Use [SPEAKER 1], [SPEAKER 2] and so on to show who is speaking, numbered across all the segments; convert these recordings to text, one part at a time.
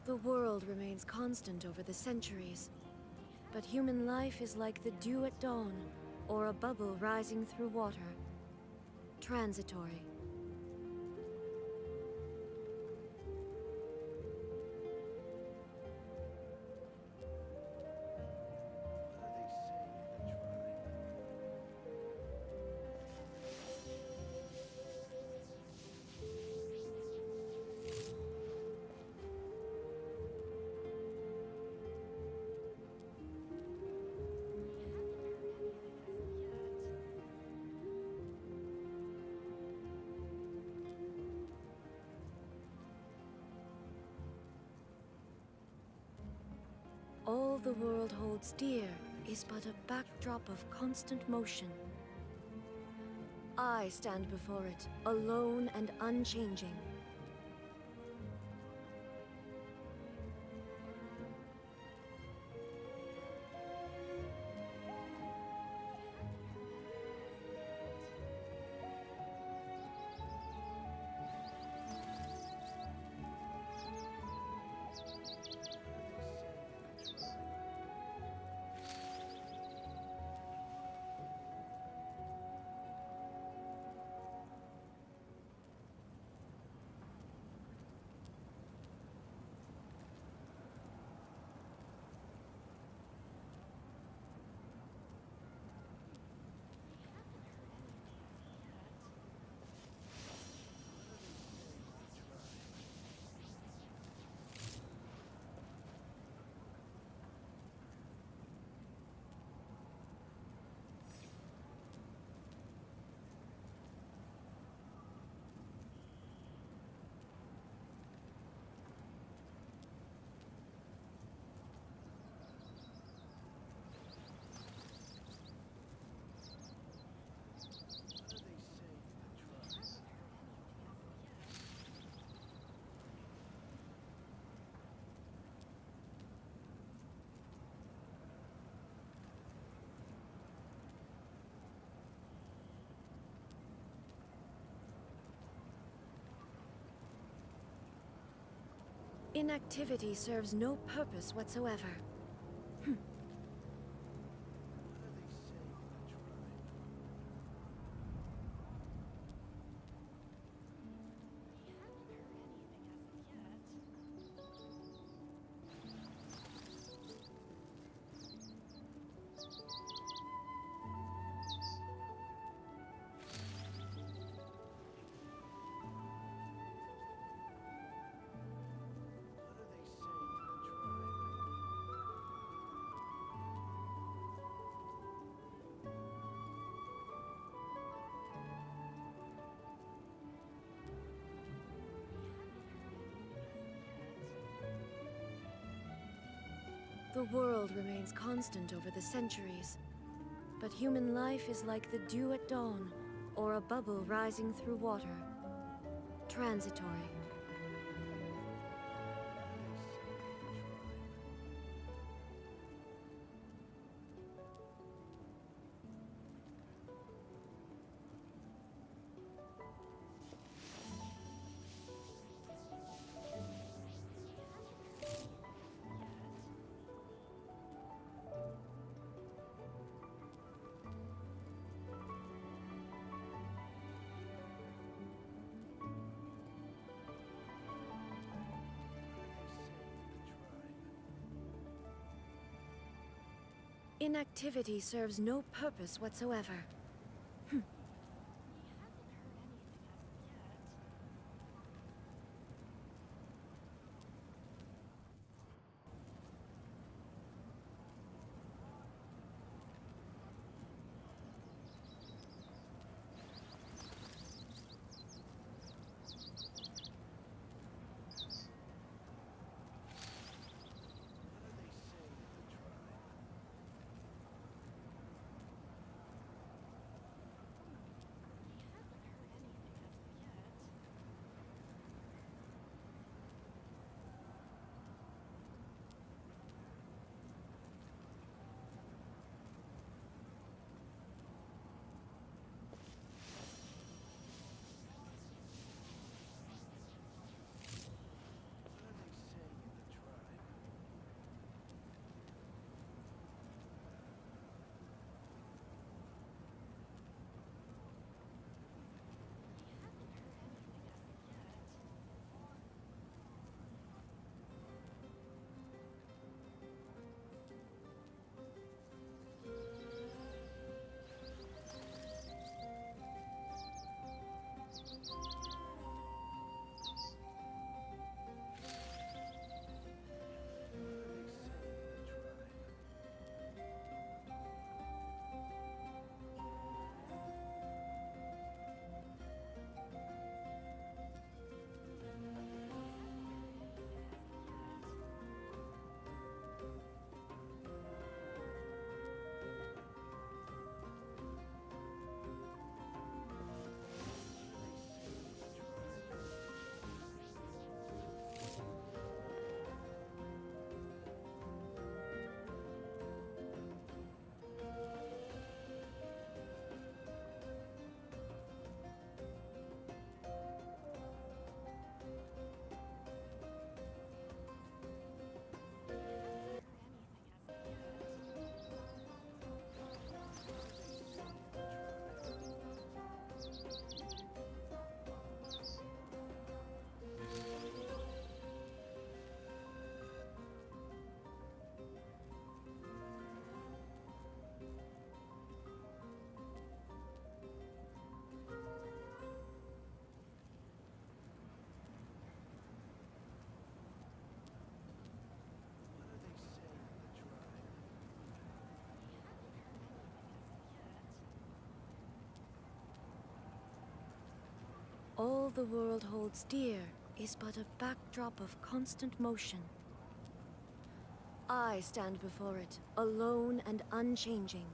[SPEAKER 1] The world remains constant over the centuries, but human life is like the dew at dawn, or a bubble rising through water. Transitory. All the world holds dear is but a backdrop of constant motion. I stand before it, alone and unchanging. Inactivity serves no purpose whatsoever. The world remains constant over the centuries, but human life is like the dew at dawn, or a bubble rising through water. Transitory. Inactivity serves no purpose whatsoever. All the world holds dear is but a backdrop of constant motion. I stand before it, alone and unchanging.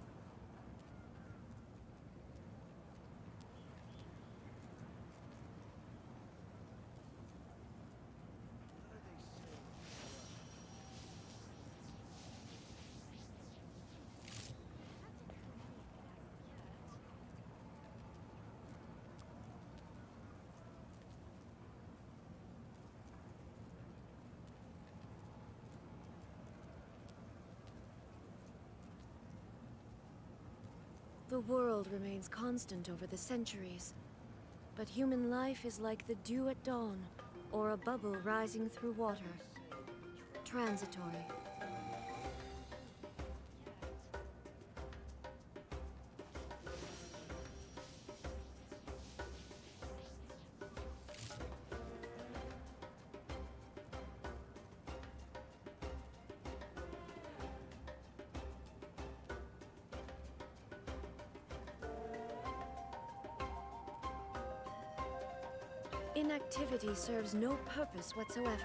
[SPEAKER 1] The world remains constant over the centuries, but human life is like the dew at dawn, or a bubble rising through water. Transitory. Inactivity serves no purpose whatsoever.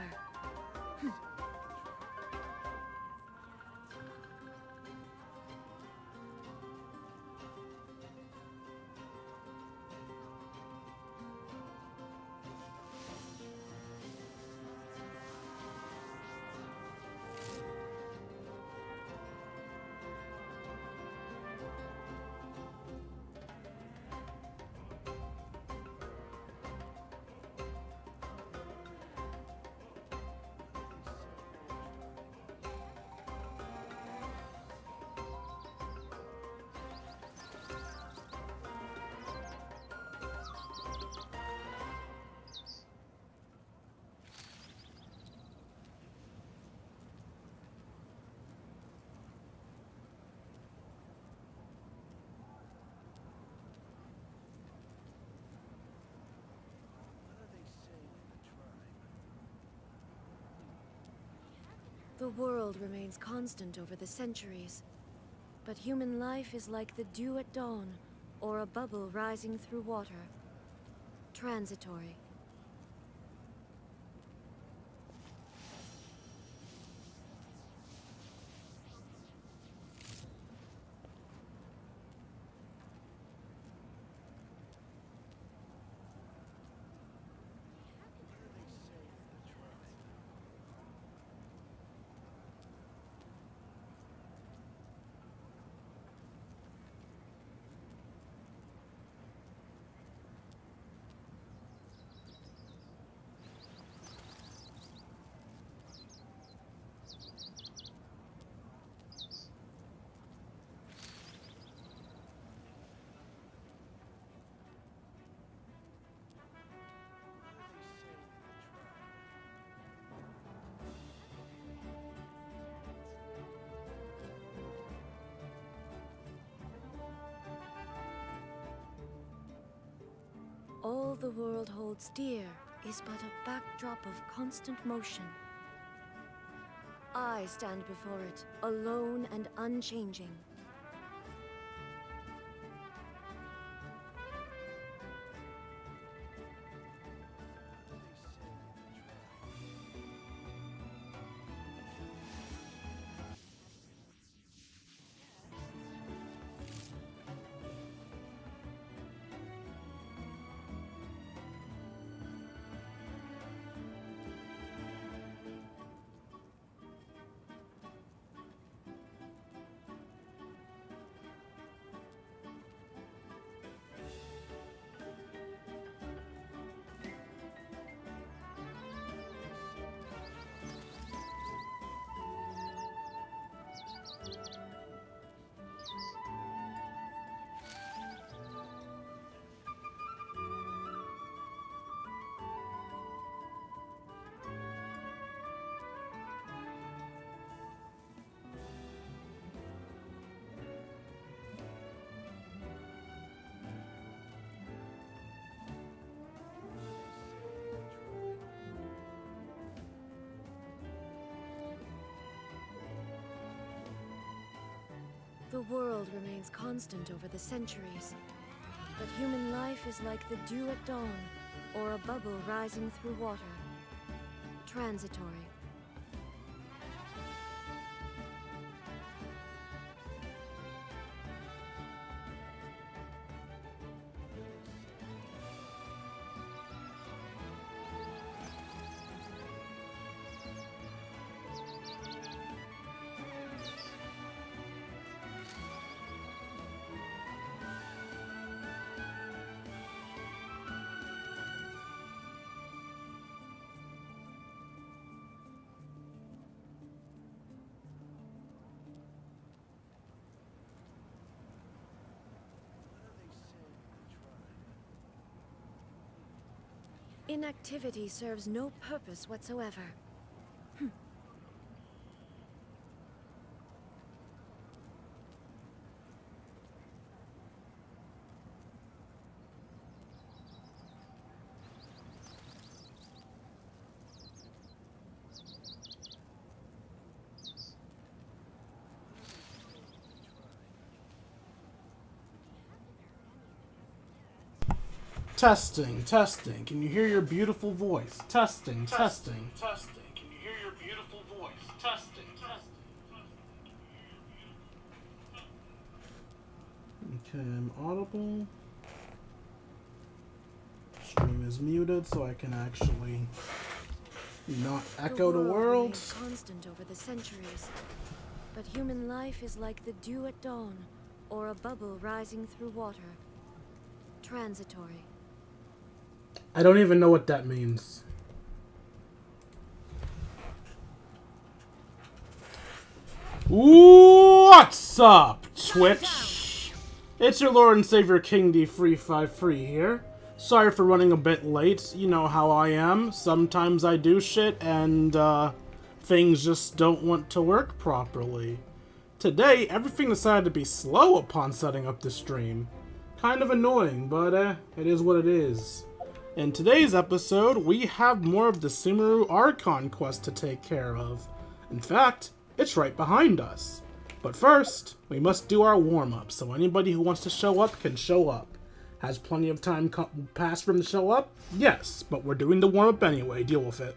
[SPEAKER 1] The world remains constant over the centuries, but human life is like the dew at dawn, or a bubble rising through water. Transitory. All the world holds dear is but a backdrop of constant motion. I stand before it, alone and unchanging. The world remains constant over the centuries, but human life is like the dew at dawn, or a bubble rising through water. Transitory. Inactivity serves no purpose whatsoever.
[SPEAKER 2] Testing, testing. Can you hear your beautiful voice? Testing, testing.
[SPEAKER 3] Testing. Can you hear your beautiful voice? Testing,
[SPEAKER 2] Okay, I'm audible. Stream is muted, so I can actually not echo the world.
[SPEAKER 1] Remains constant over the centuries, but human life is like the dew at dawn, or a bubble rising through water. Transitory.
[SPEAKER 2] I don't even know what that means. What's up, Twitch? It's your Lord and Savior King D353 here. Sorry for running a bit late. You know how I am. Sometimes I do shit and things just don't want to work properly. Today, everything decided to be slow upon setting up the stream. Kind of annoying, but it is what it is. In today's episode, we have more of the Natlan Archon Quest to take care of. In fact, it's right behind us. But first, we must do our warm-up, so anybody who wants to show up can show up. Has plenty of time passed for them to show up? Yes, but we're doing the warm-up anyway, deal with it.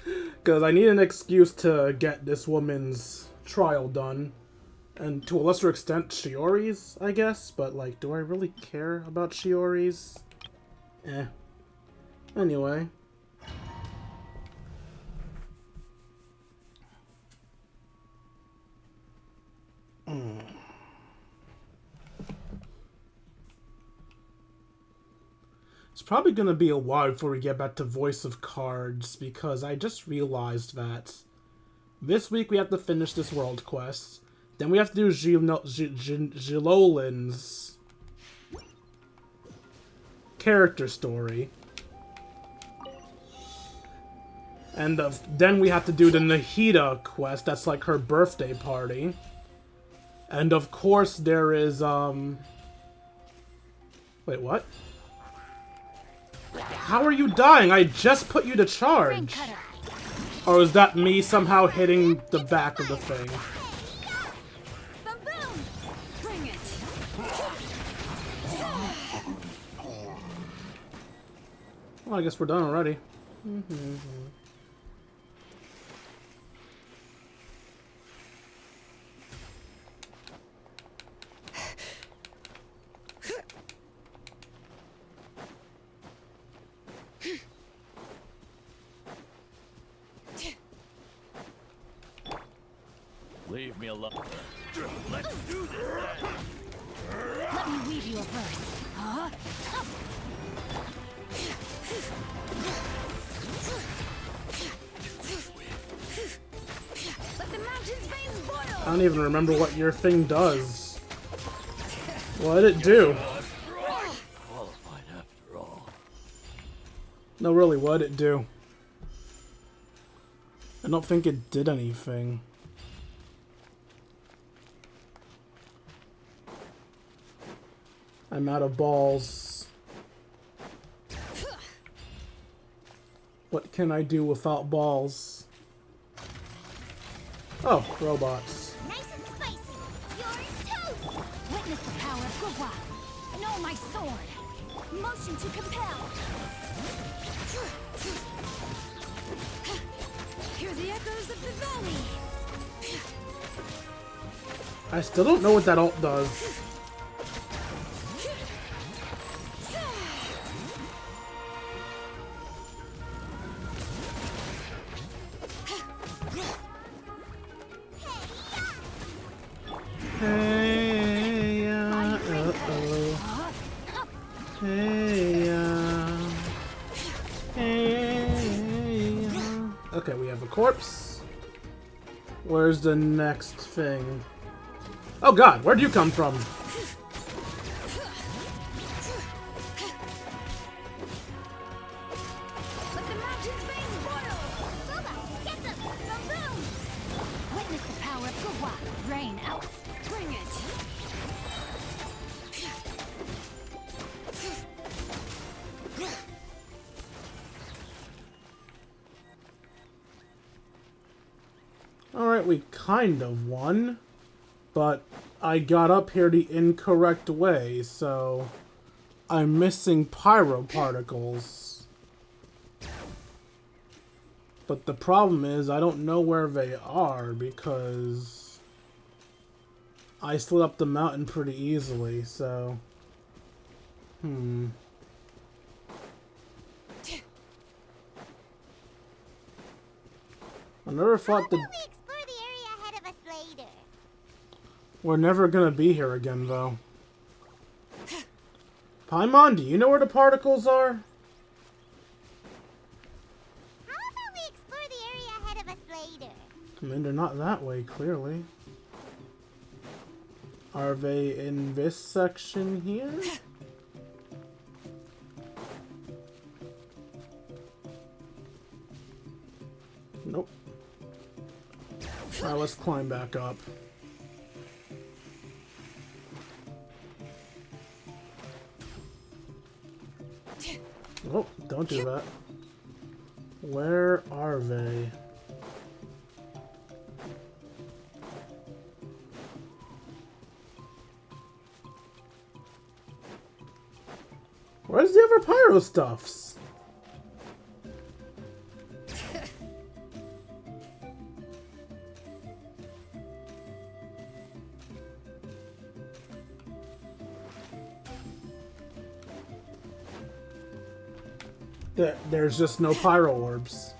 [SPEAKER 2] Because I need an excuse to get this woman's trial done. And to a lesser extent, Shiori's, I guess. But, like, do I really care about Shiori's? Eh. Anyway. It's probably going to be a while before we get back to Voice of Cards, because I just realized that this week we have to finish this world quest. Then we have to do Jilolin's character story. And then we have to do the Nahida quest, that's like her birthday party. And of course there is, wait, what? How are you dying? I just put you to charge. Or is that me somehow hitting the back of the thing? Well, I guess we're done already.
[SPEAKER 3] Leave me alone. Let's do this.
[SPEAKER 4] Let me weave you a verse. Huh? Let the mountain's veins boil.
[SPEAKER 2] I don't even remember what your thing does. What did it do?
[SPEAKER 3] Qualified after all.
[SPEAKER 2] No, really, what did it do? I don't think it did anything. I'm out of balls. What can I do without balls? Oh, robots.
[SPEAKER 4] Nice and spicy. You're toast. Witness the power of Gugwa. Know my sword. Motion to compel. Hear the echoes of the valley.
[SPEAKER 2] I still don't know what that ult does. Hey, uh-oh. Hey, hey, okay, we have a corpse. Where's the next thing? Oh god, where'd you come from?
[SPEAKER 4] Let the mountain's veins boil. Boba, get them. Boom. Witness the power of Gwa. Rain out. Bring it.
[SPEAKER 2] Alright, we kind of won. But I got up here the incorrect way, so I'm missing pyro particles. But the problem is I don't know where they are because I slid up the mountain pretty easily, so I never thought that
[SPEAKER 5] we explore the area ahead of us later.
[SPEAKER 2] we're never gonna be here again, though. Paimon, do you know where the particles are?
[SPEAKER 5] How about we explore the area ahead of us later?
[SPEAKER 2] I mean, they're not that way, clearly. Are they in this section here? Nope. Now let's climb back up. Oh, don't do that. Where are they? Where's the other pyro stuffs? There's just no pyro orbs.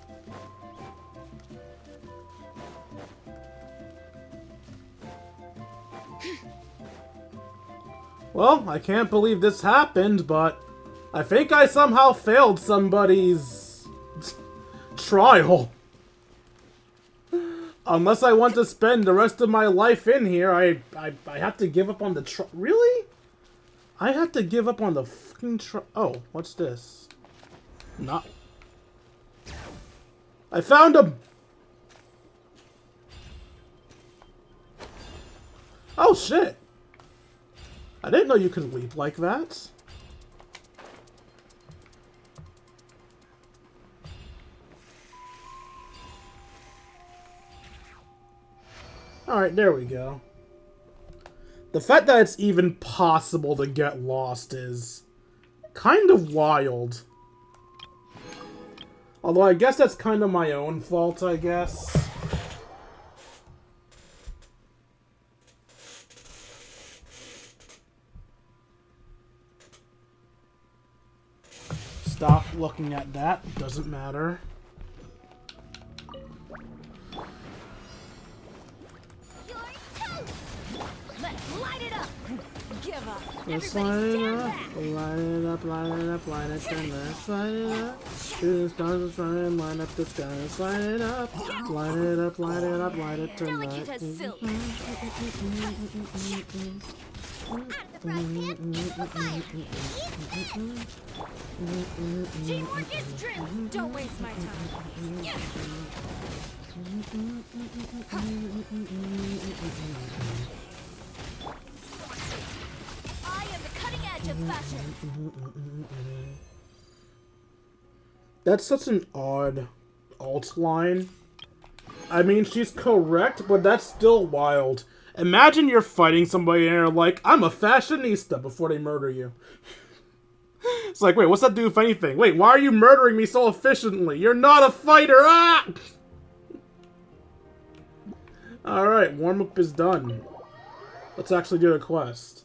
[SPEAKER 2] Well, I can't believe this happened, but I think I somehow failed somebody's trial. Unless I want to spend the rest of my life in here, I have to give up on the Really? I have to give up on the fucking Oh, what's this? Not. I found him! Oh shit! I didn't know you could leap like that. Alright, there we go. The fact that it's even possible to get lost is kind of wild. Although I guess that's kind of my own fault, I guess. Stop looking at that. Doesn't matter.
[SPEAKER 4] Let's light it up. Give up.
[SPEAKER 2] Let's
[SPEAKER 4] Everybody
[SPEAKER 2] light it
[SPEAKER 4] stand
[SPEAKER 2] up,
[SPEAKER 4] back.
[SPEAKER 2] light it up, light it up, light it up, let's light it up. Shoot the stars is running, light up the sky, let's light it up. Light it up, light it up, light it tonight.
[SPEAKER 4] Delicate as silk. Teamwork is drill. Don't waste my time. Yeah. I am the cutting edge of fashion.
[SPEAKER 2] That's such an odd alt line. I mean, she's correct, but that's still wild. Imagine you're fighting somebody and they're like, I'm a fashionista, before they murder you. It's like, wait, what's that do if anything? Wait, why are you murdering me so efficiently? You're not a fighter! Ah! Alright, warm-up is done. Let's actually do a quest.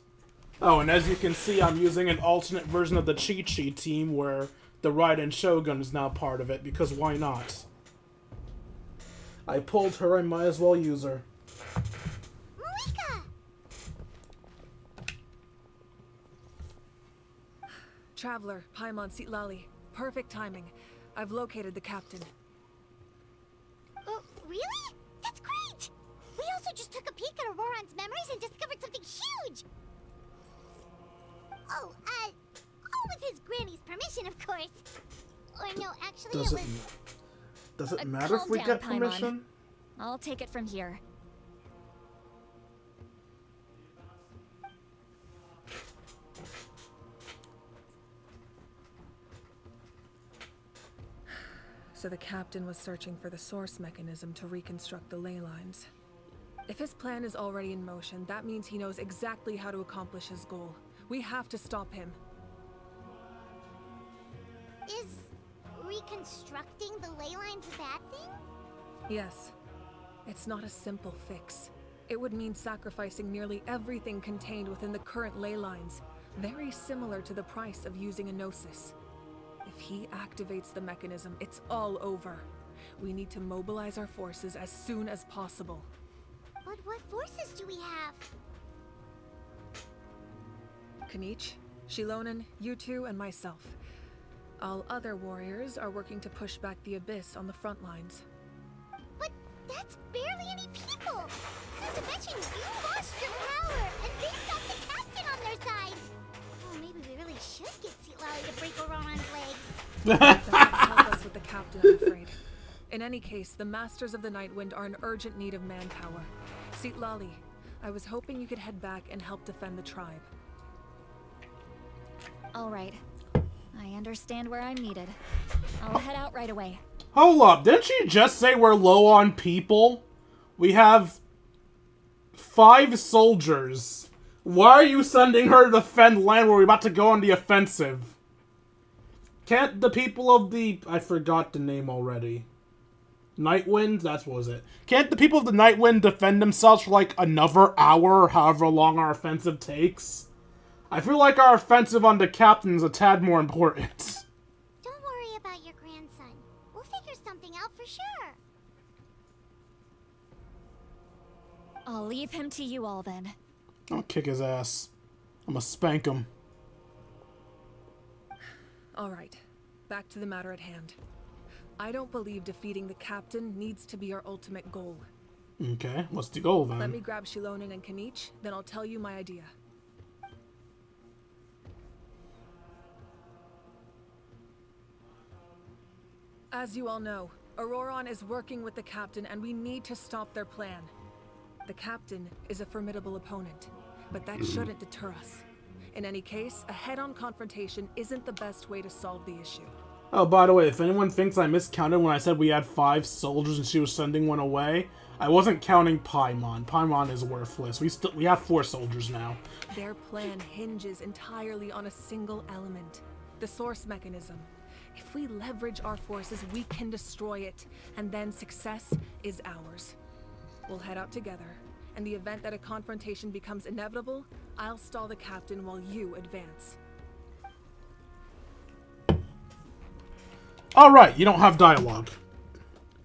[SPEAKER 2] Oh, and as you can see, I'm using an alternate version of the Chi-Chi team where the Raiden Shogun is now part of it, because why not? I pulled her, I might as well use her.
[SPEAKER 5] Marika!
[SPEAKER 6] Traveler, Paimon Sitlali. Perfect timing. I've located the captain.
[SPEAKER 5] Oh, really? That's great! We also just took a peek at Auroron's memories and discovered something huge! Oh, all with his granny's permission, of course. Or no, actually
[SPEAKER 2] Does it matter if we
[SPEAKER 4] calm
[SPEAKER 2] get
[SPEAKER 4] down, Paimon.
[SPEAKER 2] permission?
[SPEAKER 4] I'll take it from here.
[SPEAKER 6] So the captain was searching for the source mechanism to reconstruct the ley lines. If his plan is already in motion, that means he knows exactly how to accomplish his goal. We have to stop him.
[SPEAKER 5] Is reconstructing the ley lines a bad thing?
[SPEAKER 6] Yes. It's not a simple fix. It would mean sacrificing nearly everything contained within the current ley lines, very similar to the price of using a Gnosis. If he activates the mechanism, it's all over. We need to mobilize our forces as soon as possible.
[SPEAKER 5] But what forces do we have?
[SPEAKER 6] Kanich, Shilonen, you two, and myself. All other warriors are working to push back the Abyss on the front lines.
[SPEAKER 5] But that's barely any people! Not to mention, you lost your power, and they've got the captain on their side! Oh, maybe we really should get Sitlali to break Auroron's legs.
[SPEAKER 6] That won't help us with the captain, I'm afraid. In any case, the Masters of the Nightwind are in urgent need of manpower. Sitlali, I was hoping you could head back and help defend the tribe.
[SPEAKER 4] All right. I understand where I'm needed. I'll head out right away.
[SPEAKER 2] Hold up, didn't you just say we're low on people? We have 5 soldiers. Why are you sending her to defend land where we're about to go on the offensive? Can't the people of the... I forgot the name already. Nightwind? That's what was it. Can't the people of the Nightwind defend themselves for like another hour or however long our offensive takes? I feel like our offensive on the captain is a tad more important.
[SPEAKER 5] Don't worry about your grandson. We'll figure something out for sure.
[SPEAKER 4] I'll leave him to you all then.
[SPEAKER 2] I'll kick his ass. I'm gonna spank him.
[SPEAKER 6] All right, back to the matter at hand. I don't believe defeating the captain needs to be our ultimate goal.
[SPEAKER 2] Okay, what's the goal then?
[SPEAKER 6] Let me grab Shilonen and Kanich, then I'll tell you my idea. As you all know, Auroron is working with the captain and we need to stop their plan. The captain is a formidable opponent, but that shouldn't deter us. In any case, a head-on confrontation isn't the best way to solve the issue.
[SPEAKER 2] Oh, by the way, if anyone thinks I miscounted when I said we had 5 soldiers and she was sending one away, I wasn't counting Paimon. Paimon is worthless. We have 4 soldiers now.
[SPEAKER 6] Their plan hinges entirely on a single element, the source mechanism. If we leverage our forces, we can destroy it, and then success is ours. We'll head out together. In the event that a confrontation becomes inevitable, I'll stall the captain while you advance.
[SPEAKER 2] Alright, you don't have dialogue.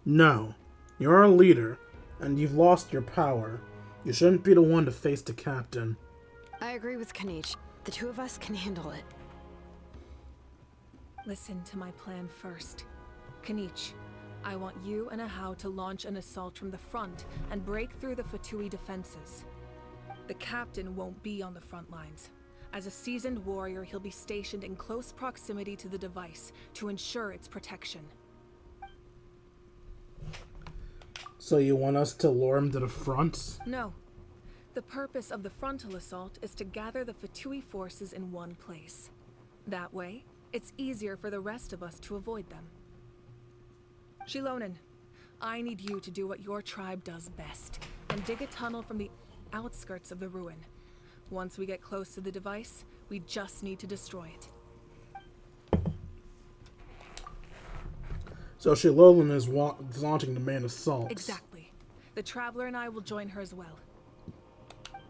[SPEAKER 2] No. You're a leader, and you've lost your power. You shouldn't be the one to face the captain.
[SPEAKER 1] I agree with Kanich. The two of us can handle it.
[SPEAKER 6] Listen to my plan first. Kanich, I want you and Ahau to launch an assault from the front and break through the Fatui defenses. The captain won't be on the front lines. As a seasoned warrior, he'll be stationed in close proximity to the device to ensure its protection.
[SPEAKER 2] So you want us to lure him to the front?
[SPEAKER 6] No. The purpose of the frontal assault is to gather the Fatui forces in one place. That way, it's easier for the rest of us to avoid them. Shilonen, I need you to do what your tribe does best, and dig a tunnel from the outskirts of the ruin. Once we get close to the device, we just need to destroy it.
[SPEAKER 2] So Shilolan is launching the main assault.
[SPEAKER 6] Exactly. The Traveler and I will join her as well.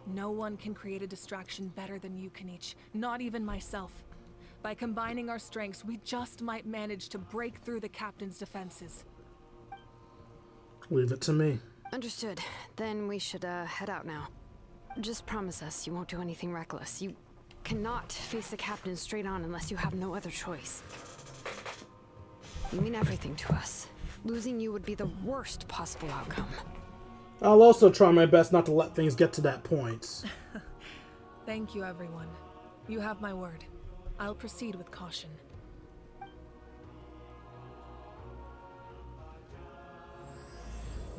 [SPEAKER 6] No one can create a distraction better than you can each, not even myself. By combining our strengths, we just might manage to break through the captain's defenses.
[SPEAKER 2] Leave it to me.
[SPEAKER 7] Understood. Then we should head out now. Just promise us you won't do anything reckless. You cannot face the captain straight on unless you have no other choice. You mean everything to us. Losing you would be the worst possible outcome.
[SPEAKER 2] I'll also try my best not to let things get to that point.
[SPEAKER 6] Thank you, everyone. You have my word. I'll proceed with caution.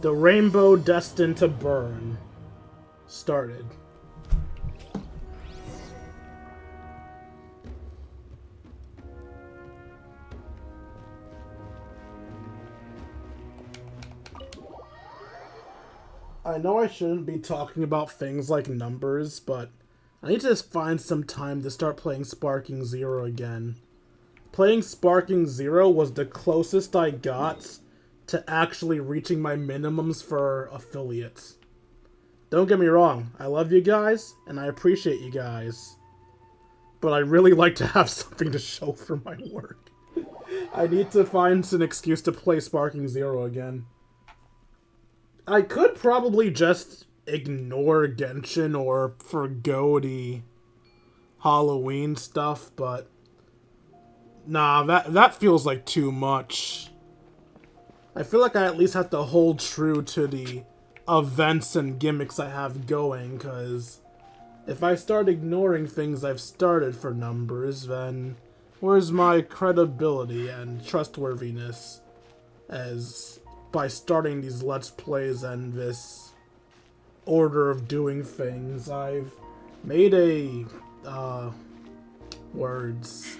[SPEAKER 2] The rainbow destined to burn started. I know I shouldn't be talking about things like numbers, but I need to find some time to start playing Sparking Zero again. Playing Sparking Zero was the closest I got to actually reaching my minimums for affiliates. Don't get me wrong, I love you guys, and I appreciate you guys. But I really like to have something to show for my work. I need to find an excuse to play Sparking Zero again. I could probably just ignore Genshin or forgo the Halloween stuff, but nah, that feels like too much. I feel like I at least have to hold true to the events and gimmicks I have going, because if I start ignoring things I've started for numbers, then where's my credibility and trustworthiness as by starting these Let's Plays and this order of doing things? I've made a, words,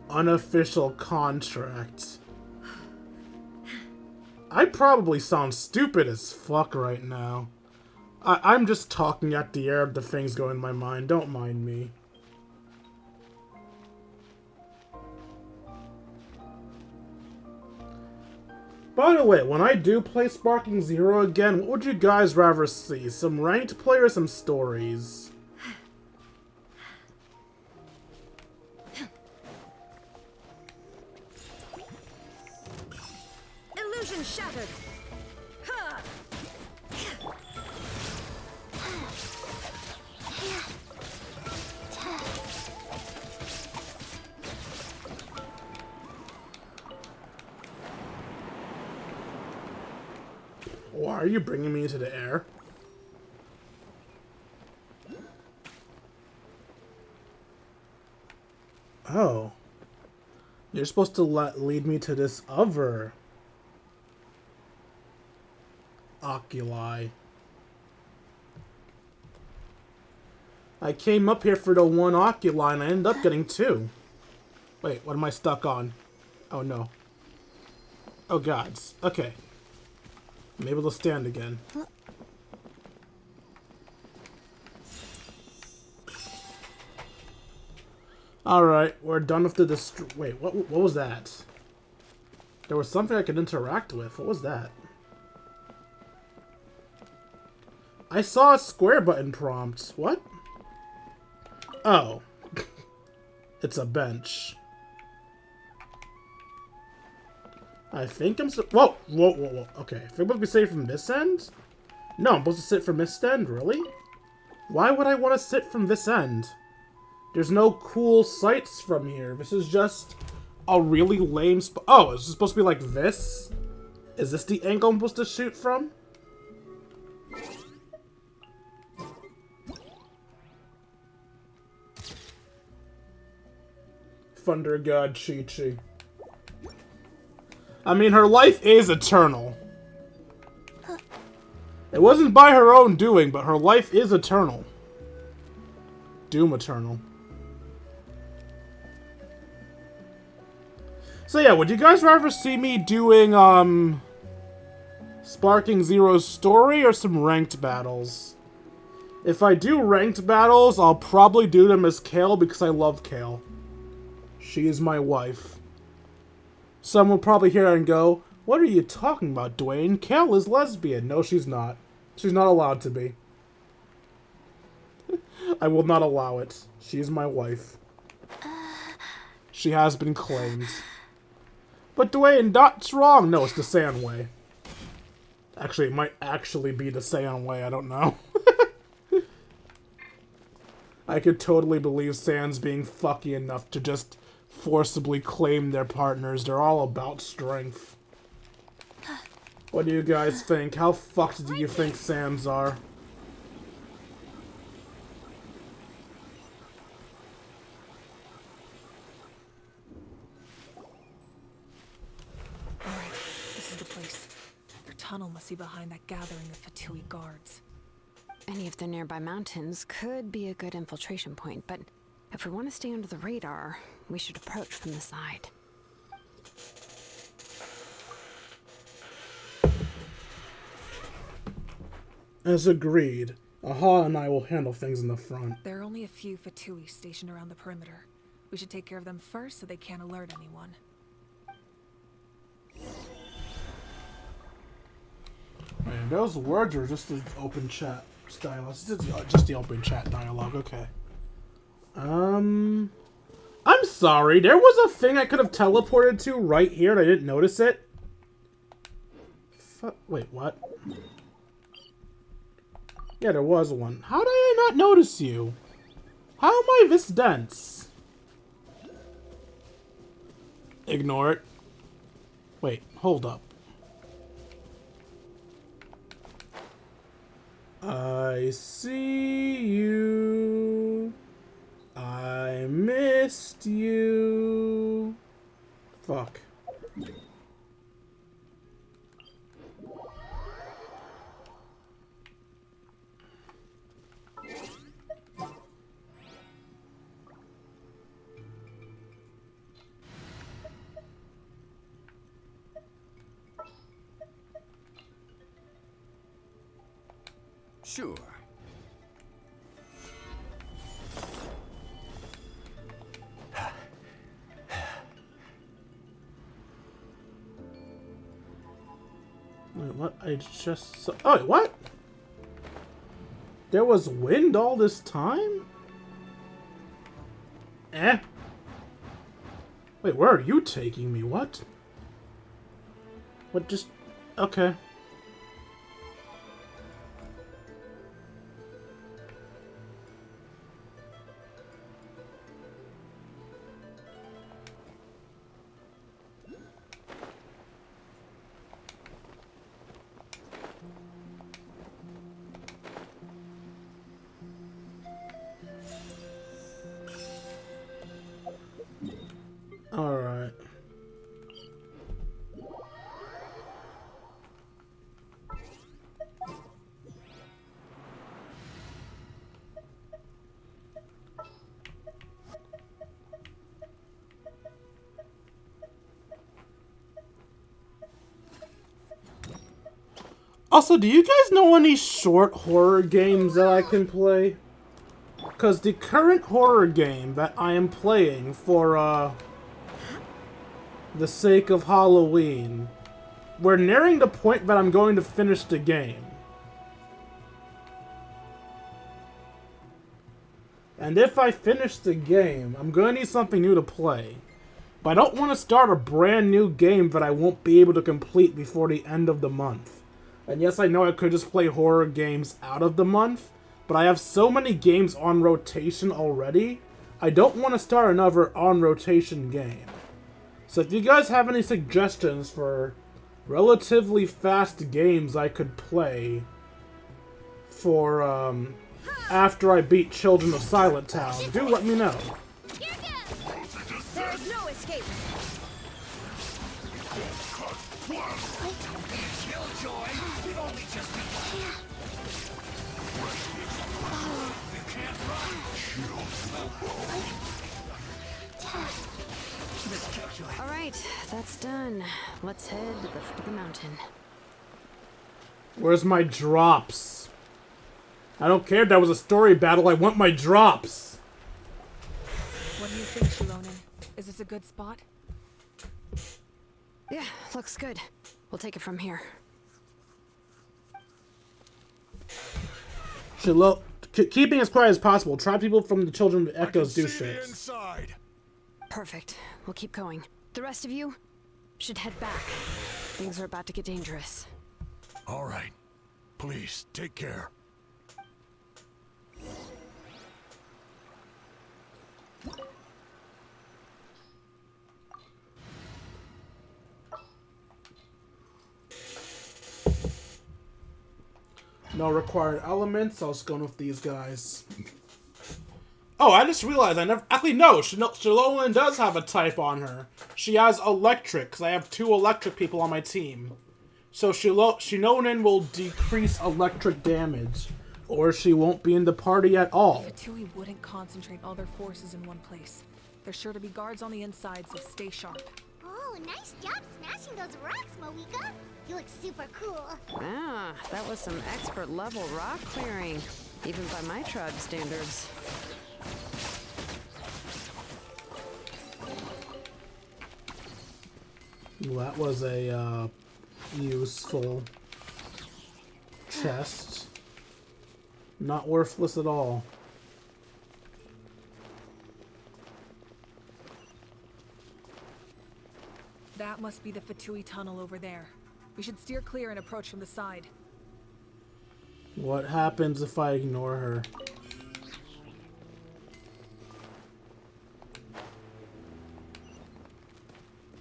[SPEAKER 2] unofficial contract. I probably sound stupid as fuck right now. I'm just talking at the air of the things going in my mind, don't mind me. By the way, when I do play Sparking Zero again, what would you guys rather see? Some ranked play or some stories?
[SPEAKER 7] Illusion shattered!
[SPEAKER 2] Why are you bringing me into the air? Oh. You're supposed to lead me to this other oculi. I came up here for the one oculi and I ended up getting two. Wait, what am I stuck on? Oh no. Oh gods. Okay. I'm able to stand again. Alright, we're done with the wait, what was that? There was something I could interact with. What was that? I saw a square button prompt. What? Oh. It's a bench. I think I'm whoa. Okay, if I'm supposed to be safe from this end? No, I'm supposed to sit from this end? Really? Why would I want to sit from this end? There's no cool sights from here. This is just a really lame spot. Oh, is this supposed to be like this? Is this the angle I'm supposed to shoot from? Thunder God Chi-Chi. I mean, her life is eternal. It wasn't by her own doing, but her life is eternal. Doom eternal. So yeah, would you guys rather see me doing, Sparking Zero's story or some ranked battles? If I do ranked battles, I'll probably do them as Kale because I love Kale. She is my wife. Some will probably hear and go, "What are you talking about, Dwayne? Kale is lesbian." No, she's not. She's not allowed to be. I will not allow it. She is my wife. She has been claimed. But Dwayne, that's wrong. No, it's the Sand way. Actually, it might actually be the Sand way. I don't know. I could totally believe Sans being fucky enough to just forcibly claim their partners. They're all about strength. What do you guys think? How fucked do you think Sans are?
[SPEAKER 6] Alright, this is the place. Their tunnel must be behind that gathering of Fatui guards.
[SPEAKER 7] Any of the nearby mountains could be a good infiltration point, but if we want to stay under the radar, we should approach from the side.
[SPEAKER 2] As agreed, Aha and I will handle things in the front.
[SPEAKER 6] There are only a few Fatui stationed around the perimeter. We should take care of them first so they can't alert anyone.
[SPEAKER 2] Man, those words are just the open chat style. It's just the open chat dialogue, okay. I'm sorry, there was a thing I could have teleported to right here and I didn't notice it? Wait, what? Yeah, there was one. How did I not notice you? How am I this dense? Ignore it. Wait, hold up. I see you. I missed you. Fuck.
[SPEAKER 3] Sure.
[SPEAKER 2] Wait, what? I just saw... Oh, wait, what? There was wind all this time? Eh? Wait, where are you taking me? What? What just... Okay. Alright. Also, do you guys know any short horror games that I can play? Because the current horror game that I am playing for, the sake of Halloween, we're nearing the point that I'm going to finish the game. And if I finish the game, I'm going to need something new to play. But I don't want to start a brand new game that I won't be able to complete before the end of the month. And yes, I know I could just play horror games out of the month, but I have so many games on rotation already, I don't want to start another on-rotation game. So if you guys have any suggestions for relatively fast games I could play for, after I beat Children of Silent Town, do let me know.
[SPEAKER 4] There is no escape.
[SPEAKER 3] Killjoy, we've only just begun. You can't run.
[SPEAKER 7] All right, that's done. Let's head to the foot of the mountain.
[SPEAKER 2] Where's my drops? I don't care if that was a story battle, I want my drops!
[SPEAKER 6] What do you think, Shilonen? Is this a good spot?
[SPEAKER 7] Yeah, looks good. We'll take it from here.
[SPEAKER 2] Keeping as quiet as possible. Try people from the Children of Echoes do shit.
[SPEAKER 8] Inside.
[SPEAKER 7] Perfect. We'll keep going. The rest of you should head back. Things are about to get dangerous.
[SPEAKER 8] All right. Please, take care.
[SPEAKER 2] No required elements. I was going with these guys. Oh, I just realized I never... Actually, no. Shalolin does have a type on her. She has electric, because I have 2 electric people on my team. So Shalolin will decrease electric damage, or she won't be in the party at all.
[SPEAKER 6] Fatui wouldn't concentrate all their forces in one place. There's sure to be guards on the inside, so stay sharp.
[SPEAKER 5] Oh, nice job smashing those rocks, Moeka. You look super cool.
[SPEAKER 7] Ah, that was some expert level rock clearing, even by my tribe standards.
[SPEAKER 2] Well, that was a useful chest. Not worthless at all.
[SPEAKER 6] That must be the Fatui tunnel over there. We should steer clear and approach from the side.
[SPEAKER 2] What happens if I ignore her?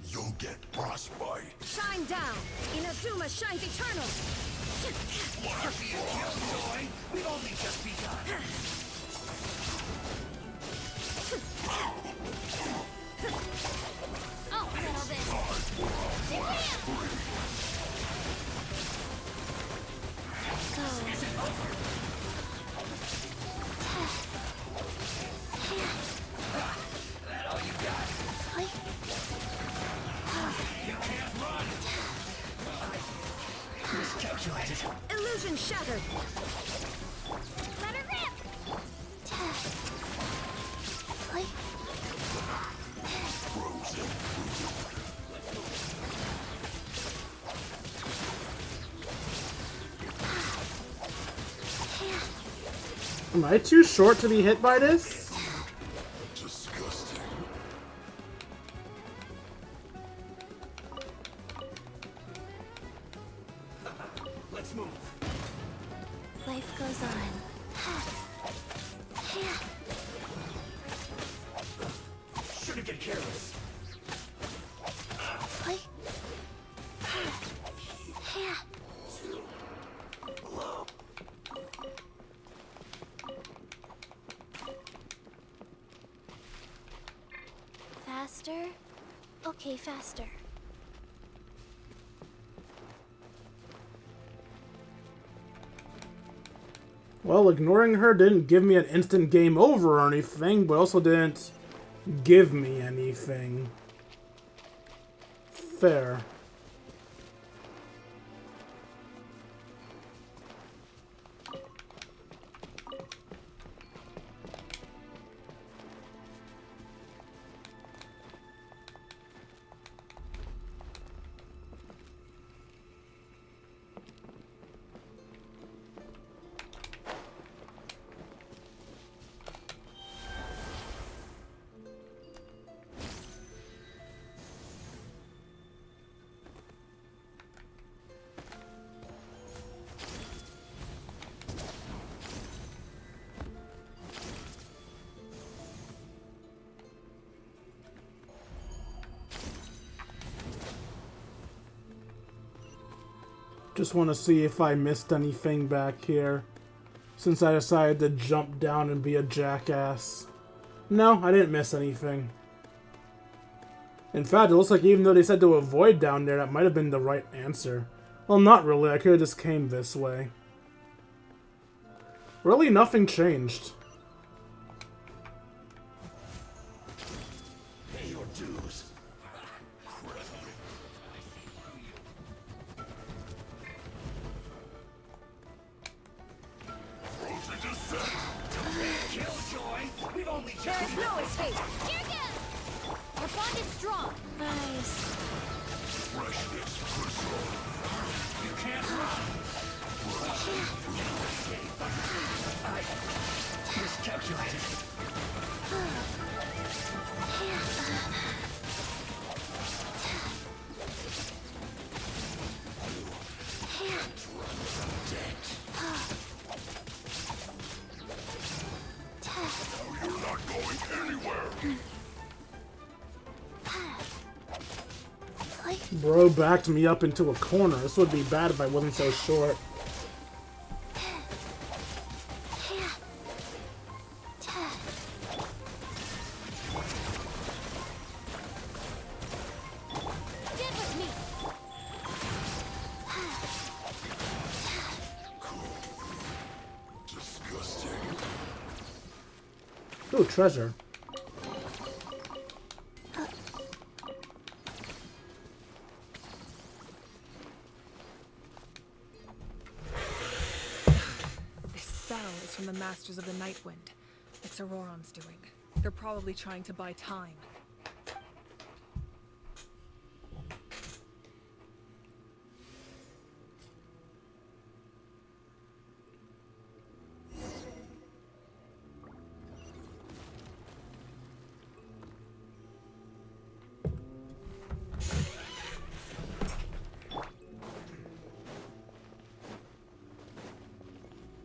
[SPEAKER 8] You'll get frostbite.
[SPEAKER 4] Shine down! Inazuma shines eternal!
[SPEAKER 3] Wanna be a killjoy? We've only just begun.
[SPEAKER 4] Oh, settle this!
[SPEAKER 3] That all you got? You can't run. Miscalculated.
[SPEAKER 4] Illusion shattered!
[SPEAKER 5] Let her rip!
[SPEAKER 2] Am I too short to be hit by this?
[SPEAKER 8] Disgusting.
[SPEAKER 3] Let's move.
[SPEAKER 5] Life goes on.
[SPEAKER 3] Shouldn't get careless.
[SPEAKER 5] Faster? Okay, faster.
[SPEAKER 2] Well, ignoring her didn't give me an instant game over or anything, but also didn't give me anything. Fair. Just want to see if I missed anything back here, since I decided to jump down and be a jackass. No, I didn't miss anything. In fact, it looks like even though they said to avoid down there, that might have been the right answer. Well, not really. I could have just came this way. Really, nothing changed.
[SPEAKER 8] Pay your dues.
[SPEAKER 3] Killjoy? We've only just
[SPEAKER 4] There's no escape! Here goes! Our bond is strong!
[SPEAKER 5] Nice.
[SPEAKER 3] You can't run. I miscalculated.
[SPEAKER 8] You're not going anywhere.
[SPEAKER 2] Bro backed me up into a corner. This would be bad if I wasn't so short.
[SPEAKER 4] Get with me.
[SPEAKER 8] Disgusting.
[SPEAKER 2] Ooh, treasure.
[SPEAKER 6] This spell is from the Masters of the Nightwind. It's Auroron's doing. They're probably trying to buy time.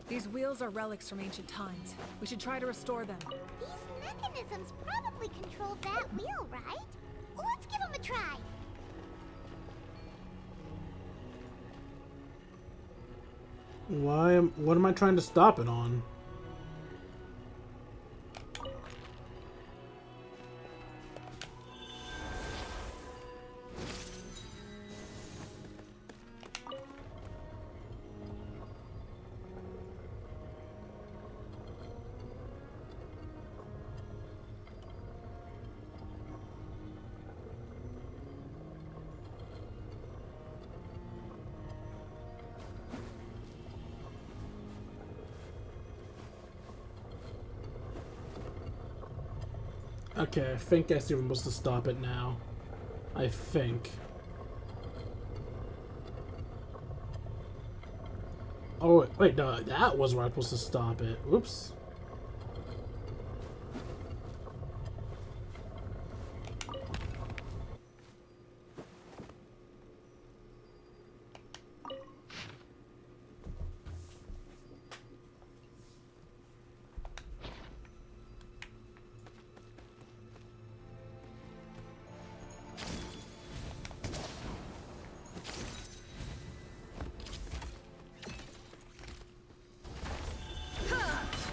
[SPEAKER 6] These wheels are relics from ancient times. We should try to restore them.
[SPEAKER 5] These mechanisms probably control that wheel, right? Let's give them a try.
[SPEAKER 2] What am I trying to stop it on? Okay, I think I see if I'm supposed to stop it now. I think. Oh, wait, no, that was where I'm supposed to stop it. Oops.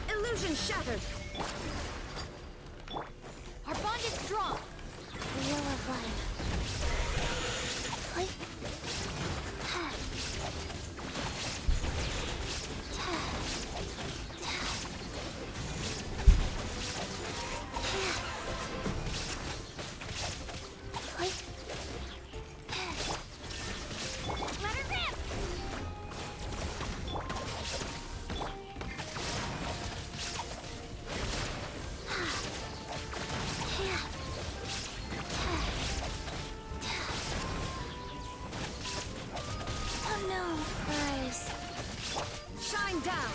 [SPEAKER 1] Illusion shattered.
[SPEAKER 4] Our bond is strong.
[SPEAKER 5] Wheel of life.
[SPEAKER 4] Let her rip.
[SPEAKER 5] Oh no, guys.
[SPEAKER 1] Shine down.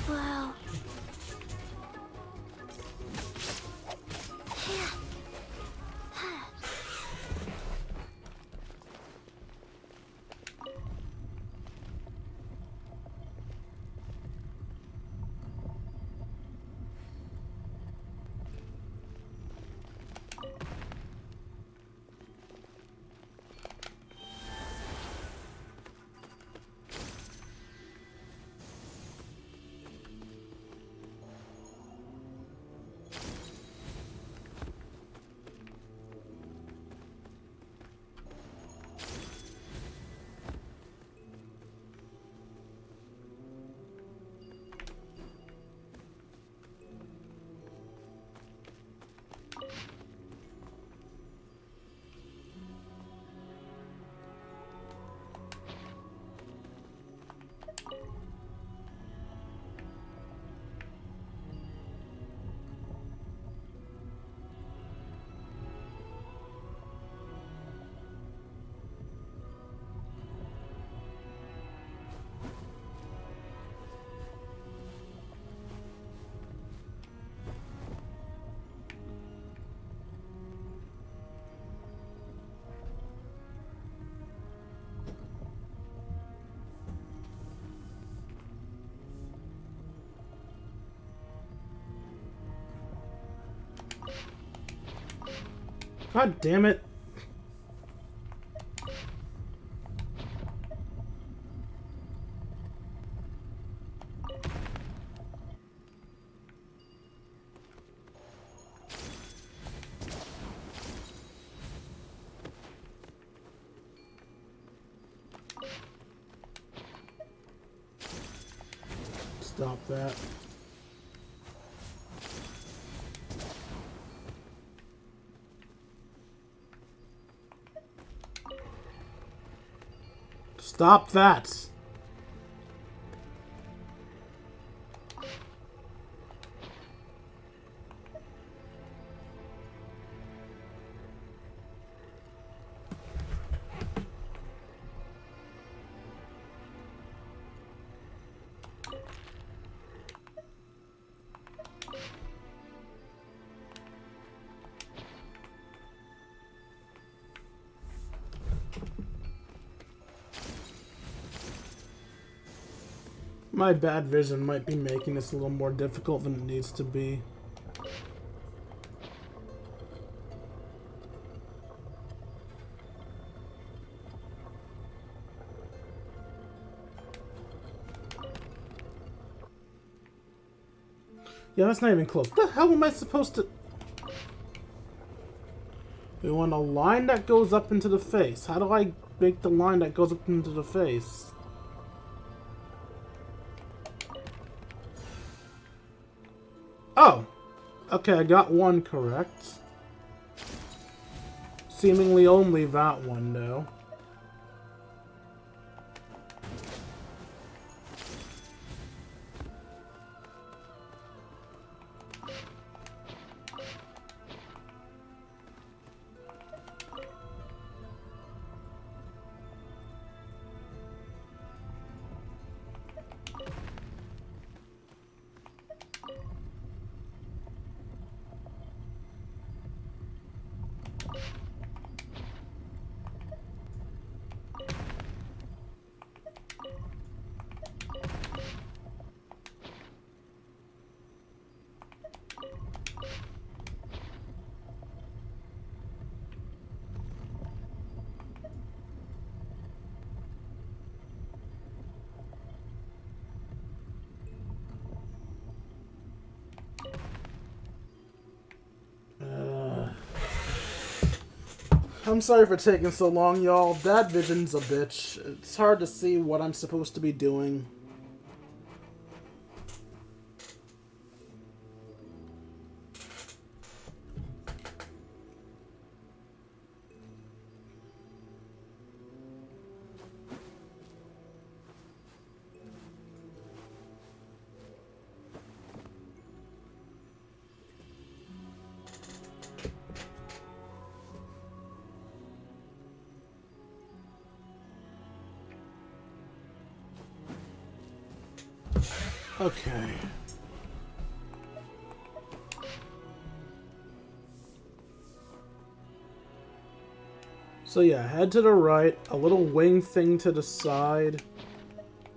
[SPEAKER 5] Wow.
[SPEAKER 2] God damn it. Stop that. Stop that! My bad vision might be making this a little more difficult than it needs to be. Yeah, that's not even close. What the hell am I supposed to... We want a line that goes up into the face. How do I make the line that goes up into the face? Oh! Okay, I got one correct. Seemingly only that one, though. I'm sorry for taking so long, y'all. That vision's a bitch. It's hard to see what I'm supposed to be doing. Okay. So yeah, head to the right, a little wing thing to the side,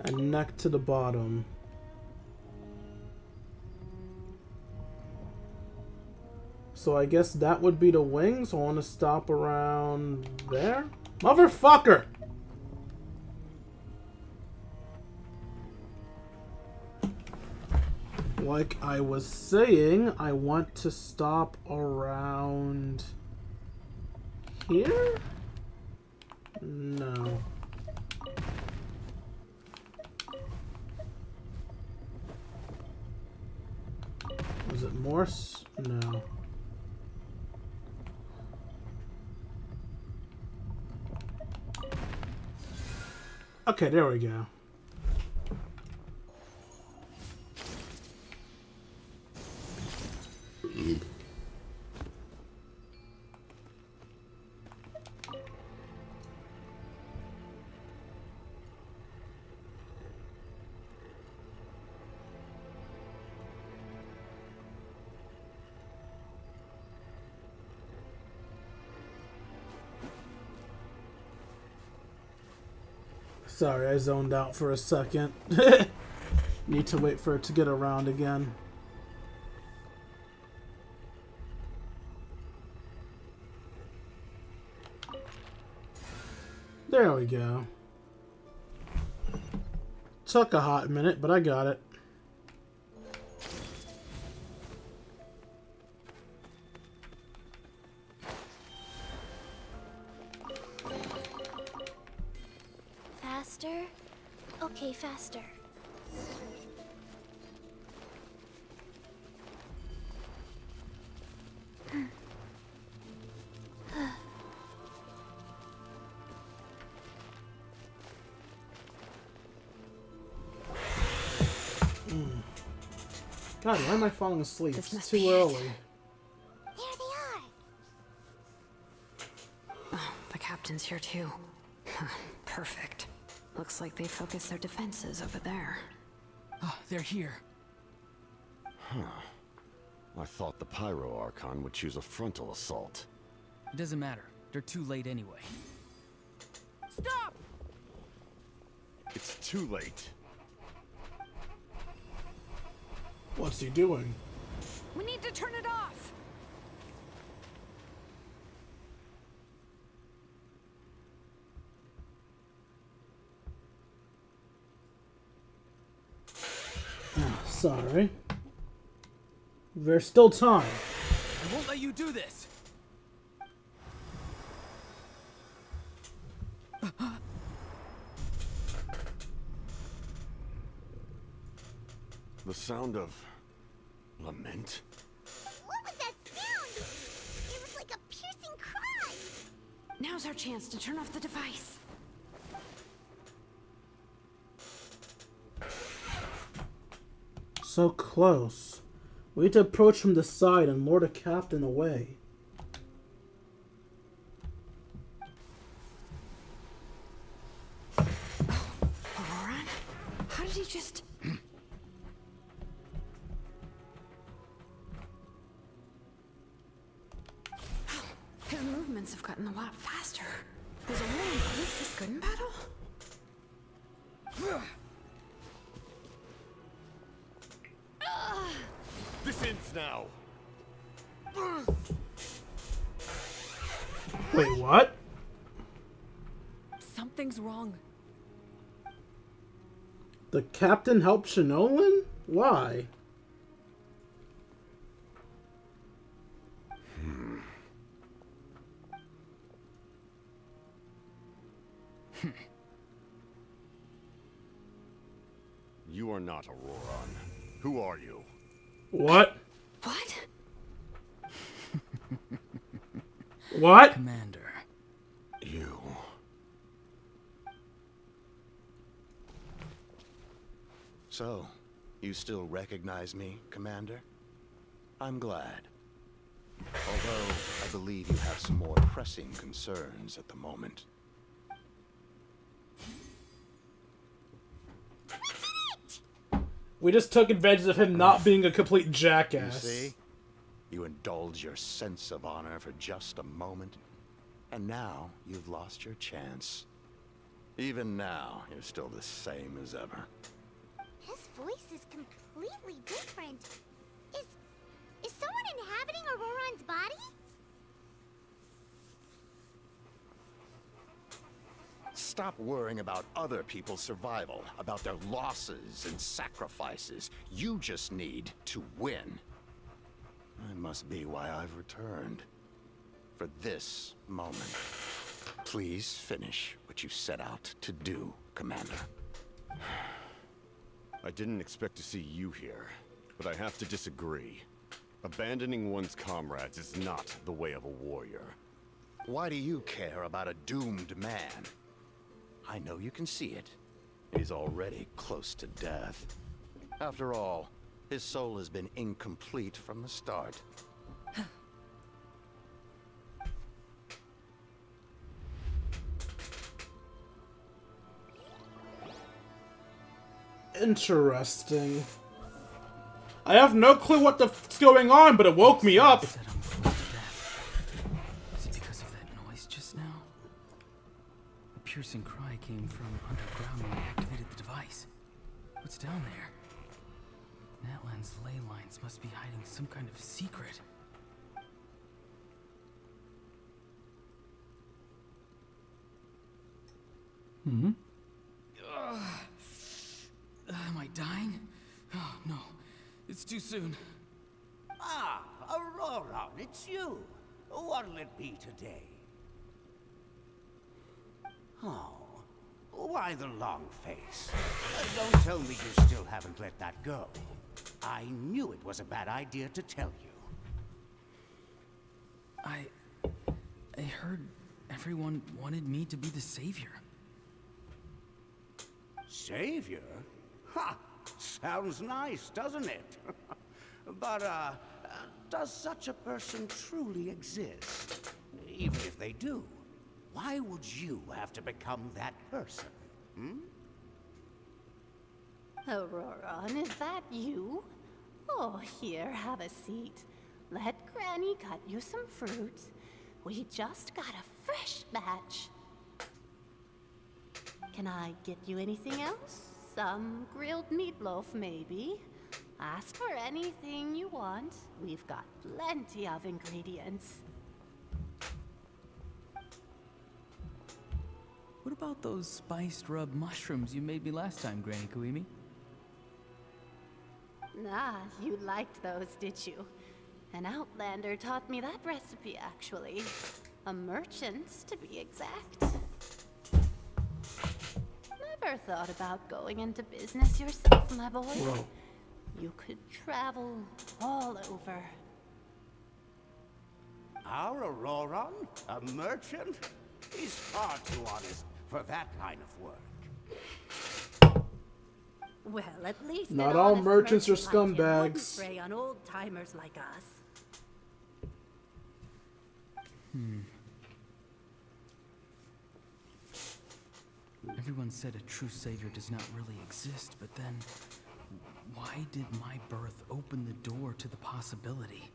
[SPEAKER 2] and neck to the bottom. So I guess that would be the wing, so I want to stop around there. Motherfucker! Like I was saying, I want to stop around here? No. Was it Morse? No. Okay, there we go. Sorry, I zoned out for a second. Need to wait for it to get around again. There we go. Took a hot minute, but I got it.
[SPEAKER 5] Faster? Okay, faster.
[SPEAKER 2] God, why am I falling asleep?
[SPEAKER 7] This
[SPEAKER 2] It's
[SPEAKER 7] must
[SPEAKER 2] too
[SPEAKER 7] be it.
[SPEAKER 2] early.
[SPEAKER 5] There they are.
[SPEAKER 7] Oh, the captain's here too. Perfect. Looks like they focused their defenses over there.
[SPEAKER 3] Oh, they're here.
[SPEAKER 8] I thought the Pyro Archon would choose a frontal assault.
[SPEAKER 3] It doesn't matter. They're too late anyway.
[SPEAKER 6] Stop!
[SPEAKER 8] It's too late.
[SPEAKER 2] What's he doing?
[SPEAKER 6] We need to turn it off!
[SPEAKER 2] Sorry. There's still time.
[SPEAKER 3] I won't let you do this!
[SPEAKER 8] The sound of lament?
[SPEAKER 5] What was that sound? It was like a piercing cry.
[SPEAKER 7] Now's our chance to turn off the device.
[SPEAKER 2] So close. We need to approach from the side and lure the captain away.
[SPEAKER 7] Auroran? How did he just... His movements have gotten a lot faster. There's a warning police this good in battle?
[SPEAKER 8] This ends now.
[SPEAKER 2] Wait, what?
[SPEAKER 6] Something's wrong.
[SPEAKER 2] The captain helped Shinolan? Why?
[SPEAKER 8] You are not Auroran. Who are you?
[SPEAKER 2] What?
[SPEAKER 7] What?
[SPEAKER 2] What?
[SPEAKER 3] Commander.
[SPEAKER 8] You.
[SPEAKER 9] So, you still recognize me, Commander? I'm glad. Although, I believe you have some more pressing concerns at the moment.
[SPEAKER 2] We just took advantage of him not being a complete
[SPEAKER 9] You
[SPEAKER 2] jackass.
[SPEAKER 9] see? You indulge your sense of honor for just a moment, and now you've lost your chance. Even now, you're still the same as ever.
[SPEAKER 5] His voice is completely different. Is someone inhabiting Auroran's body?
[SPEAKER 9] Stop worrying about other people's survival, about their losses and sacrifices. You just need to win. That must be why I've returned. For this moment. Please finish what you set out to do, Commander.
[SPEAKER 8] I didn't expect to see you here, but I have to disagree. Abandoning one's comrades is not the way of a warrior.
[SPEAKER 9] Why do you care about a doomed man? I know you can see it. He's already close to death. After all, his soul has been incomplete from the start.
[SPEAKER 2] Interesting. I have no clue what the f***'s going on, but it woke me up.
[SPEAKER 3] Said I'm close to death. Is it because of that noise just now? A piercing cry came from underground when I activated the device. What's down there? Natlan's ley lines must be hiding some kind of secret. Am I dying? Oh, no. It's too soon.
[SPEAKER 10] Ah, Aurora, it's you. What'll it be today? Oh, why the long face? Don't tell me you still haven't let that go. I knew it was a bad idea to tell you.
[SPEAKER 3] I heard everyone wanted me to be the savior.
[SPEAKER 10] Savior? Ha! Sounds nice, doesn't it? But, does such a person truly exist? Even if they do, why would you have to become that person? Hmm?
[SPEAKER 11] Aurora, is that you? Oh, here, have a seat. Let Granny cut you some fruit. We just got a fresh batch. Can I get you anything else? Some grilled meatloaf, maybe? Ask for anything you want. We've got plenty of ingredients.
[SPEAKER 3] What about those spiced rub mushrooms you made me last time, Granny Kuimi?
[SPEAKER 11] Ah, you liked those, did you? An outlander taught me that recipe, actually. A merchant, to be exact. Never thought about going into business yourself, my boy?
[SPEAKER 2] Whoa.
[SPEAKER 11] You could travel all over.
[SPEAKER 10] Our Auroron? A merchant? He's far too honest for that line of work.
[SPEAKER 11] Well, at least
[SPEAKER 2] Not
[SPEAKER 11] an
[SPEAKER 2] all
[SPEAKER 11] honest
[SPEAKER 2] merchants are
[SPEAKER 11] merchant like him wouldn't
[SPEAKER 2] scumbags.
[SPEAKER 11] prey on old-timers like us.
[SPEAKER 3] Everyone said a true savior does not really exist, but then why did my birth open the door to the possibility?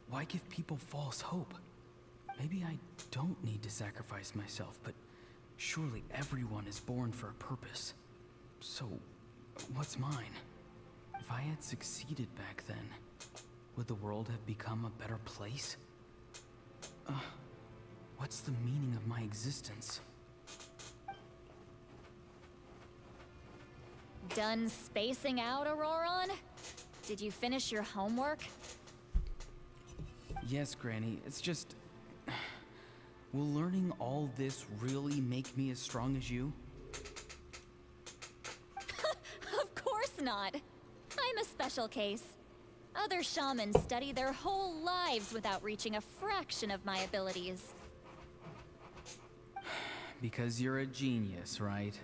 [SPEAKER 3] Why give people false hope? Maybe I don't need to sacrifice myself, but surely everyone is born for a purpose. So, what's mine? If I had succeeded back then, would the world have become a better place? What's the meaning of my existence?
[SPEAKER 4] Done spacing out, Auroron? Did you finish your homework?
[SPEAKER 3] Yes, Granny, it's just... Will learning all this really make me as strong as you?
[SPEAKER 4] Of course not. I'm a special case. Other shamans study their whole lives without reaching a fraction of my abilities.
[SPEAKER 3] Because you're a genius, right?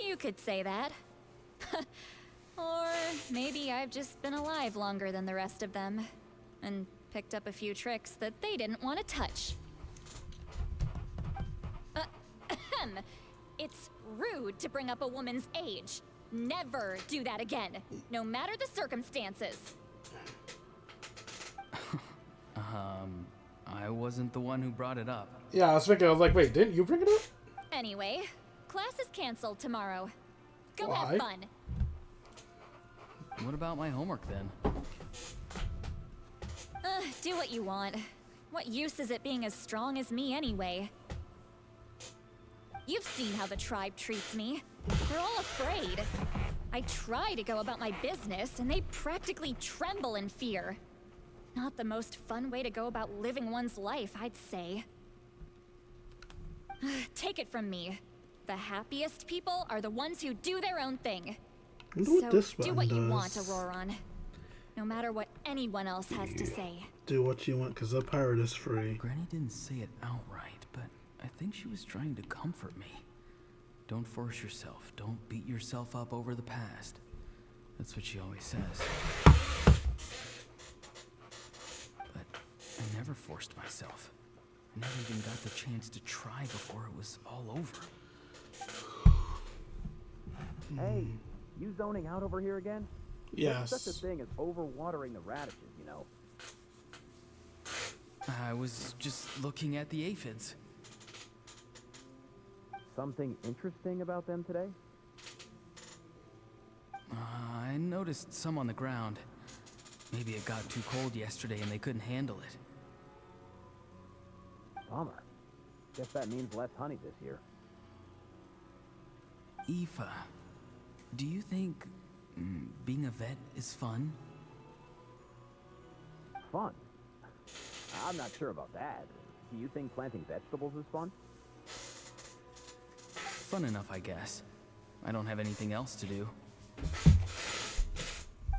[SPEAKER 4] You could say that. Or maybe I've just been alive longer than the rest of them, and picked up a few tricks that they didn't want to touch. It's rude to bring up a woman's age. Never do that again, no matter the circumstances.
[SPEAKER 3] I wasn't the one who brought it up.
[SPEAKER 2] Yeah, I was thinking, I was like, wait, didn't you bring it up?
[SPEAKER 4] Anyway, class is canceled tomorrow. Go
[SPEAKER 2] Why?
[SPEAKER 4] have fun.
[SPEAKER 3] What about my homework then?
[SPEAKER 4] Do what you want. What use is it being as strong as me anyway? You've seen how the tribe treats me. They're all afraid. I try to go about my business, and they practically tremble in fear. Not the most fun way to go about living one's life, I'd say. Take it from me. The happiest people are the ones who do their own thing.
[SPEAKER 2] Wonder what
[SPEAKER 4] So
[SPEAKER 2] this
[SPEAKER 4] do
[SPEAKER 2] one
[SPEAKER 4] what
[SPEAKER 2] does.
[SPEAKER 4] you want, Auroron. No matter what anyone else has to say.
[SPEAKER 2] Do what you want, because the pirate is free.
[SPEAKER 3] Granny didn't say it outright, but I think she was trying to comfort me. Don't force yourself. Don't beat yourself up over the past. That's what she always says. But I never forced myself. I never even got the chance to try before it was all over.
[SPEAKER 12] Hey, you zoning out over here again?
[SPEAKER 2] Yes.
[SPEAKER 12] There's such a thing as overwatering the radishes, you know.
[SPEAKER 3] I was just looking at the aphids.
[SPEAKER 12] Something interesting about them today?
[SPEAKER 3] I noticed some on the ground. Maybe it got too cold yesterday and they couldn't handle it.
[SPEAKER 12] Bummer. Guess that means less honey this year.
[SPEAKER 3] Aoife, do you think being a vet is fun?
[SPEAKER 12] Fun? I'm not sure about that. Do you think planting vegetables is fun?
[SPEAKER 3] Fun enough, I guess. I don't have anything else to do.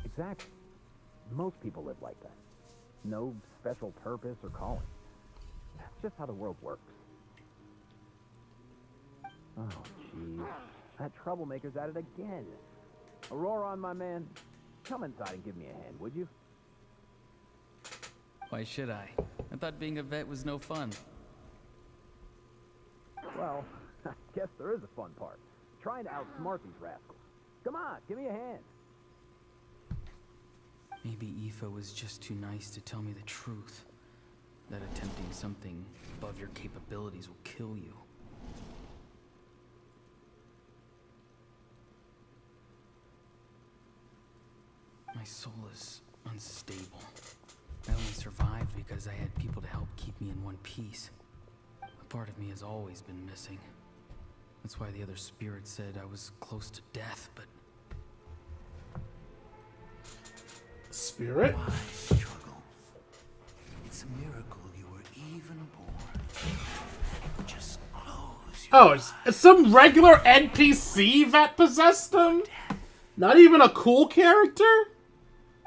[SPEAKER 12] Exactly. Most people live like that. No special purpose or calling. That's just how the world works. Oh, jeez. That troublemaker's at it again. Aurora, my man, come inside and give me a hand, would you?
[SPEAKER 3] Why should I? I thought being a vet was no fun.
[SPEAKER 12] Well, I guess there is a fun part. Trying to outsmart these rascals. Come on, give me a hand.
[SPEAKER 3] Maybe Aoife was just too nice to tell me the truth. That attempting something above your capabilities will kill you. My soul is unstable. I only survived because I had people to help keep me in one piece. A part of me has always been missing. That's why the other spirits said I was close to death, but...
[SPEAKER 2] Spirit?
[SPEAKER 10] Why struggle? It's a miracle you were even born. Just close your
[SPEAKER 2] Oh, it's some regular NPC that possessed him? Not even a cool character?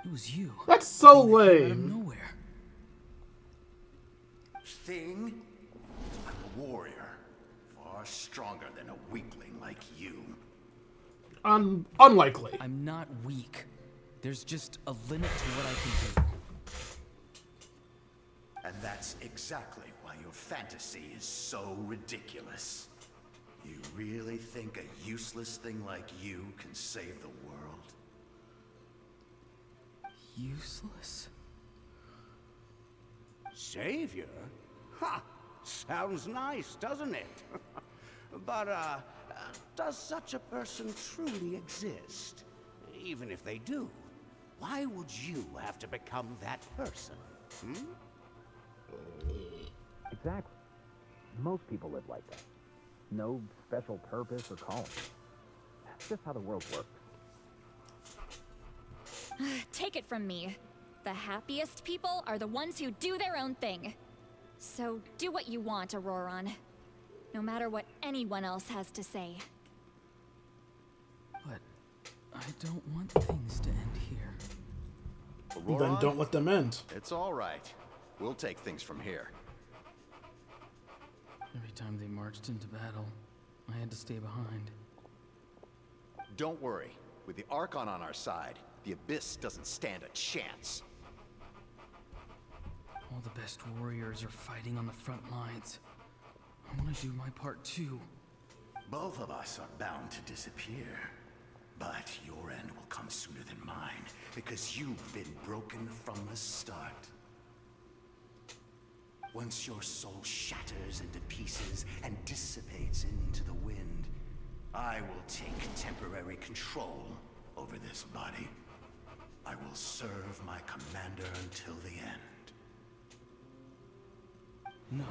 [SPEAKER 3] It was you.
[SPEAKER 2] That's so
[SPEAKER 3] Thing that came out of
[SPEAKER 2] lame.
[SPEAKER 3] nowhere.
[SPEAKER 9] Thing? I'm a warrior. Far stronger than a weakling like you.
[SPEAKER 2] Unlikely.
[SPEAKER 3] I'm not weak. There's just a limit to what I can do.
[SPEAKER 9] And that's exactly why your fantasy is so ridiculous. You really think a useless thing like you can save the world?
[SPEAKER 3] Useless?
[SPEAKER 10] savior? Ha! Sounds nice, doesn't it? But, does such a person truly exist? Even if they do, why would you have to become that person? Hmm?
[SPEAKER 12] Exactly. Most people live like that. No special purpose or calling. That's just how the world works.
[SPEAKER 4] Take it from me. The happiest people are the ones who do their own thing. So do what you want, Auroron. No matter what anyone else has to say.
[SPEAKER 3] But I don't want things to end here.
[SPEAKER 8] Aurora,
[SPEAKER 2] Then don't let them end.
[SPEAKER 8] it's all right. We'll take things from here.
[SPEAKER 3] Every time they marched into battle, I had to stay behind.
[SPEAKER 8] Don't worry. With the Archon on our side, the Abyss doesn't stand a chance.
[SPEAKER 3] All the best warriors are fighting on the front lines. I want to do my part too.
[SPEAKER 9] Both of us are bound to disappear. But your end will come sooner than mine, because you've been broken from the start. Once your soul shatters into pieces and dissipates into the wind, I will take temporary control over this body. I will serve my commander until the end.
[SPEAKER 3] No.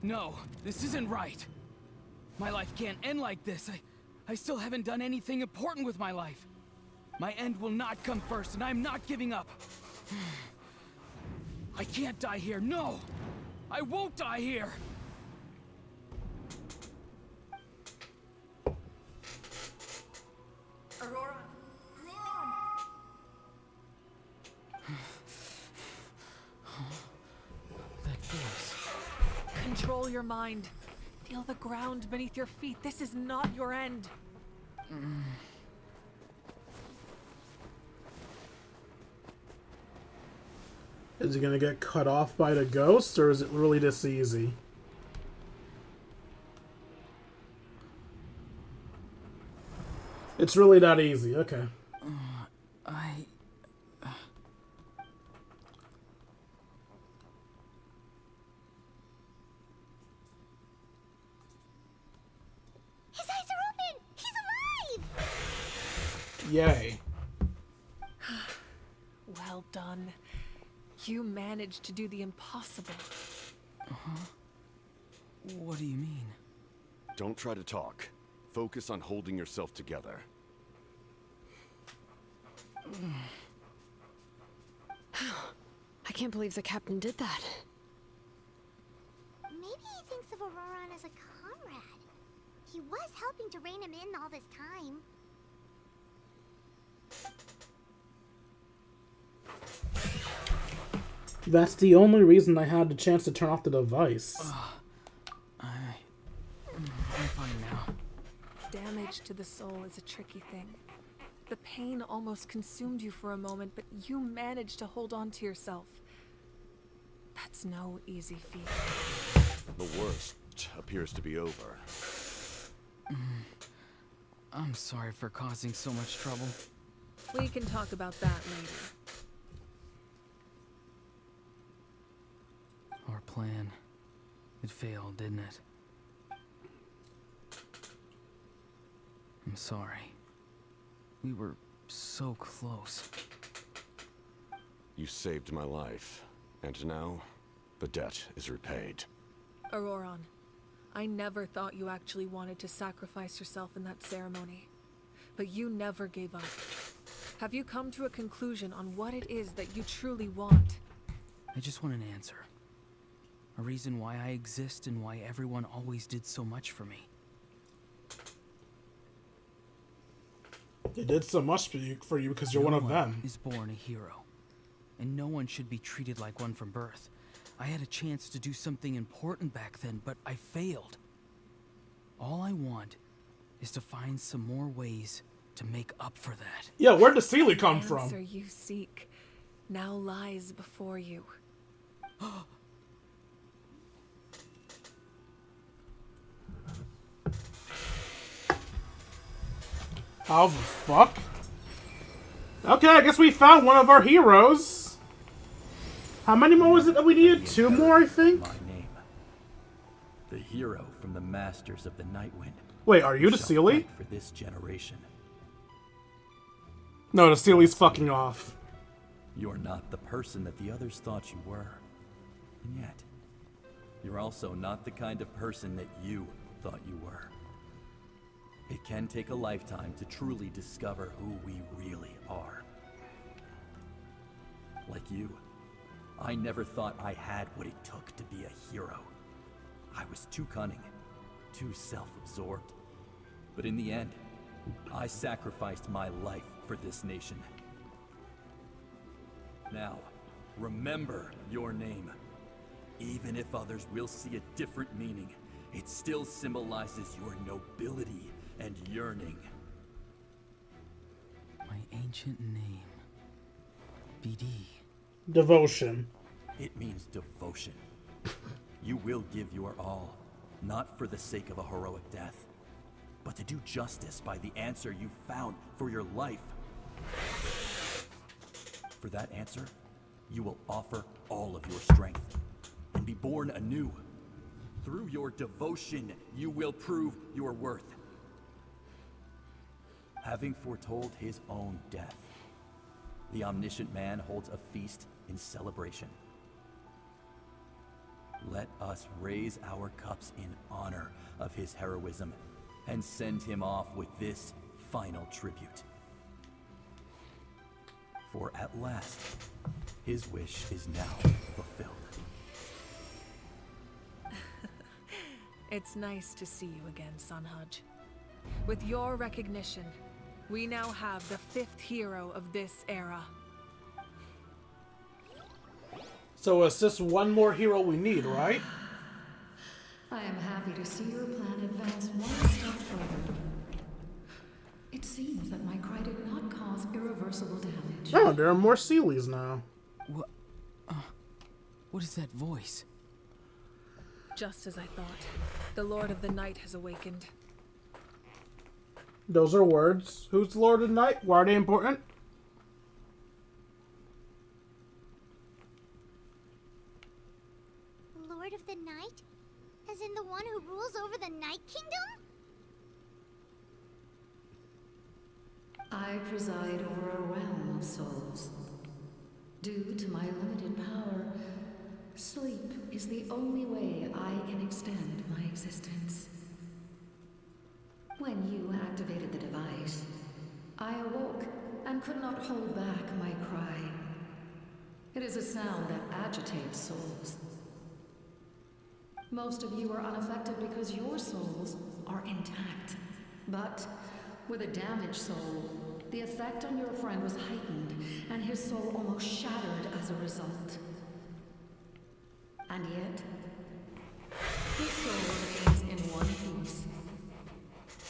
[SPEAKER 3] No, this isn't right. My life can't end like this. I still haven't done anything important with my life. My end will not come first, and I'm not giving up. I can't die here, no! I won't die here!
[SPEAKER 6] Aurora!
[SPEAKER 3] That voice.
[SPEAKER 6] Control your mind. Feel the ground beneath your feet. This is not your end.
[SPEAKER 2] Is he gonna get cut off by the ghost, or is it really this easy? It's really that easy, okay.
[SPEAKER 5] His eyes are open! He's alive!
[SPEAKER 2] Yay.
[SPEAKER 6] Well done. You managed to do the impossible.
[SPEAKER 3] What do you mean?
[SPEAKER 8] Don't try to talk. Focus on holding yourself together.
[SPEAKER 7] I can't believe the captain did that.
[SPEAKER 5] Maybe he thinks of Auroran as a comrade. He was helping to rein him in all this time.
[SPEAKER 2] That's the only reason I had the chance to turn off the device.
[SPEAKER 3] I'm fine now.
[SPEAKER 6] Damage to the soul is a tricky thing. The pain almost consumed you for a moment, but you managed to hold on to yourself. That's no easy feat.
[SPEAKER 8] The worst appears to be over.
[SPEAKER 3] I'm sorry for causing so much trouble.
[SPEAKER 6] We can talk about that later.
[SPEAKER 3] Our plan, it failed, didn't it? I'm sorry. We were so close.
[SPEAKER 8] You saved my life, and now the debt is repaid.
[SPEAKER 6] Auroran, I never thought you actually wanted to sacrifice yourself in that ceremony. But you never gave up. Have you come to a conclusion on what it is that you truly want?
[SPEAKER 3] I just want an answer. A reason why I exist and why everyone always did so much for me.
[SPEAKER 2] They did so much for you because you're one of them.
[SPEAKER 3] Is born a hero, and no one should be treated like one from birth. I had a chance to do something important back then, but I failed. All I want is to find some more ways to make up for that.
[SPEAKER 2] Yeah, where'd the Sealy come from?
[SPEAKER 6] The answer you seek now lies before you.
[SPEAKER 2] How the fuck? Okay, I guess we found one of our heroes. How many more was it that we needed? 2 more, I think?
[SPEAKER 12] My name. The hero from the Masters of the Nightwind.
[SPEAKER 2] Wait, are you the
[SPEAKER 12] shall
[SPEAKER 2] Sealy?
[SPEAKER 12] fight for this generation.
[SPEAKER 2] No, the Sealy's fucking off.
[SPEAKER 12] You're not the person that the others thought you were. And yet, you're also not the kind of person that you thought you were. It can take a lifetime to truly discover who we really are. Like you, I never thought I had what it took to be a hero. I was too cunning, too self-absorbed. But in the end, I sacrificed my life for this nation. Now, remember your name. Even if others will see a different meaning, it still symbolizes your nobility and yearning.
[SPEAKER 3] My ancient name. BD.
[SPEAKER 2] Devotion.
[SPEAKER 12] It means devotion. You will give your all, not for the sake of a heroic death, but to do justice by the answer you found for your life. For that answer, you will offer all of your strength and be born anew. Through your devotion, you will prove your worth. Having foretold his own death, the omniscient man holds a feast in celebration. Let us raise our cups in honor of his heroism and send him off with this final tribute. For at last, his wish is now fulfilled.
[SPEAKER 6] It's nice to see you again, Sunhudge. With your recognition, we now have the 5th hero of this era.
[SPEAKER 2] So it's just one more hero we need, right?
[SPEAKER 13] I am happy to see your plan advance one step further. It seems that my cry did not cause irreversible damage.
[SPEAKER 2] Oh, there are more Sealies now.
[SPEAKER 3] What is that voice?
[SPEAKER 6] Just as I thought, the Lord of the Night has awakened.
[SPEAKER 2] Those are words. Who's the Lord of the Night? Why are they important?
[SPEAKER 5] Lord of the Night? As in the one who rules over the Night Kingdom?
[SPEAKER 13] I preside over a realm of souls. Due to my limited power, Sleep is the only way I can extend my existence. When you activated the device, I awoke and could not hold back my cry. It is a sound that agitates souls. Most of you are unaffected because your souls are intact. But with a damaged soul, the effect on your friend was heightened, and his soul almost shattered as a result. And yet, his soul remains in one piece.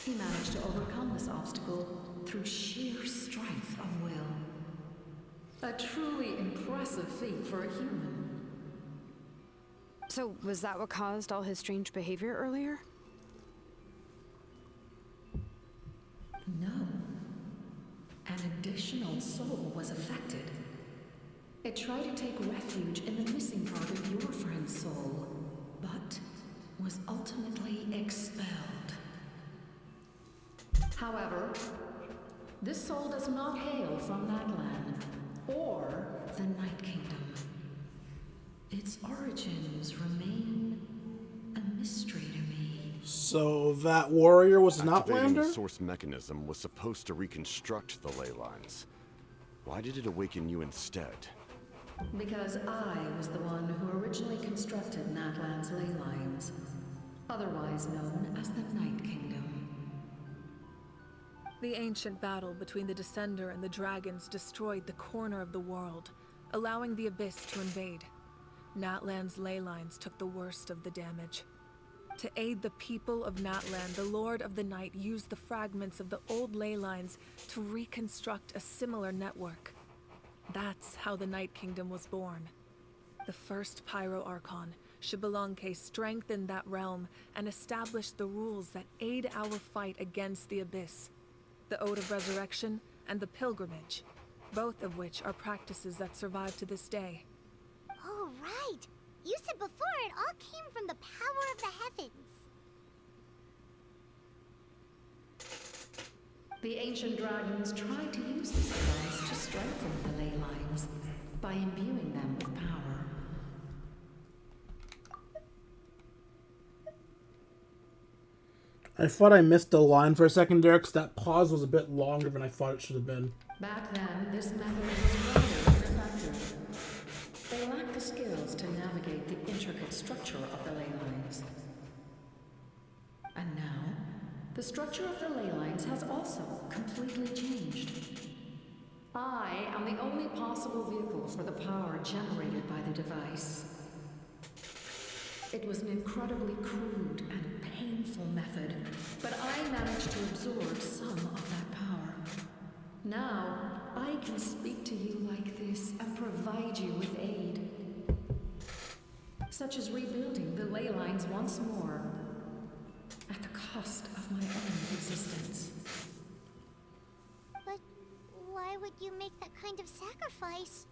[SPEAKER 13] He managed to overcome this obstacle through sheer strength of will. A truly impressive feat for a human.
[SPEAKER 7] So, was that what caused all his strange behavior earlier?
[SPEAKER 13] No. An additional soul was affected. It tried to take refuge in the missing part of your friend's soul, but was ultimately expelled. However, this soul does not hail from Natlan or the Night Kingdom. Its origins remain a mystery to me.
[SPEAKER 2] So that warrior was an
[SPEAKER 8] Activating the
[SPEAKER 2] Outlander?
[SPEAKER 8] source mechanism was supposed to reconstruct the ley lines. Why did it awaken you instead?
[SPEAKER 13] Because I was the one who originally constructed Natlan's ley lines, otherwise known as the Night Kingdom.
[SPEAKER 6] The ancient battle between the Descender and the dragons destroyed the corner of the world, allowing the Abyss to invade. Natlan's ley lines took the worst of the damage. To aid the people of Natlan, the Lord of the Night used the fragments of the old ley lines to reconstruct a similar network. That's how the Night Kingdom was born. The first Pyro Archon, Xbalanque, strengthened that realm and established the rules that aid our fight against the Abyss. The Ode of Resurrection and the Pilgrimage, both of which are practices that survive to this day.
[SPEAKER 5] Oh, right. You said before it all came from the power of the heavens.
[SPEAKER 13] The ancient dragons tried to use this device to strengthen the ley lines by imbuing them with power.
[SPEAKER 2] I thought I missed a line for a second there, because that pause was a bit longer than I thought it should have been.
[SPEAKER 13] Back then, this method was rather ineffective. They lacked the skills to navigate the intricate structure of the ley lines. And now, the structure of the ley lines has also completely changed. I am the only possible vehicle for the power generated by the device. It was an incredibly crude and painful method, but I managed to absorb some of that power. Now, I can speak to you like this and provide you with aid. Such as rebuilding the ley lines once more, at the cost of my own existence.
[SPEAKER 5] But why would you make that kind of sacrifice?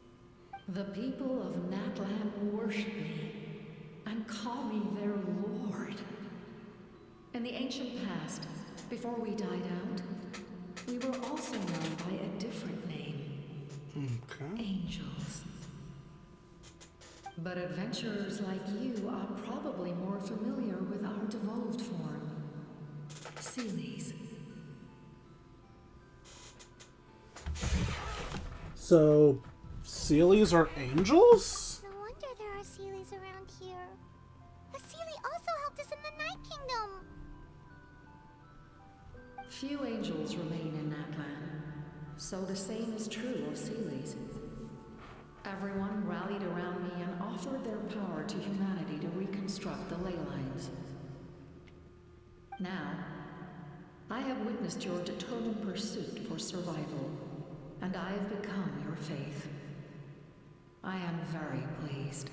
[SPEAKER 13] The people of Natlan worship me and call me their lord. In the ancient past, before we died out, we were also known by a different name.
[SPEAKER 2] Okay.
[SPEAKER 13] Angels. But adventurers like you are probably more familiar with our devolved form. Sealies.
[SPEAKER 2] So, Sealies are angels?
[SPEAKER 5] No wonder there are Sealies around here. A Sealie also helped us in the Night Kingdom.
[SPEAKER 13] Few angels remain in Natlan, so the same is true of Sealies. Everyone rallied around me and offered their power to humanity to reconstruct the ley lines. Now, I have witnessed your determined pursuit for survival, and I have become your faith. I am very pleased.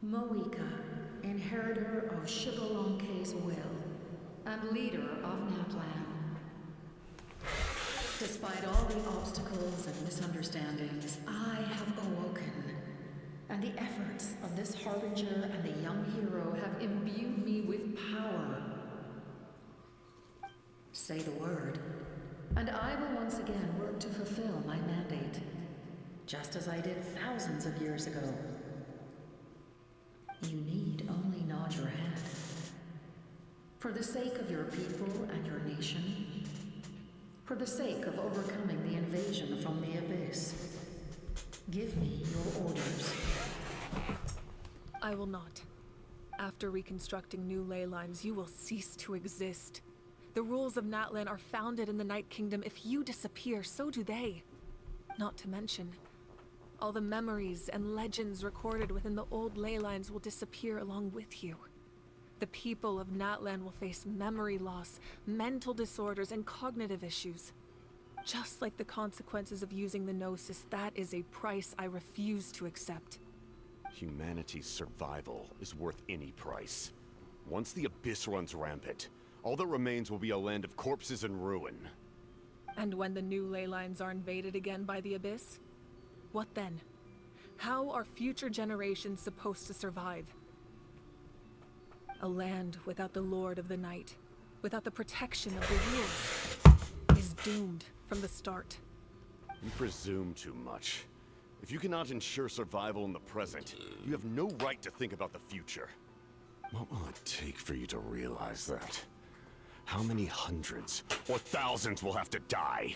[SPEAKER 13] Moika, inheritor of Xbalanque's will, and leader of Natlan. Despite all the obstacles and misunderstandings, I have awoken, and the efforts of this Harbinger and the young hero have imbued me with power. Say the word, and I will once again work to fulfill my mandate, just as I did thousands of years ago, You need only nod your head. For the sake of your people and your nation, for the sake of overcoming the invasion from the Abyss, give me your orders.
[SPEAKER 6] I will not. After reconstructing new ley lines, you will cease to exist. The rules of Natlan are founded in the Night Kingdom. If you disappear, so do they. Not to mention, all the memories and legends recorded within the old ley lines will disappear along with you. The people of Natlan will face memory loss, mental disorders, and cognitive issues. Just like the consequences of using the Gnosis, that is a price I refuse to accept.
[SPEAKER 8] Humanity's survival is worth any price. Once the Abyss runs rampant, all that remains will be a land of corpses and ruin.
[SPEAKER 6] And when the new ley lines are invaded again by the Abyss? What then? How are future generations supposed to survive? A land without the Lord of the Night, without the protection of the rules, is doomed from the start.
[SPEAKER 8] You presume too much. If you cannot ensure survival in the present, you have no right to think about the future. What will it take for you to realize that? How many hundreds or thousands will have to die?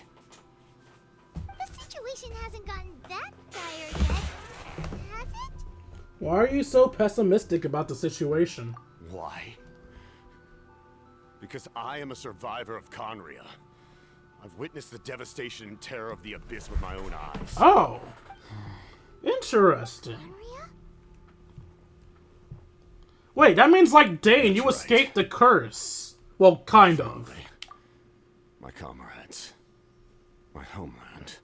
[SPEAKER 5] The situation hasn't gotten that dire yet, has it?
[SPEAKER 2] Why are you so pessimistic about the situation?
[SPEAKER 8] Why? Because I am a survivor of Conria. I've witnessed the devastation and terror of the Abyss with my own eyes.
[SPEAKER 2] Oh. Interesting.
[SPEAKER 5] Conria?
[SPEAKER 2] Wait, that means like Dane, you escaped the curse. Well, kind of.
[SPEAKER 8] My comrades, my homeland,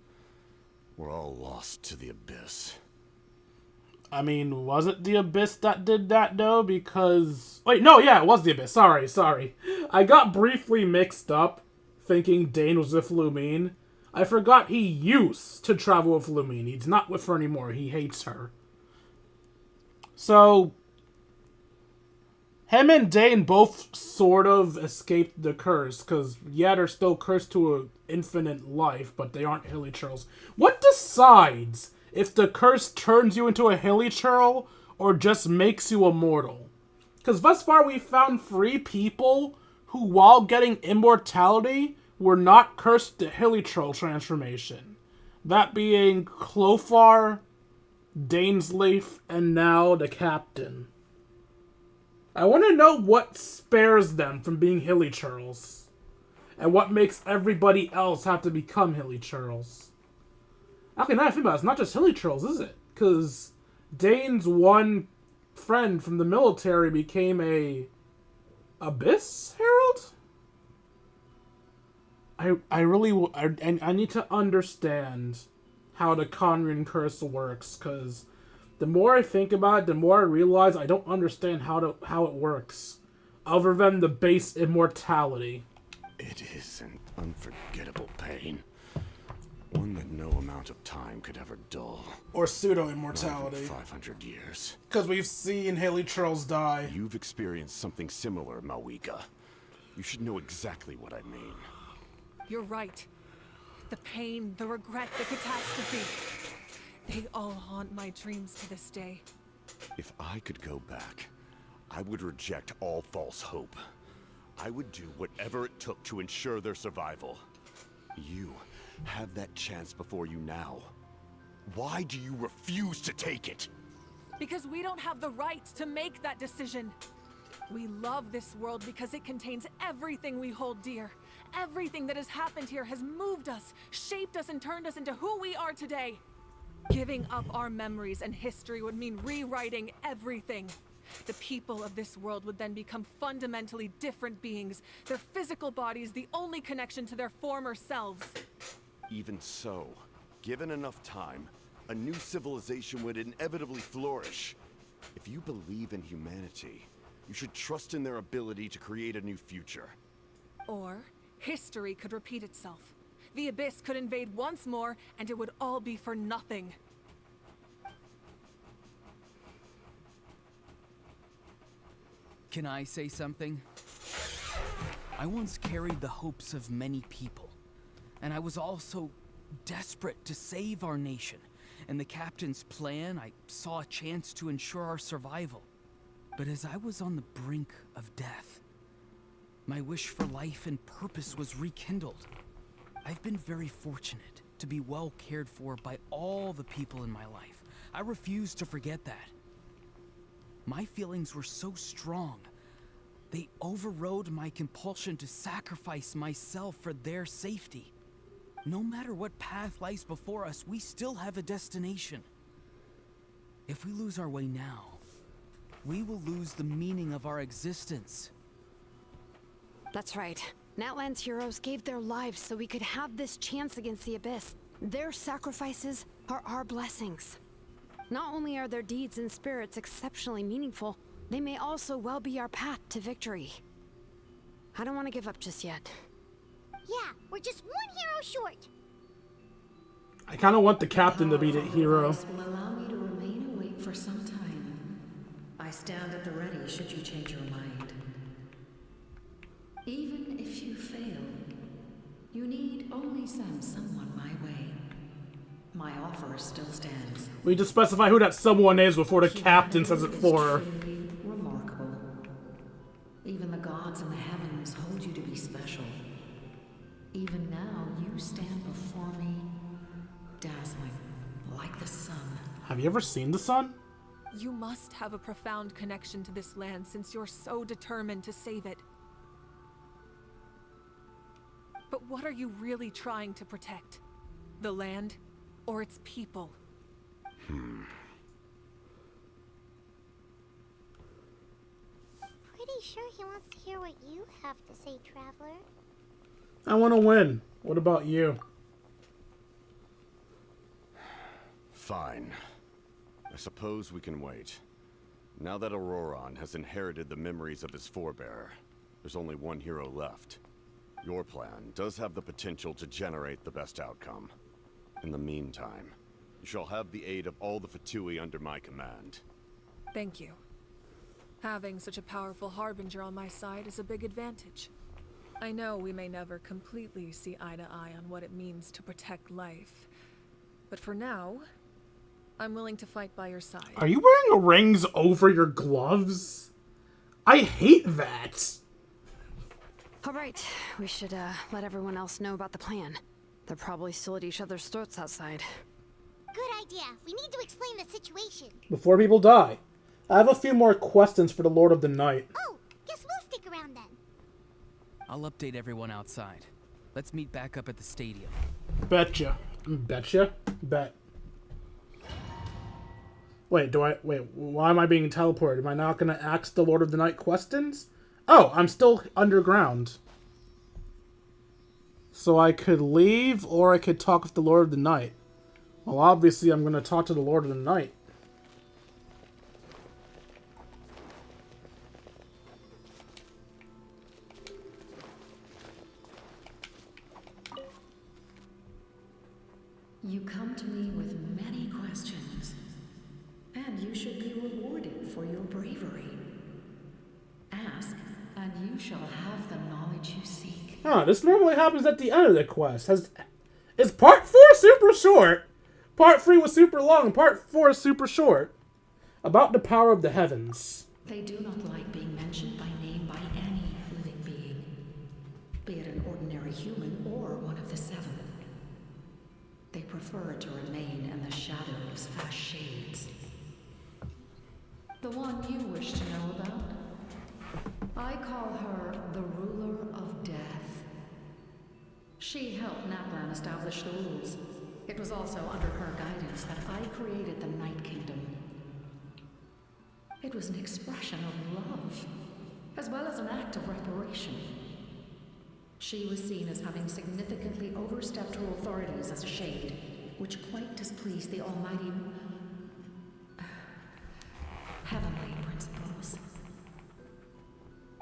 [SPEAKER 8] were all lost to the Abyss.
[SPEAKER 2] I mean, was it the Abyss that did that, though? Because... Wait, no, yeah, it was the Abyss. Sorry. I got briefly mixed up, thinking Dane was with Lumine. I forgot he used to travel with Lumine. He's not with her anymore. He hates her. So... him and Dane both sort of escaped the curse, because, yeah, they're still cursed to an infinite life, but they aren't hilly churls. What decides if the curse turns you into a hilly churl, or just makes you immortal? Because thus far we've found 3 people who, while getting immortality, were not cursed to hilly churl transformation. That being Clofar, Dainsleif, and now the Captain. I want to know what spares them from being hilly churls, and what makes everybody else have to become hilly churls. Okay, now I think about it, it's not just hilly churls, is it? Because Dane's one friend from the military became a Abyss Herald? I need to understand how the Conrian curse works, because the more I think about it, the more I realize I don't understand how it works, other than the base immortality.
[SPEAKER 8] It is an unforgettable pain. One that no amount of time could ever dull.
[SPEAKER 2] Or pseudo-immortality.
[SPEAKER 8] 500 years.
[SPEAKER 2] Because we've seen hilly churls die.
[SPEAKER 8] You've experienced something similar, Mawika. You should know exactly what I mean.
[SPEAKER 6] You're right. The pain, the regret, the catastrophe. They all haunt my dreams to this day.
[SPEAKER 8] If I could go back, I would reject all false hope. I would do whatever it took to ensure their survival. You have that chance before you now. Why do you refuse to take it?
[SPEAKER 6] Because we don't have the right to make that decision. We love this world because it contains everything we hold dear. Everything that has happened here has moved us, shaped us, and turned us into who we are today. Giving up our memories and history would mean rewriting everything. The people of this world would then become fundamentally different beings, their physical bodies the only connection to their former selves.
[SPEAKER 8] Even so, given enough time, a new civilization would inevitably flourish. If you believe in humanity, you should trust in their ability to create a new future.
[SPEAKER 6] Or history could repeat itself. The Abyss could invade once more, and it would all be for nothing.
[SPEAKER 3] Can I say something? I once carried the hopes of many people, and I was also desperate to save our nation. In the Captain's plan, I saw a chance to ensure our survival. But as I was on the brink of death, my wish for life and purpose was rekindled. I've been very fortunate to be well cared for by all the people in my life. I refuse to forget that. My feelings were so strong, they overrode my compulsion to sacrifice myself for their safety. No matter what path lies before us, we still have a destination. If we lose our way now, we will lose the meaning of our existence.
[SPEAKER 7] That's right. Natlan's heroes gave their lives so we could have this chance against the Abyss. Their sacrifices are our blessings. Not only are their deeds and spirits exceptionally meaningful, they may also well be our path to victory. I don't want to give up just yet.
[SPEAKER 5] Yeah, we're just one hero short.
[SPEAKER 2] I kind of want the captain to be the hero.
[SPEAKER 13] This will allow me to remain awake for some time. I stand at the ready should you change your mind. Even if you fail, you need only send someone my way. My offer still stands.
[SPEAKER 2] We need to specify who that someone is before the captain says it for her.
[SPEAKER 13] Truly remarkable. Even the gods in the heavens hold you to be special. Even now, you stand before me, dazzling, like the sun.
[SPEAKER 2] Have you ever seen the sun?
[SPEAKER 6] You must have a profound connection to this land since you're so determined to save it. But what are you really trying to protect? The land or its people?
[SPEAKER 5] Pretty sure he wants to hear what you have to say, Traveler.
[SPEAKER 2] I want to win. What about you?
[SPEAKER 8] Fine. I suppose we can wait. Now that Auroron has inherited the memories of his forebearer, there's only one hero left. Your plan does have the potential to generate the best outcome. In the meantime, you shall have the aid of all the Fatui under my command.
[SPEAKER 6] Thank you. Having such a powerful harbinger on my side is a big advantage. I know we may never completely see eye to eye on what it means to protect life. But for now, I'm willing to fight by your side.
[SPEAKER 2] Are you wearing rings over your gloves? I hate that.
[SPEAKER 7] All right, we should let everyone else know about the plan. They're probably still at each other's throats outside.
[SPEAKER 5] Good idea. We need to explain the situation.
[SPEAKER 2] Before people die, I have a few more questions for the Lord of the Night.
[SPEAKER 5] Oh, guess we'll stick around then.
[SPEAKER 3] I'll update everyone outside. Let's meet back up at the stadium.
[SPEAKER 2] Betcha. Betcha? Bet. Wait, why am I being teleported? Am I not going to ask the Lord of the Night questions? Oh, I'm still underground. So I could leave, or I could talk with the Lord of the Night. Well, obviously I'm going to talk to the Lord of the Night.
[SPEAKER 13] You come to me with many questions, and you should be rewarded for your bravery. Ask, and you shall have the knowledge you seek.
[SPEAKER 2] Huh, this normally happens at the end of the quest. Is part 4 super short? Part 3 was super long, part 4 is super short. About the power of the heavens.
[SPEAKER 13] They do not like being mentioned by name by any living being, be it an ordinary human or one of the seven. They prefer to remain in the shadows as shades. The one you wish to know about? I call her the ruler of death. She helped Natlan establish the rules. It was also under her guidance that I created the Night Kingdom. It was an expression of love, as well as an act of reparation. She was seen as having significantly overstepped her authorities as a shade, which quite displeased the almighty heavenly principles.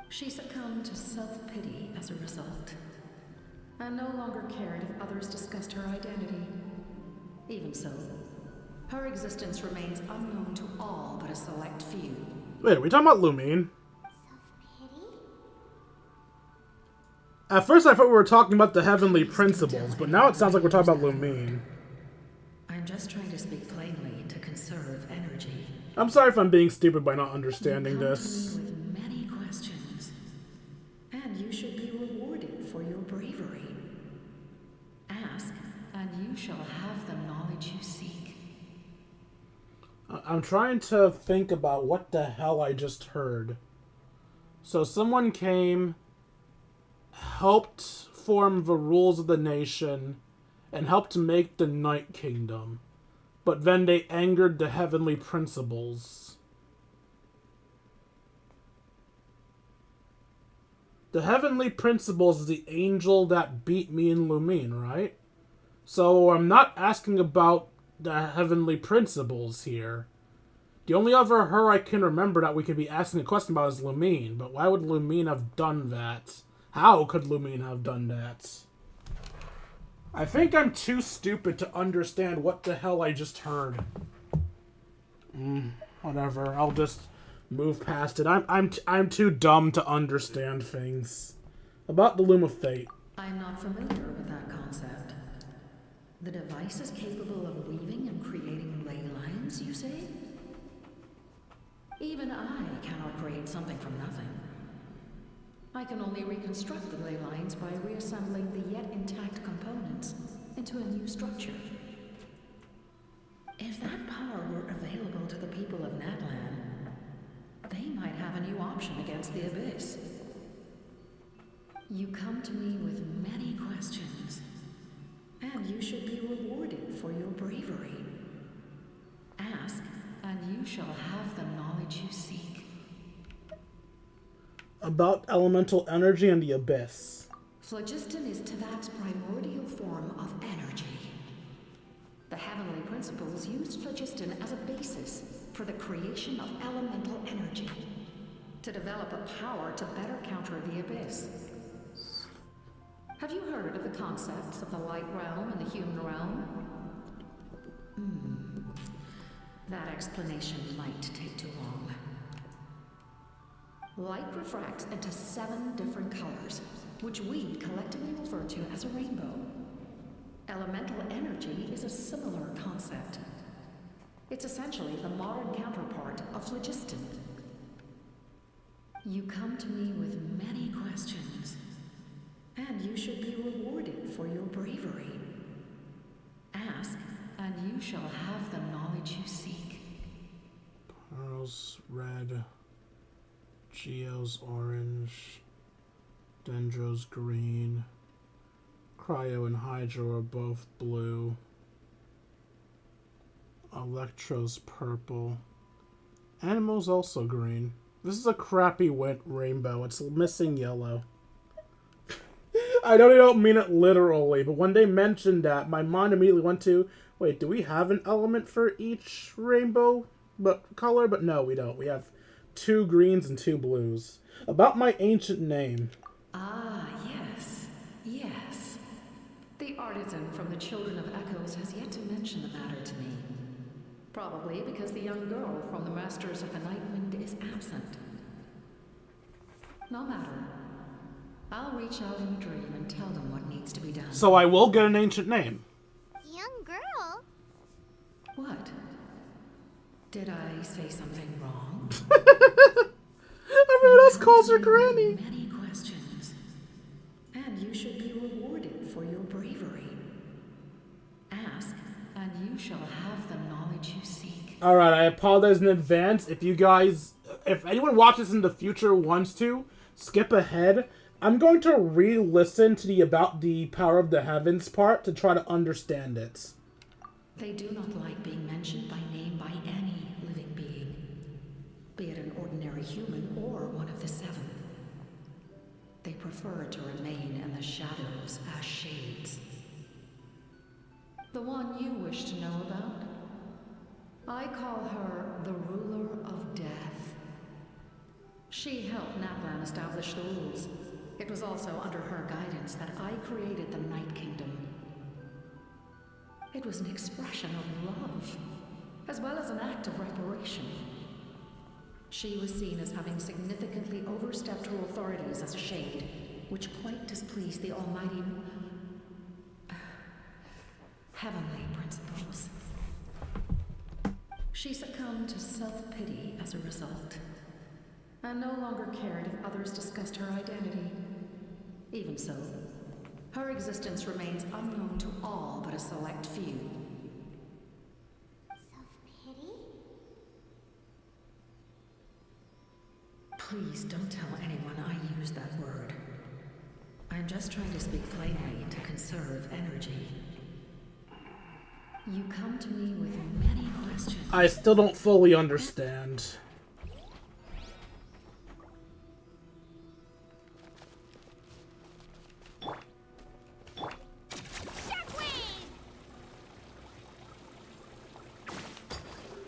[SPEAKER 13] She succumbed to self-pity as a result, and no longer cared if others discussed her identity. Even so, her existence remains unknown to all but a select few.
[SPEAKER 2] Wait, are we talking about Lumine?
[SPEAKER 5] Self-pity?
[SPEAKER 2] At first I thought we were talking about the heavenly principles, but now it sounds like we're talking about Lumine.
[SPEAKER 13] I'm just trying to speak plainly to conserve energy.
[SPEAKER 2] I'm sorry if I'm being stupid by not understanding
[SPEAKER 13] You come
[SPEAKER 2] this.
[SPEAKER 13] to me with many questions, and you should be rewarded for your bravery. Ask, and you shall have the knowledge you seek.
[SPEAKER 2] I'm trying to think about what the hell I just heard. So someone came, helped form the rules of the nation, and helped make the Night Kingdom. But then they angered the heavenly principles. The heavenly principles is the angel that beat me in Lumine, right? So I'm not asking about the heavenly principles here. The only other her I can remember that we could be asking a question about is Lumine, but why would Lumine have done that? How could Lumine have done that? I think I'm too stupid to understand what the hell I just heard. Whatever, I'll just move past it. I'm too dumb to understand things. About the Loom of Fate.
[SPEAKER 13] I'm not familiar with that concept. The device is capable of weaving and creating ley lines, you say? Even I cannot create something from nothing. I can only reconstruct the ley lines by reassembling the yet intact components into a new structure. If that power were available to the people of Natlan, they might have a new option against the Abyss. You come to me with many questions, and you should be rewarded for your bravery. Ask, and you shall have the knowledge you seek.
[SPEAKER 2] About elemental energy and the Abyss.
[SPEAKER 13] Phlogiston is Tevat's primordial form of energy. The heavenly principles used phlogiston as a basis for the creation of elemental energy, to develop a power to better counter the Abyss. Have you heard of the concepts of the light realm and the human realm? That explanation might take too long. Light refracts into 7 different colors, which we collectively refer to as a rainbow. Elemental energy is a similar concept. It's essentially the modern counterpart of phlogiston. You come to me with many questions, and you should be rewarded for your bravery. Ask, and you shall have the knowledge you seek.
[SPEAKER 2] Pearls red, Geo's orange, Dendro's green, Cryo and Hydro are both blue, Electro's purple, Animo's also green. This is a crappy wet rainbow. It's missing yellow. I don't mean it literally, but when they mentioned that, my mind immediately went to, wait, do we have an element for each rainbow color? But no, we don't. We have 2 greens and 2 blues. About my ancient name.
[SPEAKER 13] Ah, yes. Yes. The artisan from the Children of Echoes has yet to mention the matter to me. Probably because the young girl from the Masters of the Nightwind is absent. No matter. I'll reach out in a dream and tell them what needs to be done.
[SPEAKER 2] So I will get an ancient name.
[SPEAKER 5] Young girl?
[SPEAKER 13] What? Did I say something wrong?
[SPEAKER 2] Everyone else calls her Granny.
[SPEAKER 13] Many questions, and you should be rewarded for your bravery. Ask, and you shall have the knowledge you seek.
[SPEAKER 2] Alright, I apologize in advance. If anyone watches in the future wants to, skip ahead. I'm going to re-listen to the About the Power of the Heavens part to try to understand it.
[SPEAKER 13] They do not like being mentioned by name by any living being, be it an ordinary human or one of the 7. They prefer to remain in the shadows as shades. The one you wish to know about? I call her the Ruler of Death. She helped Natlan establish the rules. It was also under her guidance that I created the Night Kingdom. It was an expression of love, as well as an act of reparation. She was seen as having significantly overstepped her authorities as a shade, which quite displeased the almighty heavenly principles. She succumbed to self-pity as a result, and no longer cared if others discussed her identity. Even so, her existence remains unknown to all but a select few.
[SPEAKER 5] Self-pity?
[SPEAKER 13] Please don't tell anyone I used that word. I'm just trying to speak plainly to conserve energy. You come to me with many questions.
[SPEAKER 2] I still don't fully understand.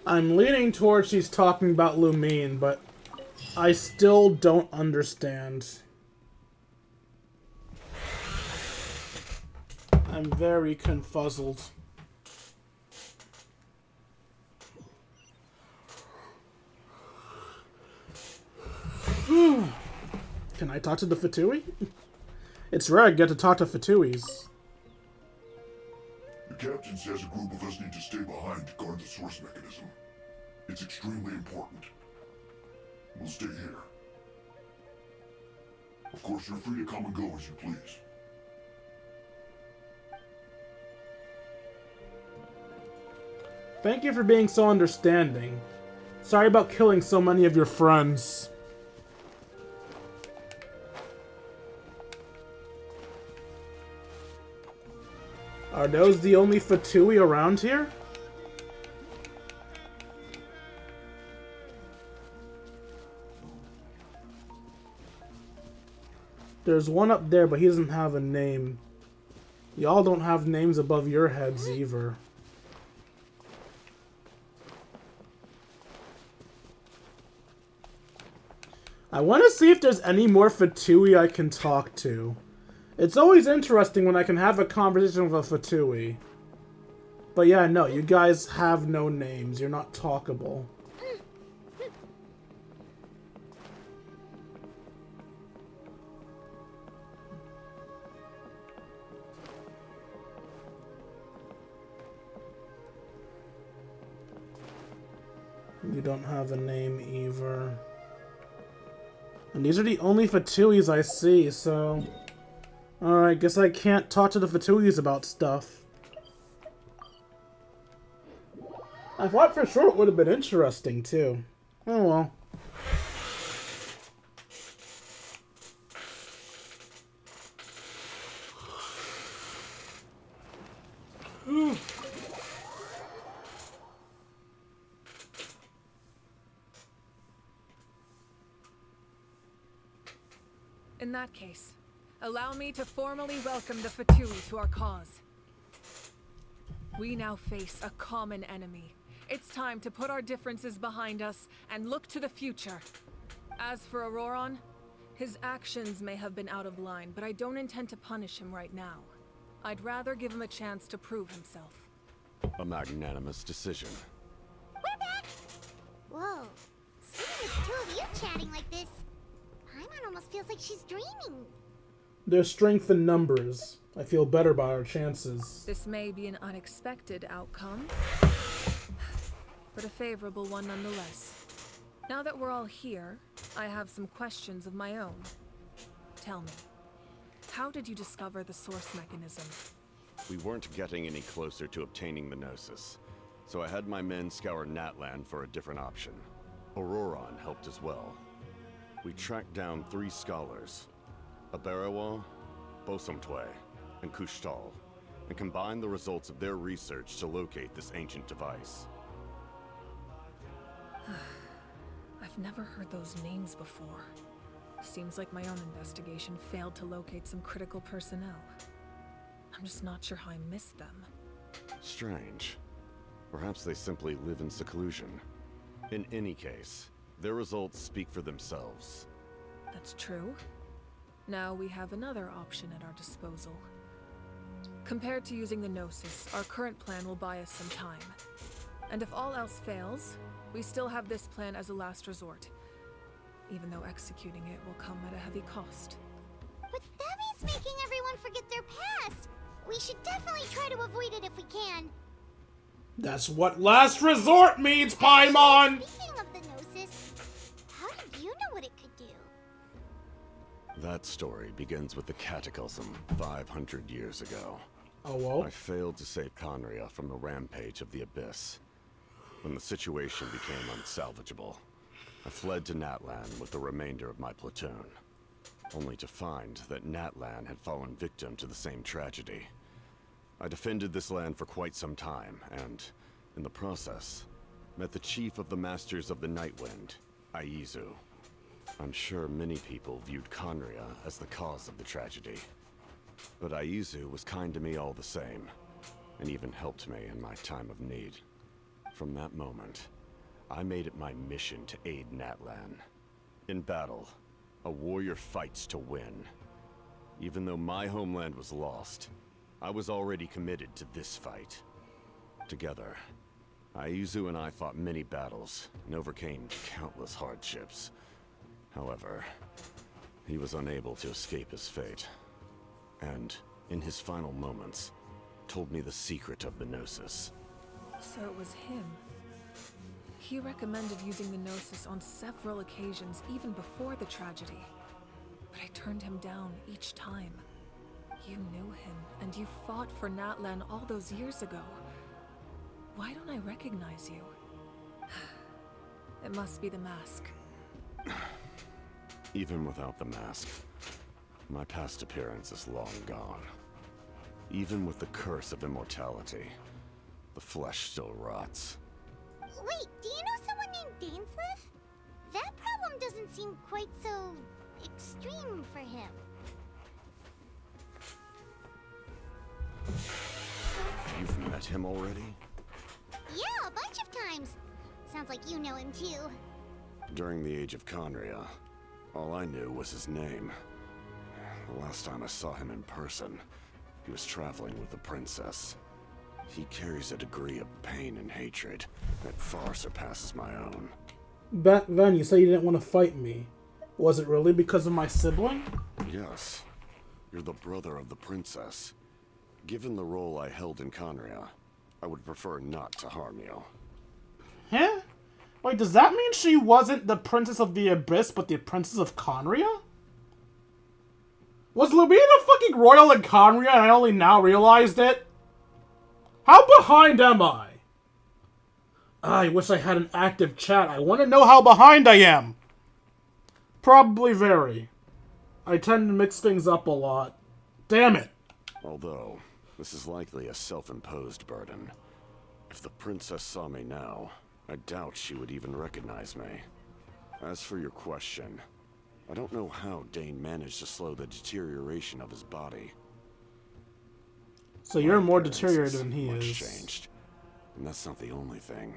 [SPEAKER 2] I'm leaning towards she's talking about Lumine, but I still don't understand. I'm very confuzzled. Can I talk to the Fatui? It's rare I get to talk to Fatuis.
[SPEAKER 14] The captain says a group of us need to stay behind to guard the source mechanism. It's extremely important. We'll stay here. Of course, you're free to come and go as you please.
[SPEAKER 2] Thank you for being so understanding. Sorry about killing so many of your friends. Are those the only Fatui around here? There's one up there, but he doesn't have a name. Y'all don't have names above your heads either. I want to see if there's any more Fatui I can talk to. It's always interesting when I can have a conversation with a Fatui. But yeah, no, you guys have no names. You're not talkable. You don't have a name either. And these are the only Fatuis I see, so... Alright, guess I can't talk to the Fatuis about stuff. I thought for sure it would have been interesting, too. Oh well.
[SPEAKER 6] In that case, allow me to formally welcome the Fatui to our cause. We now face a common enemy. It's time to put our differences behind us and look to the future. As for Auroron, his actions may have been out of line, but I don't intend to punish him right now. I'd rather give him a chance to prove himself.
[SPEAKER 8] A magnanimous decision.
[SPEAKER 5] We're back! Whoa. Seeing the two of you chatting like this, Paimon almost feels like she's dreaming.
[SPEAKER 2] There's strength in numbers. I feel better about our chances.
[SPEAKER 6] This may be an unexpected outcome, but a favorable one nonetheless. Now that we're all here, I have some questions of my own. Tell me, how did you discover the source mechanism?
[SPEAKER 8] We weren't getting any closer to obtaining the Gnosis, so I had my men scour Natlan for a different option. Auroron helped as well. We tracked down 3 scholars, Aberawa, Bosamtwe, and Kushtal, and combined the results of their research to locate this ancient device.
[SPEAKER 6] I've never heard those names before. Seems like my own investigation failed to locate some critical personnel. I'm just not sure how I missed them.
[SPEAKER 8] Strange. Perhaps they simply live in seclusion. In any case, their results speak for themselves.
[SPEAKER 6] That's true. Now we have another option at our disposal. Compared to using the Gnosis, our current plan will buy us some time. And if all else fails, we still have this plan as a last resort. Even though executing it will come at a heavy cost.
[SPEAKER 5] But that means making everyone forget their past. We should definitely try to avoid it if we can.
[SPEAKER 2] That's what last resort means, Paimon!
[SPEAKER 5] Speaking of the Gnosis, how did you know what it could do?
[SPEAKER 8] That story begins with the Cataclysm 500 years ago.
[SPEAKER 2] Oh, well?
[SPEAKER 8] I failed to save Conria from the rampage of the Abyss. When the situation became unsalvageable, I fled to Natlan with the remainder of my platoon, only to find that Natlan had fallen victim to the same tragedy. I defended this land for quite some time, and, in the process, met the chief of the Masters of the Nightwind, Aizu. I'm sure many people viewed Conria as the cause of the tragedy, but Aizu was kind to me all the same, and even helped me in my time of need. From that moment, I made it my mission to aid Natlan. In battle, a warrior fights to win. Even though my homeland was lost, I was already committed to this fight. Together, Aizu and I fought many battles and overcame countless hardships. However, he was unable to escape his fate, and, in his final moments, told me the secret of the Gnosis.
[SPEAKER 6] So it was him. He recommended using the Gnosis on several occasions, even before the tragedy. But I turned him down each time. You knew him, and you fought for Natlan all those years ago. Why don't I recognize you? It must be the mask.
[SPEAKER 8] Even without the mask, my past appearance is long gone. Even with the curse of immortality, the flesh still rots.
[SPEAKER 5] Wait, do you know someone named Dainsleif? That problem doesn't seem quite so extreme for him.
[SPEAKER 8] You've met him already?
[SPEAKER 5] Yeah, a bunch of times. Sounds like you know him too.
[SPEAKER 8] During the age of Conria, all I knew was his name. The last time I saw him in person, he was traveling with the princess. He carries a degree of pain and hatred that far surpasses my own.
[SPEAKER 2] Back then, you said you didn't want to fight me. Was it really because of my sibling?
[SPEAKER 8] Yes. You're the brother of the princess. Given the role I held in Conria, I would prefer not to harm you.
[SPEAKER 2] Huh? Wait, does that mean she wasn't the Princess of the Abyss, but the Princess of Conria? Was Lumina fucking royal in Conria and I only now realized it? How behind am I? I wish I had an active chat. I want to know how behind I am. Probably very. I tend to mix things up a lot. Damn it.
[SPEAKER 8] Although, this is likely a self-imposed burden. If the princess saw me now, I doubt she would even recognize me. As for your question, I don't know how Dane managed to slow the deterioration of his body.
[SPEAKER 2] So you're
[SPEAKER 8] My
[SPEAKER 2] more
[SPEAKER 8] appearance
[SPEAKER 2] deteriorated than he
[SPEAKER 8] much
[SPEAKER 2] is.
[SPEAKER 8] Changed. And that's not the only thing.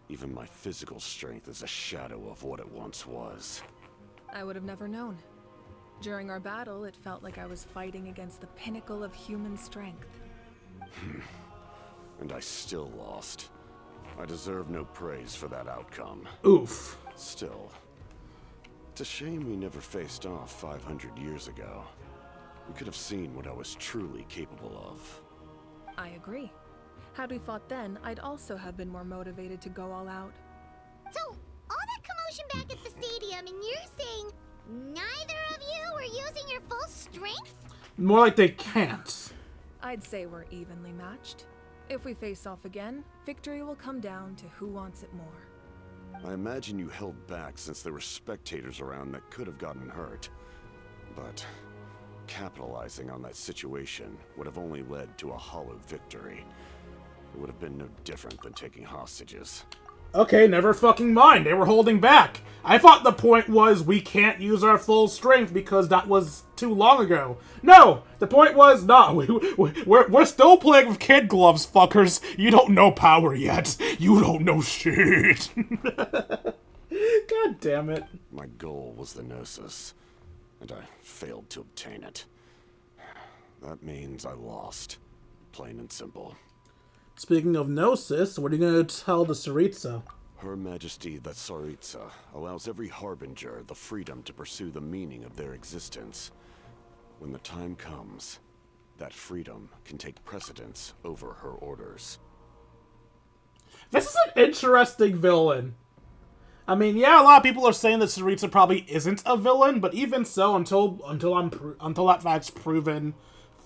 [SPEAKER 8] Even my physical strength is a shadow of what it once was.
[SPEAKER 6] I would have never known. During our battle, it felt like I was fighting against the pinnacle of human strength.
[SPEAKER 8] And I still lost. I deserve no praise for that outcome.
[SPEAKER 2] Oof.
[SPEAKER 8] Still, it's a shame we never faced off 500 years ago. We could have seen what I was truly capable of.
[SPEAKER 6] I agree. Had we fought then, I'd also have been more motivated to go all out.
[SPEAKER 5] So, all that commotion back at the stadium, and you're saying neither of you were using your full strength?
[SPEAKER 2] More like they can't.
[SPEAKER 6] I'd say we're evenly matched. If we face off again, victory will come down to who wants it more.
[SPEAKER 8] I imagine you held back since there were spectators around that could have gotten hurt. But capitalizing on that situation would have only led to a hollow victory. It would have been no different than taking hostages.
[SPEAKER 2] Okay, never fucking mind. They were holding back. I thought the point was we can't use our full strength because that was too long ago. No, the point was no. We're still playing with kid gloves, fuckers. You don't know power yet. You don't know shit. God damn it.
[SPEAKER 8] My goal was the Gnosis, and I failed to obtain it. That means I lost. Plain and simple.
[SPEAKER 2] Speaking of Gnosis, what are you going to tell the Tsaritsa?
[SPEAKER 8] Her Majesty the Tsaritsa allows every Harbinger the freedom to pursue the meaning of their existence. When the time comes, that freedom can take precedence over her orders.
[SPEAKER 2] This is an interesting villain. I mean, yeah, a lot of people are saying that Saritsa probably isn't a villain, but even so, until that fact's proven,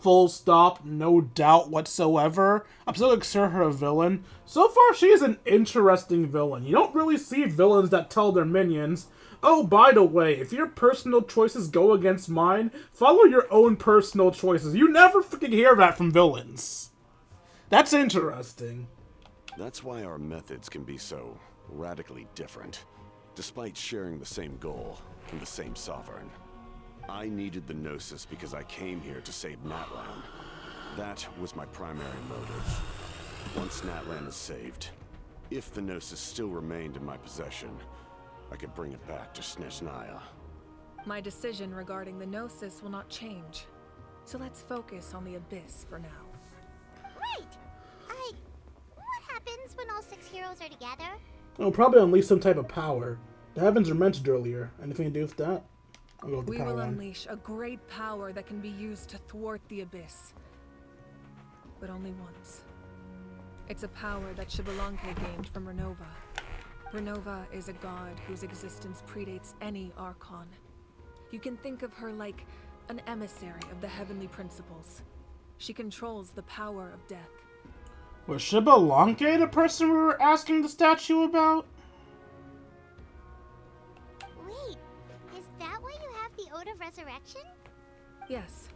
[SPEAKER 2] full stop, no doubt whatsoever, I'm still gonna consider her a villain. So far, she is an interesting villain. You don't really see villains that tell their minions, oh, by the way, if your personal choices go against mine, follow your own personal choices. You never freaking hear that from villains. That's interesting.
[SPEAKER 8] That's why our methods can be so radically different, despite sharing the same goal and the same sovereign. I needed the Gnosis because I came here to save Natlan. That was my primary motive. Once Natlan is saved, if the Gnosis still remained in my possession, I could bring it back to Snezhnaya.
[SPEAKER 6] My decision regarding the Gnosis will not change. So let's focus on the Abyss for now.
[SPEAKER 5] Right! What happens when all 6 heroes are together?
[SPEAKER 2] I'll probably unleash some type of power. The heavens were mentioned earlier. Anything to do with that? I'll go with the
[SPEAKER 6] We
[SPEAKER 2] power
[SPEAKER 6] will
[SPEAKER 2] one.
[SPEAKER 6] unleash a great power that can be used to thwart the Abyss. But only once. It's a power that Xbalanque gained from Renova. Renova is a god whose existence predates any Archon. You can think of her like an emissary of the heavenly principles. She controls the power of death.
[SPEAKER 2] Was Xbalanque the person we were asking the statue about?
[SPEAKER 5] Wait, is that why you have the Ode of Resurrection?
[SPEAKER 6] Yes.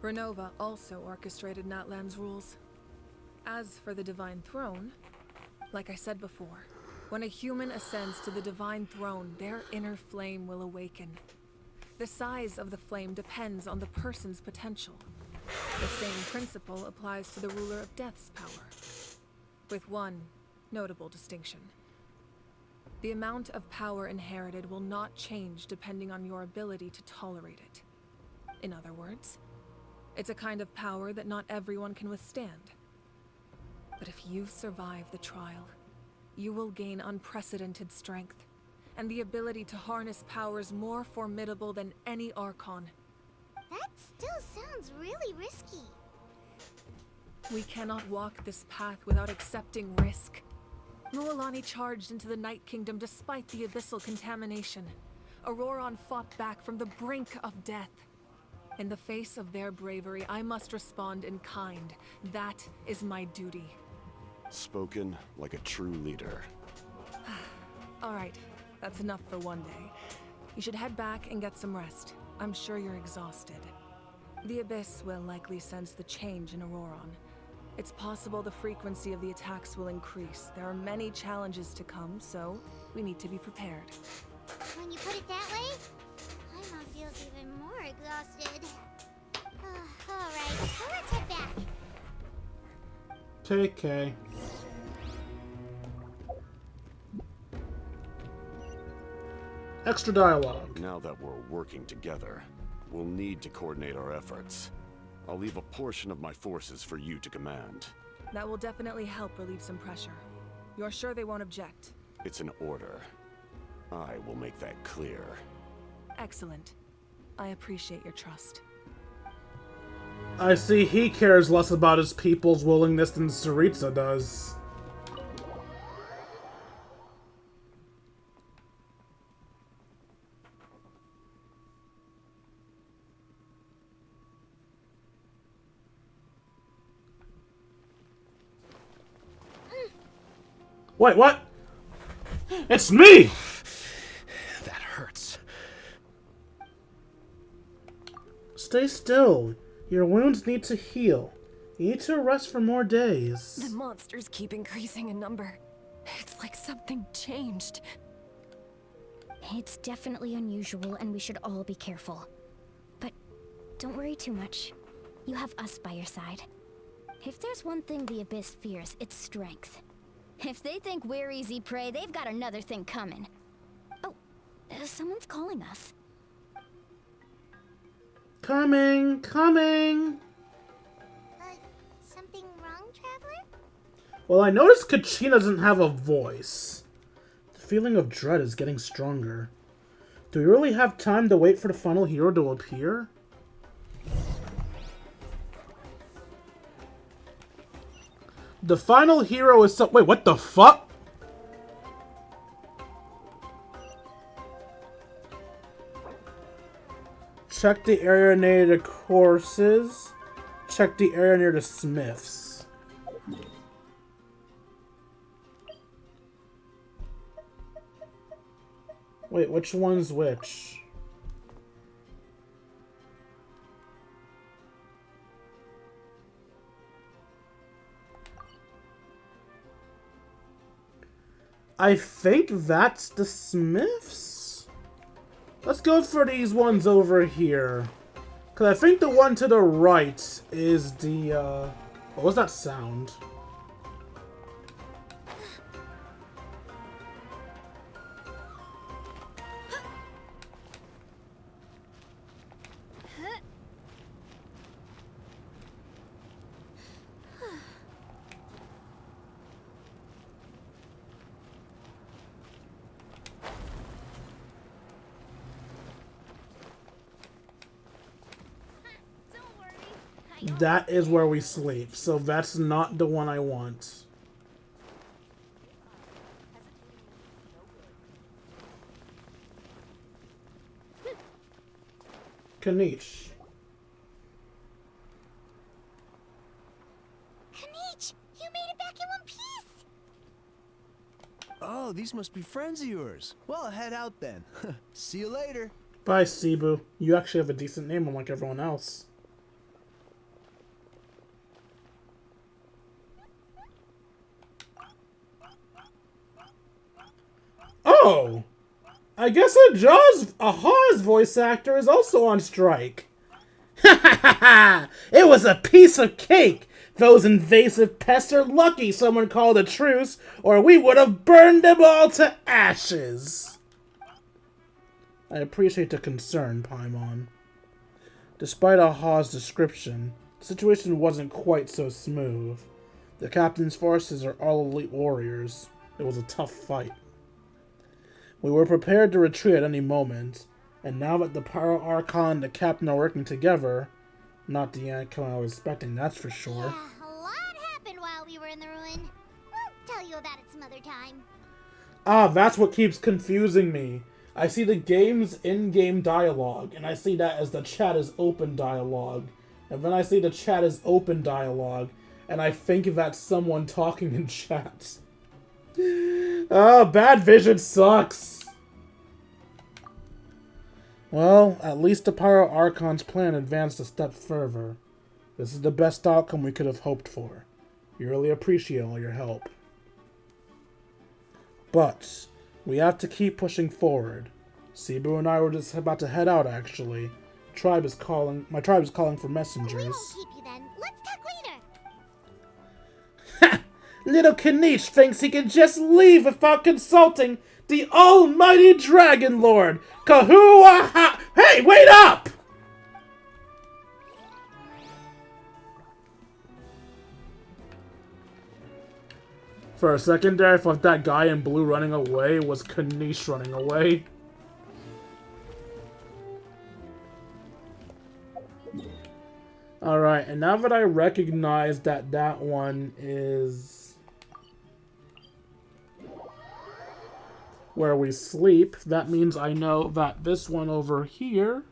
[SPEAKER 6] Renova also orchestrated Natlan's rules. As for the Divine Throne, like I said before, when a human ascends to the Divine Throne, their inner flame will awaken. The size of the flame depends on the person's potential. The same principle applies to the ruler of Death's power, with one notable distinction. The amount of power inherited will not change depending on your ability to tolerate it. In other words, it's a kind of power that not everyone can withstand. But if you survive the trial, you will gain unprecedented strength, and the ability to harness powers more formidable than any Archon.
[SPEAKER 5] That still sounds really risky.
[SPEAKER 6] We cannot walk this path without accepting risk. Mualani charged into the Night Kingdom despite the abyssal contamination. Auroron fought back from the brink of death. In the face of their bravery, I must respond in kind. That is my duty.
[SPEAKER 8] Spoken like a true leader.
[SPEAKER 6] All right, that's enough for one day. You should head back and get some rest. I'm sure you're exhausted. The Abyss will likely sense the change in Auroron. It's possible the frequency of the attacks will increase. There are many challenges to come, so we need to be prepared.
[SPEAKER 5] When you put it that way, Paimon feels even more exhausted. Alright, well, let's head back.
[SPEAKER 2] KK. Extra dialogue.
[SPEAKER 8] Now that we're working together, we'll need to coordinate our efforts. I'll leave a portion of my forces for you to command.
[SPEAKER 6] That will definitely help relieve some pressure. You're sure they won't object?
[SPEAKER 8] It's an order. I will make that clear.
[SPEAKER 6] Excellent. I appreciate your trust.
[SPEAKER 2] I see he cares less about his people's willingness than Saritsa does. Wait, what? It's me!
[SPEAKER 9] That hurts.
[SPEAKER 2] Stay still. Your wounds need to heal. You need to rest for more days.
[SPEAKER 7] The monsters keep increasing in number. It's like something changed.
[SPEAKER 15] It's definitely unusual, and we should all be careful. But don't worry too much. You have us by your side. If there's one thing the Abyss fears, it's strength. If they think we're easy prey, they've got another thing coming. Oh, someone's calling us.
[SPEAKER 2] Coming, coming!
[SPEAKER 5] Something wrong, Traveler?
[SPEAKER 2] Well, I noticed Kachina doesn't have a voice. The feeling of dread is getting stronger. Do we really have time to wait for the final hero to appear? The final hero is wait, what the fuck? Check the area near the courses. Check the area near the smiths. Wait, which one's which? I think that's the smiths? Let's go for these ones over here. Because I think the one to the right is the, what was that sound? That is where we sleep, so that's not the one I want. Kanish.
[SPEAKER 5] Kanish, you made it back in one piece!
[SPEAKER 16] Oh, these must be friends of yours. Well, head out then. See you later.
[SPEAKER 2] Bye, Cebu. You actually have a decent name unlike everyone else. Oh! I guess a Hawes voice actor is also on strike. Ha ha ha ha! It was a piece of cake! Those invasive pests are lucky someone called a truce, or we would have burned them all to ashes! I appreciate the concern, Paimon. Despite Aha's description, the situation wasn't quite so smooth. The captain's forces are all elite warriors. It was a tough fight. We were prepared to retreat at any moment, and now that the Pyro Archon and the captain are working together, not the outcome I was expecting, that's for sure.
[SPEAKER 5] Yeah, a lot happened while we were in the ruin. We'll tell you about it some other time.
[SPEAKER 2] Ah, that's what keeps confusing me. I see the game's in-game dialogue, and I see that as the chat is open dialogue. And then I see the chat is open dialogue, and I think that's someone talking in chat. Oh, bad vision sucks! Well, at least the Pyro Archon's plan advanced a step further. This is the best outcome we could have hoped for. We really appreciate all your help. But we have to keep pushing forward. Cebu and I were just about to head out, actually. My tribe is calling for messengers.
[SPEAKER 5] We won't keep you then. Let's talk later.
[SPEAKER 2] Ha! Little Kanish thinks he can just leave without consulting the almighty Dragon Lord! Kahuaha! Hey, wait up! For a second there, I thought that guy in blue running away was Kanish running away. Alright, and now that I recognize that that one is where we sleep, that means I know that this one over here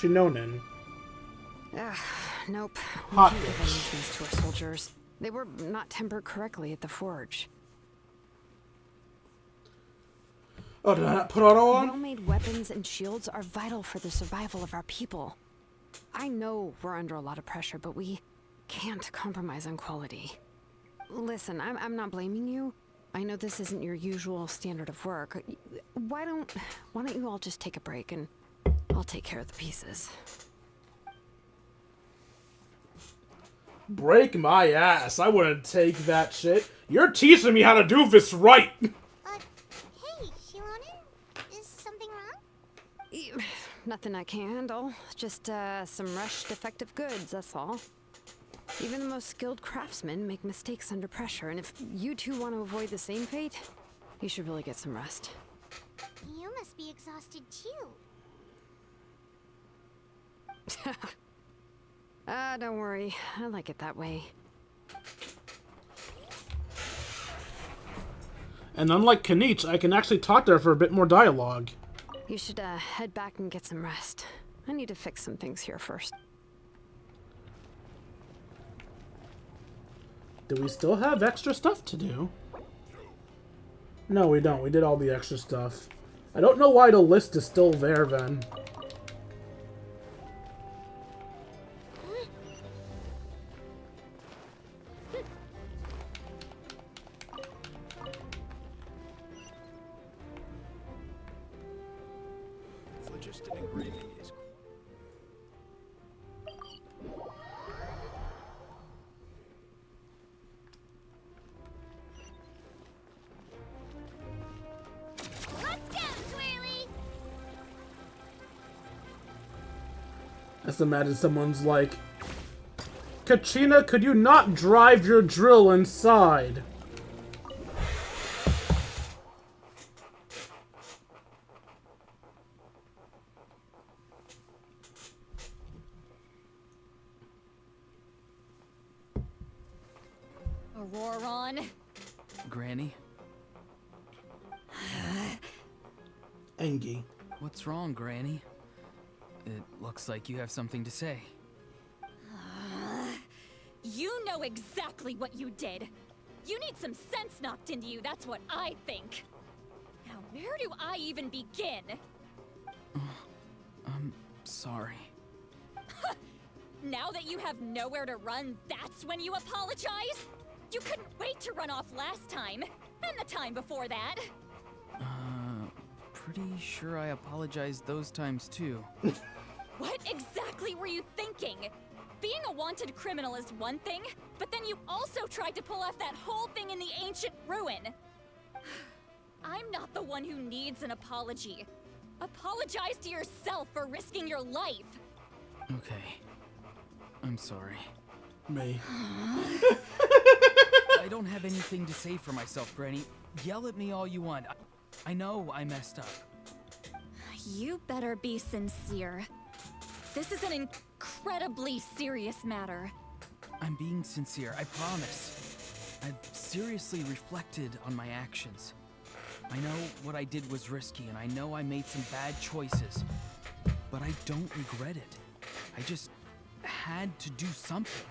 [SPEAKER 2] Shinonen.
[SPEAKER 7] Nope.
[SPEAKER 2] Hot
[SPEAKER 7] We can't give any of these to our soldiers. They were not tempered correctly at the forge.
[SPEAKER 2] Oh, did I not put auto on?
[SPEAKER 7] Well-made weapons and shields are vital for the survival of our people. I know we're under a lot of pressure, but we can't compromise on quality. Listen, I'm not blaming you. I know this isn't your usual standard of work. Why don't you all just take a break and I'll take care of the pieces.
[SPEAKER 2] Break my ass. I wouldn't take that shit. You're teaching me how to do this right.
[SPEAKER 5] Hey, Shilonen? Is something wrong?
[SPEAKER 7] Nothing I can handle. Just some rushed defective goods, that's all. Even the most skilled craftsmen make mistakes under pressure, and if you two want to avoid the same fate, you should really get some rest.
[SPEAKER 5] You must be exhausted too.
[SPEAKER 7] Don't worry. I like it that way.
[SPEAKER 2] And unlike Kanich, I can actually talk to her for a bit more dialogue.
[SPEAKER 7] You should head back and get some rest. I need to fix some things here first.
[SPEAKER 2] Do we still have extra stuff to do? No, we don't. We did all the extra stuff. I don't know why the list is still there, then.
[SPEAKER 9] Phlogiston engraving is
[SPEAKER 5] Let's go, Twirly!
[SPEAKER 2] Just imagine someone's like, Kachina, could you not drive your drill inside?
[SPEAKER 4] Auroron.
[SPEAKER 3] Granny?
[SPEAKER 2] Engie.
[SPEAKER 3] What's wrong, Granny? It looks like you have something to say.
[SPEAKER 4] You know exactly what you did. You need some sense knocked into you, that's what I think. Now, where do I even begin?
[SPEAKER 3] I'm sorry.
[SPEAKER 4] Now that you have nowhere to run, that's when you apologize? You couldn't wait to run off last time, and the time before that.
[SPEAKER 3] Pretty sure I apologized those times too.
[SPEAKER 4] What exactly were you thinking? Being a wanted criminal is one thing, but then you also tried to pull off that whole thing in the ancient ruin. I'm not the one who needs an apology. Apologize to yourself for risking your life.
[SPEAKER 3] Okay. I'm sorry.
[SPEAKER 2] Me.
[SPEAKER 3] I don't have anything to say for myself, Granny. Yell at me all you want. I know I messed up.
[SPEAKER 4] You better be sincere. This is an incredibly serious matter.
[SPEAKER 3] I'm being sincere, I promise. I've seriously reflected on my actions. I know what I did was risky, and I know I made some bad choices. But I don't regret it. I just had to do something.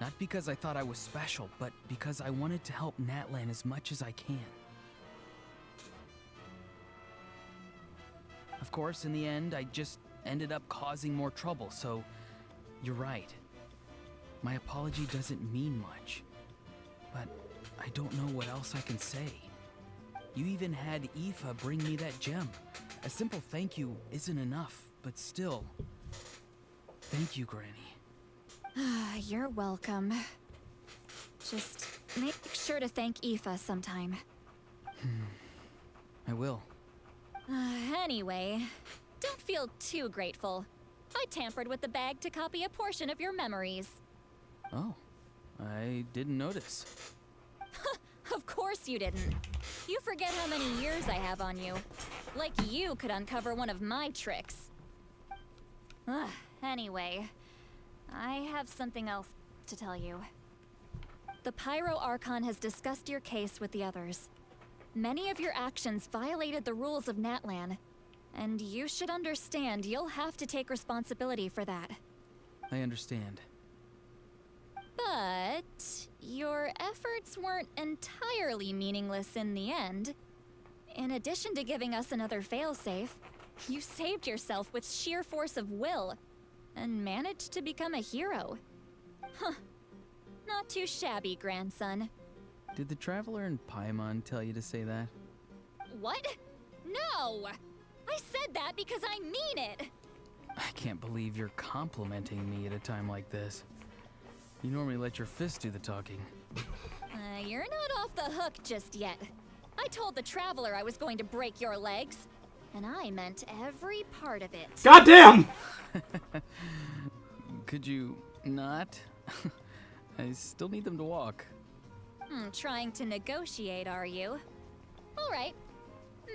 [SPEAKER 3] Not because I thought I was special, but because I wanted to help Natlan as much as I can. Of course, in the end, I just ended up causing more trouble, so you're right. My apology doesn't mean much, but I don't know what else I can say. You even had Aoife bring me that gem. A simple thank you isn't enough, but still. Thank you, Granny.
[SPEAKER 4] You're welcome. Just make sure to thank Aoife sometime.
[SPEAKER 3] I will.
[SPEAKER 4] Anyway, don't feel too grateful. I tampered with the bag to copy a portion of your memories.
[SPEAKER 3] Oh, I didn't notice.
[SPEAKER 4] Of course you didn't. You forget how many years I have on you. Like you could uncover one of my tricks. Anyway, I have something else to tell you. The Pyro Archon has discussed your case with the others. Many of your actions violated the rules of Natlan, and you should understand you'll have to take responsibility for that.
[SPEAKER 3] I understand.
[SPEAKER 4] But your efforts weren't entirely meaningless in the end. In addition to giving us another failsafe, you saved yourself with sheer force of will and managed to become a hero. Huh. Not too shabby, grandson.
[SPEAKER 3] Did the Traveler in Paimon tell you to say that?
[SPEAKER 4] What? No! I said that because I mean it!
[SPEAKER 3] I can't believe you're complimenting me at a time like this. You normally let your fist do the talking.
[SPEAKER 4] You're not off the hook just yet. I told the Traveler I was going to break your legs, and I meant every part of it.
[SPEAKER 2] Goddamn!
[SPEAKER 3] Could you not? I still need them to walk.
[SPEAKER 4] Trying to negotiate, are you? All right.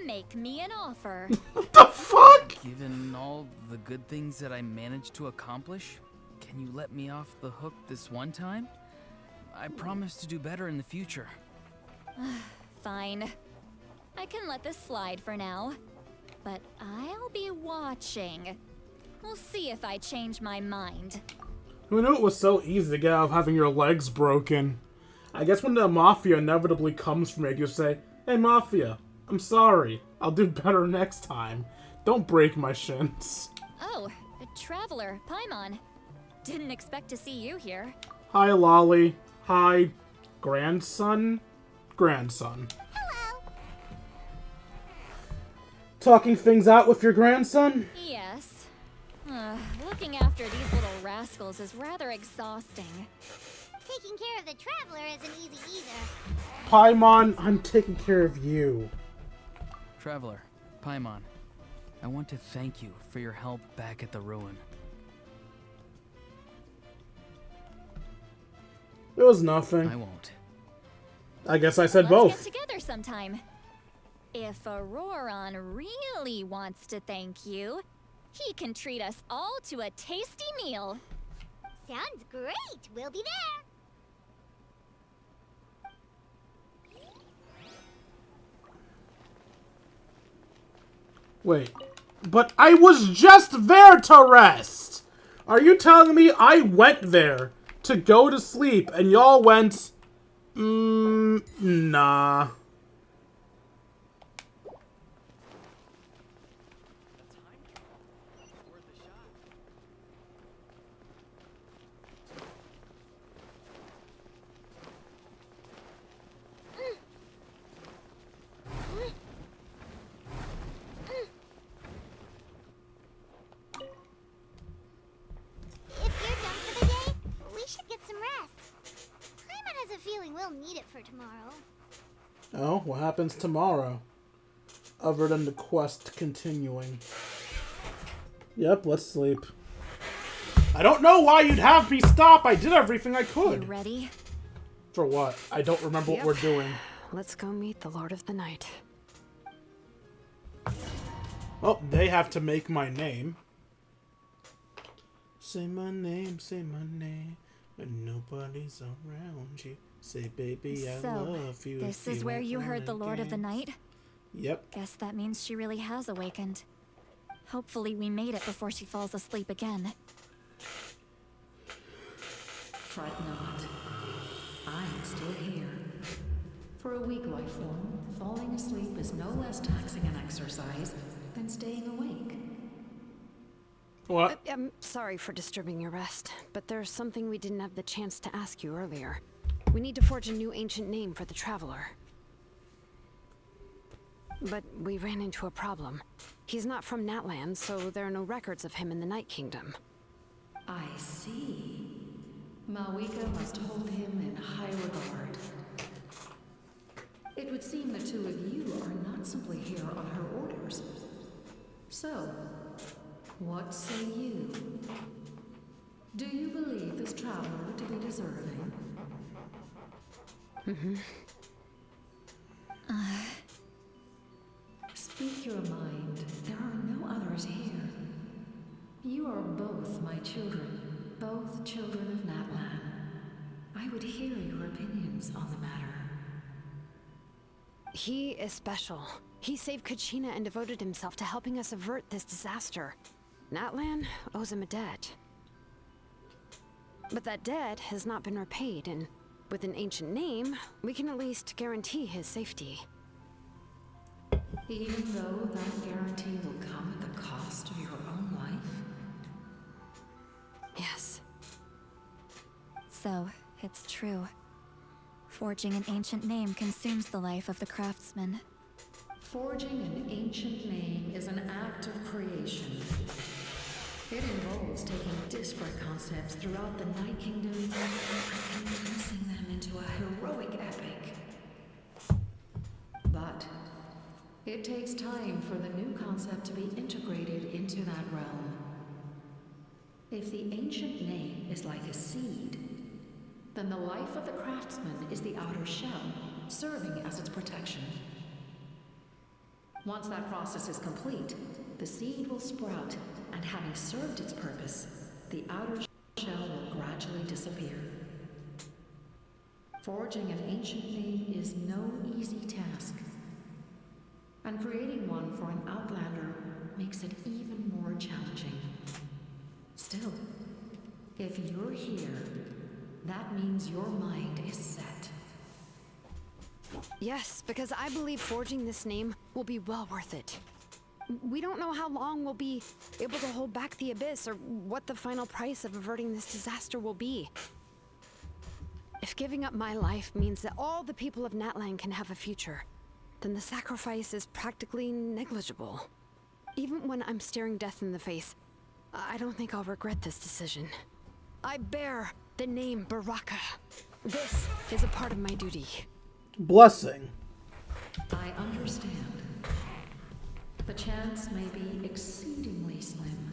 [SPEAKER 4] Make me an offer.
[SPEAKER 2] What the fuck?
[SPEAKER 3] Given all the good things that I managed to accomplish, can you let me off the hook this one time? I promise to do better in the future.
[SPEAKER 4] Fine. I can let this slide for now. But I'll be watching. We'll see if I change my mind.
[SPEAKER 2] Who knew it was so easy to get out of having your legs broken? I guess when the Mafia inevitably comes for me, you say, "Hey Mafia, I'm sorry. I'll do better next time. Don't break my shins."
[SPEAKER 4] Oh, a Traveler, Paimon. Didn't expect to see you here.
[SPEAKER 2] Hi, Lolly. Hi, grandson? Grandson.
[SPEAKER 5] Hello.
[SPEAKER 2] Talking things out with your grandson?
[SPEAKER 4] Yes. Looking after these little rascals is rather exhausting.
[SPEAKER 5] Taking care of the Traveler isn't easy either.
[SPEAKER 2] Paimon, I'm taking care of you.
[SPEAKER 3] Traveler, Paimon, I want to thank you for your help back at the ruin.
[SPEAKER 2] It was nothing.
[SPEAKER 3] I won't.
[SPEAKER 2] I guess I said
[SPEAKER 4] Let's
[SPEAKER 2] both.
[SPEAKER 4] get together sometime. If Auroron really wants to thank you, he can treat us all to a tasty meal.
[SPEAKER 5] Sounds great. We'll be there.
[SPEAKER 2] Wait, but I was just there to rest! Are you telling me I went there to go to sleep and y'all went, nah.
[SPEAKER 5] We'll need it for tomorrow.
[SPEAKER 2] Oh, what happens tomorrow? Other than the quest continuing. Yep, let's sleep. I don't know why you'd have me stop. I did everything I could.
[SPEAKER 4] You ready?
[SPEAKER 2] For what? I don't remember what we're doing.
[SPEAKER 7] Let's go meet the Lord of the Night.
[SPEAKER 2] Oh, they have to make my name. Say my name, when nobody's around you. Say, baby, I love you.
[SPEAKER 4] This is where you heard the Lord of the Night?
[SPEAKER 2] Yep.
[SPEAKER 4] Guess that means she really has awakened. Hopefully we made it before she falls asleep again.
[SPEAKER 13] Fret not. I am still here. For a weak life form, falling asleep is no less taxing an exercise than staying awake.
[SPEAKER 2] What?
[SPEAKER 7] I'm sorry for disturbing your rest, but there's something we didn't have the chance to ask you earlier. We need to forge a new ancient name for the Traveler. But we ran into a problem. He's not from Natlan, so there are no records of him in the Night Kingdom.
[SPEAKER 13] I see. Mawika must hold him in high regard. It would seem the two of you are not simply here on her orders. So, what say you? Do you believe this Traveler to be deserving? Speak your mind. There are no others here. You are both my children, both children of Natlan. I would hear your opinions on the matter.
[SPEAKER 7] He is special. He saved Kachina and devoted himself to helping us avert this disaster. Natlan owes him a debt. But that debt has not been repaid, and with an ancient name, we can at least guarantee his safety.
[SPEAKER 13] Even though that guarantee will come at the cost of your own life?
[SPEAKER 7] Yes.
[SPEAKER 4] So, it's true. Forging an ancient name consumes the life of the craftsman.
[SPEAKER 13] Forging an ancient name is an act of creation. It involves taking disparate concepts throughout the Night Kingdom and condensing them into a heroic epic. But it takes time for the new concept to be integrated into that realm. If the ancient name is like a seed, then the life of the craftsman is the outer shell, serving as its protection. Once that process is complete, the seed will sprout, and having served its purpose, the outer shell will gradually disappear. Forging an ancient name is no easy task, and creating one for an outlander makes it even more challenging. Still, if you're here, that means your mind is set.
[SPEAKER 7] Yes, because I believe forging this name will be well worth it. We don't know how long we'll be able to hold back the Abyss or what the final price of averting this disaster will be. If giving up my life means that all the people of Natlan can have a future, then the sacrifice is practically negligible. Even when I'm staring death in the face, I don't think I'll regret this decision. I bear the name Baraka. This is a part of my duty.
[SPEAKER 2] Blessing.
[SPEAKER 13] I understand. The chance may be exceedingly slim,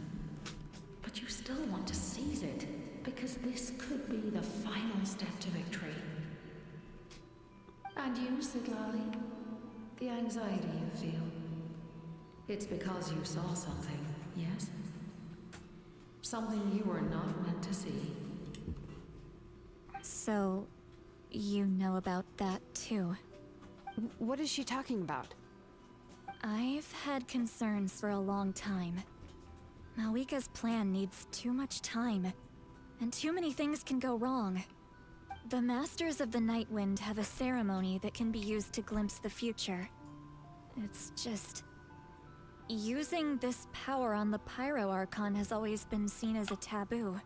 [SPEAKER 13] but you still want to seize it, because this could be the final step to victory. And you, Sidlali, the anxiety you feel, it's because you saw something, yes? Something you were not meant to see.
[SPEAKER 4] So, you know about that too?
[SPEAKER 7] What is she talking about?
[SPEAKER 4] I've had concerns for a long time. Malika's plan needs too much time, and too many things can go wrong. The Masters of the Night Wind have a ceremony that can be used to glimpse the future. It's just... using this power on the Pyro Archon has always been seen as a taboo.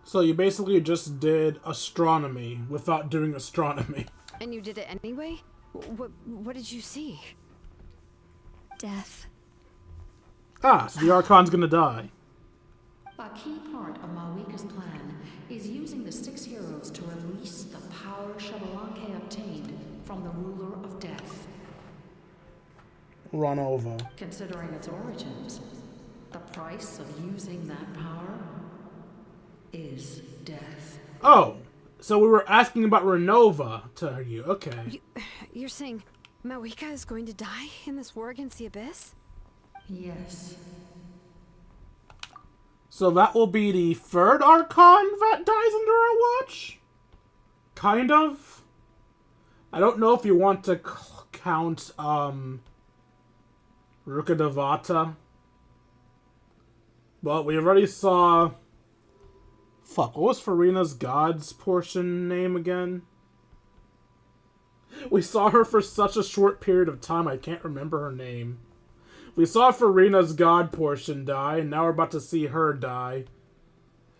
[SPEAKER 2] So you basically just did astronomy without doing astronomy.
[SPEAKER 7] And you did it anyway? What did you see?
[SPEAKER 4] Death.
[SPEAKER 2] Ah, so the Archon's gonna die.
[SPEAKER 13] A key part of Malika's plan is using the 6 heroes to release the power Xbalanque obtained from the ruler of death.
[SPEAKER 2] Run over.
[SPEAKER 13] Considering its origins, the price of using that power is death.
[SPEAKER 2] Oh, so we were asking about Renova to you. Okay.
[SPEAKER 7] You're saying Malika is going to die in this war against the Abyss?
[SPEAKER 13] Yes.
[SPEAKER 2] So that will be the 3rd Archon that dies under our watch? Kind of. I don't know if you want to count, Rukkhadevata. But we already saw... Fuck, what was Farina's God's portion name again? We saw her for such a short period of time, I can't remember her name. We saw Farina's God portion die, and now we're about to see her die.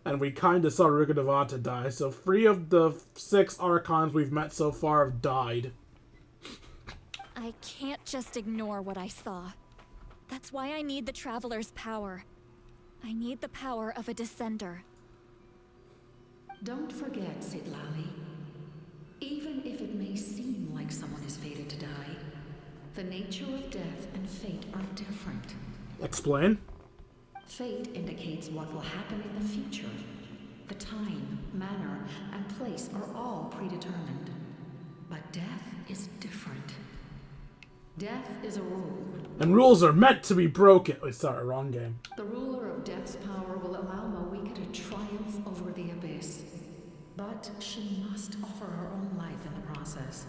[SPEAKER 2] And we kinda saw Rukkhadevata die, so 3 of the 6 Archons we've met so far have died.
[SPEAKER 4] I can't just ignore what I saw. That's why I need the Traveler's power. I need the power of a Descender.
[SPEAKER 13] Don't forget, Sidlali. Even if it may seem like someone is fated to die, the nature of death and fate are different.
[SPEAKER 2] Explain?
[SPEAKER 13] Fate indicates what will happen in the future. The time, manner, and place are all predetermined. But death is different. Death is a rule.
[SPEAKER 2] And rules are meant to be broken. Oh, sorry, wrong game.
[SPEAKER 13] The ruler of death's power will allow Malika to triumph over the Abyss. But she must offer her own life in the process.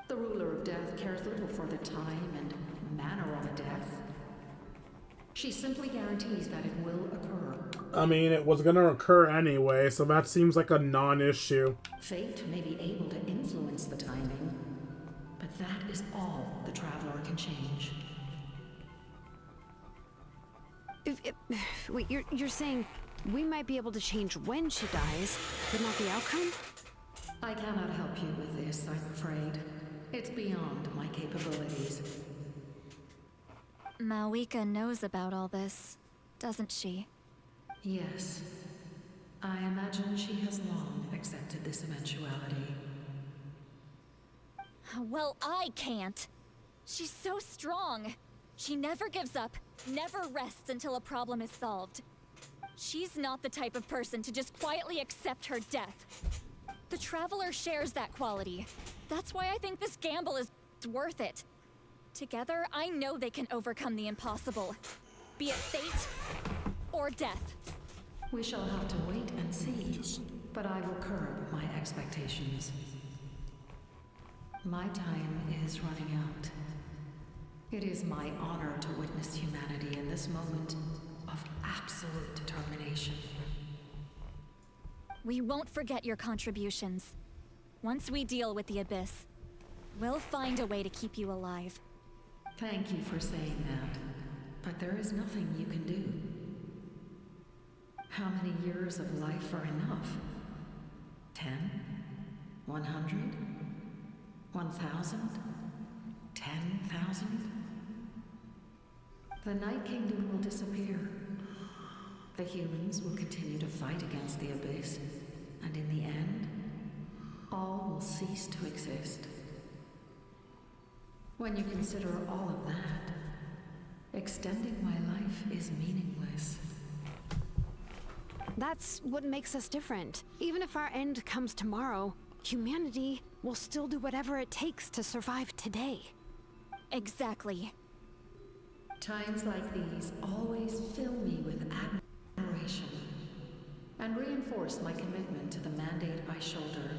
[SPEAKER 13] The ruler of death cares little for the time and manner of a death. She simply guarantees that it will occur.
[SPEAKER 2] I mean, it was gonna occur anyway, so that seems like a non-issue.
[SPEAKER 13] Fate may be able to influence the timing, but that is all the Traveler can change.
[SPEAKER 7] Wait, you're saying we might be able to change when she dies, but not the outcome?
[SPEAKER 13] I cannot help you with this, I'm afraid. It's beyond my capabilities.
[SPEAKER 4] Malika knows about all this. doesn't she?
[SPEAKER 13] Yes. I imagine she has long accepted this eventuality.
[SPEAKER 4] Well, I can't. She's so strong. She never gives up, never rests until a problem is solved. She's not the type of person to just quietly accept her death. The Traveler shares that quality. That's why I think this gamble is worth it. Together, I know they can overcome the impossible. Be it fate or death.
[SPEAKER 13] We shall have to wait and see, but I will curb my expectations. My time is running out. It is my honor to witness humanity in this moment of absolute determination.
[SPEAKER 4] We won't forget your contributions. Once we deal with the Abyss, we'll find a way to keep you alive.
[SPEAKER 13] Thank you for saying that, but there is nothing you can do. How many years of life are enough? 10? 100? 1,000? 10,000? The Night Kingdom will disappear. The humans will continue to fight against the Abyss, and in the end, all will cease to exist. When you consider all of that, extending my life is meaningless.
[SPEAKER 7] That's what makes us different. Even if our end comes tomorrow, humanity will still do whatever it takes to survive today.
[SPEAKER 4] Exactly.
[SPEAKER 13] Times like these always fill me with admiration and reinforce my commitment to the mandate I shoulder.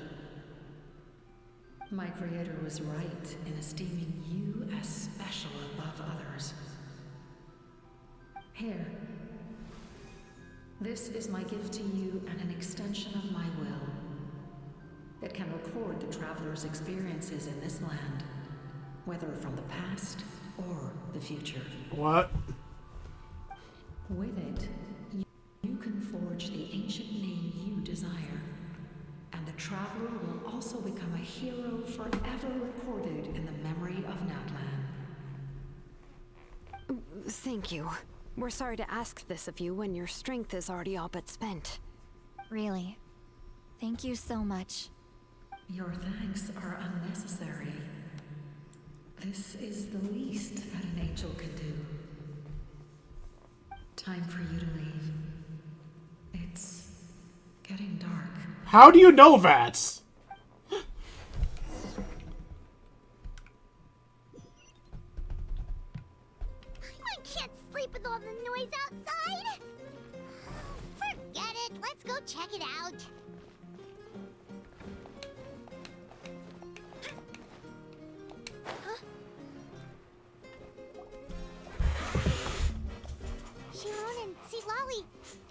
[SPEAKER 13] My creator was right in esteeming you as special above others. Here. This is my gift to you and an extension of my will. It can record the Traveler's experiences in this land, whether from the past or the future.
[SPEAKER 2] What?
[SPEAKER 13] With it, you can forge the ancient name you desire, and the Traveler will also become a hero forever recorded in the memory of Natlan.
[SPEAKER 7] Thank you. We're sorry to ask this of you when your strength is already all but spent.
[SPEAKER 4] Really. Thank you so much.
[SPEAKER 13] Your thanks are unnecessary. This is the least that an angel can do. Time for you to leave. It's getting dark.
[SPEAKER 2] How do you know that?
[SPEAKER 5] I can't sleep with all the noise outside. Forget it. Let's go check it out. Sharon and Lolly,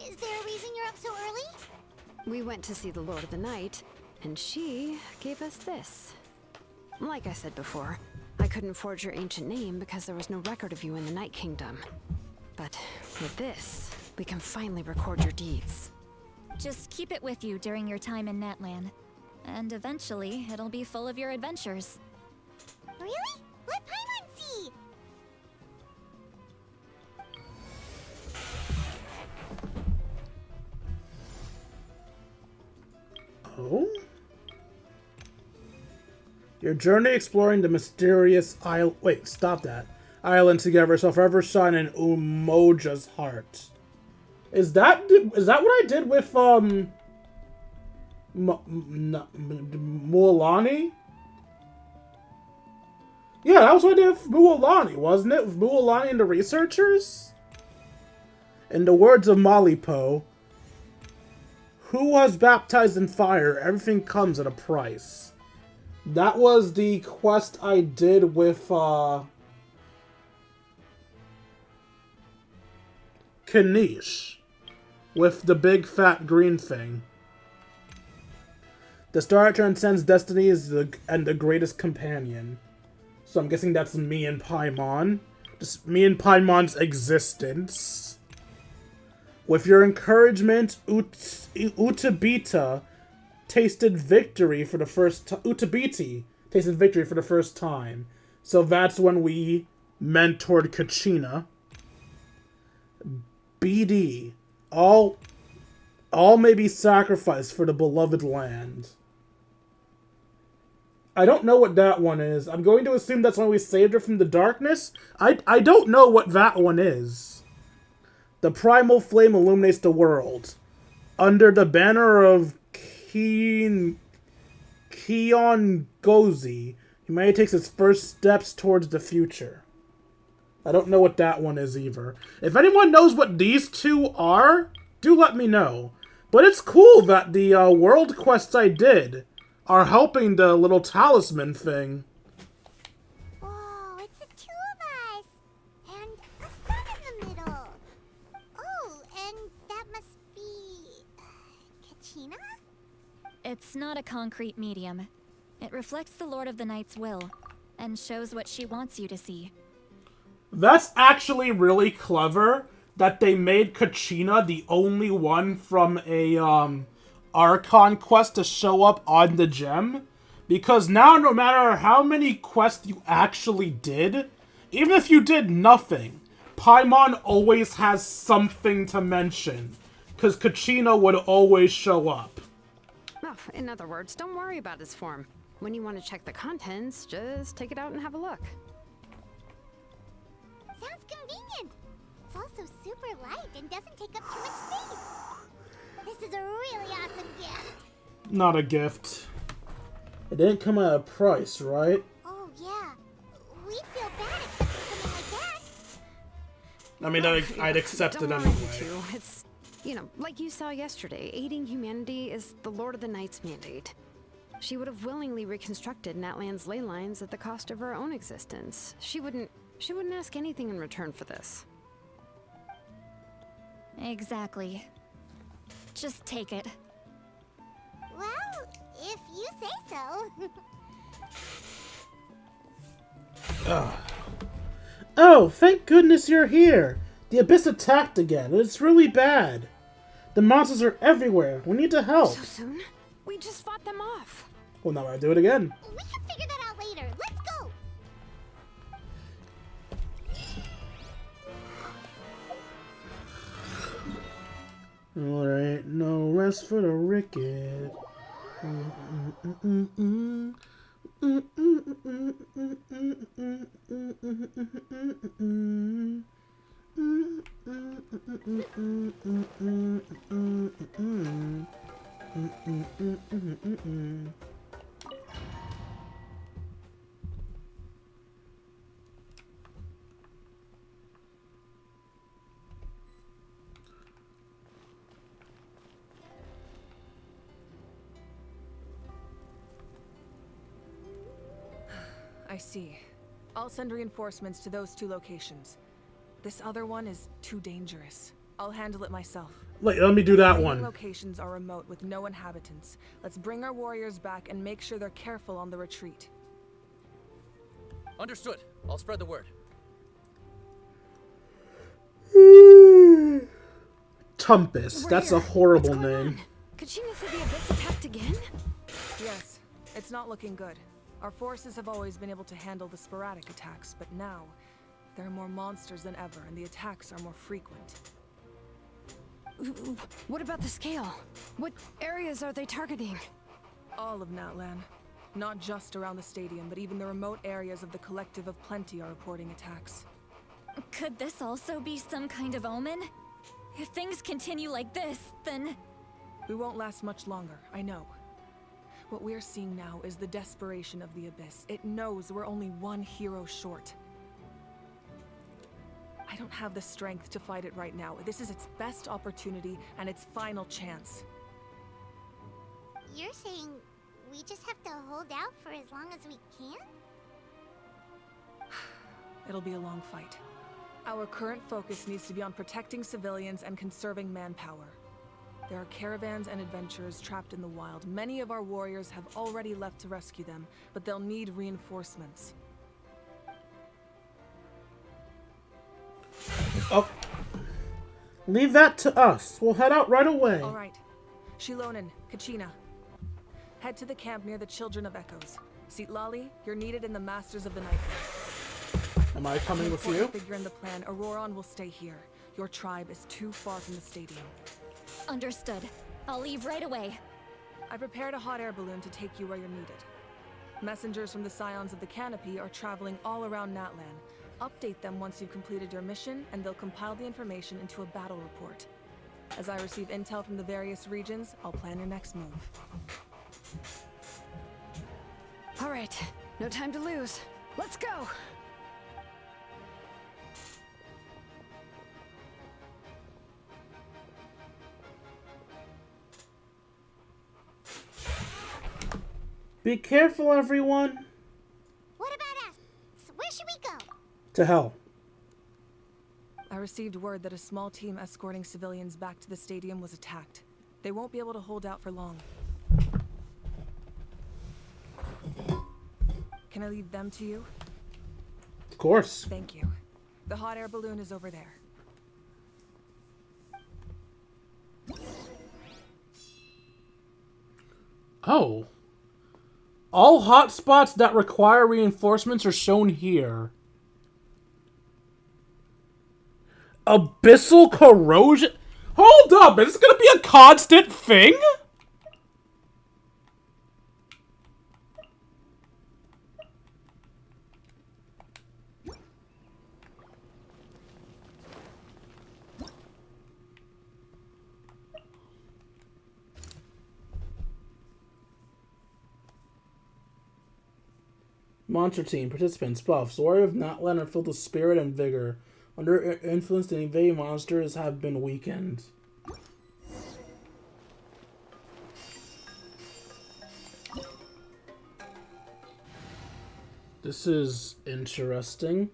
[SPEAKER 5] is there a reason you're up so early?
[SPEAKER 7] We went to see the Lord of the Night, and she gave us this. Like I said before, I couldn't forge your ancient name because there was no record of you in the Night Kingdom. But with this, we can finally record your deeds.
[SPEAKER 4] Just keep it with you during your time in Natlan. And eventually, it'll be full of your adventures.
[SPEAKER 5] Really? Let Paimon see!
[SPEAKER 2] Oh? Your journey exploring the mysterious island. Wait, stop that. Island together shall forever shine in Umoja's heart. Is that what I did with Mualani? Yeah, that was what I did with Mualani, wasn't it? With Mualani and the researchers? In the words of Malipo, who was baptized in fire, everything comes at a price. That was the quest I did with Kanish. With the big fat green thing. The star transcends destinies and the greatest companion. So I'm guessing that's me and Paimon. Just me and Paimon's existence. With your encouragement, Utabita tasted victory for the first time. Utabiti tasted victory for the first time. So that's when we mentored Kachina. BD. All may be sacrificed for the beloved land. I don't know what that one is. I'm going to assume that's when we saved her from the darkness. I don't know what that one is. The primal flame illuminates the world. Under the banner of Keon Gozi, humanity takes its first steps towards the future. I don't know what that one is either. If anyone knows what these two are, do let me know. But it's cool that the world quests I did are helping the little talisman thing.
[SPEAKER 5] Whoa, it's the two of us! And a sun in the middle! Oh, and that must be... Kachina?
[SPEAKER 4] It's not a concrete medium. It reflects the Lord of the Night's will, and shows what she wants you to see.
[SPEAKER 2] That's actually really clever that they made Kachina the only one from a Archon Quest to show up on the gem. Because now, no matter how many quests you actually did, even if you did nothing, Paimon always has something to mention. Because Kachina would always show up.
[SPEAKER 7] Oh, in other words, don't worry about his form. When you want to check the contents, just take it out and have a look.
[SPEAKER 5] Sounds convenient. It's also super light and doesn't take up too much space. This is a really awesome gift.
[SPEAKER 2] Not a gift. It didn't come at a price, right?
[SPEAKER 5] Oh, yeah. We'd feel bad accepting something like that.
[SPEAKER 2] I mean, I'd accept it anyway.
[SPEAKER 7] It's, you know, like you saw yesterday, aiding humanity is the Lord of the Night's mandate. She would have willingly reconstructed Natlan's ley lines at the cost of her own existence. She wouldn't ask anything in return for this.
[SPEAKER 4] Exactly. Just take it.
[SPEAKER 5] Well, if you say so.
[SPEAKER 2] Oh, thank goodness you're here. The Abyss attacked again. It's really bad. The monsters are everywhere. We need to help.
[SPEAKER 7] So soon? We just fought them off.
[SPEAKER 2] Well, now I do it again.
[SPEAKER 5] We can figure that out later. Let's go.
[SPEAKER 2] Alright, no rest for the wicked.
[SPEAKER 6] I see. I'll send reinforcements to those 2 locations. This other one is too dangerous. I'll handle it myself.
[SPEAKER 2] Wait, let me do that
[SPEAKER 6] Remaining
[SPEAKER 2] one.
[SPEAKER 6] Locations are remote with no inhabitants. Let's bring our warriors back and make sure they're careful on the retreat.
[SPEAKER 3] Understood. I'll spread the word.
[SPEAKER 2] Tumpus. That's a horrible name.
[SPEAKER 7] Kachina said the Abyss attacked again?
[SPEAKER 6] Yes, it's not looking good. Our forces have always been able to handle the sporadic attacks, but now there are more monsters than ever, and the attacks are more frequent.
[SPEAKER 7] What about the scale? What areas are they targeting?
[SPEAKER 6] All of Natlan. Not just around the stadium, but even the remote areas of the Collective of Plenty are reporting attacks.
[SPEAKER 4] Could this also be some kind of omen? If things continue like this, then...
[SPEAKER 6] We won't last much longer, I know. What we're seeing now is the desperation of the Abyss. It knows we're only one hero short. I don't have the strength to fight it right now. This is its best opportunity and its final chance.
[SPEAKER 5] You're saying we just have to hold out for as long as we can?
[SPEAKER 6] It'll be a long fight. Our current focus needs to be on protecting civilians and conserving manpower. There are caravans and adventurers trapped in the wild. Many of our warriors have already left to rescue them, but they'll need reinforcements.
[SPEAKER 2] Oh. Leave that to us. We'll head out right away.
[SPEAKER 6] All right. Shilonen, Kachina. Head to the camp near the Children of Echoes. Lali, you're needed in the Masters of the Night.
[SPEAKER 2] Am I coming with you?
[SPEAKER 6] Figure in the plan, Auroron will stay here. Your tribe is too far from the stadium.
[SPEAKER 4] Understood. I'll leave right away.
[SPEAKER 6] I prepared a hot air balloon to take you where you're needed. Messengers from the Scions of the Canopy are traveling all around Natlan. Update them once you've completed your mission, and they'll compile the information into a battle report. As I receive intel from the various regions, I'll plan your next move.
[SPEAKER 7] All right, no time to lose. Let's go!
[SPEAKER 2] Be careful, everyone.
[SPEAKER 5] What about us? Where should we go?
[SPEAKER 2] To hell.
[SPEAKER 6] I received word that a small team escorting civilians back to the stadium was attacked. They won't be able to hold out for long. Can I leave them to you?
[SPEAKER 2] Of course.
[SPEAKER 6] Thank you. The hot air balloon is over there.
[SPEAKER 2] Oh. All hotspots that require reinforcements are shown here. Abyssal corrosion? Hold up, is this gonna be a constant thing? Monster Team, participants, buffs. Warrior of Natlan are filled with spirit and vigor. Under influence, the Invade monsters have been weakened. This is interesting.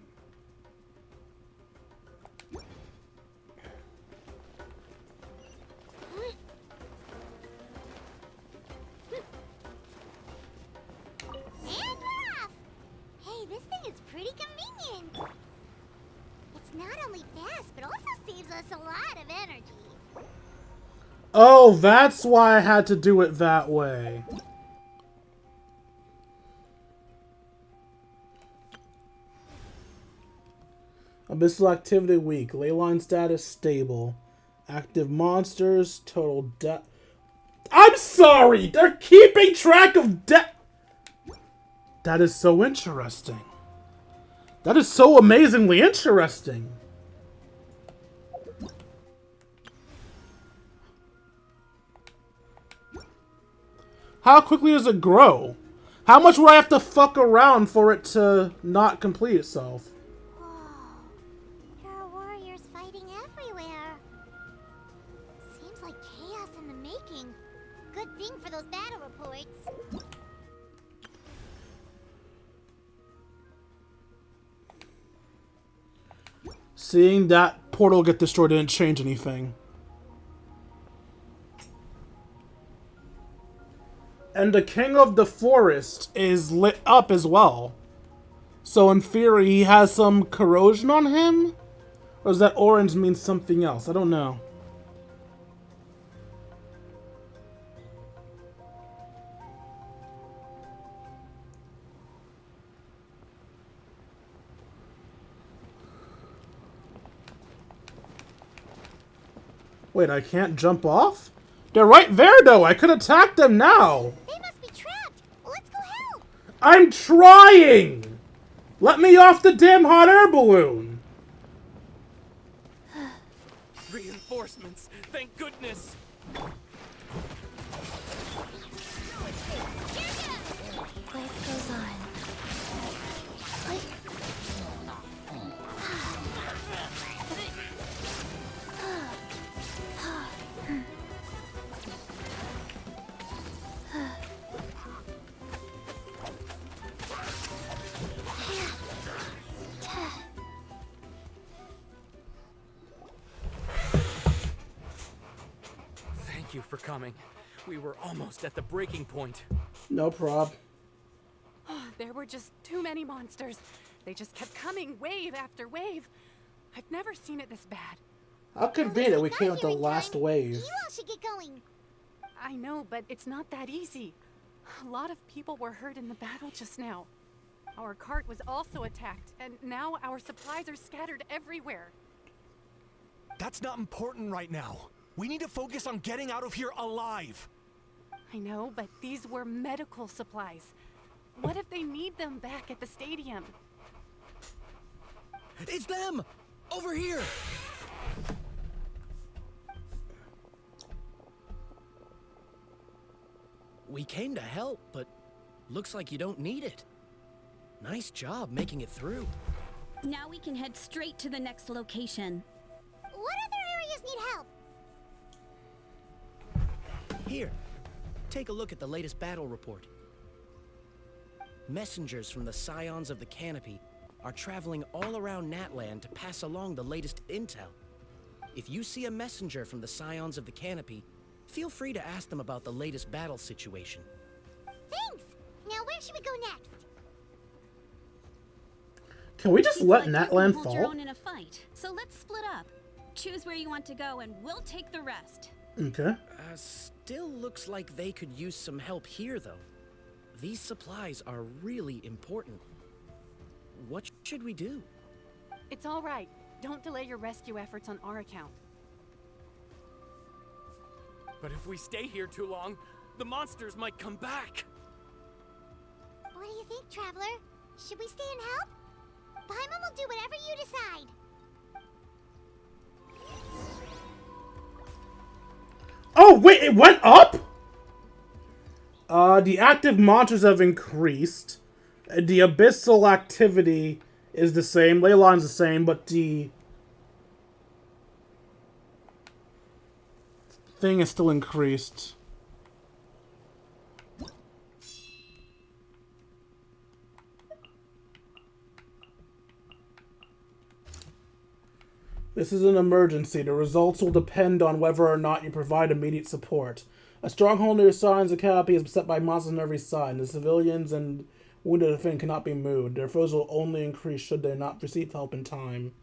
[SPEAKER 2] Oh, that's why I had to do it that way. Abyssal activity weak. Leyline status stable. Active monsters. Total death. I'm sorry! They're keeping track of death! That is so interesting. That is so amazingly interesting. How quickly does it grow? How much would I have to fuck around for it to not complete itself?
[SPEAKER 5] Whoa. There are warriors fighting everywhere. Seems like chaos in the making. Good thing for those battle reports.
[SPEAKER 2] Seeing that portal get destroyed didn't change anything. And the King of the Forest is lit up as well. So in theory, he has some corrosion on him? Or does that orange mean something else? I don't know. Wait, I can't jump off? They're right there, though. I could attack them now.
[SPEAKER 5] They must be trapped. Let's go help.
[SPEAKER 2] I'm trying! Let me off the damn hot air balloon.
[SPEAKER 3] Reinforcements. Thank goodness.
[SPEAKER 15] Life goes on.
[SPEAKER 3] Thank you for coming. We were almost at the breaking point.
[SPEAKER 2] No prob.
[SPEAKER 11] There were just too many monsters. They just kept coming, wave after wave. I've never seen it this bad.
[SPEAKER 2] How could it be that we came with the last wave?
[SPEAKER 5] You all should get going.
[SPEAKER 11] I know, but it's not that easy. A lot of people were hurt in the battle just now. Our cart was also attacked, and now our supplies are scattered everywhere.
[SPEAKER 17] That's not important right now. We need to focus on getting out of here alive.
[SPEAKER 11] I know, but these were medical supplies. What if they need them back at the stadium?
[SPEAKER 17] It's them! Over here!
[SPEAKER 18] We came to help, but looks like you don't need it. Nice job making it through.
[SPEAKER 19] Now we can head straight to the next location.
[SPEAKER 5] What other areas need help?
[SPEAKER 18] Here, take a look at the latest battle report. Messengers from the Scions of the Canopy are traveling all around Natlan to pass along the latest intel. If you see a messenger from the Scions of the Canopy, feel free to ask them about the latest battle situation.
[SPEAKER 5] Thanks! Now where should we go next?
[SPEAKER 2] Can we just let Natlan
[SPEAKER 19] Hold your
[SPEAKER 2] fall?
[SPEAKER 19] own in a fight, so let's split up. Choose where you want to go, and we'll take the rest.
[SPEAKER 2] Okay.
[SPEAKER 18] Still looks like they could use some help here, though. These supplies are really important. What should we do?
[SPEAKER 11] It's all right. Don't delay your rescue efforts on our account.
[SPEAKER 17] But if we stay here too long, the monsters might come back.
[SPEAKER 5] What do you think, Traveler? Should we stay and help? Paimon will do whatever you decide.
[SPEAKER 2] Oh, wait, it went up? The active monsters have increased. The abyssal activity is the same. Ley line's the same, but the thing is still increased. This is an emergency. The results will depend on whether or not you provide immediate support. A stronghold near Scions of Canopy is beset by monsters on every side. The civilians and wounded defenders cannot be moved. Their foes will only increase should they not receive help in time.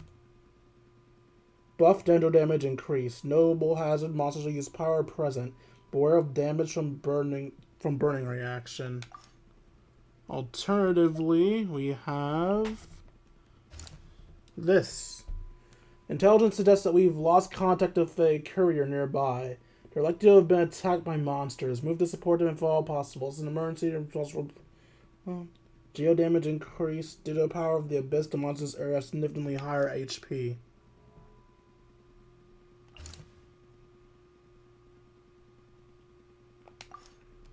[SPEAKER 2] Buff dendro damage increased. Notable hazard monsters will use power present. Beware of damage from burning reaction. Alternatively, we have this. Intelligence suggests that we've lost contact with a courier nearby. They're likely to have been attacked by monsters. Move to support them if all possible. It's an emergency. Geo damage increased. Due to the power of the abyss, the monsters area have significantly higher HP.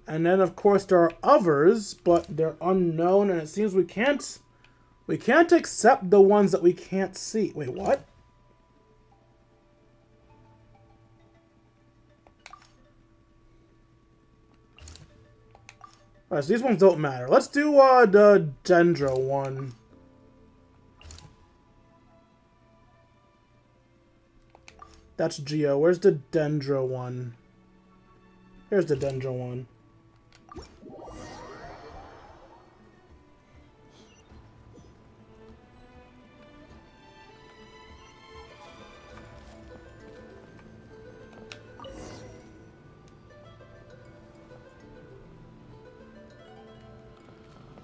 [SPEAKER 2] And then, of course, there are others, but they're unknown, and it seems we can't accept the ones that we can't see. Wait, what? Alright, so these ones don't matter. Let's do the Dendro one. That's Geo. Where's the Dendro one? Here's the Dendro one.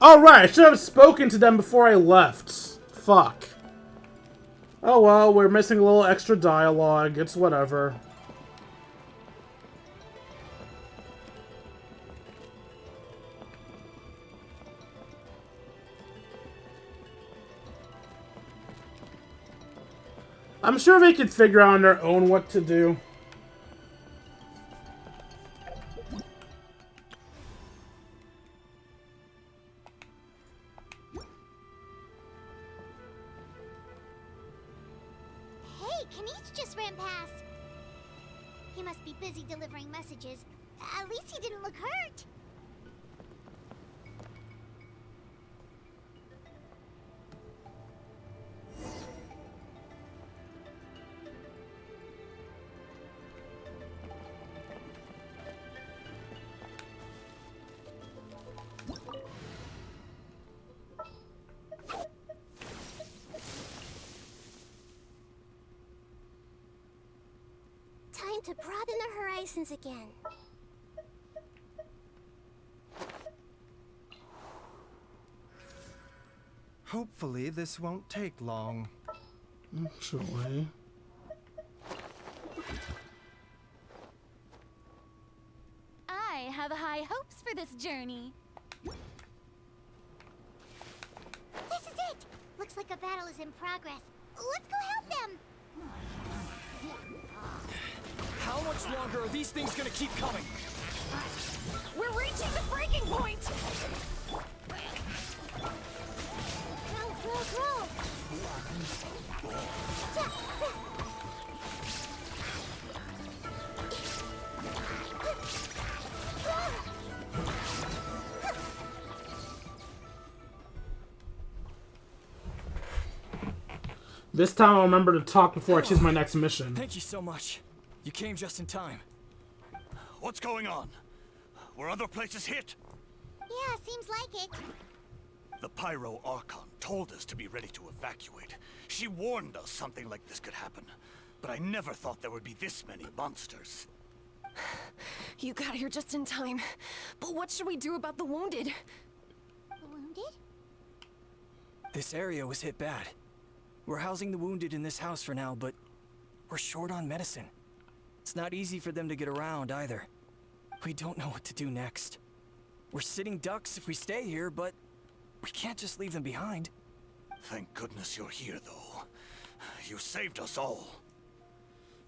[SPEAKER 2] Alright, I should have spoken to them before I left. Fuck. Oh well, we're missing a little extra dialogue. It's whatever. I'm sure they could figure out on their own what to do.
[SPEAKER 5] Just ran past. He must be busy delivering messages. At least he didn't look hurt. Time to broaden the horizons again.
[SPEAKER 20] Hopefully this won't take long.
[SPEAKER 2] Actually.
[SPEAKER 5] this journey. This is it! Looks like a battle is in progress. Let's go help them!
[SPEAKER 17] How much longer are these things gonna keep coming?
[SPEAKER 4] We're reaching the breaking point!
[SPEAKER 5] Roll!
[SPEAKER 2] This time I'll remember to talk before I choose my next mission.
[SPEAKER 17] Thank you so much. You came just in time.
[SPEAKER 8] What's going on? Were other places hit?
[SPEAKER 5] Yeah, seems like it.
[SPEAKER 8] The Pyro Archon told us to be ready to evacuate. She warned us something like this could happen. But I never thought there would be this many monsters.
[SPEAKER 7] You got here just in time. But what should we do about the wounded?
[SPEAKER 5] The wounded?
[SPEAKER 17] This area was hit bad. We're housing the wounded in this house for now, but we're short on medicine. It's not easy for them to get around either. We don't know what to do next. We're sitting ducks if we stay here, but we can't just leave them behind.
[SPEAKER 8] Thank goodness you're here, though. You saved us all.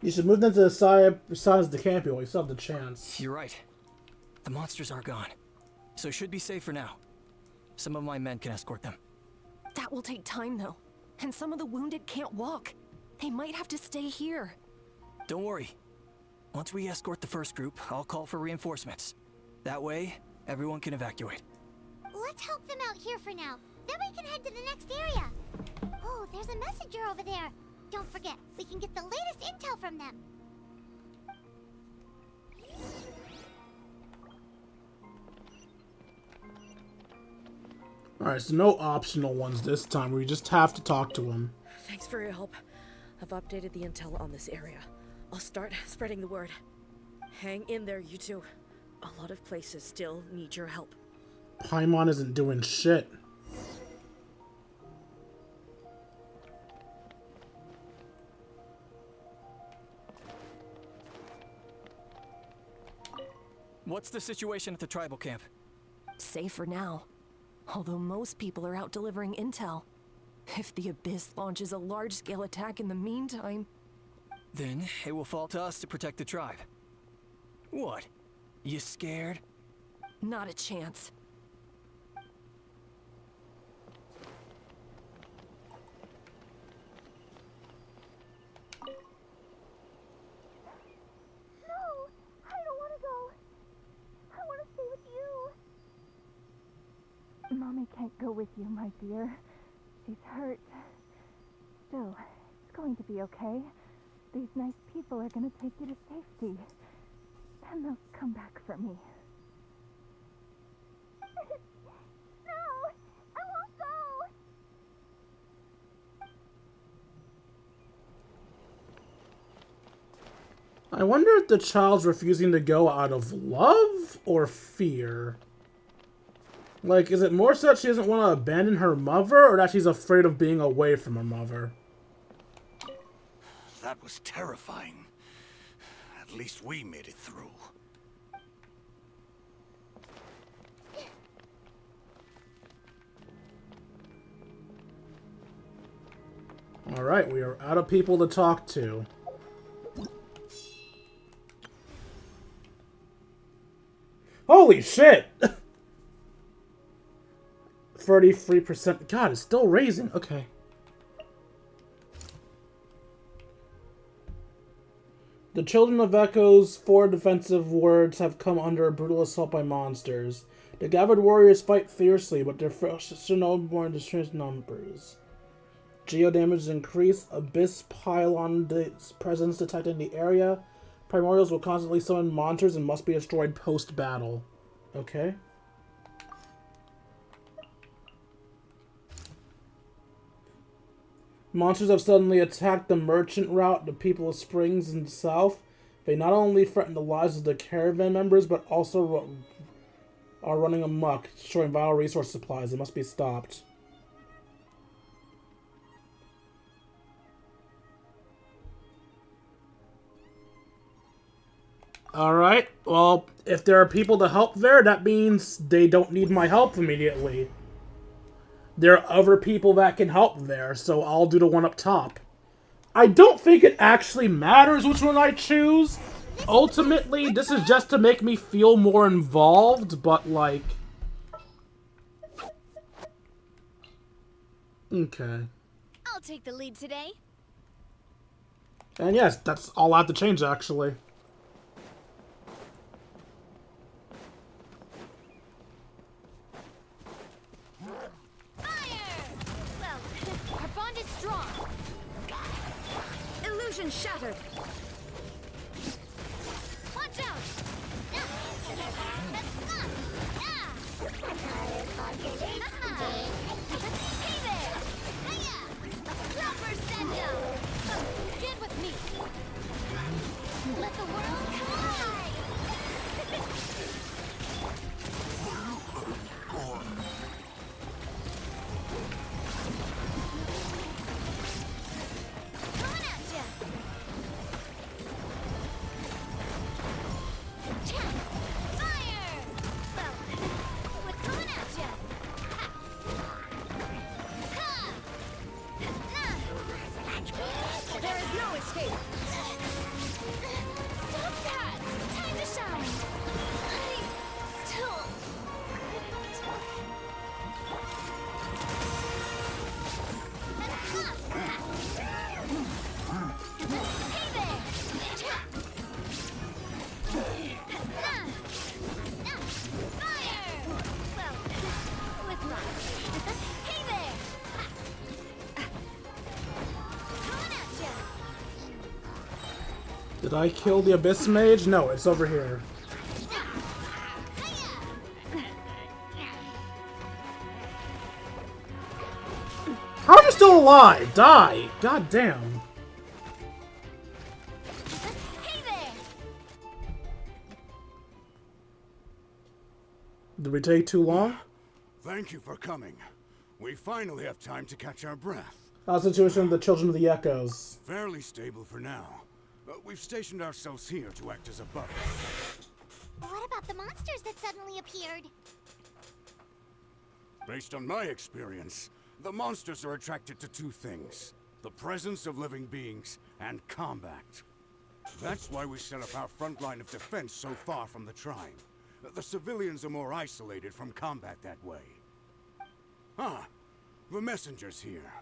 [SPEAKER 2] You should move them to the side besides the camp while you still have the chance.
[SPEAKER 17] You're right. The monsters are gone, so should be safe for now. Some of my men can escort them.
[SPEAKER 7] That will take time, though. And some of the wounded can't walk. They might have to stay here.
[SPEAKER 17] Don't worry. Once we escort the first group, I'll call for reinforcements. That way, everyone can evacuate.
[SPEAKER 5] Let's help them out here for now. Then we can head to the next area. Oh, there's a messenger over there. Don't forget, we can get the latest intel from them.
[SPEAKER 2] Alright, so no optional ones this time. We just have to talk to him.
[SPEAKER 20] Thanks for your help. I've updated the intel on this area. I'll start spreading the word. Hang in there, you two. A lot of places still need your help.
[SPEAKER 2] Paimon isn't doing shit.
[SPEAKER 17] What's the situation at the tribal camp?
[SPEAKER 7] Safe for now. Although most people are out delivering intel. If the Abyss launches a large-scale attack in the meantime...
[SPEAKER 17] Then it will fall to us to protect the tribe. What? You scared?
[SPEAKER 7] Not a chance.
[SPEAKER 5] No! I don't want to go! I want to stay with you!
[SPEAKER 21] Mommy can't go with you, my dear. She's hurt. Still, it's going to be okay. These nice people are going to take you to safety. Then they'll come back for me.
[SPEAKER 5] No! I won't go!
[SPEAKER 2] I wonder if the child's refusing to go out of love or fear. Like, is it more so that she doesn't want to abandon her mother, or that she's afraid of being away from her mother?
[SPEAKER 8] That was terrifying. At least we made it through.
[SPEAKER 2] Alright, we are out of people to talk to. Holy shit! 33%. God, it's still raising. Okay. The Children of Echo's 4 defensive wards have come under a brutal assault by monsters. The gathered warriors fight fiercely, but their forces are no more in strange numbers. Geo damage increased. Abyss pylon presence detected in the area. Primordials will constantly summon monsters and must be destroyed post-battle. Okay. Monsters have suddenly attacked the merchant route, the people of Springs in the south. They not only threaten the lives of the caravan members, but also are running amok, destroying vital resource supplies. They must be stopped. Alright, well, if there are people to help there, that means they don't need my help immediately. There are other people that can help there, so I'll do the one up top. I don't think it actually matters which one I choose. Ultimately, this is just to make me feel more involved, but like... Okay.
[SPEAKER 4] I'll take the lead today.
[SPEAKER 2] And yes, that's all I have to change, actually.
[SPEAKER 4] Our bond is strong.
[SPEAKER 7] Illusion shattered.
[SPEAKER 4] Watch out. Hey there. Proper send-up. Get with me. Let the world collide. Coming at ya. Fire! Well, we're coming at ya.
[SPEAKER 7] There is no escape.
[SPEAKER 4] Stop that! Time to shine. Still. Hey there! Fire! Well, with love. Hey there! Coming at ya!
[SPEAKER 2] Did I kill the Abyss Mage? No, it's over here. How are you still alive? Die! God damn.
[SPEAKER 4] Hey there!
[SPEAKER 2] Did we take too long?
[SPEAKER 8] Thank you for coming. We finally have time to catch our breath.
[SPEAKER 2] How's the situation of the Children of the Echoes?
[SPEAKER 8] Fairly stable for now. We've stationed ourselves here to act as a buffer.
[SPEAKER 5] What about the monsters that suddenly appeared?
[SPEAKER 8] Based on my experience, the monsters are attracted to two things: the presence of living beings and combat. That's why we set up our front line of defense so far from the tribe. The civilians are more isolated from combat that way. Ah, the messenger's here.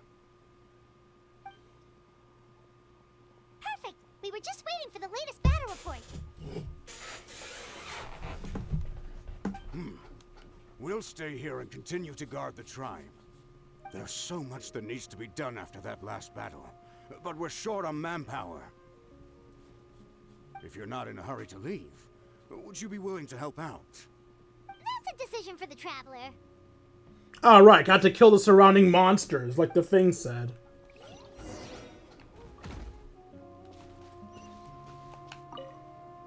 [SPEAKER 5] Perfect! We were just waiting for the latest battle report.
[SPEAKER 8] We'll stay here and continue to guard the tribe. There's so much that needs to be done after that last battle, but we're short on manpower. If you're not in a hurry to leave, would you be willing to help out?
[SPEAKER 5] That's a decision for the Traveler.
[SPEAKER 2] Alright, got to kill the surrounding monsters, like the thing said.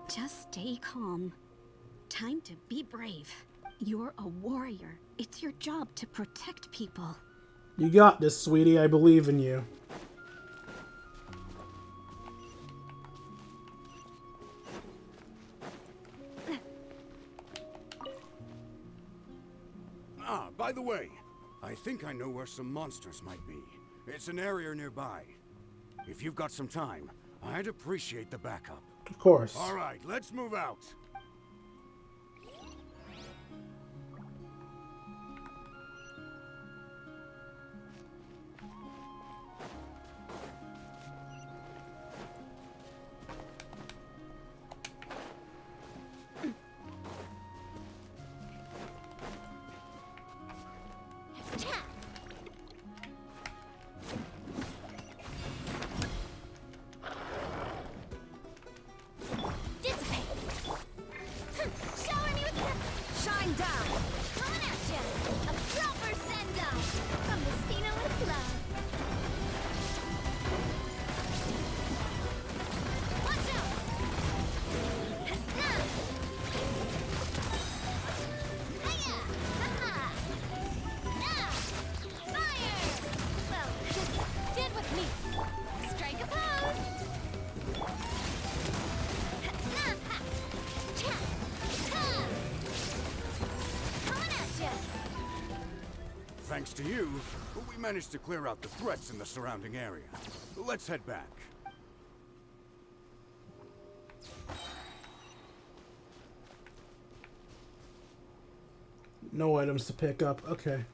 [SPEAKER 11] Just stay calm. Time to be brave. You're a warrior. It's your job to protect people.
[SPEAKER 2] You got this, sweetie. I believe in you.
[SPEAKER 8] Ah, by the way, I think I know where some monsters might be. It's an area nearby. If you've got some time, I'd appreciate the backup.
[SPEAKER 2] Of course.
[SPEAKER 8] All right, let's move out.
[SPEAKER 10] Thanks to you, we managed to clear out the threats in the surrounding area. Let's head back.
[SPEAKER 2] No items to pick up. Okay.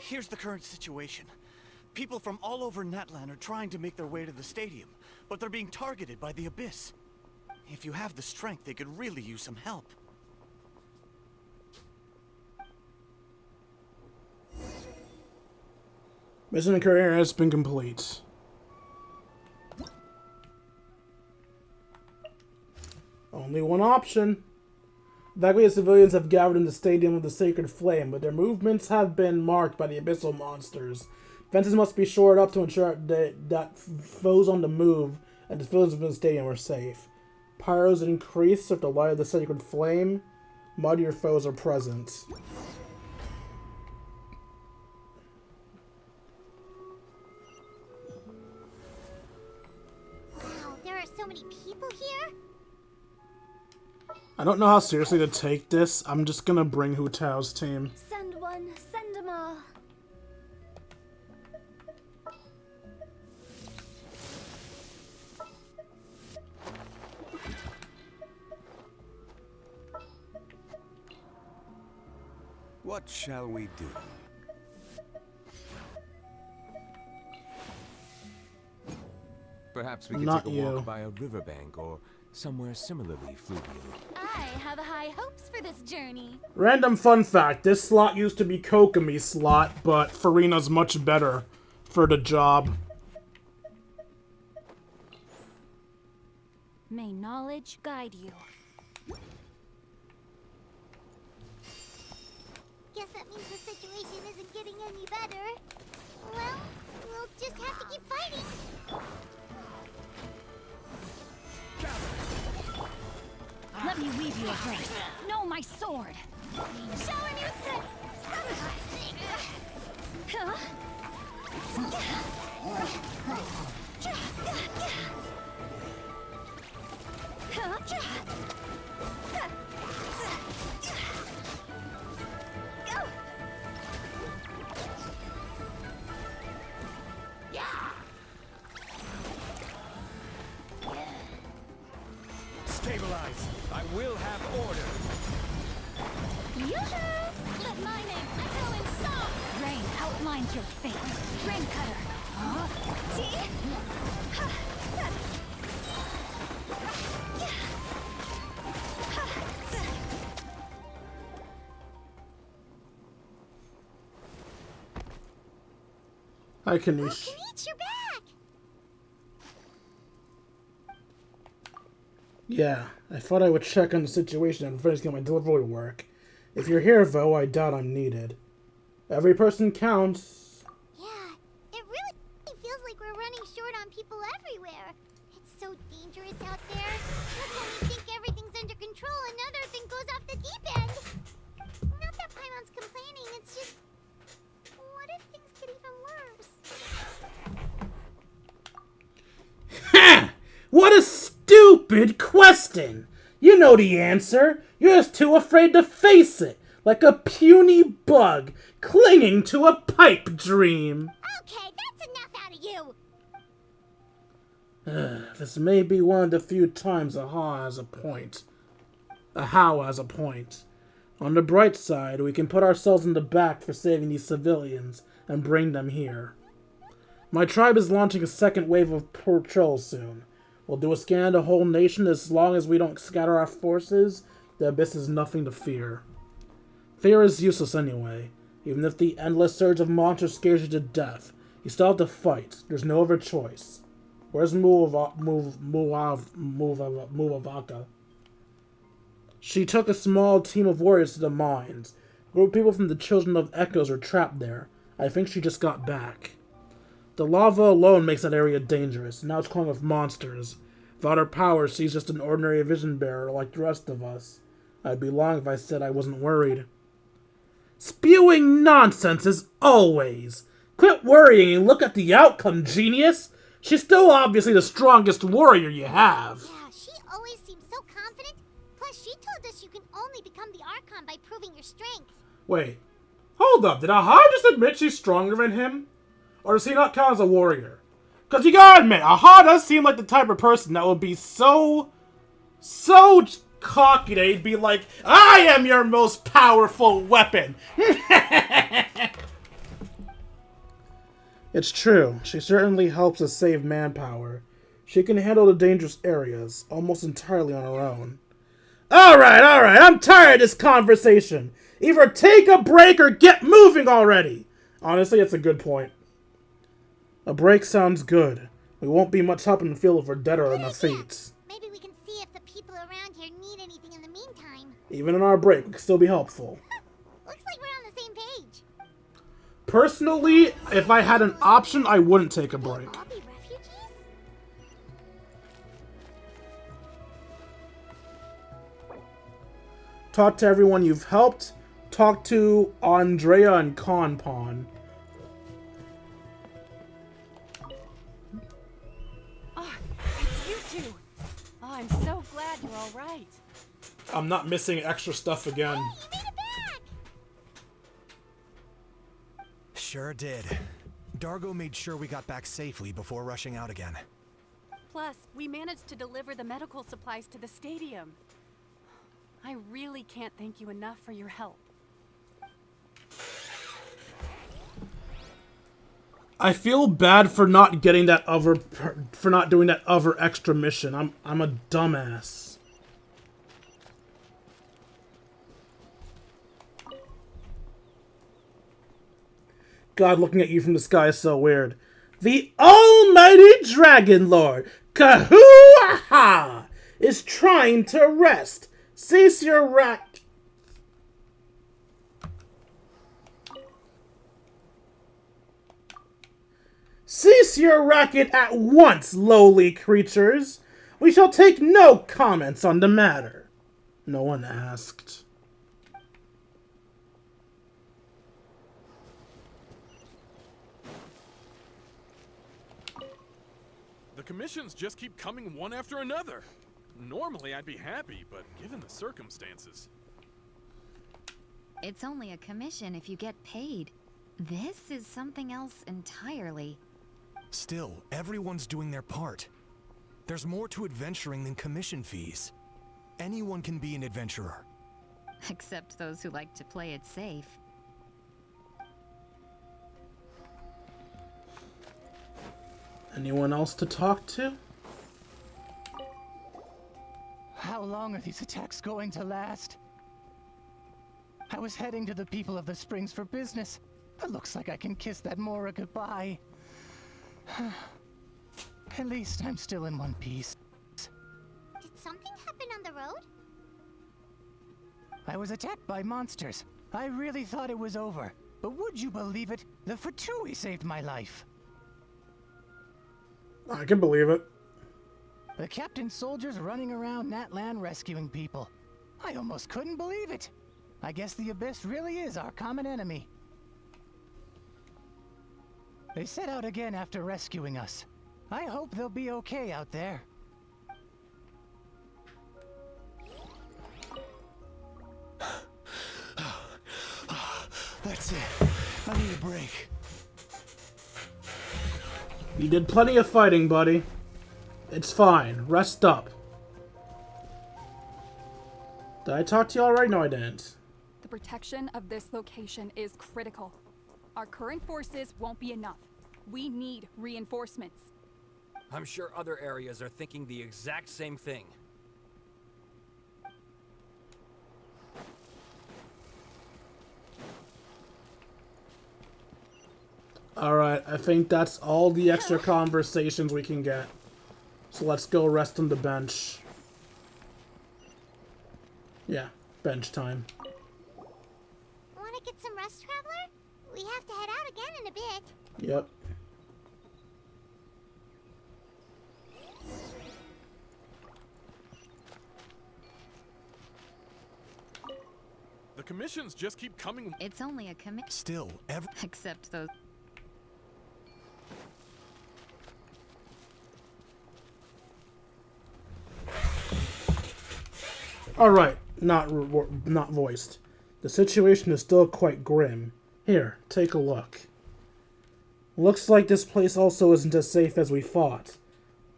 [SPEAKER 1] Here's the current situation. People from all over Natlan are trying to make their way to the stadium, but they're being targeted by the Abyss. If you have the strength, they could really use some help.
[SPEAKER 2] Mission career has been complete. Only one option. Evacuated civilians have gathered in the Stadium of the Sacred Flame, but their movements have been marked by the abyssal monsters. Fences must be shored up to ensure that foes on the move and the civilians within the stadium are safe. Pyros increase with the light of the Sacred Flame. Mightier foes are present.
[SPEAKER 5] Wow, there are so many people here?
[SPEAKER 2] I don't know how seriously to take this. I'm just gonna bring Hu Tao's team.
[SPEAKER 15] Send one, send them all.
[SPEAKER 10] What shall we do?
[SPEAKER 22] Perhaps we could
[SPEAKER 2] Not
[SPEAKER 22] take a
[SPEAKER 2] you.
[SPEAKER 22] walk by a riverbank or somewhere similarly fluvial.
[SPEAKER 4] I have high hopes for this journey.
[SPEAKER 2] Random fun fact, this slot used to be Kokomi's slot, but Farina's much better for the job.
[SPEAKER 4] May knowledge guide you.
[SPEAKER 5] Guess that means the situation isn't getting any better. Well, we'll just have to keep fighting.
[SPEAKER 4] Let me weave you a verse. Know my sword. Show him your
[SPEAKER 1] Stabilize. I will have order.
[SPEAKER 4] Yoo-hoo! Let my name echo in song. Rain outlines your fate. Rain cutter. Huh? See?
[SPEAKER 2] Hi, Kanish.
[SPEAKER 5] Kanish, you're back!
[SPEAKER 2] Yeah, I thought I would check on the situation and finish getting my delivery work. If you're here, though, I doubt I'm needed. Every person counts.
[SPEAKER 5] Yeah, it really feels like we're running short on people everywhere. It's so dangerous out there. Just when we think everything's under control, another thing goes off the deep end. Not that Paimon's complaining, it's just... What if things get even worse?
[SPEAKER 2] Ha! What a stupid question! You know the answer. You're just too afraid to face it, like a puny bug clinging to a pipe dream.
[SPEAKER 5] Okay, that's enough out of you!
[SPEAKER 2] This may be one of the few times a how has a point. A how has a point. On the bright side, we can put ourselves in the back for saving these civilians and bring them here. My tribe is launching a second wave of patrols soon. We'll do a scan of the whole nation. As long as we don't scatter our forces, the Abyss is nothing to fear. Fear is useless anyway. Even if the endless surge of monsters scares you to death, you still have to fight. There's no other choice. Where's Muavaka? She took a small team of warriors to the mines. A group of people from the Children of Echoes are trapped there. I think she just got back. The lava alone makes that area dangerous. Now it's calling with monsters. Without her power, she's just an ordinary vision bearer like the rest of us. I'd be lying if I said I wasn't worried. Spewing nonsense as always! Quit worrying and look at the outcome, genius! She's still obviously the strongest warrior you have.
[SPEAKER 5] Yeah, she always seems so confident. Plus, she told us you can only become the Archon by proving your strength.
[SPEAKER 2] Wait. Hold up, did Aha just admit she's stronger than him? Or does he not count as a warrior? Because you gotta admit, Aha does seem like the type of person that would be so cocky that he'd be like, I am your most powerful weapon! It's true. She certainly helps us save manpower. She can handle the dangerous areas almost entirely on her own. Alright, I'm tired of this conversation. Either take a break or get moving already. Honestly, that's a good point. A break sounds good. We won't be much help in the field if we're dead or on our feet.
[SPEAKER 5] Maybe we can see if the people around here need anything in the meantime.
[SPEAKER 2] Even in our break, we can still be helpful.
[SPEAKER 5] Looks like we're on the same page.
[SPEAKER 2] Personally, if I had an option, I wouldn't take a break.
[SPEAKER 5] All be refugees?
[SPEAKER 2] Talk to everyone you've helped. Talk to Andrea and Conpon.
[SPEAKER 12] Oh, it's you two. Oh, I'm so glad you're all right.
[SPEAKER 2] I'm not missing extra stuff again.
[SPEAKER 5] Hey, you made it back!
[SPEAKER 16] Sure did. Dargo made sure we got back safely before rushing out again.
[SPEAKER 12] Plus, we managed to deliver the medical supplies to the stadium. I really can't thank you enough for your help.
[SPEAKER 2] I feel bad for not getting that for not doing that other extra mission. I'm a dumbass. God, looking at you from the sky is so weird. The almighty Dragon Lord, Kahuaha, is trying to rest. Cease your Cease your racket at once, lowly creatures. We shall take no comments on the matter. No one asked.
[SPEAKER 14] The commissions just keep coming one after another. Normally I'd be happy, but given the circumstances...
[SPEAKER 23] It's only a commission if you get paid. This is something else entirely.
[SPEAKER 16] Still, everyone's doing their part. There's more to adventuring than commission fees. Anyone can be an adventurer.
[SPEAKER 23] Except those who like to play it safe.
[SPEAKER 2] Anyone else to talk to?
[SPEAKER 24] How long are these attacks going to last? I was heading to the people of the Springs for business. It looks like I can kiss that Mora goodbye. At least I'm still in one piece.
[SPEAKER 5] Did something happen on the road?
[SPEAKER 24] I was attacked by monsters. I really thought it was over. But would you believe it? The Fatui saved my life.
[SPEAKER 2] I can believe it.
[SPEAKER 24] The captain's soldiers running around Natlan rescuing people. I almost couldn't believe it. I guess the Abyss really is our common enemy. They set out again after rescuing us. I hope they'll be okay out there. That's it. I need a break.
[SPEAKER 2] You did plenty of fighting, buddy. It's fine. Rest up. Did I talk to you already? No, I didn't.
[SPEAKER 25] The protection of this location is critical. Our current forces won't be enough. We need reinforcements.
[SPEAKER 26] I'm sure other areas are thinking the exact same thing.
[SPEAKER 2] Alright, I think that's all the extra conversations we can get. So let's go rest on the bench. Yeah, bench time.
[SPEAKER 5] Want to get some rest, Traveler? We have to head out again in a bit.
[SPEAKER 2] Yep.
[SPEAKER 14] The commissions just keep coming...
[SPEAKER 23] It's only a commission.
[SPEAKER 16] Still,
[SPEAKER 23] Except those...
[SPEAKER 2] Alright, not voiced. The situation is still quite grim. Here, take a look. Looks like this place also isn't as safe as we thought.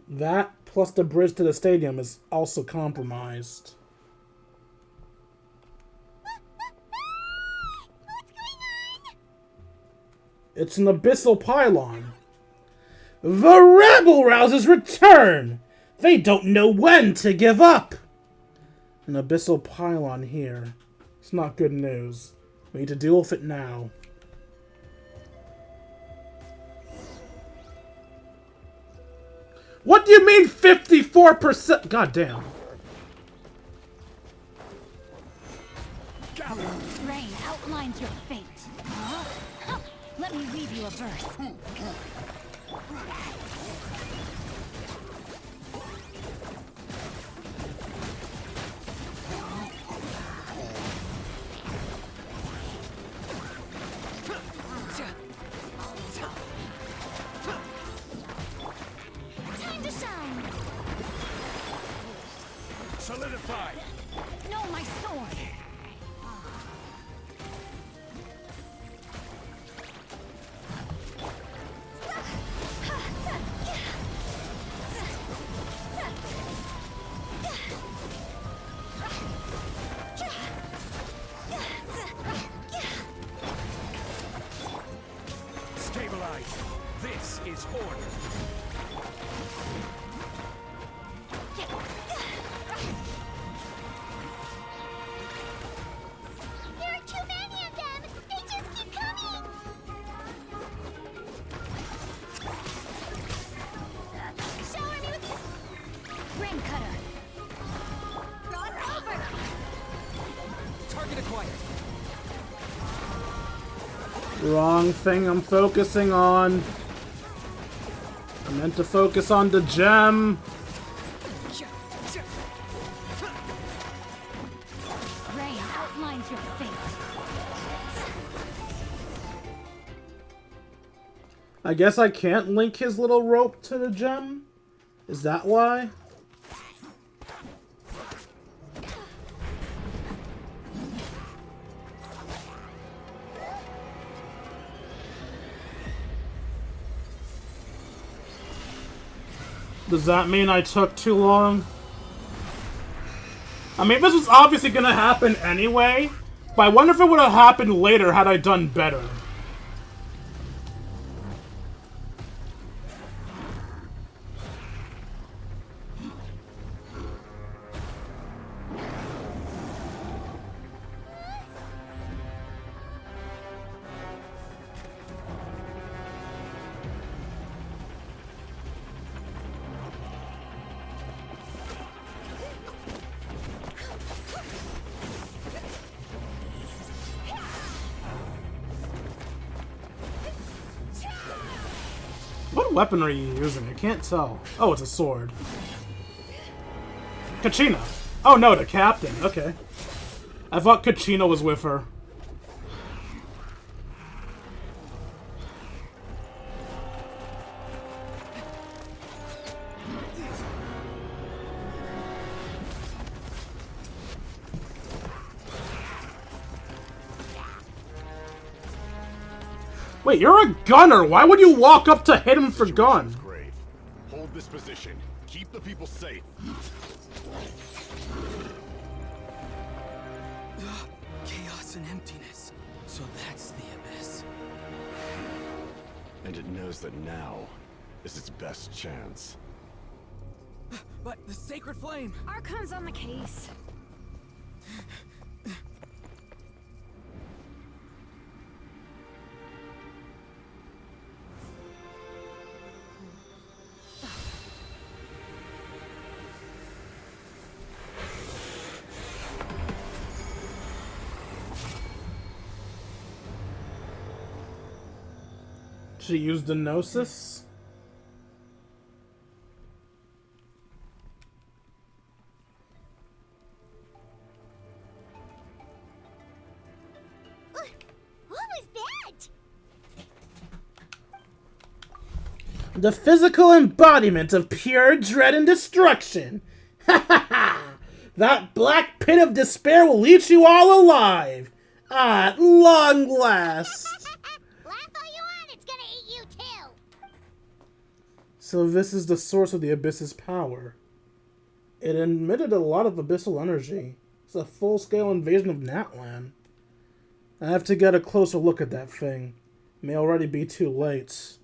[SPEAKER 2] That, plus the bridge to the stadium, is also compromised. It's an abyssal pylon. The rebel rousers return! They don't know when to give up! An abyssal pylon here. It's not good news. We need to deal with it now. What do you mean 54%? God damn.
[SPEAKER 4] Rain outlines your fate. Huh? Let me read you a verse.
[SPEAKER 5] Time to shine.
[SPEAKER 14] Solidify.
[SPEAKER 4] No, my sword.
[SPEAKER 14] Stabilize. This is order.
[SPEAKER 5] There are too many of them. They just keep coming. Shower me with
[SPEAKER 4] Rain cutter.
[SPEAKER 5] cross over.
[SPEAKER 17] Target acquired.
[SPEAKER 2] Wrong thing I'm focusing on. I meant to focus on the gem.
[SPEAKER 4] Rain outlines your fate.
[SPEAKER 2] I guess I can't link his little rope to the gem? Is that why? Does that mean I took too long? I mean, this was obviously gonna happen anyway, but I wonder if it would have happened later had I done better. What weapon are you using? I can't tell. Oh, it's a sword. Kachina. Oh no, the captain. Okay. I thought Kachina was with her. Wait, you're a gunner. Why would you walk up to hit him for gun?
[SPEAKER 8] Grave. Hold this position. Keep the people safe.
[SPEAKER 17] Chaos and emptiness. So that's the abyss.
[SPEAKER 8] And it knows that now is its best chance.
[SPEAKER 17] But the sacred flame!
[SPEAKER 7] Archon's on the case.
[SPEAKER 2] She used the Gnosis?
[SPEAKER 5] What was that?
[SPEAKER 2] The physical embodiment of pure dread and destruction. Ha ha ha! That black pit of despair will eat you all alive! At long last!
[SPEAKER 5] Laugh all you want, it's gonna eat you too!
[SPEAKER 2] So this is the source of the Abyss's power. It emitted a lot of abyssal energy. It's a full-scale invasion of Natlan. I have to get a closer look at that thing. It may already be too late.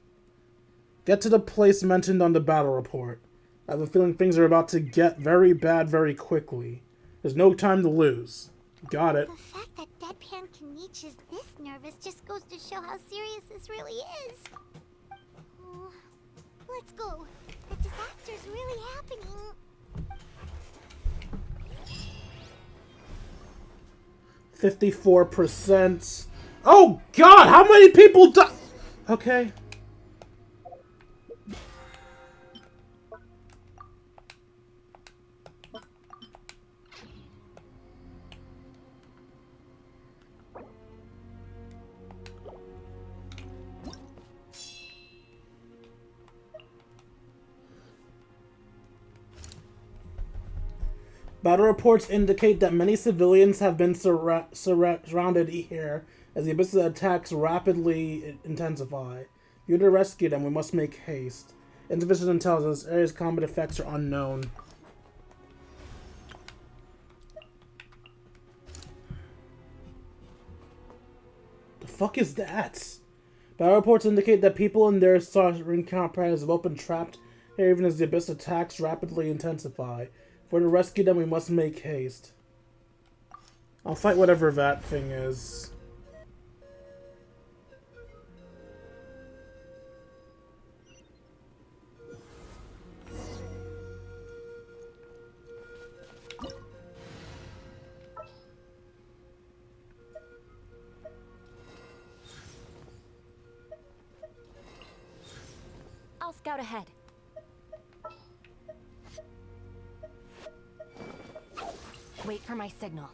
[SPEAKER 2] Get to the place mentioned on the battle report. I have a feeling things are about to get very bad very quickly. There's no time to lose. Got it.
[SPEAKER 5] The fact that Deadpan Kaniche is this nervous just goes to show how serious this really is. Oh, let's go. The disaster's really happening.
[SPEAKER 2] 54%. Oh god, how many people die? Okay. Battle reports indicate that many civilians have been surrounded here as the Abyss's attacks rapidly intensify. Due to rescue them, we must make haste. Insufficient intelligence, area's combat effects are unknown. The fuck is that? Battle reports indicate that people in their sovereign campaigners have opened trapped here even as the Abyss attacks rapidly intensify. For to rescue them, we must make haste. I'll fight whatever that thing is.
[SPEAKER 4] I'll scout ahead. Wait for my signal.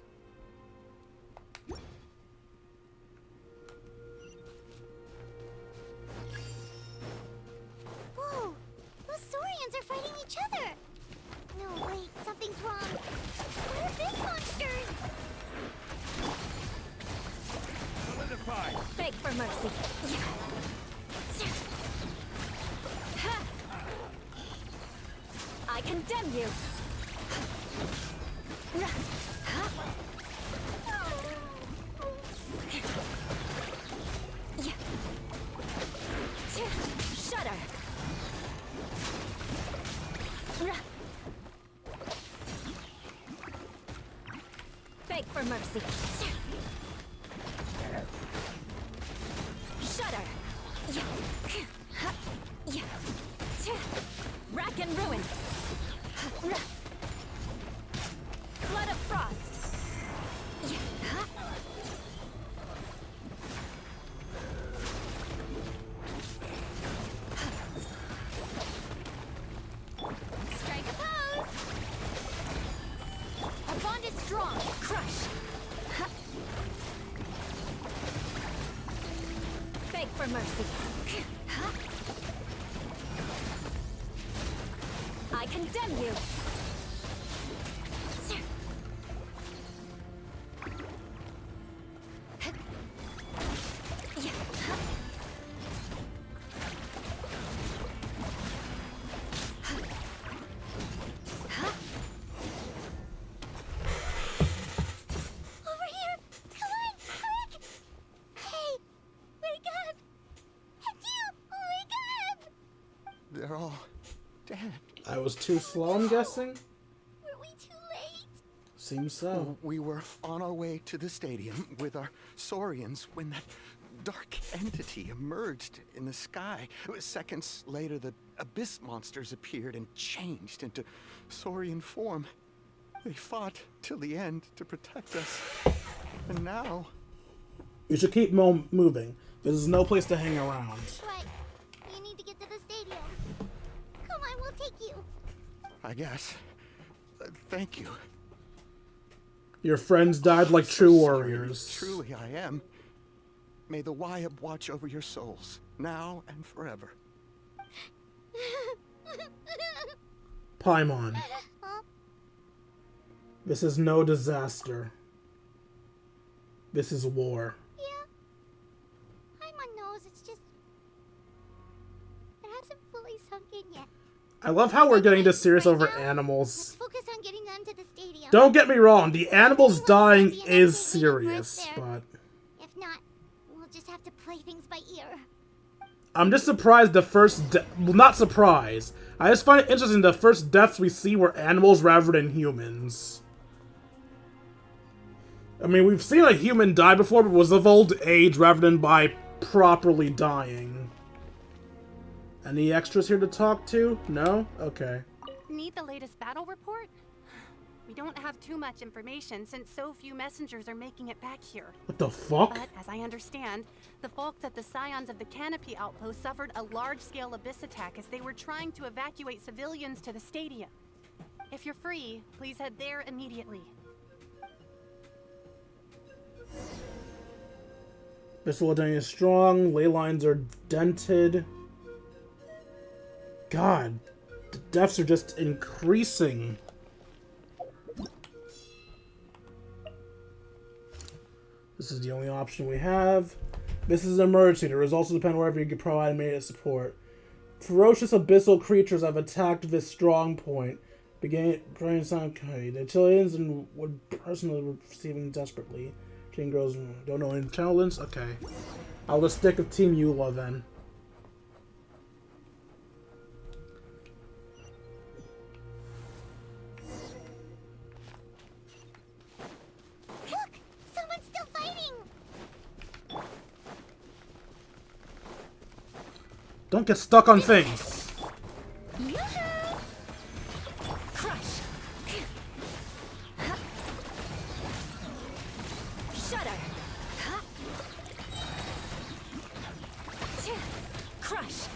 [SPEAKER 5] Whoa! Those Saurians are fighting each other! No, wait, something's wrong. What are big monsters?
[SPEAKER 14] Solidify!
[SPEAKER 4] Beg for mercy. I condemn you! Shudder! Beg for mercy. Shudder! Rack and ruin! Flood of frost! Strike a pose! Our bond is strong! Crush! Beg for mercy! I condemn you!
[SPEAKER 1] They're all dead.
[SPEAKER 2] I was too slow, I'm guessing?
[SPEAKER 5] Were we too late?
[SPEAKER 2] Seems so.
[SPEAKER 1] We were on our way to the stadium with our Saurians when that dark entity emerged in the sky. Seconds later, the abyss monsters appeared and changed into Saurian form. They fought till the end to protect us. And now...
[SPEAKER 2] We should keep moving. There's no place to hang around.
[SPEAKER 5] Right. You need to get to the stadium. Come on, we'll take you.
[SPEAKER 1] I guess. Thank you.
[SPEAKER 2] Your friends died like true warriors.
[SPEAKER 1] Truly I am. May the Wyab watch over your souls, now and forever.
[SPEAKER 2] Paimon. This is no disaster. This is war.
[SPEAKER 5] I'm on nose, it's just... It hasn't fully sunk in yet.
[SPEAKER 2] I love how we're getting this serious over animals.
[SPEAKER 5] Let's focus on getting them to the stadium.
[SPEAKER 2] Don't get me wrong, the animals dying is serious, but...
[SPEAKER 5] If not, we'll just have to play things by ear.
[SPEAKER 2] I'm just surprised the first well, not surprised. I just find it interesting the first deaths we see were animals rather than humans. I mean, we've seen a human die before, but it was of old age rather than by properly dying. Any extras here to talk to? No? Okay.
[SPEAKER 12] Need the latest battle report? We don't have too much information since so few messengers are making it back here.
[SPEAKER 2] What the fuck?
[SPEAKER 12] But as I understand, the folks at the Scions of the Canopy outpost suffered a large-scale abyss attack as they were trying to evacuate civilians to the stadium. If you're free, please head there immediately.
[SPEAKER 2] Missile identity is strong. Ley lines are dented. God, the deaths are just increasing. This is the only option we have. This is an emergency. The results will depend on wherever you can provide immediate support. Ferocious abyssal creatures have attacked this strong point. Beginning praying sound. Okay, the Chileans and would personally receiving desperately. Jane girls don't know intelligence. Okay, I'll just stick with Team Eula then.
[SPEAKER 5] Look! Someone's still fighting!
[SPEAKER 2] Don't get stuck on things.
[SPEAKER 4] Crush. Shudder. Crush.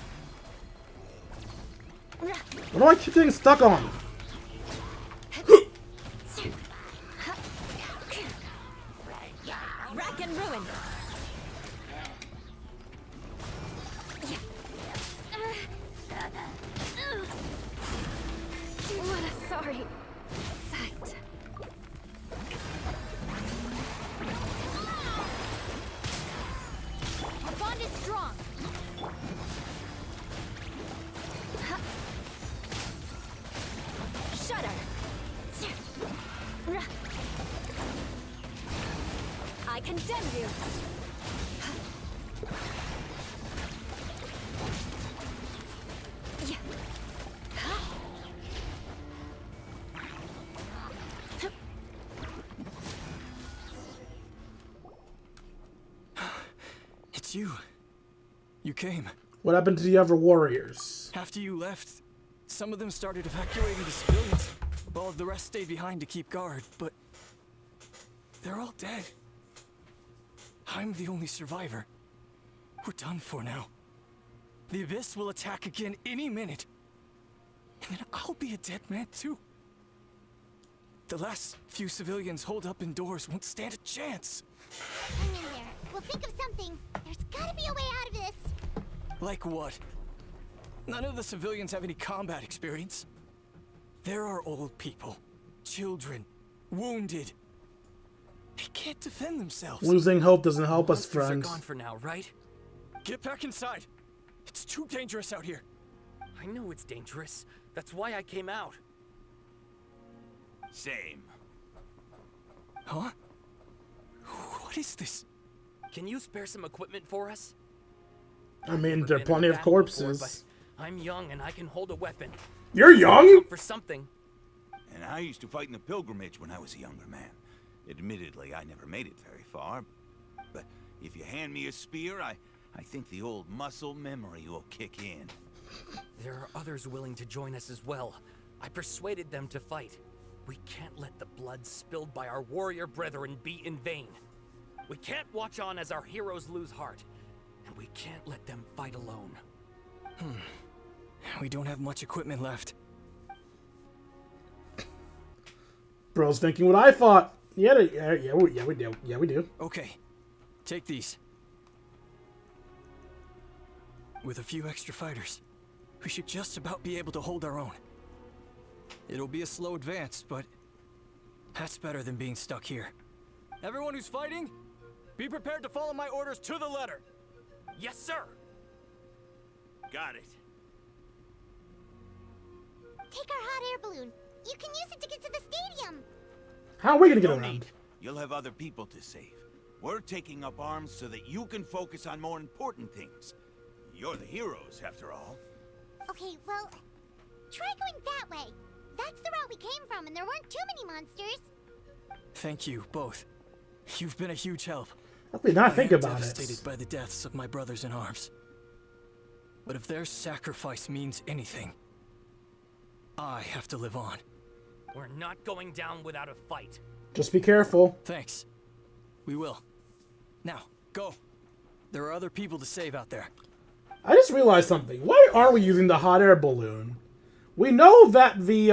[SPEAKER 2] What do I keep getting stuck on?
[SPEAKER 4] Rack and ruin.
[SPEAKER 7] What a sorry sight.
[SPEAKER 5] Our bond is strong.
[SPEAKER 4] Shudder. I condemn you.
[SPEAKER 17] It's you. You came.
[SPEAKER 2] What happened to the other warriors?
[SPEAKER 17] After you left, some of them started evacuating the civilians, while the rest stayed behind to keep guard, but they're all dead. I'm the only survivor. We're done for now. The Abyss will attack again any minute. And then I'll be a dead man too. The last few civilians holed up indoors won't stand a chance.
[SPEAKER 5] Hang in there. We'll think of something. There's gotta be a way out of this.
[SPEAKER 17] Like what? None of the civilians have any combat experience. There are old people, children, wounded. They can't defend themselves.
[SPEAKER 2] Losing hope doesn't help us,
[SPEAKER 26] Monsters
[SPEAKER 2] friends.
[SPEAKER 26] are gone for now, right?
[SPEAKER 17] Get back inside. It's too dangerous out here.
[SPEAKER 26] I know it's dangerous. That's why I came out.
[SPEAKER 10] Same.
[SPEAKER 17] Huh? What is this?
[SPEAKER 26] Can you spare some equipment for us?
[SPEAKER 2] I mean,
[SPEAKER 26] I've
[SPEAKER 2] there
[SPEAKER 26] never
[SPEAKER 2] are
[SPEAKER 26] been
[SPEAKER 2] plenty
[SPEAKER 26] in
[SPEAKER 2] of
[SPEAKER 26] battle before,
[SPEAKER 2] corpses.
[SPEAKER 26] but I'm young and I can hold a weapon.
[SPEAKER 2] You're young?
[SPEAKER 26] For something.
[SPEAKER 3] And I used to fight in the pilgrimage when I was a younger man. Admittedly, I never made it very far. But if you hand me a spear, I think the old muscle memory will kick in.
[SPEAKER 26] There are others willing to join us as well. I persuaded them to fight. We can't let the blood spilled by our warrior brethren be in vain. We can't watch on as our heroes lose heart. And we can't let them fight alone.
[SPEAKER 17] We don't have much equipment left.
[SPEAKER 2] Bro's thinking what I thought. Yeah, we do. Yeah, we do.
[SPEAKER 17] Okay, take these. With a few extra fighters, we should just about be able to hold our own. It'll be a slow advance, but That's better than being stuck here. Everyone who's fighting, be prepared to follow my orders to the letter.
[SPEAKER 26] Yes, sir.
[SPEAKER 3] Got it.
[SPEAKER 5] Take our hot air balloon. You can use it to get to the stadium.
[SPEAKER 2] How are we gonna get
[SPEAKER 3] No
[SPEAKER 2] around?
[SPEAKER 3] need. You'll have other people to save. We're taking up arms so that you can focus on more important things. You're the heroes, after all.
[SPEAKER 5] Okay, well, try going that way. That's the route we came from, and there weren't too many monsters.
[SPEAKER 17] Thank you, both. You've been a huge help.
[SPEAKER 2] Let me not think
[SPEAKER 17] I am
[SPEAKER 2] about
[SPEAKER 17] devastated
[SPEAKER 2] it.
[SPEAKER 17] by the deaths of my brothers in arms. But if their sacrifice means anything, I have to live on.
[SPEAKER 26] We're not going down without a fight.
[SPEAKER 2] Just be careful.
[SPEAKER 17] Thanks. We will. Now, go. There are other people to save out there.
[SPEAKER 2] I just realized something. Why are we using the hot air balloon? We know that the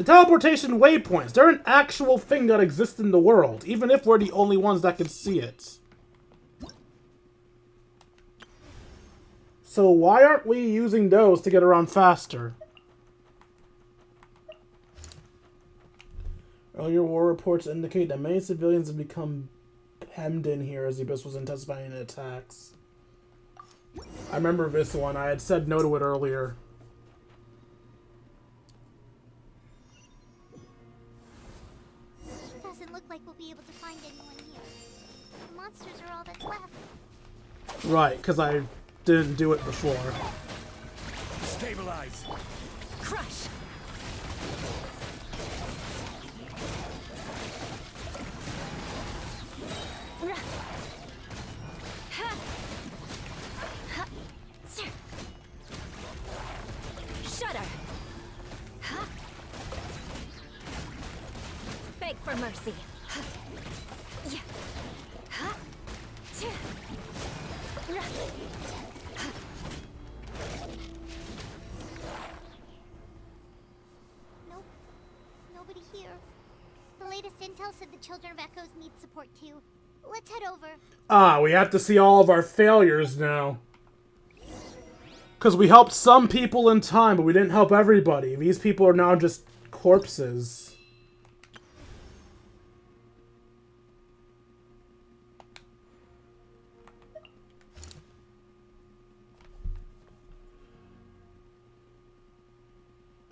[SPEAKER 2] teleportation waypoints, they're an actual thing that exists in the world, even if we're the only ones that can see it. So why aren't we using those to get around faster? Earlier war reports indicate that many civilians have become hemmed in here as the Abyss was intensifying attacks. I remember this one. I had said no to it earlier.
[SPEAKER 5] Doesn't look like we'll be able to find anyone here. The monsters are all that's left.
[SPEAKER 2] Right, because I didn't do it before.
[SPEAKER 3] Stabilize.
[SPEAKER 4] Crush. Shudder. Beg for mercy.
[SPEAKER 5] Nope. Nobody here. The latest intel said the Children of Echoes need support too. Let's head over.
[SPEAKER 2] Ah, we have to see all of our failures now. Because we helped some people in time, but we didn't help everybody. These people are now just corpses.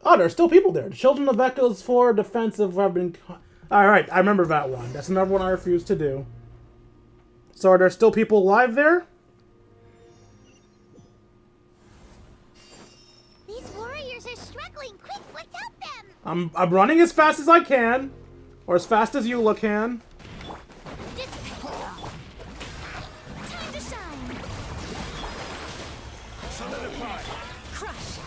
[SPEAKER 2] Oh, there's still people there. The Children of Echoes for defensive have been... Alright, I remember that one. That's another one I refused to do. So are there still people alive there?
[SPEAKER 5] These warriors are struggling. Quick, let's help them.
[SPEAKER 2] I'm running as fast as I can. Or as fast as you can.
[SPEAKER 5] Time to shine.
[SPEAKER 3] Solidify.
[SPEAKER 4] Crush.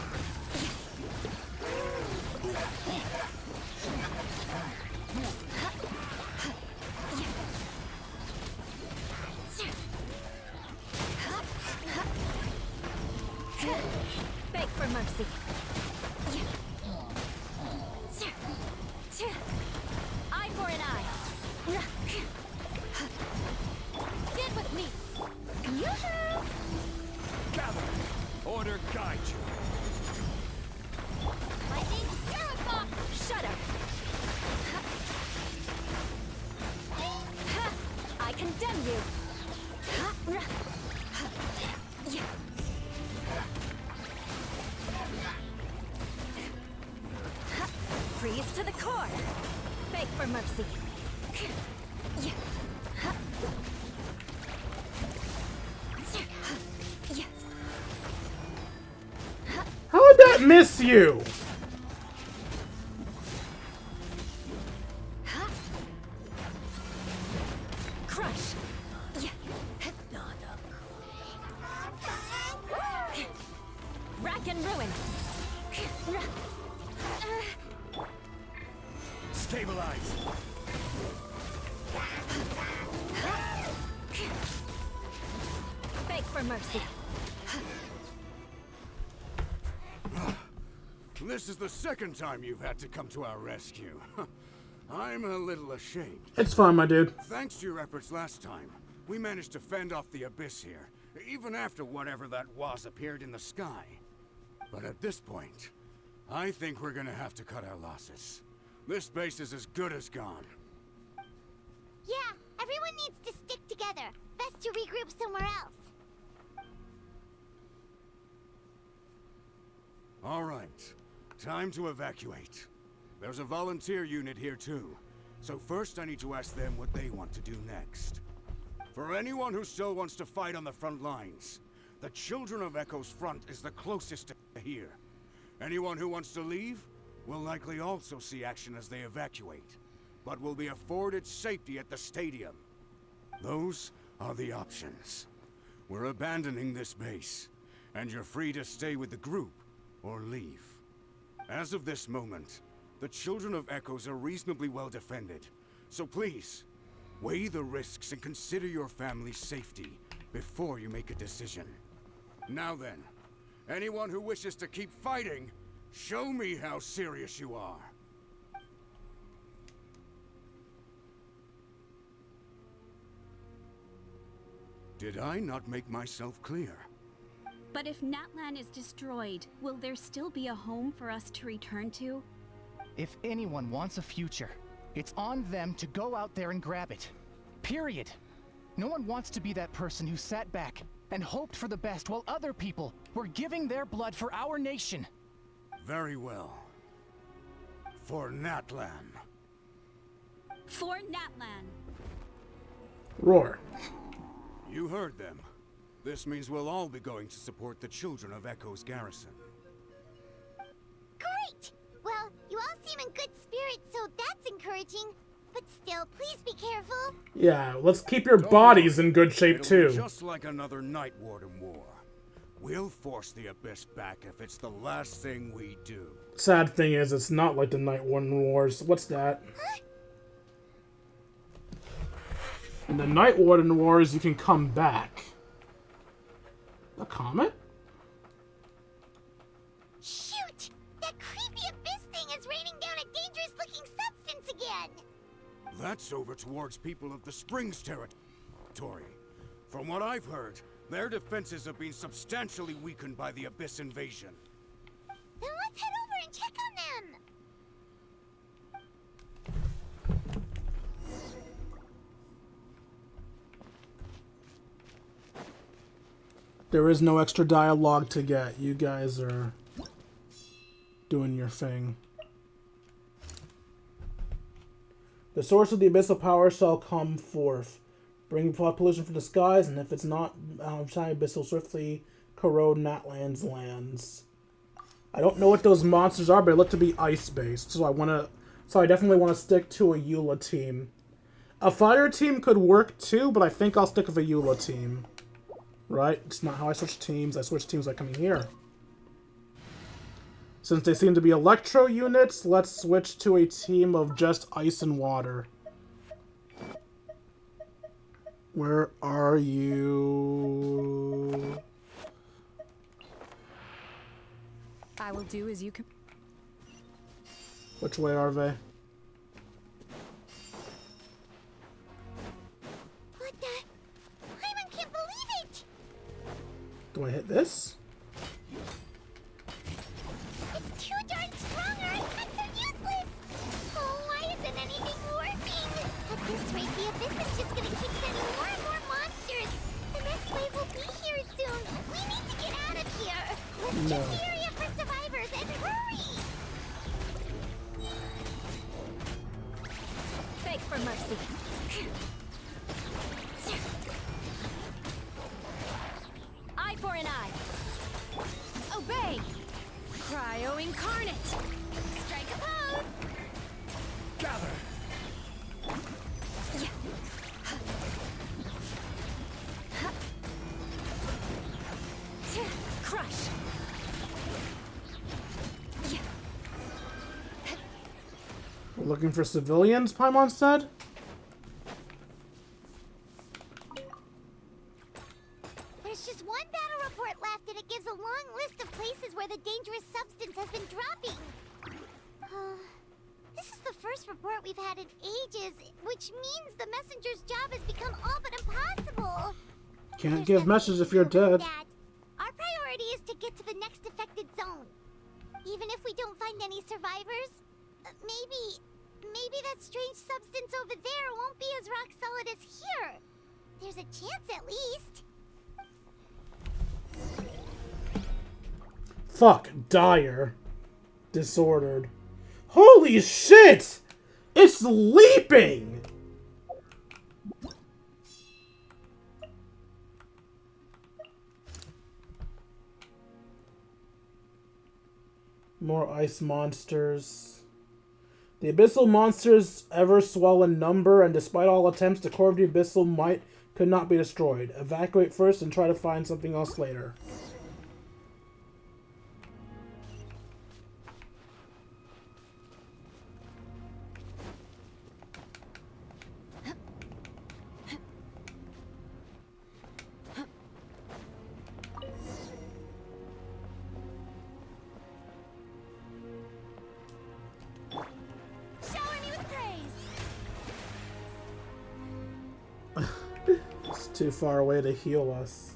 [SPEAKER 4] Beg for mercy. Eye for an eye. Get with me. Yoo-hoo!
[SPEAKER 3] Gather. Order guide you.
[SPEAKER 5] Lightning, Miracle.
[SPEAKER 4] Shudder. I condemn you. Freeze to the core. Beg for mercy.
[SPEAKER 2] How would that miss you?
[SPEAKER 4] Crush. Rack and ruin.
[SPEAKER 3] Stabilize.
[SPEAKER 4] Beg for mercy.
[SPEAKER 10] This is the second time you've had to come to our rescue. I'm a little ashamed.
[SPEAKER 2] It's fine, my dude.
[SPEAKER 10] Thanks to your efforts last time, we managed to fend off the Abyss here, even after whatever that was appeared in the sky. But at this point, I think we're gonna have to cut our losses. This base is as good as gone.
[SPEAKER 5] Yeah, everyone needs to stick together. Best to regroup somewhere else.
[SPEAKER 10] All right, time to evacuate. There's a volunteer unit here too. So first I need to ask them what they want to do next. For anyone who still wants to fight on the front lines, the Children of Echo's front is the closest to here. Anyone who wants to leave will likely also see action as they evacuate, but will be afforded safety at the stadium. Those are the options. We're abandoning this base, and you're free to stay with the group or leave. As of this moment, the Children of Echoes are reasonably well defended, so please, weigh the risks and consider your family's safety before you make a decision. Now then, anyone who wishes to keep fighting, show me how serious you are. Did I not make myself clear?
[SPEAKER 6] But if Natlan is destroyed, will there still be a home for us to return to?
[SPEAKER 24] If anyone wants a future, it's on them to go out there and grab it. Period. No one wants to be that person who sat back and hoped for the best while other people were giving their blood for our nation.
[SPEAKER 10] Very well. For Natlan.
[SPEAKER 6] For Natlan.
[SPEAKER 2] Roar.
[SPEAKER 10] You heard them. This means we'll all be going to support the Children of Echo's garrison.
[SPEAKER 5] Great! Well, you all seem in good spirits, so that's encouraging. But still, please be careful.
[SPEAKER 2] Yeah, let's keep your bodies in good shape
[SPEAKER 10] It'll be
[SPEAKER 2] too.
[SPEAKER 10] just like another Night Warden war. We'll force the Abyss back if it's the last thing we do.
[SPEAKER 2] Sad thing is, it's not like the Night Warden Wars. What's that? In the Night Warden Wars, you can come back. A comet?
[SPEAKER 5] Shoot! That creepy Abyss thing is raining down a dangerous-looking substance again!
[SPEAKER 10] That's over towards people of the Springs territory. From what I've heard, their defenses have been substantially weakened by the Abyss invasion.
[SPEAKER 5] Then let's head over and check on them!
[SPEAKER 2] There is no extra dialogue to get. You guys are doing your thing. The source of the abyssal power shall come forth, bringing population from the skies, and if it's not, shiny abyss will swiftly corrode Natlan's lands. I don't know what those monsters are, but they look to be ice-based, so I definitely want to stick to a Eula team. A fire team could work too, but I think I'll stick with a Eula team. Right? It's not how I switch teams. I switch teams by coming here. Since they seem to be electro units, let's switch to a team of just ice and water. Where are you?
[SPEAKER 25] I will do as you can.
[SPEAKER 2] Which way are they?
[SPEAKER 5] What the? Hyman can't believe it!
[SPEAKER 2] Do I hit this?
[SPEAKER 5] It's too darn strong, our attacks are useless! Oh, why isn't anything working? At this rate, the Abyss is just gonna keep sending more and more monsters! The next wave will be here soon! We need to get out of here! Let's check the area for survivors, and hurry!
[SPEAKER 15] Beg for mercy. Eye for an eye. Obey! Cryo incarnate! Strike a pose!
[SPEAKER 16] Gather!
[SPEAKER 15] Crush!
[SPEAKER 2] We're looking for civilians, Paimon said?
[SPEAKER 5] There's just one battle report left, and it gives a long list of places where the dangerous substance has been dropping. This is the first report we've had in ages, which means the messenger's job has become all but impossible.
[SPEAKER 2] Can't give messages if you're dead.
[SPEAKER 5] Our priority is to get to the next affected zone. Even if we don't fight that strange substance over there won't be as rock solid as here. There's a chance at least.
[SPEAKER 2] Fuck. Dire. Disordered. Holy shit! It's leaping! More ice monsters. The abyssal monsters ever swell in number, and despite all attempts, the core of the abyssal might could not be destroyed. Evacuate first and try to find something else later. It's too far away to heal us.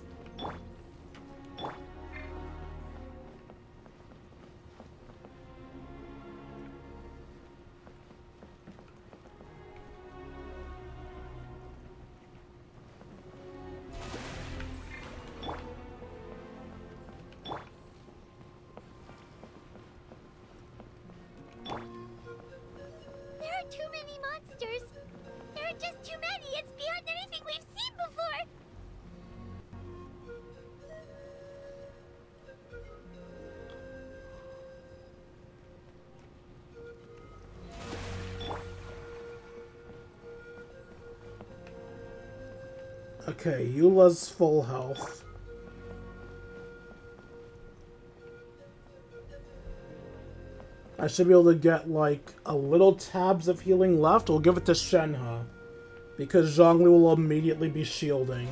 [SPEAKER 5] There are too many monsters. There are just too many. It's beyond anything we've seen before.
[SPEAKER 2] Okay, Eula's full health. I should be able to get, like, a little tabs of healing left. We'll give it to Shenhe, because Zhongli will immediately be shielding.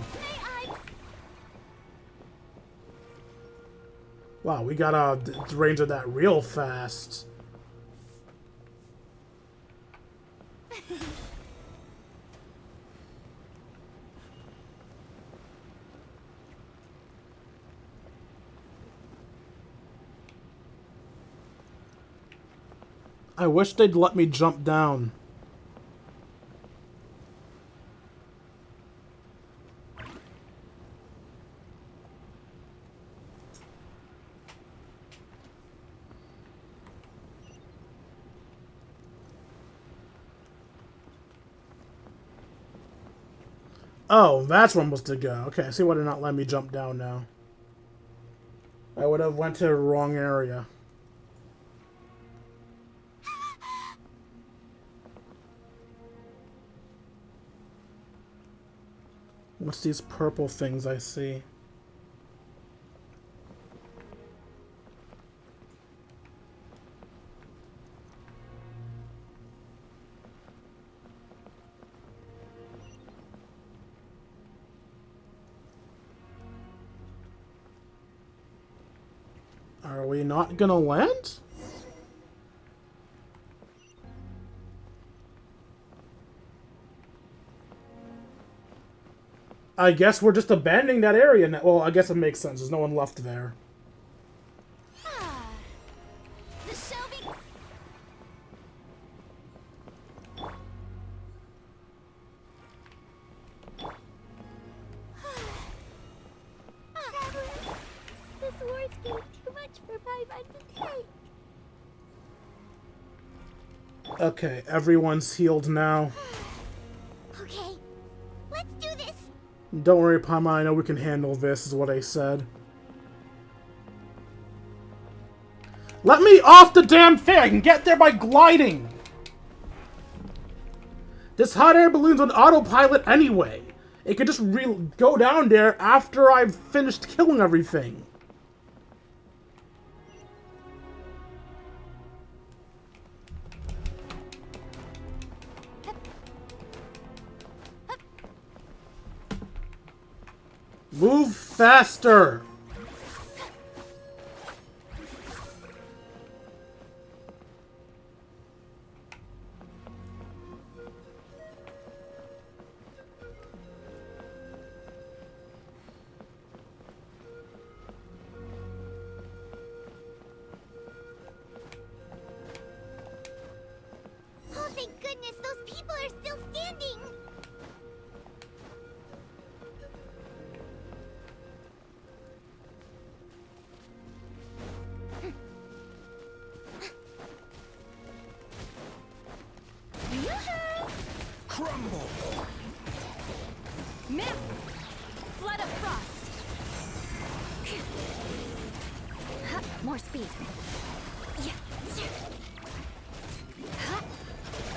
[SPEAKER 2] Wow, we got out of the range of that real fast. I wish they'd let me jump down. Oh, that's where I'm supposed to go. Okay, I see why they're not letting me jump down now. I would have went to the wrong area. What's these purple things I see? Are we not gonna land? I guess we're just abandoning that area now. Well, I guess it makes sense. There's no one left there.
[SPEAKER 5] The Shelby. This war's getting too much for my mind to take.
[SPEAKER 2] Okay, everyone's healed now.
[SPEAKER 5] Okay, let's do this.
[SPEAKER 2] Don't worry, Paimon, I know we can handle this, is what I said. Let me off the damn thing! I can get there by gliding! This hot air balloon's on autopilot anyway. It could just go down there after I've finished killing everything. Move faster!
[SPEAKER 5] Oh, thank goodness
[SPEAKER 15] More speed.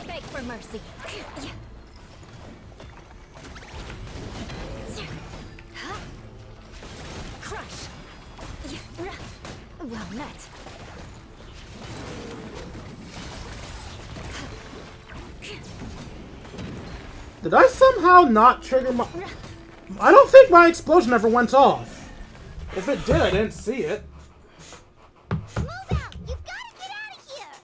[SPEAKER 15] Beg for mercy. Crush. Well met.
[SPEAKER 2] Did I somehow not trigger my... I don't think my explosion ever went off. If it did, I didn't see it.
[SPEAKER 5] Move out! You've got to get out of here!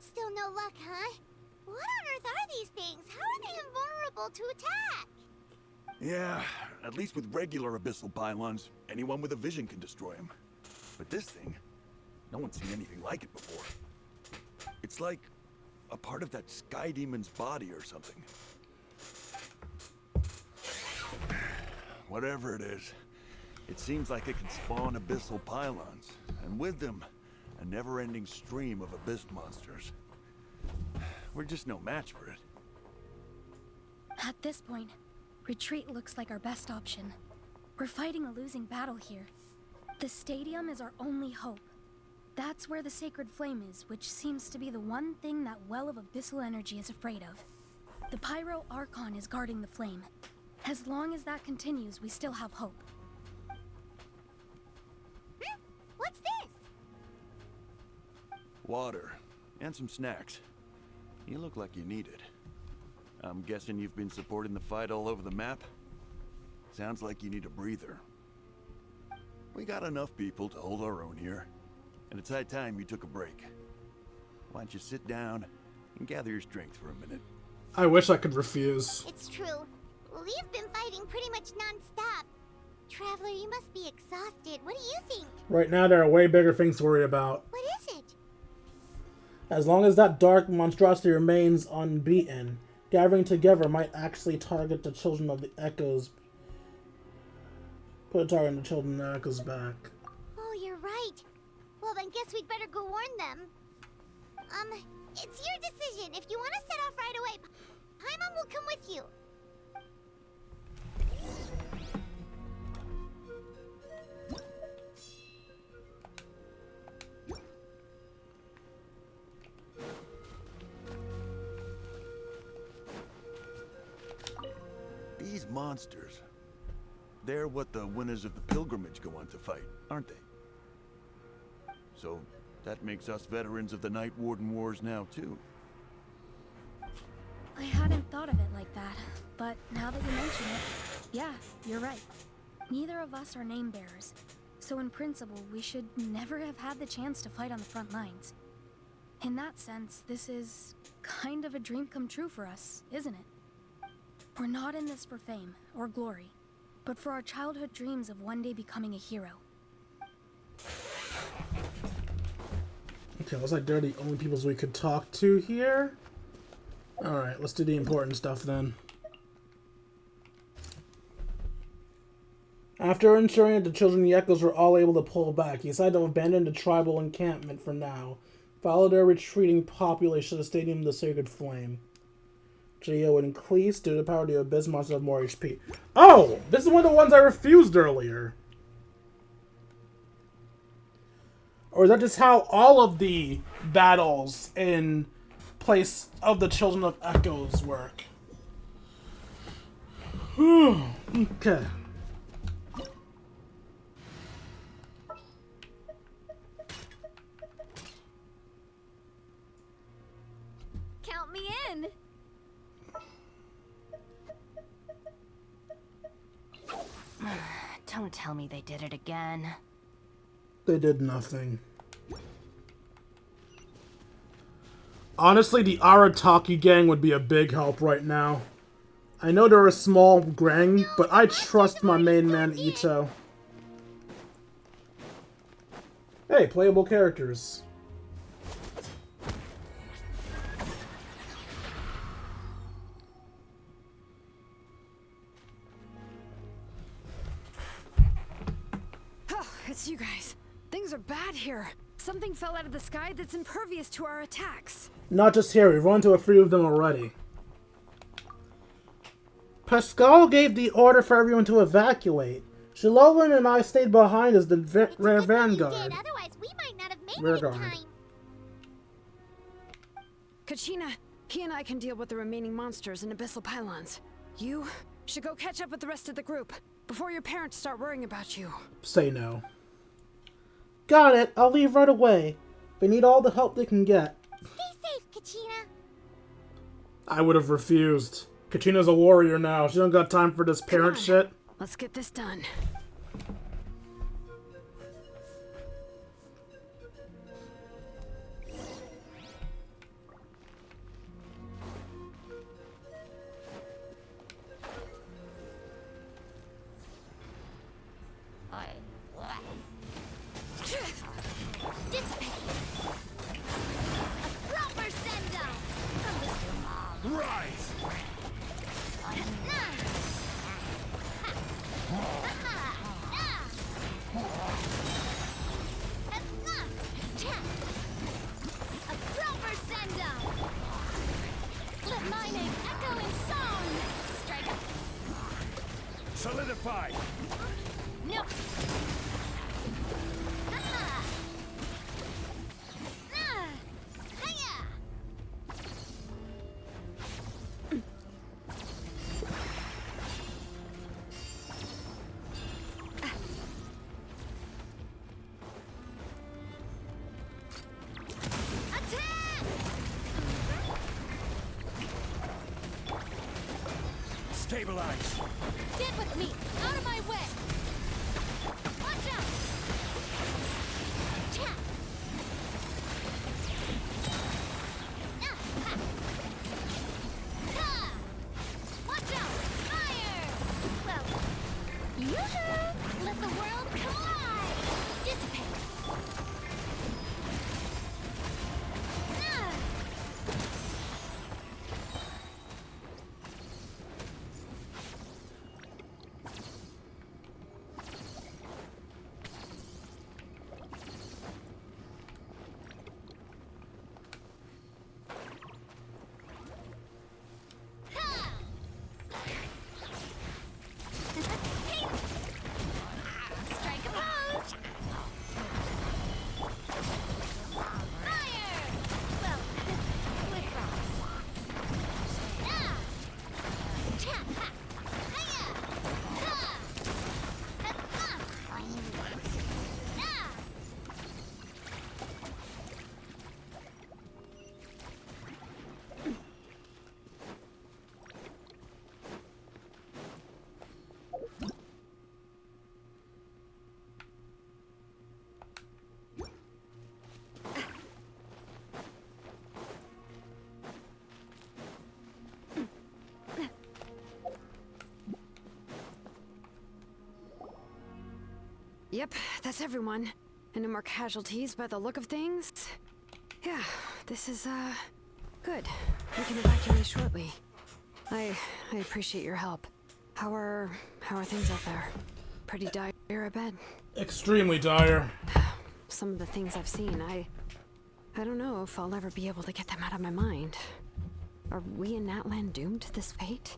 [SPEAKER 5] Still no luck, huh? What on earth are these things? How are they invulnerable to attack?
[SPEAKER 8] Yeah, at least with regular abyssal pylons, anyone with a vision can destroy them. But this thing, no one's seen anything like it before. It's like a part of that sky demon's body or something. Whatever it is, it seems like it can spawn abyssal pylons, and with them, a never-ending stream of abyss monsters. We're just no match for it.
[SPEAKER 15] At this point, retreat looks like our best option. We're fighting a losing battle here. The stadium is our only hope. That's where the sacred flame is, which seems to be the one thing that well of abyssal energy is afraid of. The Pyro Archon is guarding the flame. As long as that continues, we still have hope.
[SPEAKER 5] What's this?
[SPEAKER 8] Water, and some snacks. You look like you need it. I'm guessing you've been supporting the fight all over the map? Sounds like you need a breather. We got enough people to hold our own here, and it's high time you took a break. Why don't you sit down and gather your strength for a minute?
[SPEAKER 2] I wish I could refuse.
[SPEAKER 5] It's true. We've been fighting pretty much non-stop. Traveler, you must be exhausted. What do you think?
[SPEAKER 2] Right now, there are way bigger things to worry about.
[SPEAKER 5] What is it?
[SPEAKER 2] As long as that dark monstrosity remains unbeaten, gathering together might actually target the children of the Echoes. Put a target on the children of the Echoes back.
[SPEAKER 5] Oh, you're right. Well, then guess we'd better go warn them. It's your decision. If you want to set off right away, Paimon will come with you.
[SPEAKER 8] These monsters, they're what the winners of the pilgrimage go on to fight, aren't they? So that makes us veterans of the Night Warden Wars now, too.
[SPEAKER 15] I hadn't thought of it like that, but now that you mention it, yeah, you're right. Neither of us are name bearers, so in principle, we should never have had the chance to fight on the front lines. In that sense, this is kind of a dream come true for us, isn't it? We're not in this for fame or glory, but for our childhood dreams of one day becoming a hero.
[SPEAKER 2] Okay, looks like they're the only people we could talk to here. Alright, let's do the important stuff then. After ensuring that the children of the Echoes were all able to pull back, he decided to abandon the tribal encampment for now. Follow their retreating population to the Stadium of the Sacred Flame. Geo would increase due to the power of the Abyss monsters have more HP. Oh! This is one of the ones I refused earlier. Or is that just how all of the battles in place of the Children of Echoes work? Okay.
[SPEAKER 4] Count me in!
[SPEAKER 15] Don't tell me they did it again.
[SPEAKER 2] They did nothing. Honestly, the Arataki gang would be a big help right now. I know they're a small gang, but I trust my main man Ito. Hey, playable characters.
[SPEAKER 7] Oh, it's you guys. Things are bad here. Something fell out of the sky that's impervious to our attacks.
[SPEAKER 2] Not just here, we've run into a few of them already. Pascal gave the order for everyone to evacuate. Shilolan and I stayed behind as the rare vanguard.
[SPEAKER 5] Otherwise, we might not have made
[SPEAKER 2] Rear
[SPEAKER 5] it in
[SPEAKER 2] guard.
[SPEAKER 5] time.
[SPEAKER 7] Kachina, he and I can deal with the remaining monsters and abyssal pylons. You should go catch up with the rest of the group before your parents start worrying about you.
[SPEAKER 2] Say no. Got it. I'll leave right away. They need all the help they can get.
[SPEAKER 5] Stay safe, Kachina.
[SPEAKER 2] I would have refused. Kachina's a warrior now. She don't got time for this parent shit.
[SPEAKER 7] Let's get this done.
[SPEAKER 3] Solidify!
[SPEAKER 5] No!
[SPEAKER 3] Stabilize!
[SPEAKER 5] Get with me! Out of my way! Watch out! Tap! Watch out! Fire! Well, yoo-hoo! Let the world collide! Dissipate!
[SPEAKER 7] Yep, that's everyone. And no more casualties by the look of things. Yeah, this is, good. We can evacuate shortly. I appreciate your help. How are things out there? Pretty dire, I bet.
[SPEAKER 2] Extremely dire.
[SPEAKER 7] Some of the things I've seen, I don't know if I'll ever be able to get them out of my mind. Are we in Natlan doomed to this fate?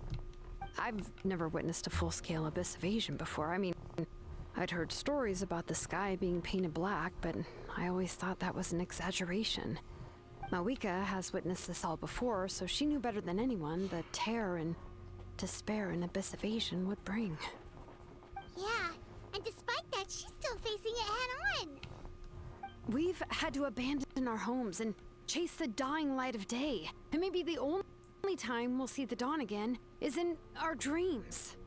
[SPEAKER 7] I've never witnessed a full-scale abyss invasion before. I mean, I'd heard stories about the sky being painted black, but I always thought that was an exaggeration. Mawika has witnessed this all before, so she knew better than anyone the terror and despair an abyss invasion would bring.
[SPEAKER 5] Yeah, and despite that, she's still facing it head-on.
[SPEAKER 7] We've had to abandon our homes and chase the dying light of day. And maybe the only time we'll see the dawn again is in our dreams.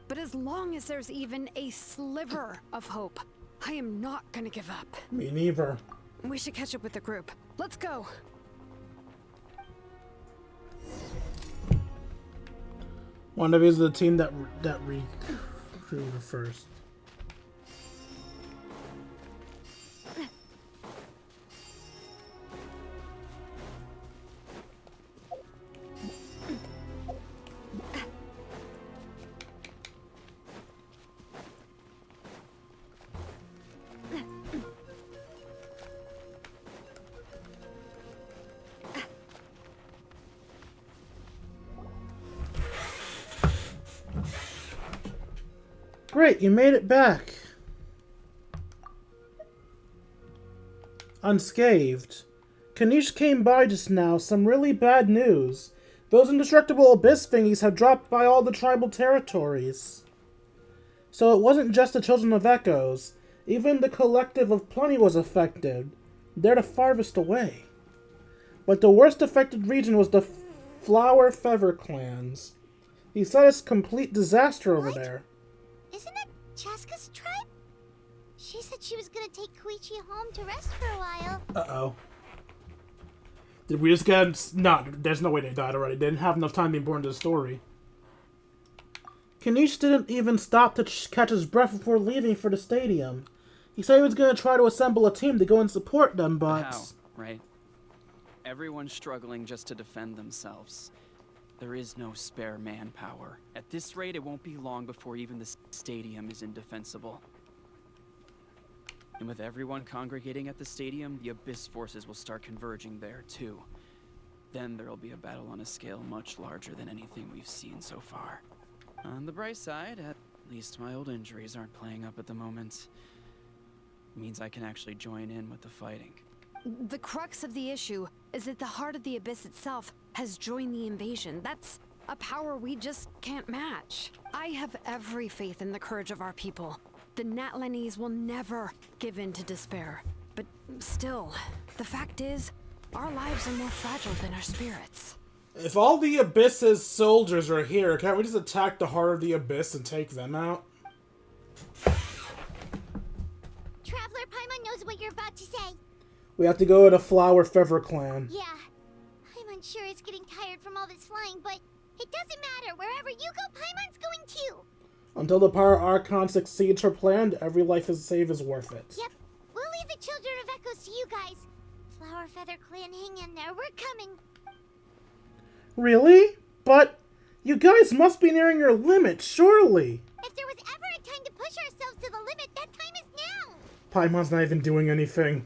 [SPEAKER 7] But as long as there's even a sliver of hope, I am not gonna give up.
[SPEAKER 2] Me neither.
[SPEAKER 7] We should catch up with the group. Let's go.
[SPEAKER 2] One of is the team that recruited first. Great, you made it back. Unscathed. Kanish came by just now. Some really bad news. Those indestructible abyss thingies have dropped by all the tribal territories. So it wasn't just the Children of Echoes. Even the Collective of Plenty was affected. They're the farthest away. But the worst affected region was the Flower Feather clans. He said it's complete disaster over there.
[SPEAKER 5] Isn't that Chaska's tribe? She said she was gonna take Koichi home to rest for a while.
[SPEAKER 2] Uh-oh. Did we just get... No, there's no way they died already. They didn't have enough time being born to the story. Kanish didn't even stop to catch his breath before leaving for the stadium. He said he was going to try to assemble a team to go and support them, but...
[SPEAKER 9] How, right? Everyone's struggling just to defend themselves. There is no spare manpower. At this rate, it won't be long before even the stadium is indefensible. And with everyone congregating at the stadium, the Abyss forces will start converging there, too. Then there'll be a battle on a scale much larger than anything we've seen so far. On the bright side, at least my old injuries aren't playing up at the moment. It means I can actually join in with the fighting.
[SPEAKER 7] The crux of the issue is that the heart of the Abyss itself has joined the invasion. That's a power we just can't match. I have every faith in the courage of our people. The Natlanese will never give in to despair. But still, the fact is, our lives are more fragile than our spirits.
[SPEAKER 2] If all the Abyss's soldiers are here, can't we just attack the heart of the Abyss and take them out?
[SPEAKER 5] Traveler Paimon knows what you're about to say.
[SPEAKER 2] We have to go to the Flower Feather clan.
[SPEAKER 5] Yeah. Paimon's sure is getting tired from all this flying, but it doesn't matter. Wherever you go, Paimon's going too.
[SPEAKER 2] Until the Power Archon succeeds her plan, every life is saved is worth it.
[SPEAKER 5] Yep. We'll leave the Children of Echoes to you guys. Flower Feather Clan, hang in there. We're coming.
[SPEAKER 2] Really? But you guys must be nearing your limit, surely.
[SPEAKER 5] If there was ever a time to push ourselves to the limit, that time is now.
[SPEAKER 2] Paimon's not even doing anything.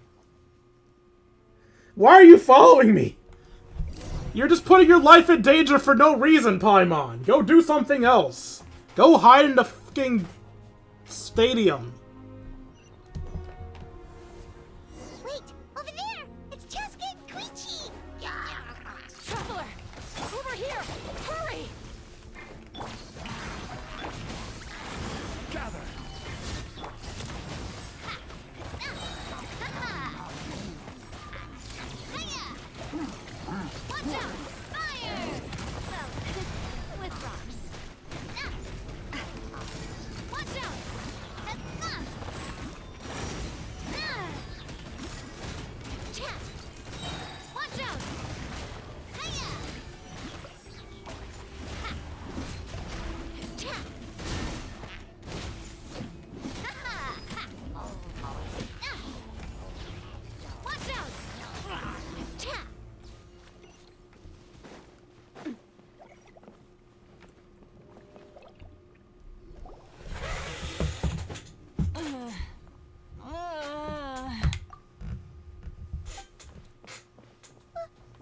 [SPEAKER 2] Why are you following me? You're just putting your life in danger for no reason, Paimon. Go do something else. Go hide in the fucking stadium.
[SPEAKER 5] Wait, over there! It's Chaska and Koichi!
[SPEAKER 11] Traveler! Over here! Hurry!
[SPEAKER 14] Gather!
[SPEAKER 5] Watch out! Fire! Well, with rocks. Watch out! Watch out! Hiya! Watch out!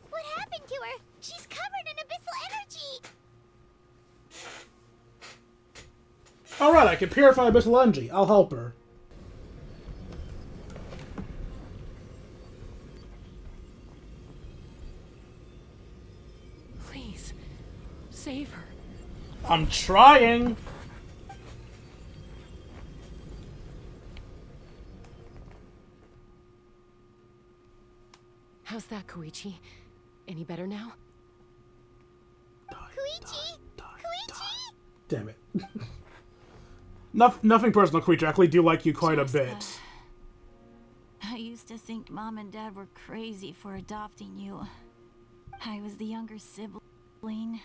[SPEAKER 5] What happened to her? She's covered in abyssal energy!
[SPEAKER 2] Alright, I can purify abyssal energy. I'll help her.
[SPEAKER 11] Please, save her.
[SPEAKER 2] I'm trying.
[SPEAKER 11] How's that, Koichi? Any better now?
[SPEAKER 5] Koichi! Koichi!
[SPEAKER 2] Damn it. Nothing personal, creature. I actually do like you quite a bit.
[SPEAKER 13] I used to think Mom and Dad were crazy for adopting you. I was the younger sibling,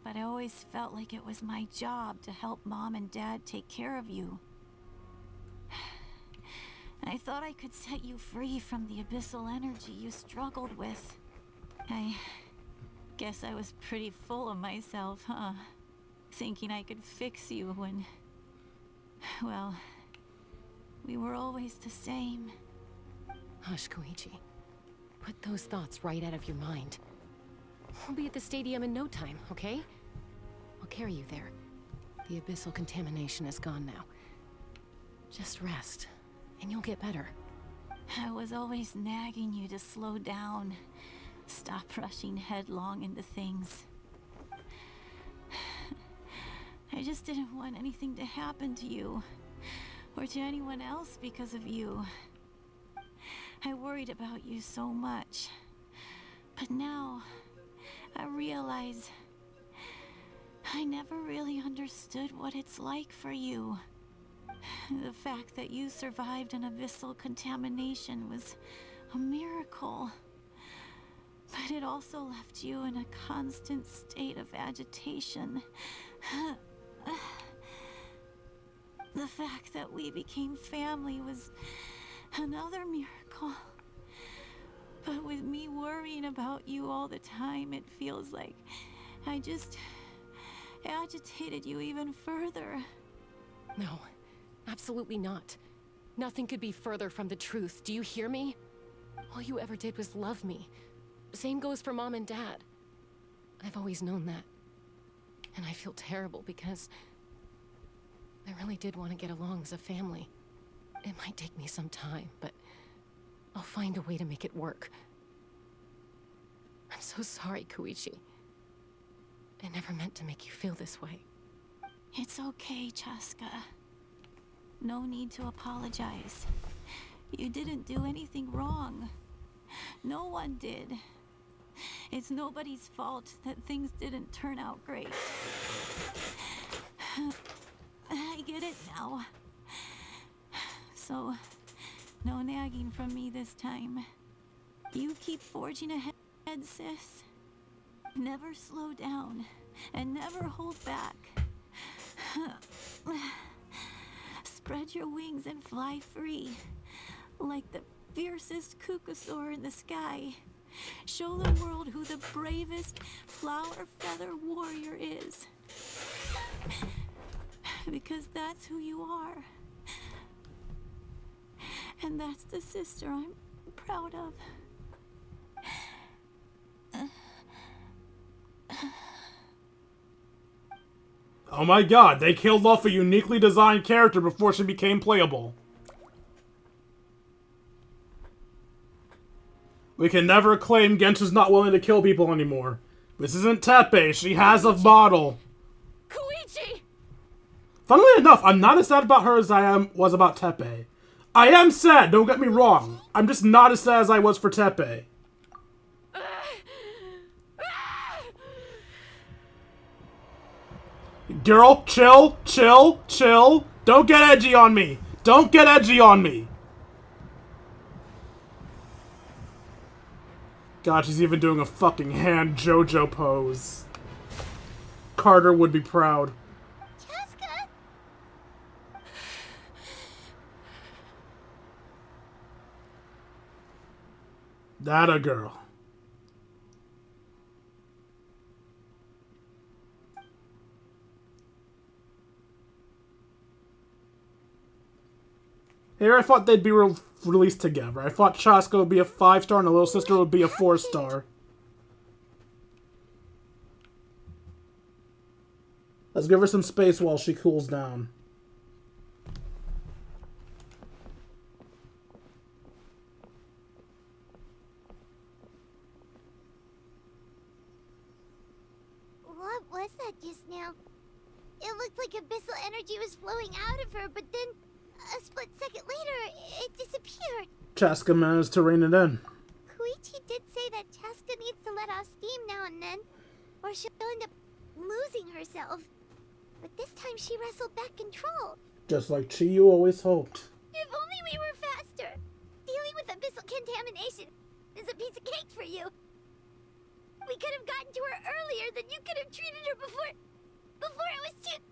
[SPEAKER 13] but I always felt like it was my job to help Mom and Dad take care of you. I thought I could set you free from the abyssal energy you struggled with. I guess I was pretty full of myself, huh? Thinking I could fix you when... well, we were always the same.
[SPEAKER 11] Hush, Koichi. Put those thoughts right out of your mind. We'll be at the stadium in no time, okay? I'll carry you there. The abyssal contamination is gone now.
[SPEAKER 18] Just rest, and you'll get better.
[SPEAKER 13] I was always nagging you to slow down. Stop rushing headlong into things. I just didn't want anything to happen to you, or to anyone else because of you. I worried about you so much. But now, I realize I never really understood what it's like for you. The fact that you survived an abyssal contamination was a miracle. But it also left you in a constant state of agitation. The fact that we became family was another miracle. But with me worrying about you all the time, it feels like I just agitated you even further.
[SPEAKER 18] No, absolutely not. Nothing could be further from the truth. Do you hear me? All you ever did was love me. Same goes for Mom and Dad. I've always known that. And I feel terrible because I really did want to get along as a family. It might take me some time, but I'll find a way to make it work. I'm so sorry, Koichi. I never meant to make you feel this way.
[SPEAKER 13] It's okay, Chaska. No need to apologize. You didn't do anything wrong. No one did. It's nobody's fault that things didn't turn out great. I get it now. So, no nagging from me this time. You keep forging ahead, sis. Never slow down, and never hold back. Spread your wings and fly free, like the fiercest kukasaur in the sky. Show the world who the bravest flower feather warrior is. Because that's who you are. And that's the sister I'm proud of.
[SPEAKER 2] Oh my god, they killed off a uniquely designed character before she became playable. We can never claim Genshin's not willing to kill people anymore. This isn't Tepe, she has a bottle.
[SPEAKER 18] Koichi!
[SPEAKER 2] Funnily enough, I'm not as sad about her as I was about Tepe. I am sad, don't get me wrong. I'm just not as sad as I was for Tepe. Girl, chill, chill, chill. Don't get edgy on me. Don't get edgy on me. God, she's even doing a fucking hand JoJo pose. Carter would be proud.
[SPEAKER 5] Chaska!
[SPEAKER 2] That a girl. Here I thought they'd be released together. I thought Chaska would be a 5-star and the little sister would be a 4-star. Let's give her some space while she cools down.
[SPEAKER 5] What was that just now? It looked like abyssal energy was flowing out of her, but then a split second later, it disappeared.
[SPEAKER 2] Chaska managed to rein it in.
[SPEAKER 5] Koichi did say that Chaska needs to let off steam now and then, or she'll end up losing herself. But this time she wrestled back control.
[SPEAKER 2] Just like Chiyu always hoped.
[SPEAKER 5] If only we were faster. Dealing with abyssal contamination is a piece of cake for you. We could have gotten to her earlier, then you could have treated her before it was too...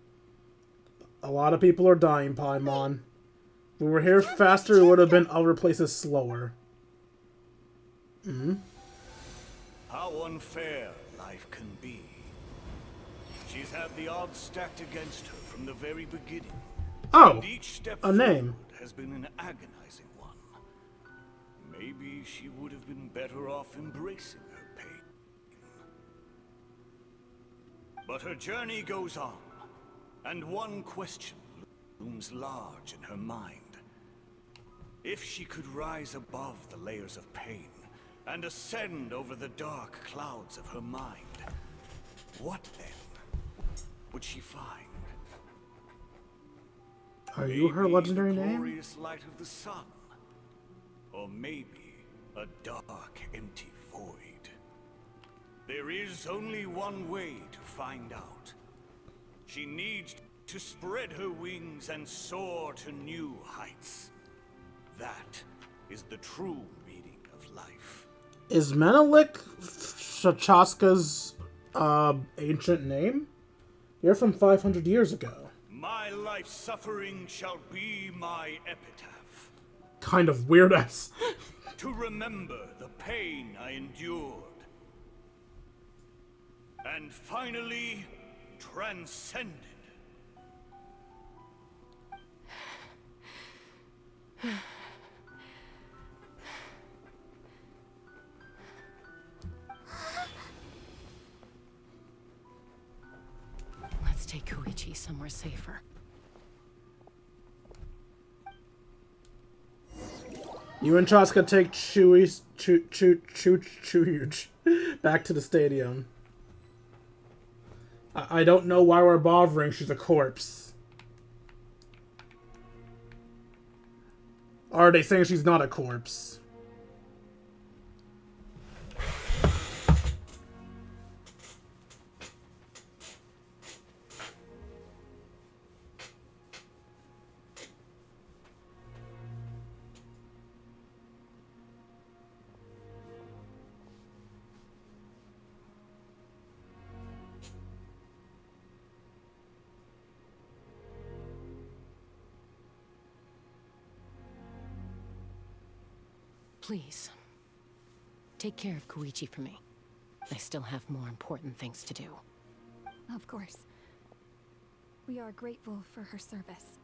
[SPEAKER 2] A lot of people are dying, Paimon. If we were here faster, it would have been other places slower.
[SPEAKER 8] How unfair life can be. She's had the odds stacked against her from the very beginning.
[SPEAKER 2] Oh,
[SPEAKER 8] and each step
[SPEAKER 2] a name.
[SPEAKER 8] has been an agonizing one. Maybe she would have been better off embracing her pain. But her journey goes on, and one question.
[SPEAKER 10] looms large in her mind. If she could rise above the layers of pain and ascend over the dark clouds of her mind, what then would she find?
[SPEAKER 2] Are you her legendary
[SPEAKER 10] the
[SPEAKER 2] name?
[SPEAKER 10] glorious light of the sun, or maybe a dark, empty void. There is only one way to find out. She needs to spread her wings and soar to new heights. That is the true meaning of life.
[SPEAKER 2] Is Menelik Shachaska's ancient name? You're from 500 years ago.
[SPEAKER 10] My life's suffering shall be my epitaph.
[SPEAKER 2] Kind of weird ass.
[SPEAKER 10] To remember the pain I endured. And finally, transcended.
[SPEAKER 18] Let's take Koichi somewhere safer.
[SPEAKER 2] You and Chaska take Chuyuj back to the stadium. I don't know why we're bothering. She's a corpse. Or are they saying she's not a corpse?
[SPEAKER 18] Please, take care of Koichi for me. I still have more important things to do.
[SPEAKER 25] Of course. We are grateful for her service.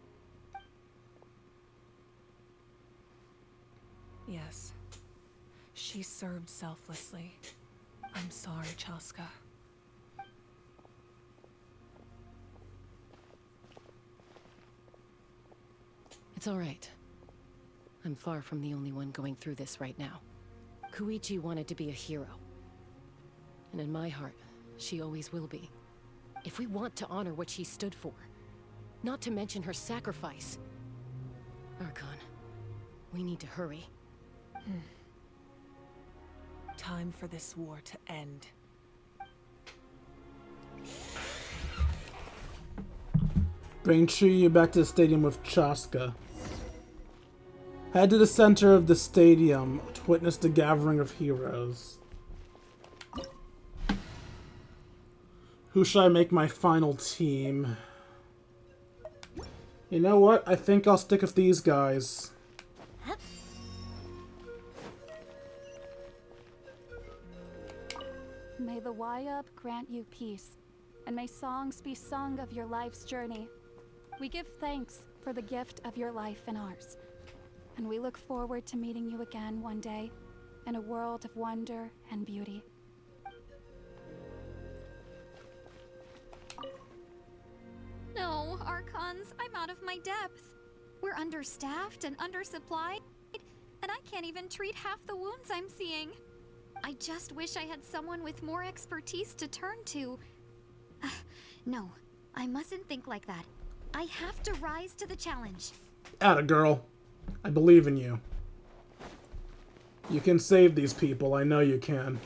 [SPEAKER 1] Yes. She served selflessly. I'm sorry, Chaska.
[SPEAKER 18] It's all right. I'm far from the only one going through this right now. Koichi wanted to be a hero. And in my heart, she always will be. If we want to honor what she stood for, not to mention her sacrifice. Archon, we need to hurry.
[SPEAKER 1] Time for this war to end.
[SPEAKER 2] Bring Chuyu back to the stadium with Chaska. Head to the center of the stadium to witness the gathering of heroes. Who should I make my final team? You know what? I think I'll stick with these guys.
[SPEAKER 25] May the Wayub grant you peace, and may songs be sung of your life's journey. We give thanks for the gift of your life and ours. And we look forward to meeting you again one day, in a world of wonder and beauty.
[SPEAKER 4] No, Archons, I'm out of my depth. We're understaffed and undersupplied, and I can't even treat half the wounds I'm seeing. I just wish I had someone with more expertise to turn to. No, I mustn't think like that. I have to rise to the challenge.
[SPEAKER 2] Atta girl. I believe in you. You can save these people. I know you can.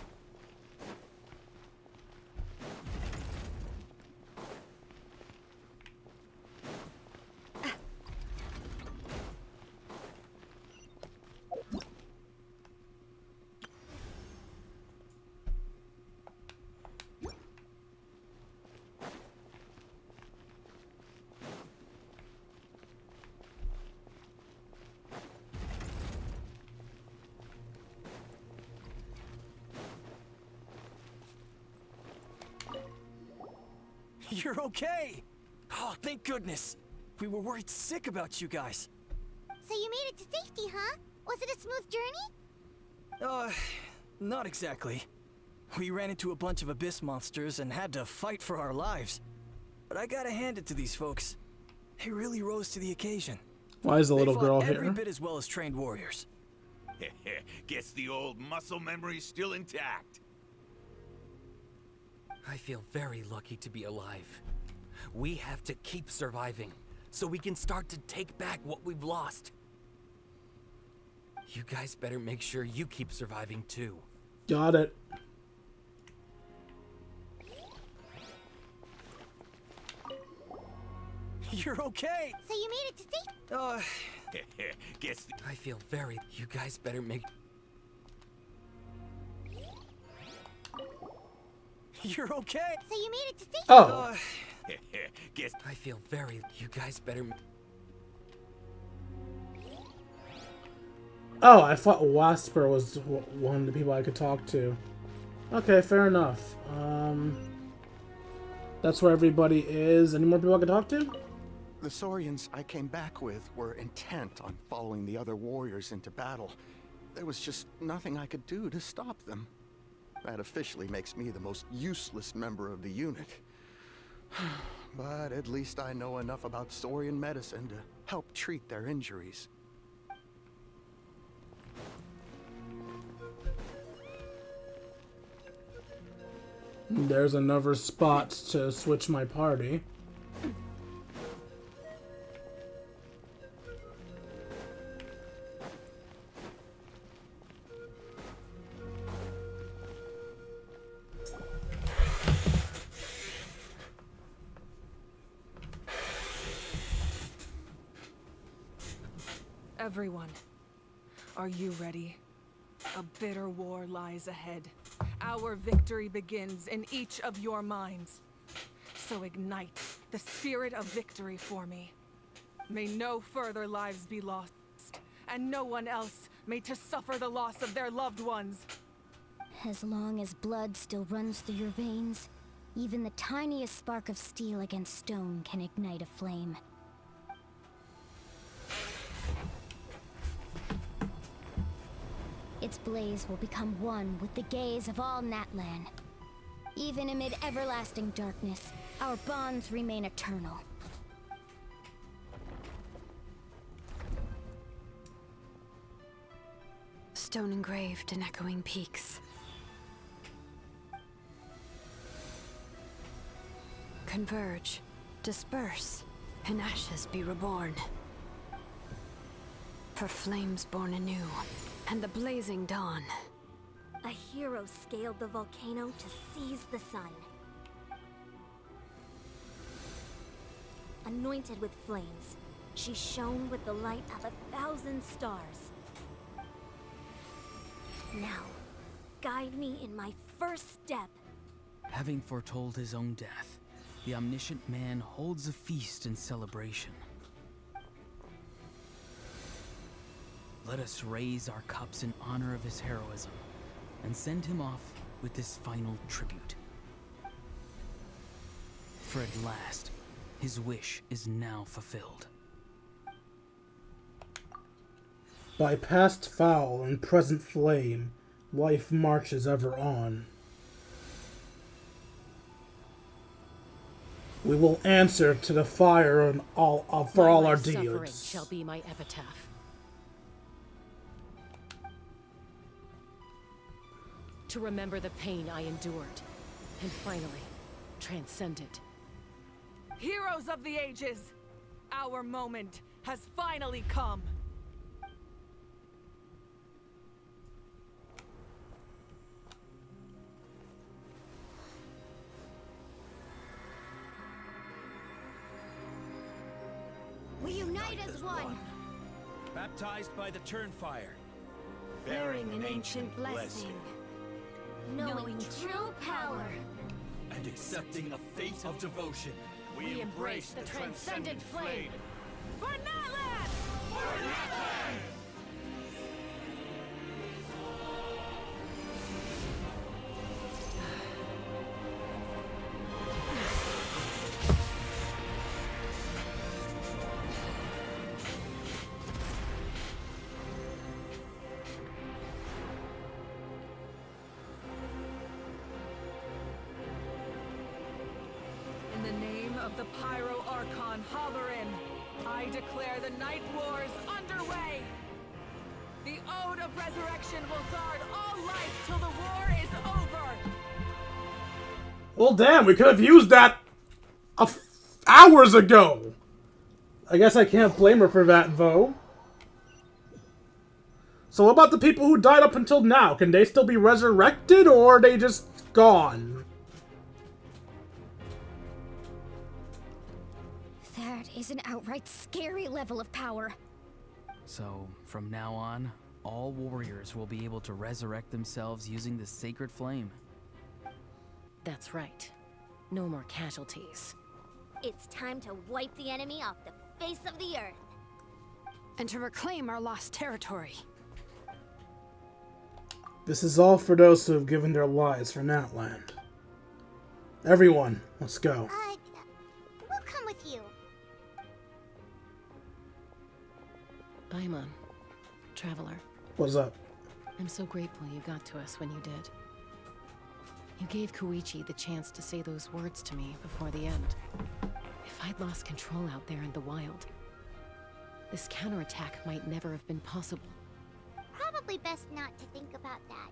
[SPEAKER 17] You're okay! Oh, thank goodness! We were worried sick about you guys.
[SPEAKER 5] So you made it to safety, huh? Was it a smooth journey?
[SPEAKER 17] Not exactly. We ran into a bunch of abyss monsters and had to fight for our lives. But I gotta hand it to these folks. They really rose to the occasion.
[SPEAKER 2] Why is the little
[SPEAKER 17] They
[SPEAKER 2] girl
[SPEAKER 17] fought every
[SPEAKER 2] here?
[SPEAKER 17] bit as well as trained warriors.
[SPEAKER 3] Guess the old muscle memory's still intact.
[SPEAKER 26] I feel very lucky to be alive. We have to keep surviving, so we can start to take back what we've lost. You guys better make sure you keep surviving too.
[SPEAKER 2] Got it.
[SPEAKER 17] You're okay.
[SPEAKER 5] So you made it to safety.
[SPEAKER 3] Guess
[SPEAKER 26] I feel very... You guys better make...
[SPEAKER 17] You're okay.
[SPEAKER 5] So you made it to safety.
[SPEAKER 2] Oh.
[SPEAKER 3] Guess
[SPEAKER 26] I feel very... You guys better...
[SPEAKER 2] Oh, I thought Wasper was one of the people I could talk to. Okay, fair enough. That's where everybody is. Any more people I can talk to?
[SPEAKER 12] The Saurians I came back with were intent on following the other warriors into battle. There was just nothing I could do to stop them. That officially makes me the most useless member of the unit. But at least I know enough about Saurian medicine to help treat their injuries.
[SPEAKER 2] There's another spot to switch my party.
[SPEAKER 1] Everyone, are you ready? A bitter war lies ahead. Our victory begins in each of your minds. So ignite the spirit of victory for me. May no further lives be lost, and no one else may to suffer the loss of their loved ones.
[SPEAKER 15] As long as blood still runs through your veins, even the tiniest spark of steel against stone can ignite a flame. Its blaze will become one with the gaze of all Natlan. Even amid everlasting darkness, our bonds remain eternal.
[SPEAKER 7] Stone engraved in echoing peaks. Converge, disperse, and ashes be reborn. For flames born anew, and the blazing dawn.
[SPEAKER 15] A hero scaled the volcano to seize the sun. Anointed with flames, she shone with the light of 1,000 stars. Now, guide me in my first step.
[SPEAKER 9] Having foretold his own death, the omniscient man holds a feast in celebration. Let us raise our cups in honor of his heroism and send him off with this final tribute. For at last, his wish is now fulfilled.
[SPEAKER 2] By past foul and present flame, life marches ever on. We will answer to the fire and for all our
[SPEAKER 18] suffering
[SPEAKER 2] deeds.
[SPEAKER 18] shall be my epitaph. To remember the pain I endured, and finally, transcend it.
[SPEAKER 1] Heroes of the ages, our moment has finally come.
[SPEAKER 15] We unite as one,
[SPEAKER 19] Baptized by the Turnfire,
[SPEAKER 15] bearing an ancient blessing, knowing true power.
[SPEAKER 19] and accepting a fate of devotion.
[SPEAKER 18] We embrace the transcendent flame.
[SPEAKER 1] For Natlan!
[SPEAKER 19] For Natlan!
[SPEAKER 1] In the name of the Pyro Archon Hoverin, I declare the Night Wars underway! The Ode of Resurrection will guard all life till the war is over!
[SPEAKER 2] Well, damn, we could have used that hours ago! I guess I can't blame her for that, though. So what about the people who died up until now? Can they still be resurrected, or are they just gone?
[SPEAKER 15] That is an outright scary level of power.
[SPEAKER 9] So, from now on, all warriors will be able to resurrect themselves using the sacred flame.
[SPEAKER 18] That's right. No more casualties.
[SPEAKER 5] It's time to wipe the enemy off the face of the earth.
[SPEAKER 7] And to reclaim our lost territory.
[SPEAKER 2] This is all for those who have given their lives for Natlan. Everyone, let's go.
[SPEAKER 5] We'll come with you.
[SPEAKER 18] Paimon, traveler.
[SPEAKER 2] What's up?
[SPEAKER 18] I'm so grateful you got to us when you did. You gave Koichi the chance to say those words to me before the end. If I'd lost control out there in the wild, this counterattack might never have been possible.
[SPEAKER 5] Probably best not to think about that.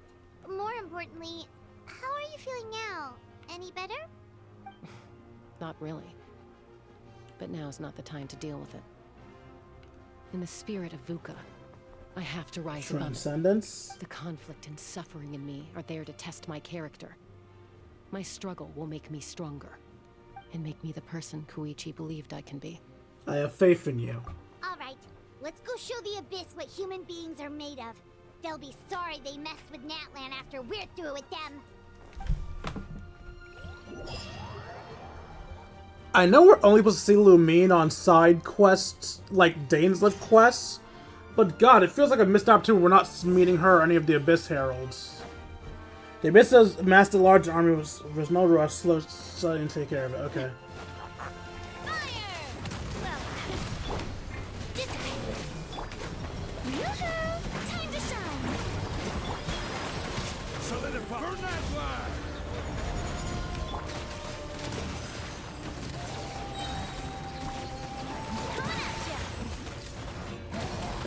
[SPEAKER 5] More importantly, how are you feeling now? Any better?
[SPEAKER 18] Not really. But now's not the time to deal with it. In the spirit of VUCA, I have to rise above it.
[SPEAKER 2] Transcendence?
[SPEAKER 18] The conflict and suffering in me are there to test my character. My struggle will make me stronger, and make me the person Koichi believed I can be.
[SPEAKER 2] I have faith in you.
[SPEAKER 5] Alright, let's go show the Abyss what human beings are made of. They'll be sorry they messed with Natlan after we're through with them.
[SPEAKER 2] I know we're only supposed to see Lumine on side quests, like Dainslift quests, but god, it feels like a missed opportunity we're not meeting her or any of the Abyss Heralds. The Abyss has amassed a large army, there's no rush, slow and take care of it, okay.
[SPEAKER 5] Time to shine!
[SPEAKER 19] Solidify! Burn that flag!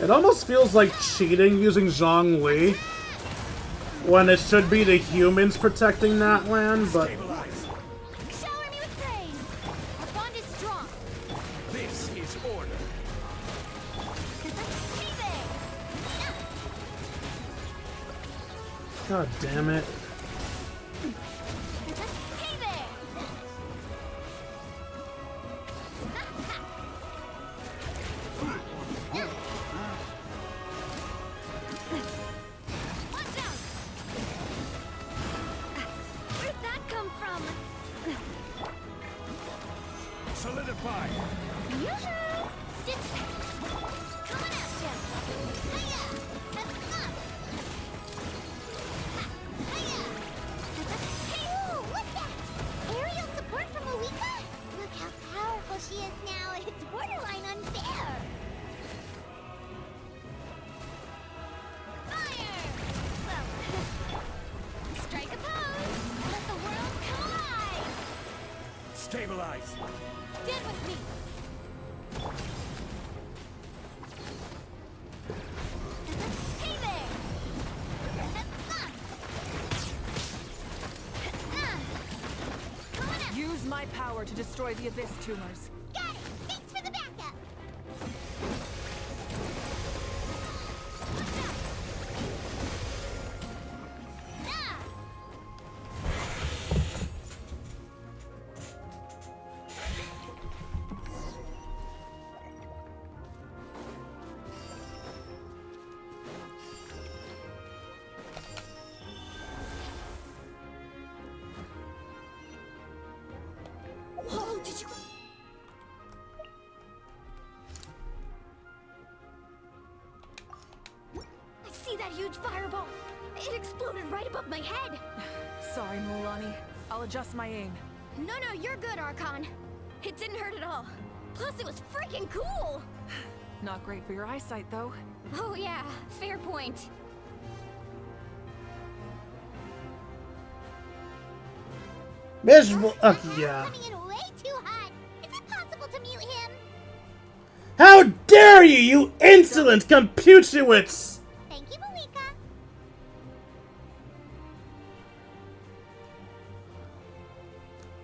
[SPEAKER 2] It almost feels like cheating using Zhongli when it should be the humans protecting Natlan, but...
[SPEAKER 5] Shower me with praise! Our bond is strong!
[SPEAKER 19] This is order!
[SPEAKER 2] God damn it.
[SPEAKER 5] Where'd that come from?
[SPEAKER 19] Solidify!
[SPEAKER 5] Yoo-hoo! Coming at ya! Hiya! Up! Hiya! Hey, ooh, look that! Aerial support from Awika? Look how powerful she is now. It's borderline unfair. Fire! Well, strike a pose. Let the world come alive.
[SPEAKER 19] Stabilize!
[SPEAKER 5] Stand with me. Hey there!
[SPEAKER 1] Use my power to destroy the Abyss tumors.
[SPEAKER 5] Got it! Thanks for the backup!
[SPEAKER 15] Oh, did you... I see that huge fireball. It exploded right above my head.
[SPEAKER 1] Sorry, Mulani. I'll adjust my aim.
[SPEAKER 15] No, you're good, Archon. It didn't hurt at all. Plus, it was freaking cool.
[SPEAKER 1] Not great for your eyesight, though.
[SPEAKER 15] Oh yeah, fair point.
[SPEAKER 2] Miserable. Yeah.
[SPEAKER 5] Coming in way too hot.
[SPEAKER 2] How dare you, you insolent Computuits!
[SPEAKER 5] Thank you, Malika.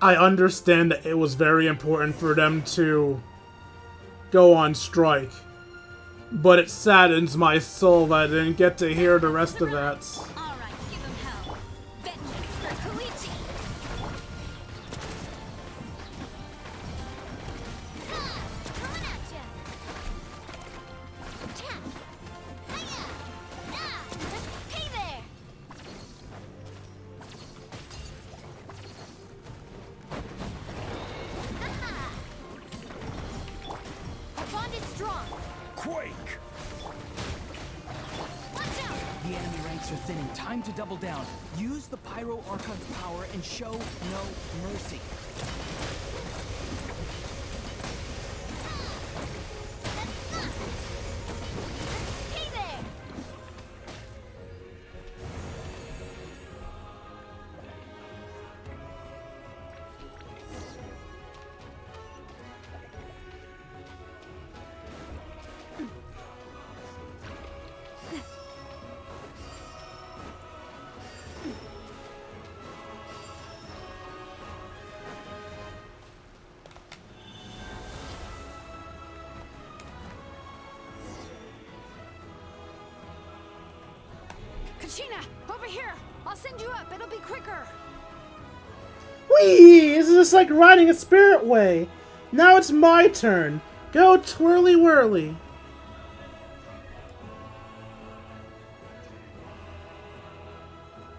[SPEAKER 2] I understand that it was very important for them to go on strike, but it saddens my soul that I didn't get to hear the rest of that.
[SPEAKER 6] The enemy ranks are thinning. Time to double down. Use the Pyro Archon's power and show no mercy.
[SPEAKER 5] Hey there!
[SPEAKER 7] Kachina, over here! I'll send you up, it'll be quicker!
[SPEAKER 2] Whee! This is just like riding a spirit way. Now it's my turn. Go twirly whirly.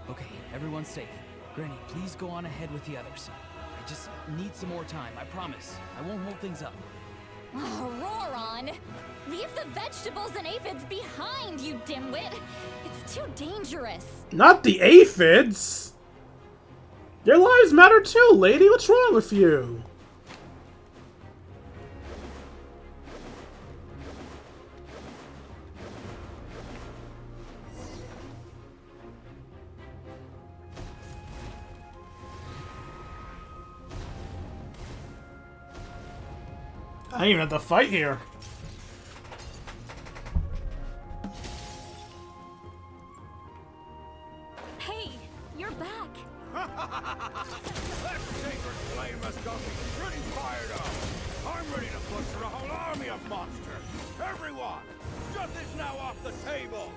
[SPEAKER 6] Okay, everyone's safe. Granny, please go on ahead with the others. I just need some more time, I promise. I won't hold things up.
[SPEAKER 4] Oh, Roron! Leave the vegetables and aphids behind, you dimwit! It's too dangerous.
[SPEAKER 2] Not the aphids! Their lives matter too, lady. What's wrong with you? I didn't even have to fight here.
[SPEAKER 4] Hey, you're back.
[SPEAKER 19] That sacred flame has got me pretty fired up. I'm ready to butcher a whole army of monsters. Everyone, shut this now off the table.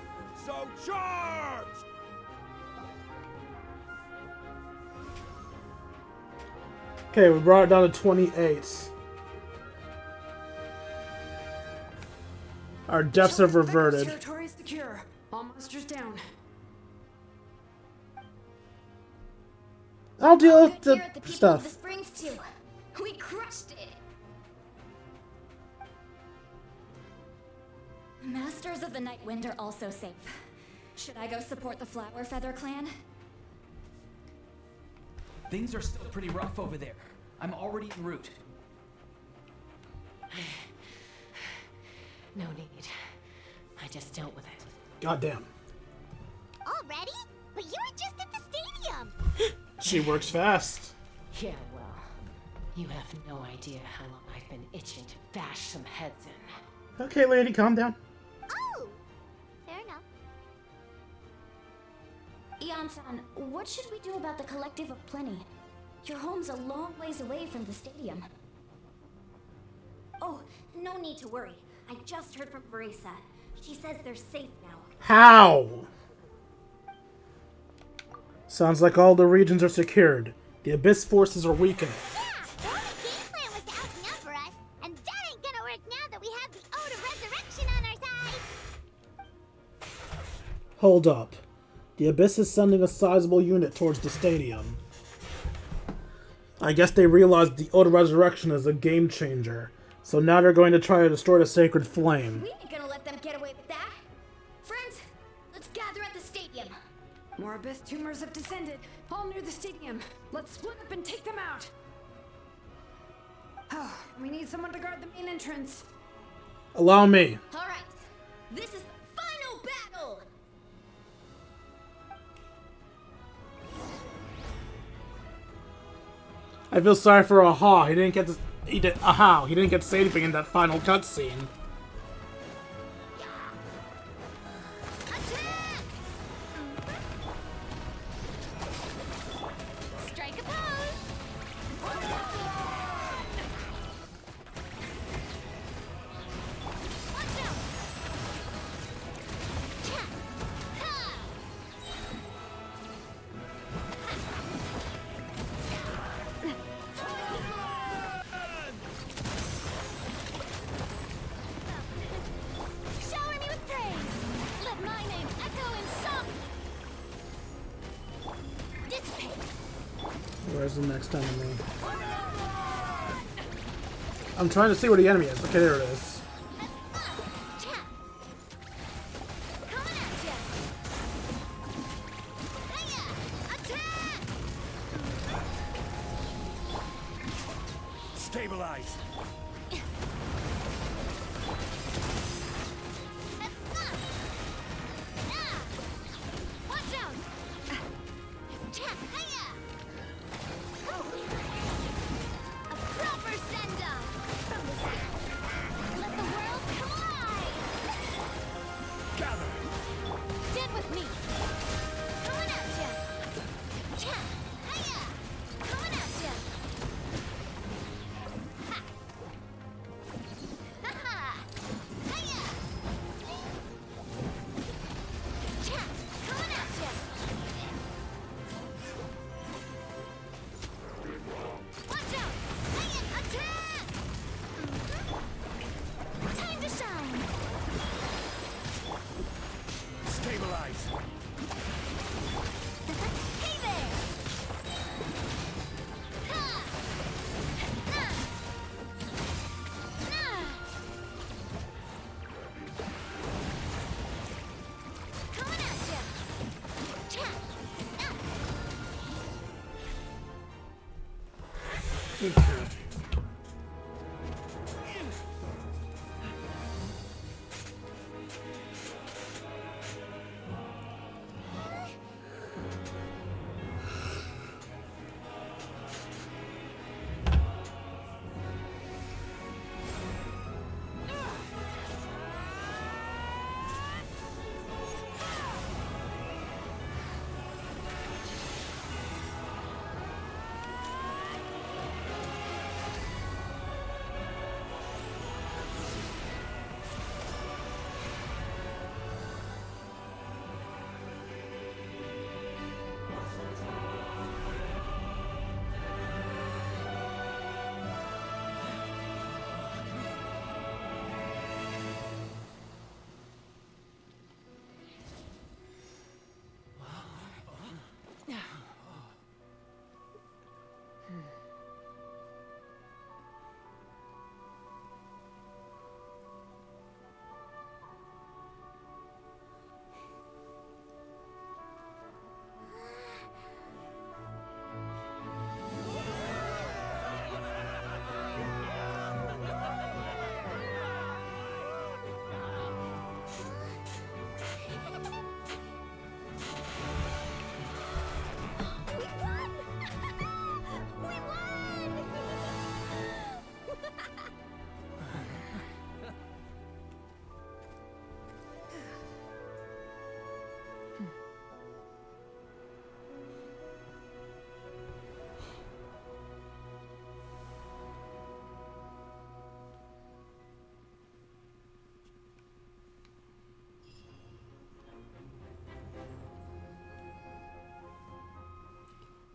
[SPEAKER 19] So charge!
[SPEAKER 2] Okay, we brought it down to 28. Our deaths have reverted.
[SPEAKER 7] Territory is secure. All monsters down.
[SPEAKER 2] I'll deal with the
[SPEAKER 15] Here at the people
[SPEAKER 2] stuff.
[SPEAKER 15] of the Springs too. We crushed it.
[SPEAKER 4] Masters of the Night Wind are also safe. Should I go support the Flower Feather clan?
[SPEAKER 6] Things are still pretty rough over there. I'm already en route.
[SPEAKER 18] No need. I just dealt with it.
[SPEAKER 2] Goddamn.
[SPEAKER 5] Already? But you were just at the stadium.
[SPEAKER 2] She works fast.
[SPEAKER 18] Yeah, well, you have no idea how long I've been itching to bash some heads in.
[SPEAKER 2] Okay, lady, calm down.
[SPEAKER 5] Oh! Fair enough.
[SPEAKER 15] Ian-san, what should we do about the Collective of Plenty? Your home's a long ways away from the stadium.
[SPEAKER 20] Oh, no need to worry. I just heard from Verisa. She says they're safe now.
[SPEAKER 2] How? Sounds like all the regions are secured. The Abyss forces are weakened.
[SPEAKER 5] The only game plan was to outnumber us, and that ain't gonna work now that we have the Ode of Resurrection on our side.
[SPEAKER 2] Hold up. The Abyss is sending a sizable unit towards the stadium. I guess they realized the Ode of Resurrection is a game changer. So now they're going to try to destroy the Sacred Flame.
[SPEAKER 15] We ain't gonna let them get away with that. Friends, let's gather at the stadium.
[SPEAKER 7] More Abyss tumors have descended, all near the stadium. Let's split up and take them out. Oh, we need someone to guard the main entrance.
[SPEAKER 2] Allow me.
[SPEAKER 15] All right, this is the final battle.
[SPEAKER 2] I feel sorry for Aha. He didn't get to He did. Aha! He didn't get to say anything in that final cutscene.
[SPEAKER 5] Strike a pose. Watch out. Shower me with praise. Let my name echo in song. Dissipate.
[SPEAKER 2] Where's the next enemy? I'm trying to see where the enemy is. Okay, there it is.
[SPEAKER 19] Stabilize.
[SPEAKER 5] Watch out. A proper send-off from the sky. Let the world come alive.
[SPEAKER 19] Gather.
[SPEAKER 5] Stand with me. Coming at ya. Hiya. Coming at ya. Ha. Ha. Hiya. Coming at ya. Watch out. Hiya. Attack. Time to shine.
[SPEAKER 19] Stabilize.
[SPEAKER 5] Hey there! Ha! Na! Na! Coming at ya! Cha!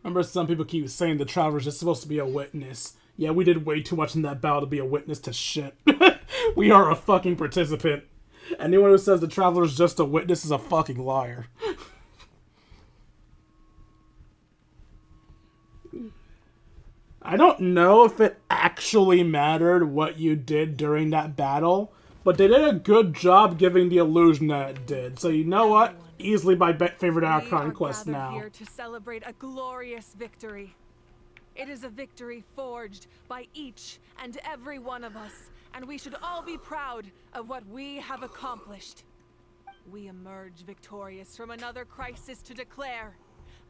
[SPEAKER 2] Remember, some people keep saying the Traveler's just supposed to be a witness. Yeah, we did way too much in that battle to be a witness to shit. We are a fucking participant. Anyone who says the Traveler's just a witness is a fucking liar. I don't know if it actually mattered what you did during that battle, but they did a good job giving the illusion that it did. So you know what? Easily my favorite Archon Quest now.
[SPEAKER 1] We are gathered here to celebrate a glorious victory. It is a victory forged by each and every one of us, and we should all be proud of what we have accomplished. We emerge victorious from another crisis to declare,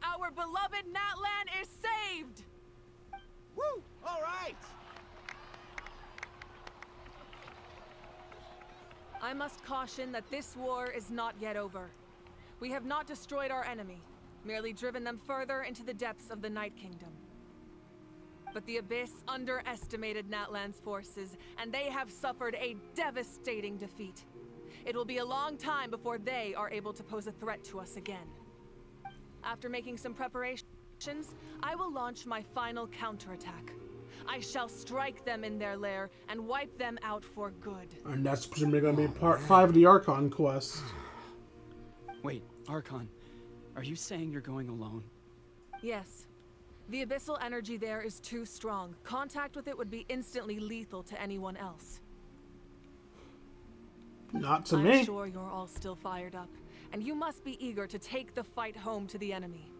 [SPEAKER 1] our beloved Natlan is saved!
[SPEAKER 10] Woo! All right!
[SPEAKER 1] must caution that this war is not yet over. We have not destroyed our enemy, merely driven them further into the depths of the Night Kingdom. But the Abyss underestimated Natlan's forces, and they have suffered a devastating defeat. It will be a long time before they are able to pose a threat to us again. After making some preparations, I will launch my final counterattack. I shall strike them in their lair and wipe them out for good.
[SPEAKER 2] And that's presumably going to be part 5 of the Archon Quest.
[SPEAKER 9] Wait, Archon, are you saying you're going alone?
[SPEAKER 1] Yes. The abyssal energy there is too strong. Contact with it would be instantly lethal to anyone else.
[SPEAKER 2] Not to me.
[SPEAKER 1] I'm sure you're all still fired up, and you must be eager to take the fight home to the enemy.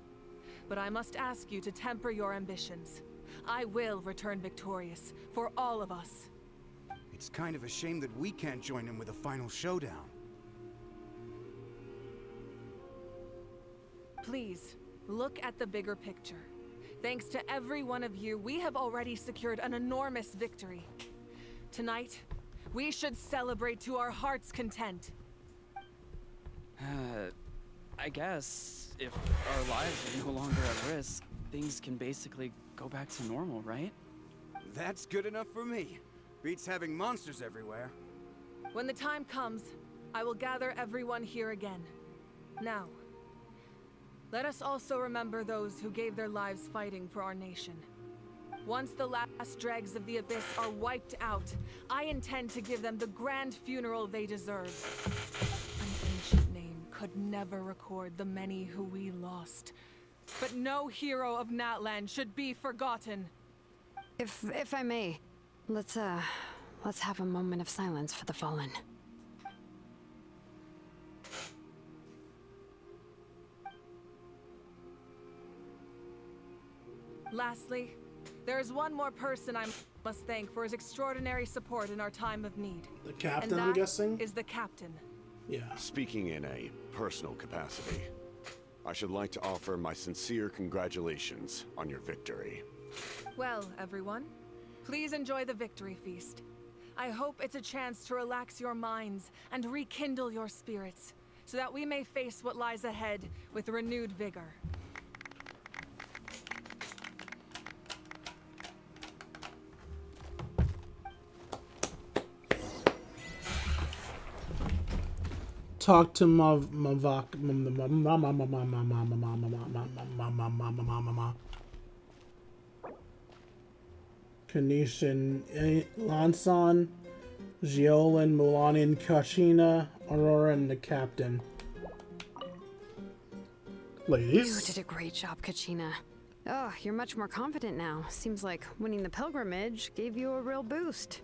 [SPEAKER 1] But I must ask you to temper your ambitions. I will return victorious, for all of us.
[SPEAKER 14] It's kind of a shame that we can't join him with a final showdown.
[SPEAKER 1] Please, look at the bigger picture. Thanks to every one of you, we have already secured an enormous victory. Tonight, we should celebrate to our heart's content.
[SPEAKER 9] I guess if our lives are no longer at risk, things can basically go back to normal, right?
[SPEAKER 14] That's good enough for me. Beats having monsters everywhere.
[SPEAKER 1] When the time comes, I will gather everyone here again. Now, let us also remember those who gave their lives fighting for our nation. Once the last dregs of the Abyss are wiped out, I intend to give them the grand funeral they deserve. An ancient name could never record the many who we lost. But no hero of Natlan should be forgotten.
[SPEAKER 7] If I may, let's have a moment of silence for the fallen.
[SPEAKER 1] Lastly, there is one more person I must thank for his extraordinary support in our time of need.
[SPEAKER 2] The captain,
[SPEAKER 1] and that
[SPEAKER 2] I'm guessing?
[SPEAKER 1] is the captain.
[SPEAKER 2] Yeah.
[SPEAKER 8] Speaking in a personal capacity, I should like to offer my sincere congratulations on your victory.
[SPEAKER 1] Well, everyone, please enjoy the victory feast. I hope it's a chance to relax your minds and rekindle your spirits, so that we may face what lies ahead with renewed vigor.
[SPEAKER 2] Talk to Kanishin, Lansan, Jiolin, Mulanian, Kachina, Aurora, and the captain. Ladies.
[SPEAKER 7] You did a great job, Kachina. Oh, you're much more confident now. Seems like winning the pilgrimage gave you a real boost.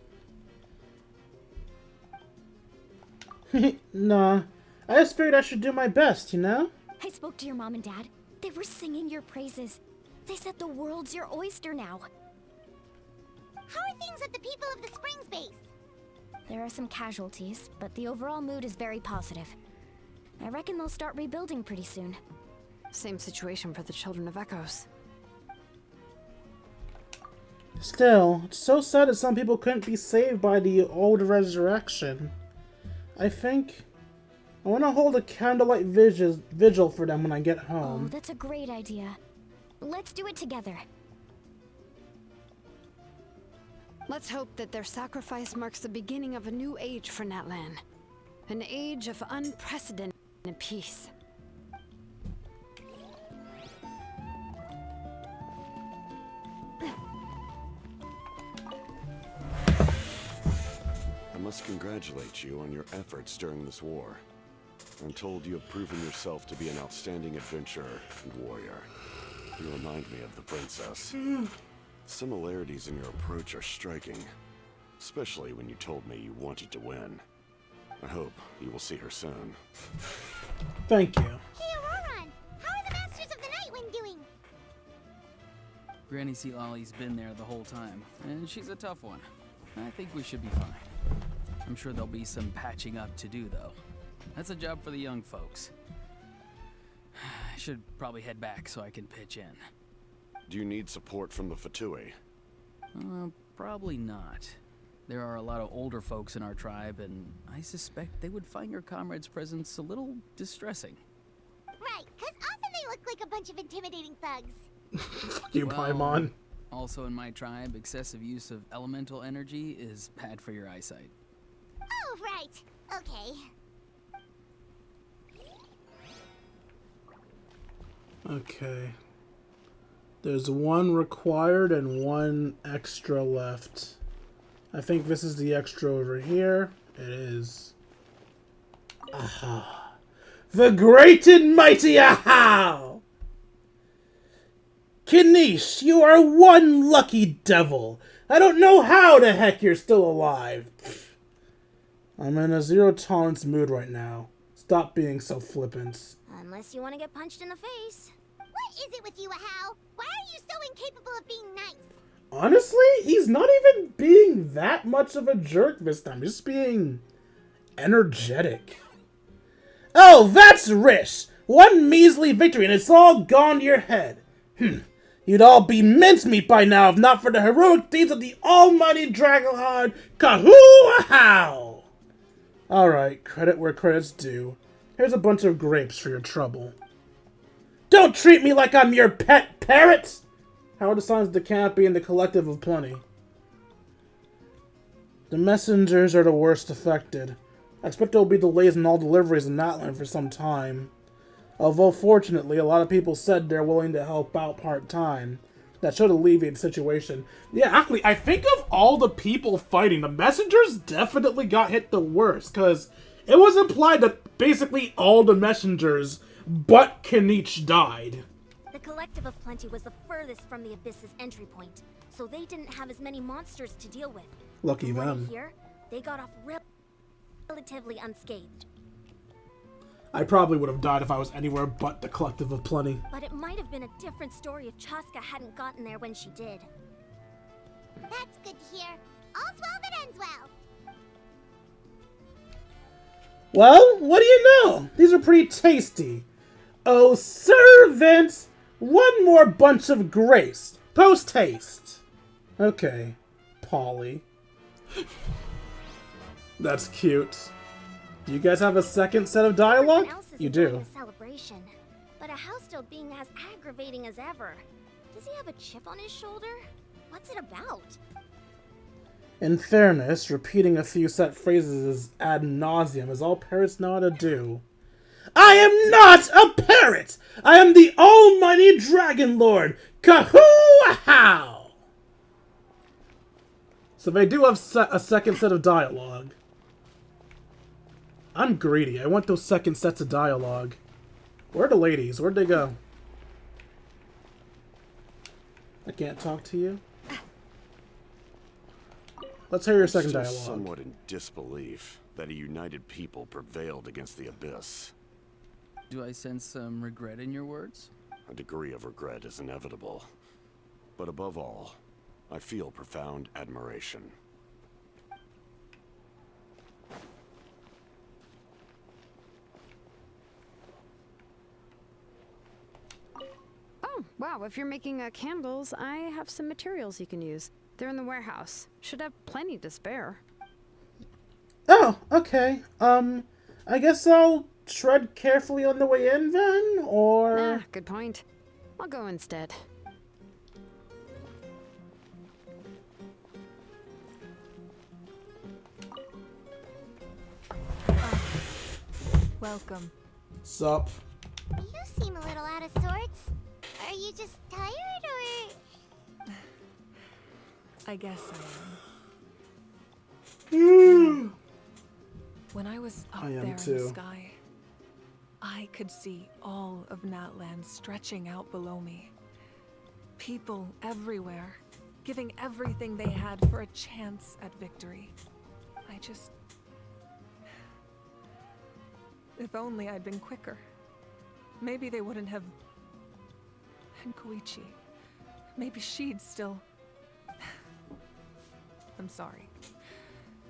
[SPEAKER 2] Nah, I just figured I should do my best, you know?
[SPEAKER 15] I spoke to your mom and dad. They were singing your praises. They said the world's your oyster now.
[SPEAKER 5] How are things at the People of the Springs base?
[SPEAKER 15] There are some casualties, but the overall mood is very positive. I reckon they'll start rebuilding pretty soon.
[SPEAKER 7] Same situation for the Children of Echoes.
[SPEAKER 2] Still, it's so sad that some people couldn't be saved by the old resurrection. I think I want to hold a candlelight vigil for them when I get home.
[SPEAKER 15] Oh, that's a great idea. Let's do it together.
[SPEAKER 7] Let's hope that their sacrifice marks the beginning of a new age for Natlan. An age of unprecedented peace.
[SPEAKER 8] I must congratulate you on your efforts during this war. I'm told you have proven yourself to be an outstanding adventurer and warrior. You remind me of the princess. Similarities in your approach are striking, especially when you told me you wanted to win. I hope you will see her soon.
[SPEAKER 2] Thank you.
[SPEAKER 5] Hey, Auroran! How are the Masters of the Nightwind doing?
[SPEAKER 9] Granny Sealolly's been there the whole time, and she's a tough one. I think we should be fine. I'm sure there'll be some patching up to do, though. That's a job for the young folks. I should probably head back so I can pitch in.
[SPEAKER 8] Do you need support from the Fatui?
[SPEAKER 9] Probably not. There are a lot of older folks in our tribe, and I suspect they would find your comrade's presence a little distressing.
[SPEAKER 5] Right, because often they look like a bunch of intimidating thugs.
[SPEAKER 2] You Paimon.
[SPEAKER 9] Also in my tribe, excessive use of elemental energy is bad for your eyesight.
[SPEAKER 5] Oh, right. Okay.
[SPEAKER 2] Okay. There's one required and one extra left. I think this is the extra over here. It is. Aha. The great and mighty Aha! Kanish, you are one lucky devil. I don't know how the heck you're still alive. I'm in a zero tolerance mood right now. Stop being so flippant.
[SPEAKER 20] Unless you want to get punched in the face.
[SPEAKER 5] What is it with you, Ahau? Why are you so incapable of being nice?
[SPEAKER 2] Honestly, he's not even being that much of a jerk this time. Just being energetic. Oh, that's Rish! One measly victory and it's all gone to your head. You'd all be mincemeat by now if not for the heroic deeds of the almighty Dragonlord Kahoo-Ahau! Alright, credit where credit's due. Here's a bunch of grapes for your trouble. Don't treat me like I'm your pet parrot! Howard assigns the canopy and the collective of plenty. The messengers are the worst affected. I expect there will be delays in all deliveries in Natlan for some time. Although, fortunately, a lot of people said they're willing to help out part-time. That should alleviate the situation. Yeah, actually, I think of all the people fighting, the messengers definitely got hit the worst, because it was implied that basically all the messengers but Kanich died.
[SPEAKER 20] The Collective of Plenty was the furthest from the Abyss's entry point, so they didn't have as many monsters to deal with.
[SPEAKER 2] Lucky
[SPEAKER 20] From what I
[SPEAKER 2] them.
[SPEAKER 20] hear, they got off relatively unscathed.
[SPEAKER 2] I probably would have died if I was anywhere but the Collective of Plenty.
[SPEAKER 20] But it might have been a different story if Chaska hadn't gotten there when she did.
[SPEAKER 5] That's good to hear. All's well that ends well.
[SPEAKER 2] Well, what do you know? These are pretty tasty. Oh, servant! One more bunch of grace. Post-haste. Okay, Polly. That's cute. Do you guys have a second set of dialogue? You do.
[SPEAKER 20] The celebration, but a house still being as aggravating as ever. Does he have a chip on his shoulder? What's it about?
[SPEAKER 2] In fairness, repeating a few set phrases ad nauseum is all parrots know how to do. I am not a parrot! I am the almighty Dragon Lord, Kahoo-Ahau! So they do have a second set of dialogue. I'm greedy. I want those second sets of dialogue. Where are the ladies? Where'd they go? I can't talk to you. Let's hear your second
[SPEAKER 8] Still
[SPEAKER 2] dialogue.
[SPEAKER 8] Somewhat in disbelief that a united people prevailed against the Abyss.
[SPEAKER 9] Do I sense some regret in your words?
[SPEAKER 8] A degree of regret is inevitable. But above all, I feel profound admiration.
[SPEAKER 7] Oh, wow, if you're making candles, I have some materials you can use. They're in the warehouse. Should have plenty to spare.
[SPEAKER 2] Oh, okay. I guess I'll tread carefully on the way in then, or...
[SPEAKER 7] Ah, good point. I'll go instead.
[SPEAKER 1] Welcome.
[SPEAKER 2] Sup?
[SPEAKER 5] You seem a little out of sorts. Are you just tired, or...?
[SPEAKER 1] I guess I am. When I was up there in the sky, I could see all of Natlan stretching out below me. People everywhere, giving everything they had for a chance at victory. If only I'd been quicker. Maybe they wouldn't have... And Koichi. Maybe she'd still... I'm sorry.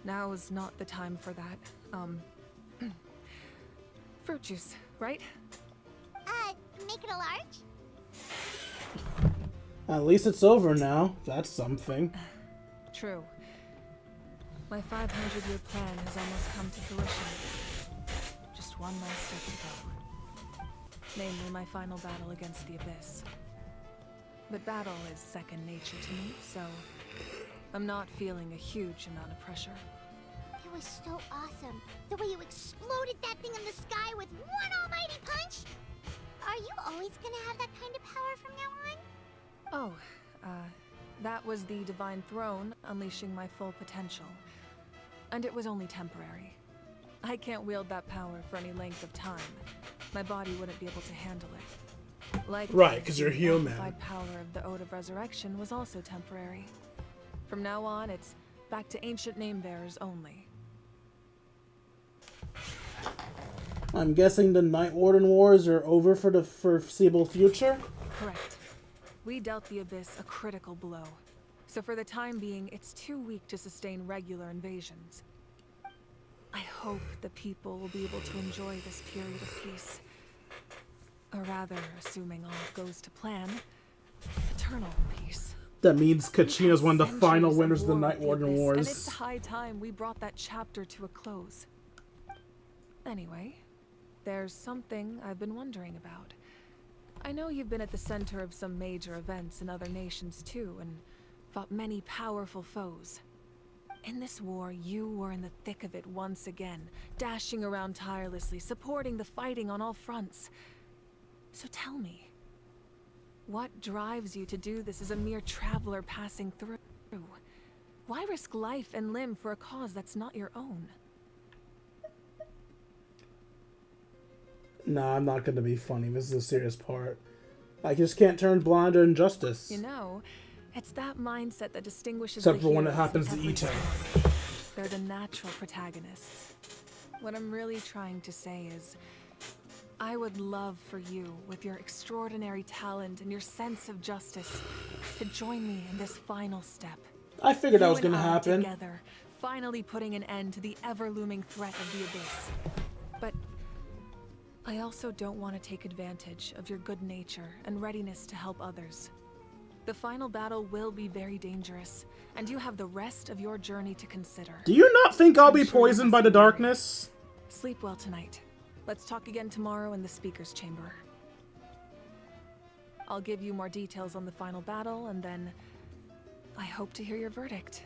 [SPEAKER 1] Now is not the time for that. Fruit juice, right?
[SPEAKER 5] Make it a large?
[SPEAKER 2] At least it's over now. That's something.
[SPEAKER 1] True. My 500-year plan has almost come to fruition. Just one last step to go. Namely, my final battle against the Abyss. But battle is second nature to me, so I'm not feeling a huge amount of pressure.
[SPEAKER 5] It was so awesome. The way you exploded that thing in the sky with one almighty punch. Are you always gonna have that kind of power from now on?
[SPEAKER 1] Oh, that was the Divine Throne unleashing my full potential. And it was only temporary. I can't wield that power for any length of time. My body wouldn't be able to handle it. Likewise,
[SPEAKER 2] Right, because you're
[SPEAKER 1] the
[SPEAKER 2] human.
[SPEAKER 1] amplified power of the Ode of Resurrection was also temporary. From now on, it's back to ancient name-bearers only.
[SPEAKER 2] I'm guessing the Night Warden Wars are over for the foreseeable future?
[SPEAKER 1] Correct. We dealt the Abyss a critical blow. So for the time being, it's too weak to sustain regular invasions. I hope the people will be able to enjoy this period of peace. Or rather, assuming all goes to plan, eternal peace.
[SPEAKER 2] That means Kachina's one of the final
[SPEAKER 1] Centuries
[SPEAKER 2] winners of the
[SPEAKER 1] war
[SPEAKER 2] Night
[SPEAKER 1] with
[SPEAKER 2] Warden
[SPEAKER 1] Abyss,
[SPEAKER 2] Wars.
[SPEAKER 1] And it's high time we brought that chapter to a close. Anyway, there's something I've been wondering about. I know you've been at the center of some major events in other nations too, and fought many powerful foes. In this war, you were in the thick of it once again, dashing around tirelessly, supporting the fighting on all fronts. So tell me, what drives you to do this as a mere traveler passing through? Why risk life and limb for a cause that's not your own?
[SPEAKER 2] Nah, I'm not gonna be funny. This is a serious part. I just can't turn blind to injustice.
[SPEAKER 1] You know, it's that mindset that distinguishes
[SPEAKER 2] Except
[SPEAKER 1] the
[SPEAKER 2] for when it
[SPEAKER 1] heroes
[SPEAKER 2] happens
[SPEAKER 1] in
[SPEAKER 2] to
[SPEAKER 1] every
[SPEAKER 2] Ito.
[SPEAKER 1] story. They're the natural protagonists. What I'm really trying to say is, I would love for you, with your extraordinary talent and your sense of justice, to join me in this final step.
[SPEAKER 2] I figured that was
[SPEAKER 1] You and
[SPEAKER 2] gonna
[SPEAKER 1] I
[SPEAKER 2] happen.
[SPEAKER 1] Together, finally putting an end to the ever-looming threat of the Abyss. But I also don't want to take advantage of your good nature and readiness to help others. The final battle will be very dangerous, and you have the rest of your journey to consider.
[SPEAKER 2] Do you not think I'll
[SPEAKER 1] I'm
[SPEAKER 2] be
[SPEAKER 1] sure you
[SPEAKER 2] poisoned
[SPEAKER 1] must
[SPEAKER 2] by the
[SPEAKER 1] be worried.
[SPEAKER 2] darkness?
[SPEAKER 1] Sleep well tonight. Let's talk again tomorrow in the speaker's chamber. I'll give you more details on the final battle, and then I hope to hear your verdict.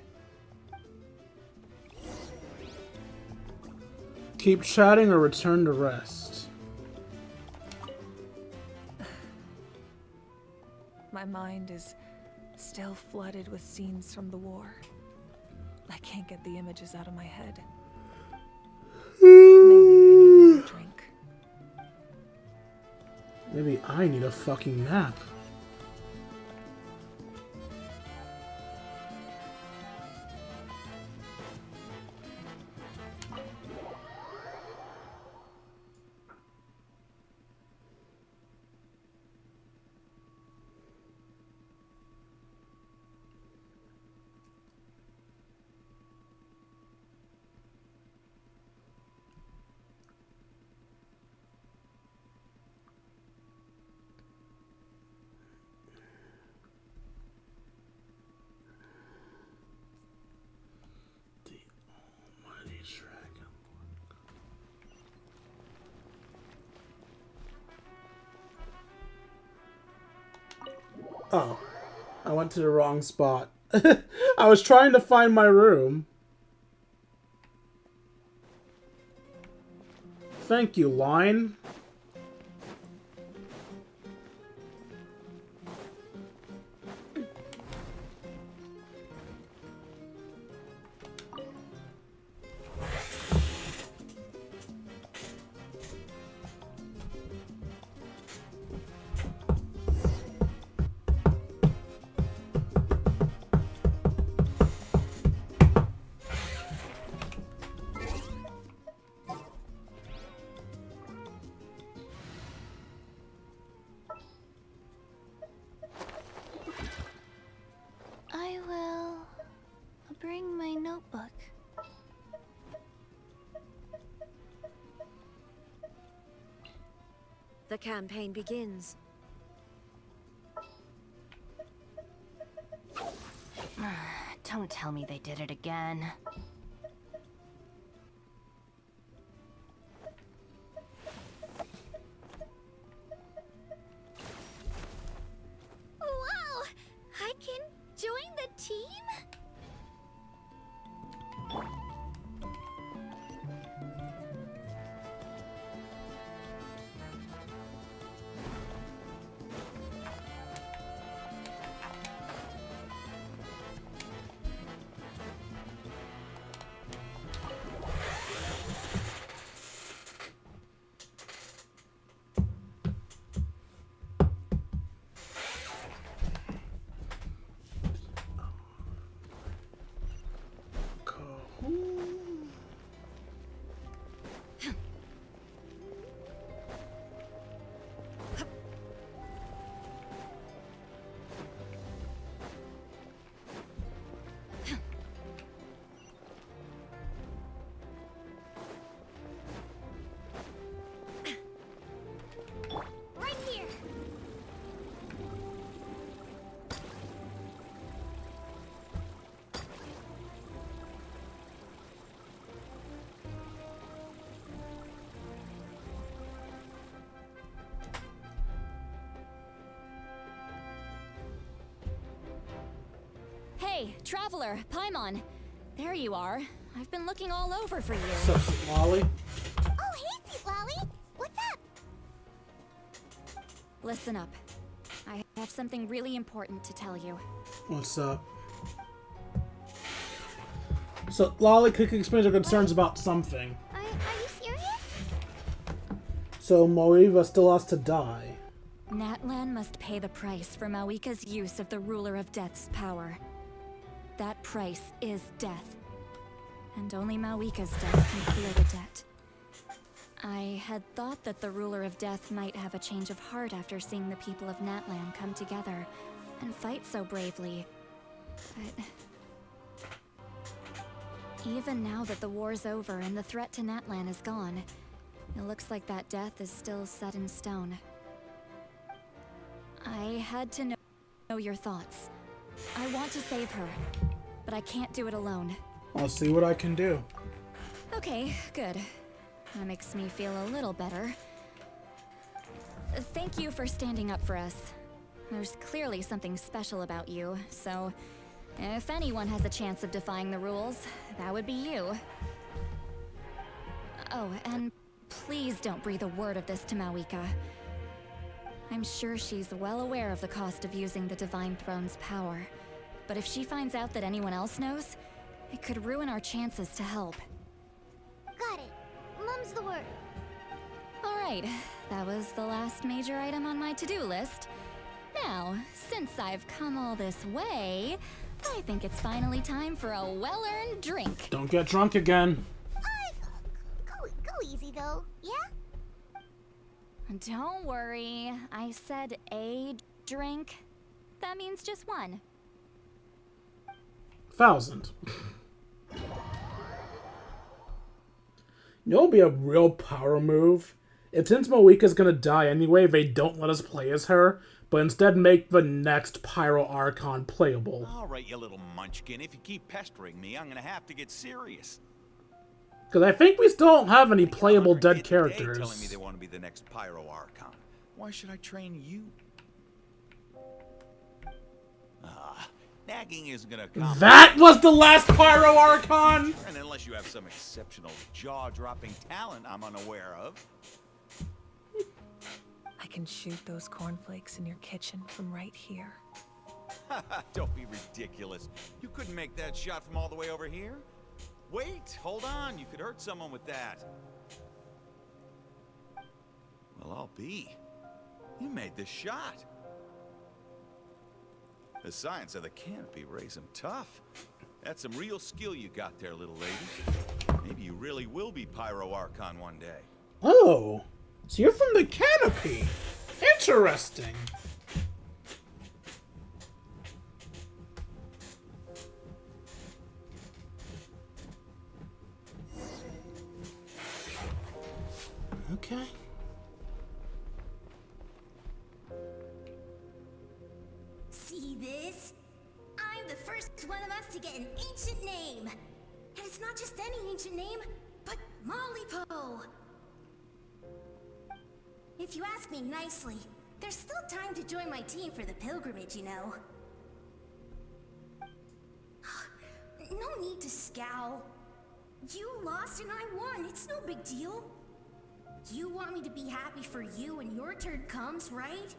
[SPEAKER 2] Keep chatting or return to rest.
[SPEAKER 1] My mind is still flooded with scenes from the war. I can't get the images out of my head. Maybe I need a drink.
[SPEAKER 2] Maybe I need a fucking nap. Oh, I went to the wrong spot. I was trying to find my room. Thank you, line.
[SPEAKER 5] I will bring my notebook.
[SPEAKER 15] The campaign begins.
[SPEAKER 11] Don't tell me they did it again.
[SPEAKER 4] Hey, Traveler, Paimon. There you are. I've been looking all over for you.
[SPEAKER 2] Sup, Sweet Lolly?
[SPEAKER 5] Oh, hey, Sweet Lolly. What's up?
[SPEAKER 4] Listen up. I have something really important to tell you.
[SPEAKER 2] What's up? So, Lolly, quick explain your concerns about something.
[SPEAKER 5] Are you serious?
[SPEAKER 2] So, Moiva still has to die.
[SPEAKER 4] Natlan must pay the price for Mawika's use of the Ruler of Death's power. That price is death. And only Mawika's death can clear the debt. I had thought that the Ruler of Death might have a change of heart after seeing the people of Natlan come together and fight so bravely. But even now that the war's over and the threat to Natlan is gone, it looks like that death is still set in stone. I had to know your thoughts. I want to save her, but I can't do it alone.
[SPEAKER 2] I'll see what I can do.
[SPEAKER 4] Okay, good. That makes me feel a little better. Thank you for standing up for us. There's clearly something special about you, so if anyone has a chance of defying the rules, that would be you. Oh, and please don't breathe a word of this to Mawika. I'm sure she's well aware of the cost of using the Divine Throne's power, but if she finds out that anyone else knows, it could ruin our chances to help.
[SPEAKER 5] Got it. Mum's the word.
[SPEAKER 4] Alright, that was the last major item on my to-do list. Now, since I've come all this way, I think it's finally time for a well-earned drink.
[SPEAKER 2] Don't get drunk again.
[SPEAKER 5] Go easy, though, yeah?
[SPEAKER 4] Don't worry, I said a drink. That means just one.
[SPEAKER 2] 1,000. You know what would be a real power move? If since Mawika's gonna die anyway, they don't let us play as her, but instead make the next Pyro Archon playable.
[SPEAKER 3] Alright, you little munchkin. If you keep pestering me, I'm gonna have to get serious.
[SPEAKER 2] Because I think we still don't have any playable dead characters.
[SPEAKER 3] Telling me they want to be the next Pyro Archon. Why should I train you? Nagging isn't gonna come.
[SPEAKER 2] That was the last Pyro Archon!
[SPEAKER 3] And unless you have some exceptional jaw-dropping talent I'm unaware of.
[SPEAKER 1] I can shoot those cornflakes in your kitchen from right here.
[SPEAKER 3] Don't be ridiculous. You couldn't make that shot from all the way over here? Wait, hold on. You could hurt someone with that. Well, I'll be. You made this shot. The science of the canopy raised him tough. That's some real skill you got there, little lady. Maybe you really will be Pyro Archon one day.
[SPEAKER 2] Oh, so you're from the canopy. Interesting. Okay.
[SPEAKER 11] See this? I'm the first one of us to get an ancient name. And it's not just any ancient name, but Mollypo. If you ask me nicely, there's still time to join my team for the pilgrimage, you know. No need to scowl. You lost and I won, it's no big deal. You want me to be happy for you when your turn comes, right?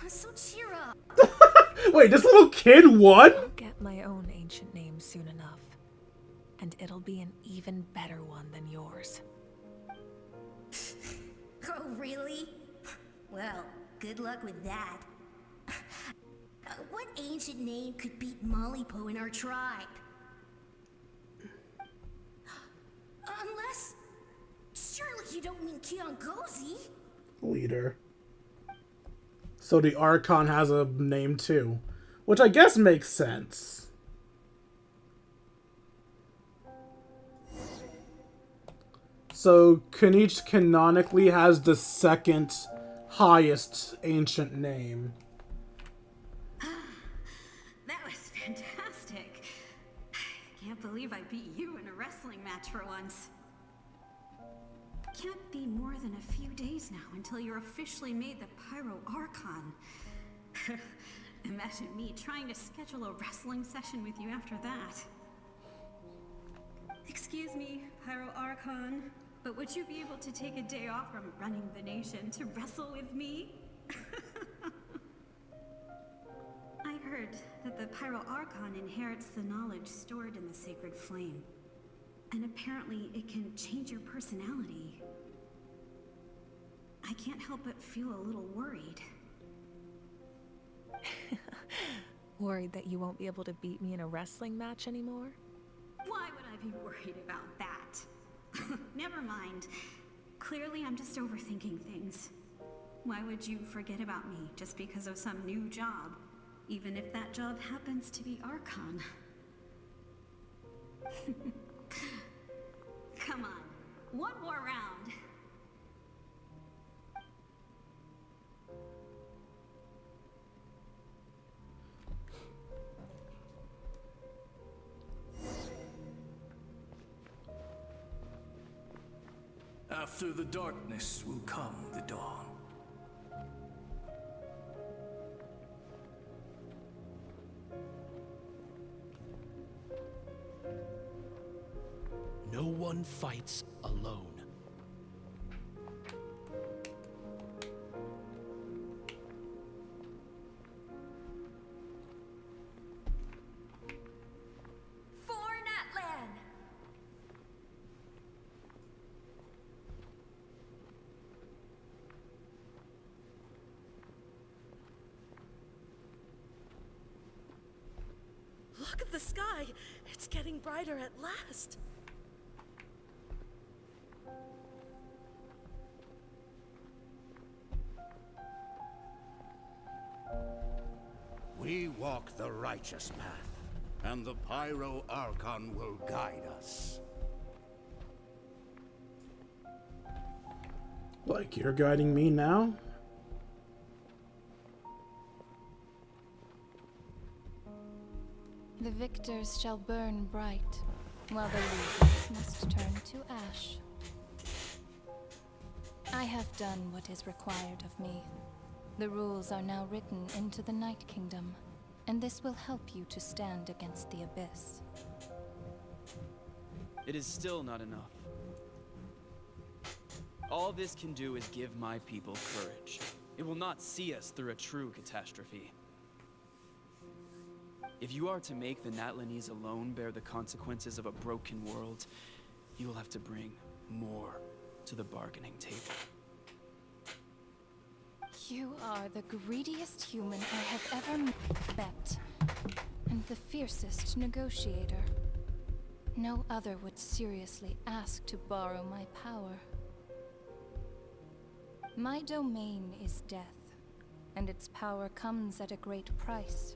[SPEAKER 11] So cheer up.
[SPEAKER 2] Wait, this little kid won?
[SPEAKER 1] I'll get my own ancient name soon enough. And it'll be an even better one than yours.
[SPEAKER 11] Oh, really? Well, good luck with that. What ancient name could beat Mollypo in our tribe? Unless... surely you don't mean Kiangozi?
[SPEAKER 2] Leader. So the Archon has a name too, which I guess makes sense. So Kunich canonically has the second highest ancient name.
[SPEAKER 13] That was fantastic. Can't believe I beat you in a wrestling match for once. Can't be more than a few days now until you're officially made the Pyro Archon.
[SPEAKER 16] Imagine me trying to schedule a wrestling session with you after that. Excuse me, Pyro Archon, but would you be able to take a day off from running the nation to wrestle with me? I heard that the Pyro Archon inherits the knowledge stored in the sacred flame. And apparently it can change your personality. I can't help but feel a little worried.
[SPEAKER 1] Worried that you won't be able to beat me in a wrestling match anymore?
[SPEAKER 16] Why would I be worried about that? Never mind. Clearly I'm just overthinking things. Why would you forget about me just because of some new job? Even if that job happens to be Archon. Come on, one more round.
[SPEAKER 17] After the darkness will come the dawn. No one fights alone.
[SPEAKER 11] For Natlan!
[SPEAKER 21] Look at the sky! It's getting brighter at last!
[SPEAKER 10] We walk the righteous path, and the Pyro Archon will guide us.
[SPEAKER 2] Like you're guiding me now?
[SPEAKER 22] The victors shall burn bright, while the losers must turn to ash. I have done what is required of me. The rules are now written into the Night Kingdom, and this will help you to stand against the Abyss.
[SPEAKER 9] It is still not enough. All this can do is give my people courage. It will not see us through a true catastrophe. If you are to make the Natlanese alone bear the consequences of a broken world, you will have to bring more to the bargaining table.
[SPEAKER 22] You are the greediest human I have ever met, and the fiercest negotiator. No other would seriously ask to borrow my power. My domain is death, and its power comes at a great price.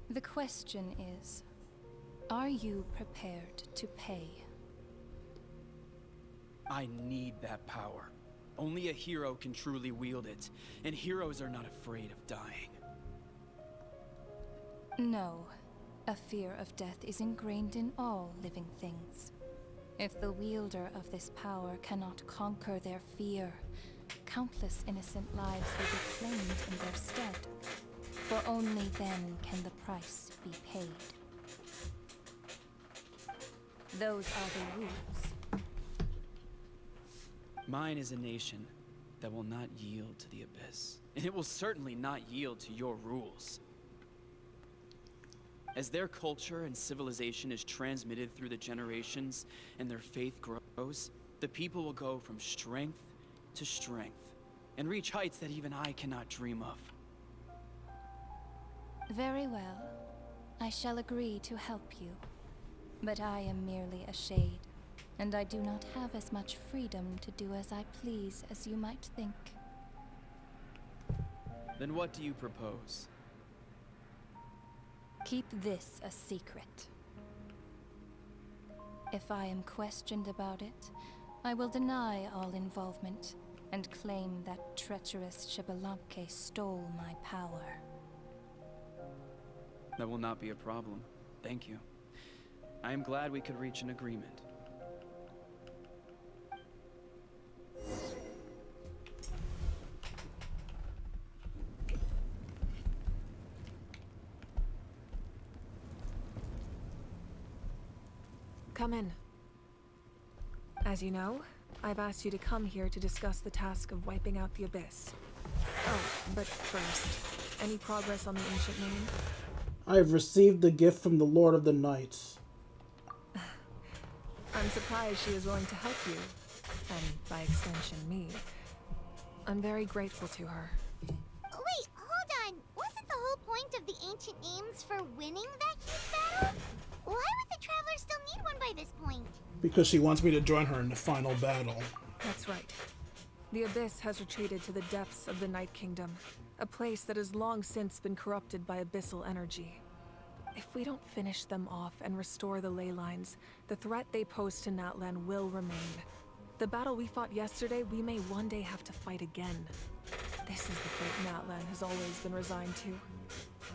[SPEAKER 22] The question is, are you prepared to pay?
[SPEAKER 9] I need that power. Only a hero can truly wield it, and heroes are not afraid of dying.
[SPEAKER 22] No. A fear of death is ingrained in all living things. If the wielder of this power cannot conquer their fear, countless innocent lives will be claimed in their stead. For only then can the price be paid. Those are the rules.
[SPEAKER 9] Mine is a nation that will not yield to the Abyss, and it will certainly not yield to your rules. As their culture and civilization is transmitted through the generations and their faith grows, the people will go from strength to strength and reach heights that even I cannot dream of.
[SPEAKER 22] Very well. I shall agree to help you. But I am merely a shade, and I do not have as much freedom to do as I please as you might think.
[SPEAKER 9] Then what do you propose?
[SPEAKER 22] Keep this a secret. If I am questioned about it, I will deny all involvement and claim that treacherous Xbalanque stole my power.
[SPEAKER 9] That will not be a problem. Thank you. I am glad we could reach an agreement.
[SPEAKER 1] Come in. As you know, I've asked you to come here to discuss the task of wiping out the Abyss. Oh, but first, any progress on the ancient name?
[SPEAKER 2] I have received the gift from the Lord of the Night.
[SPEAKER 1] I'm surprised she is willing to help you, and by extension me. I'm very grateful to her.
[SPEAKER 5] Wait, hold on. Wasn't the whole point of the ancient names for winning that huge battle? Why would the Traveler still need one by this point?
[SPEAKER 2] Because she wants me to join her in the final battle.
[SPEAKER 1] That's right. The Abyss has retreated to the depths of the Night Kingdom, a place that has long since been corrupted by abyssal energy. If we don't finish them off and restore the ley lines, the threat they pose to Natlan will remain. The battle we fought yesterday, we may one day have to fight again. This is the fate Natlan has always been resigned to.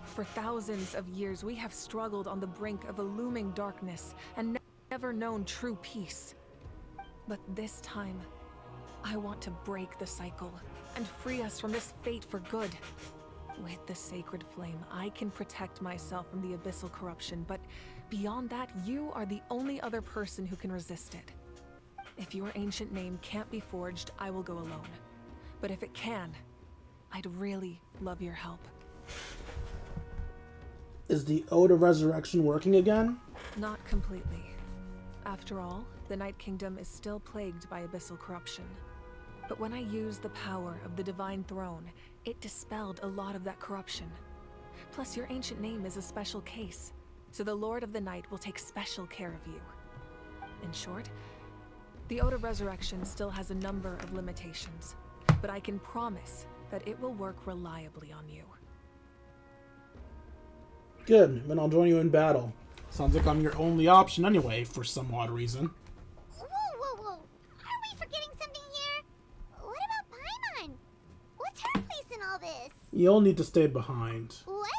[SPEAKER 1] For thousands of years, we have struggled on the brink of a looming darkness and never known true peace. But this time, I want to break the cycle and free us from this fate for good. With the sacred flame, I can protect myself from the abyssal corruption, but beyond that, you are the only other person who can resist it. If your ancient name can't be forged, I will go alone. But if it can, I'd really love your help.
[SPEAKER 2] Is the Ode of Resurrection working again?
[SPEAKER 1] Not completely. After all, the Night Kingdom is still plagued by abyssal corruption. But when I used the power of the Divine Throne, it dispelled a lot of that corruption. Plus, your ancient name is a special case, so the Lord of the Night will take special care of you. In short, the Ode of Resurrection still has a number of limitations, but I can promise that it will work reliably on you.
[SPEAKER 2] Good, then I'll join you in battle. Sounds like I'm your only option anyway, for some odd reason.
[SPEAKER 5] Whoa. Are we forgetting something here? What about Paimon? What's her place in all this?
[SPEAKER 2] You'll need to stay behind.
[SPEAKER 5] What?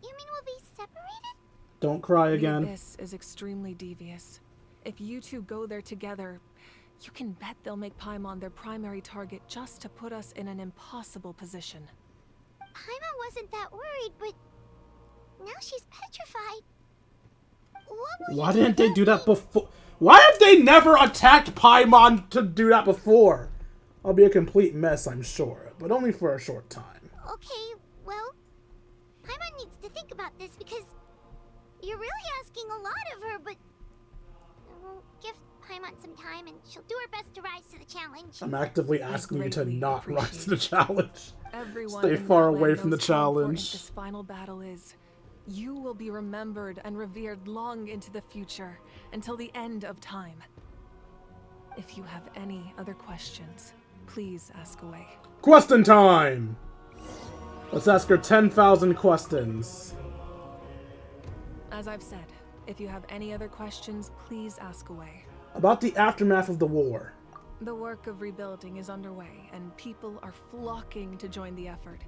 [SPEAKER 5] You mean we'll be separated?
[SPEAKER 2] Don't cry again.
[SPEAKER 1] The Abyss is extremely devious. If you two go there together, you can bet they'll make Paimon their primary target just to put us in an impossible position.
[SPEAKER 5] Paimon wasn't that worried, but now she's petrified.
[SPEAKER 2] Why didn't they do that before? Why have they never attacked Paimon to do that before? I'll be a complete mess, I'm sure, but only for a short time.
[SPEAKER 5] Okay, well, Paimon needs to think about this because you're really asking a lot of her, but we'll give Paimon some time and she'll do her best to rise to the challenge.
[SPEAKER 2] I'm actively asking you to not rise to the challenge.
[SPEAKER 1] Everyone
[SPEAKER 2] Stay
[SPEAKER 1] in
[SPEAKER 2] far
[SPEAKER 1] Natlan
[SPEAKER 2] away from the
[SPEAKER 1] knows how important
[SPEAKER 2] challenge.
[SPEAKER 1] This final battle is. You will be remembered and revered long into the future, until the end of time. If you have any other questions, please ask away.
[SPEAKER 2] Question time! Let's ask her 10,000 questions.
[SPEAKER 1] As I've said, if you have any other questions, please ask away.
[SPEAKER 2] About the aftermath of the war.
[SPEAKER 1] The work of rebuilding is underway, and people are flocking to join the effort.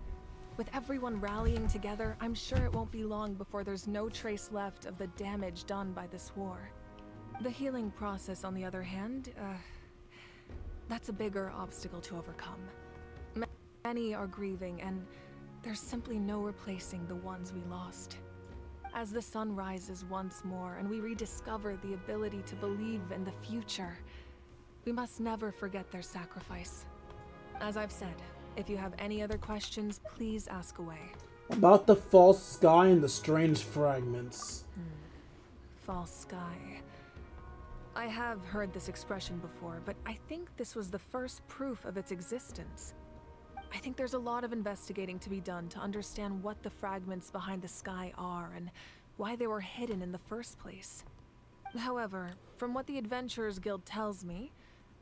[SPEAKER 1] With everyone rallying together, I'm sure it won't be long before there's no trace left of the damage done by this war. The healing process, on the other hand, that's a bigger obstacle to overcome. Many are grieving, and there's simply no replacing the ones we lost. As the sun rises once more and we rediscover the ability to believe in the future, we must never forget their sacrifice. As I've said, if you have any other questions, please ask away.
[SPEAKER 2] About the false sky and the strange fragments.
[SPEAKER 1] False sky. I have heard this expression before, but I think this was the first proof of its existence. I think there's a lot of investigating to be done to understand what the fragments behind the sky are and why they were hidden in the first place. However, from what the Adventurers Guild tells me,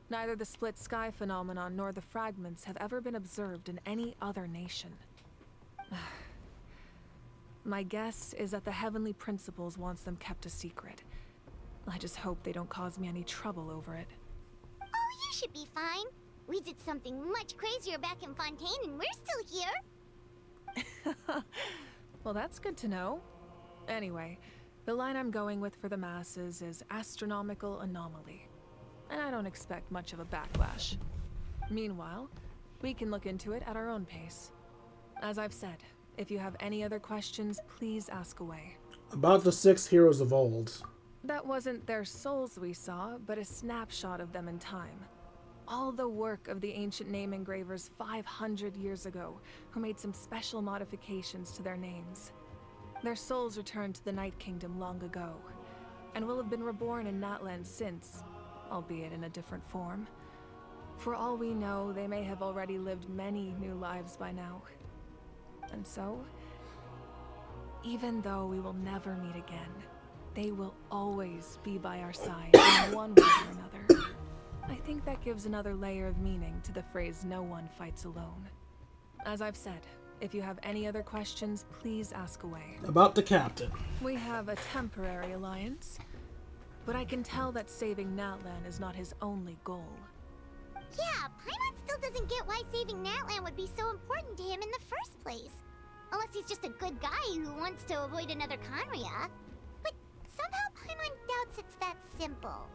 [SPEAKER 1] neither the split sky phenomenon nor the fragments have ever been observed in any other nation. My guess is that the Heavenly Principles wants them kept a secret. I just hope they don't cause me any trouble over it.
[SPEAKER 5] Oh, you should be fine. We did something much crazier back in Fontaine and we're still here.
[SPEAKER 1] Well, that's good to know. Anyway, the line I'm going with for the masses is astronomical anomaly. And I don't expect much of a backlash. Meanwhile, we can look into it at our own pace. As I've said, if you have any other questions, please ask away.
[SPEAKER 2] About the 6 heroes of old.
[SPEAKER 1] That wasn't their souls we saw, but a snapshot of them in time. All the work of the ancient name engravers 500 years ago, who made some special modifications to their names. Their souls returned to the Night Kingdom long ago, and will have been reborn in Natlan since, albeit in a different form. For all we know, they may have already lived many new lives by now. And so, even though we will never meet again, they will always be by our side in one way or another. I think that gives another layer of meaning to the phrase, "No one fights alone." As I've said, if you have any other questions, please ask away.
[SPEAKER 2] About the captain.
[SPEAKER 1] We have a temporary alliance, but I can tell that saving Natlan is not his only goal.
[SPEAKER 5] Yeah, Paimon still doesn't get why saving Natlan would be so important to him in the first place. Unless he's just a good guy who wants to avoid another Conria. But somehow Paimon doubts it's that simple.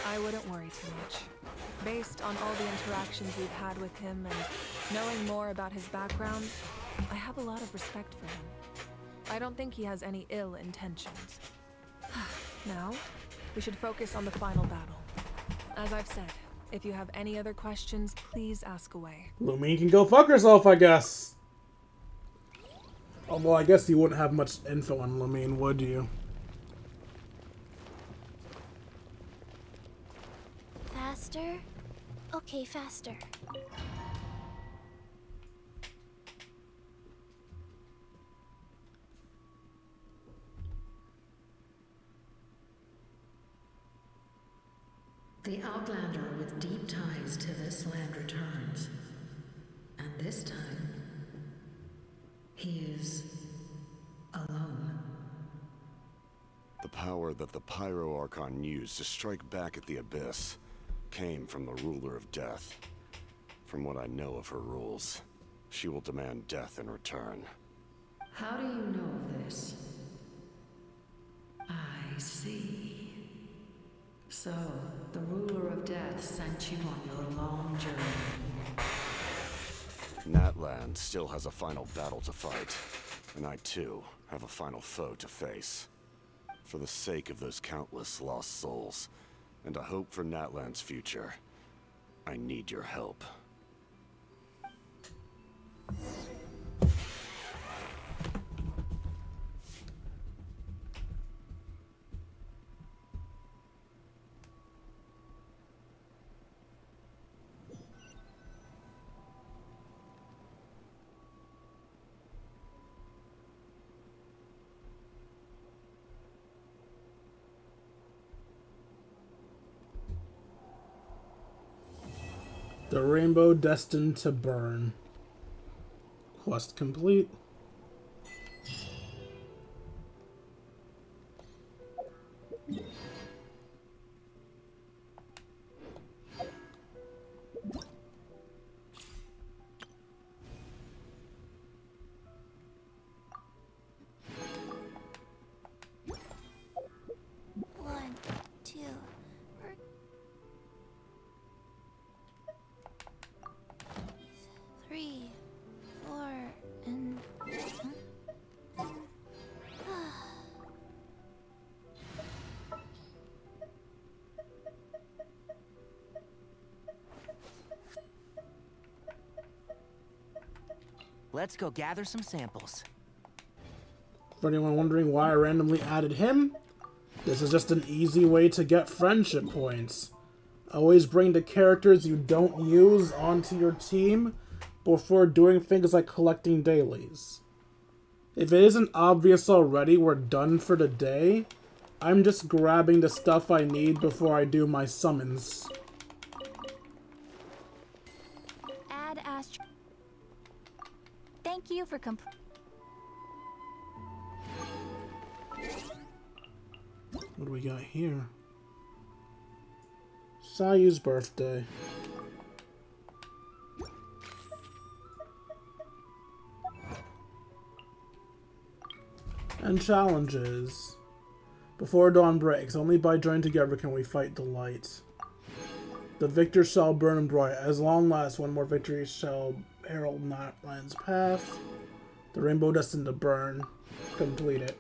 [SPEAKER 1] I wouldn't worry too much. Based on all the interactions we've had with him and knowing more about his background, I have a lot of respect for him. I don't think he has any ill intentions. Now, we should focus on the final battle. As I've said, if you have any other questions, please ask away.
[SPEAKER 2] Lumine can go fuck herself, I guess. Although I guess you wouldn't have much info on Lumine, would you?
[SPEAKER 15] Faster? Okay, faster.
[SPEAKER 6] The Outlander with deep ties to this land returns. And this time, he is alone.
[SPEAKER 8] The power that the Pyro Archon used to strike back at the Abyss came from the Ruler of Death. From what I know of her rules, she will demand death in return.
[SPEAKER 6] How do you know of this? I see. So, the Ruler of Death sent you on your long journey.
[SPEAKER 8] Natlan still has a final battle to fight, and I too have a final foe to face. For the sake of those countless lost souls, and a hope for Natlan's future, I need your help.
[SPEAKER 2] The Rainbow Destined to Burn. Quest complete.
[SPEAKER 5] One, two, three, four, and...
[SPEAKER 12] Let's go gather some samples.
[SPEAKER 2] For anyone wondering why I randomly added him, this is just an easy way to get friendship points. Always bring the characters you don't use onto your team before doing things like collecting dailies. If it isn't obvious already we're done for the day, I'm just grabbing the stuff I need before I do my summons.
[SPEAKER 15] Add Astro. Thank you for
[SPEAKER 2] What do we got here? Sayu's birthday. And challenges. Before dawn breaks, only by joining together can we fight the light. The victor shall burn bright. As long last, one more victory shall herald Natlan's path. The Rainbow Destined to Burn. Complete it.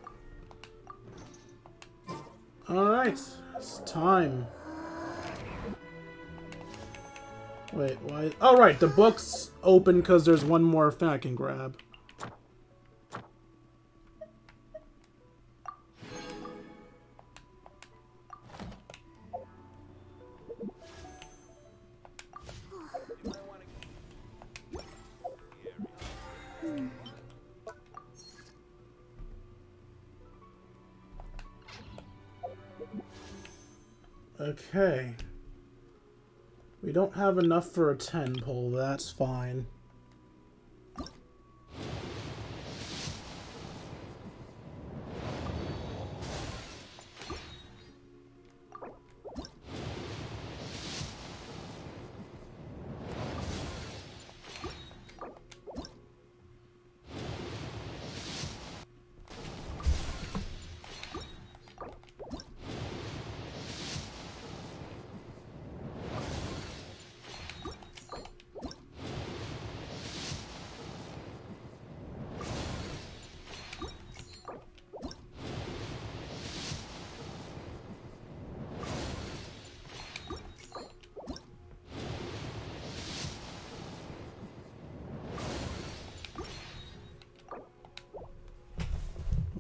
[SPEAKER 2] Alright, it's time. Wait, why? Oh, right, the book's open because there's one more thing I can grab. Okay. We don't have enough for a 10 pull, that's fine.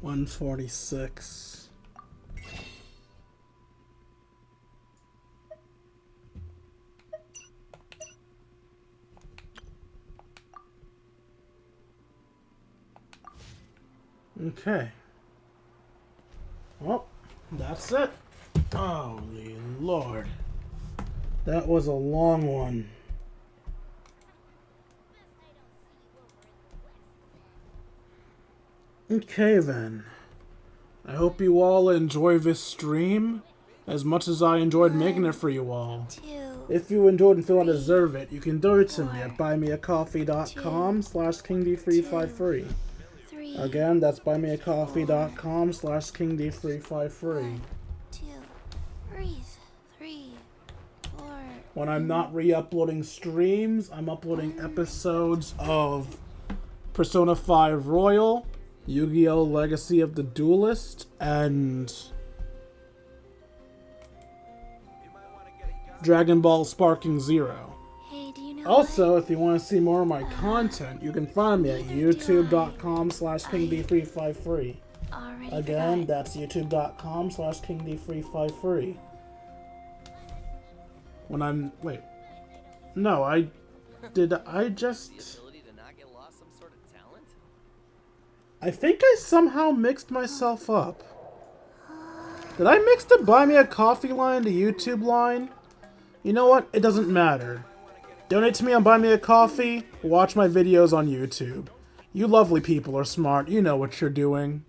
[SPEAKER 2] $146. Okay. Well, that's it. Holy Lord. That was a long one. Okay then. I hope you all enjoy this stream as much as I enjoyed making it for you all. If you enjoyed and feel I deserve it, you can donate to me at buymeacoffee.com/KingD353. Again, that's buymeacoffee.com/KingD353. When I'm not re-uploading streams, I'm uploading episodes of Persona 5 Royal, Yu-Gi-Oh! Legacy of the Duelist, and Dragon Ball Sparking Zero. Also, if you want to see more of my content, you can find me at youtube.com/KingD353. Again, that's youtube.com/KingD353. When I'm... Wait. No, I just... I think I somehow mixed myself up. Did I mix the Buy Me a Coffee line to YouTube line? You know what? It doesn't matter. Donate to me on Buy Me a Coffee, watch my videos on YouTube. You lovely people are smart, you know what you're doing.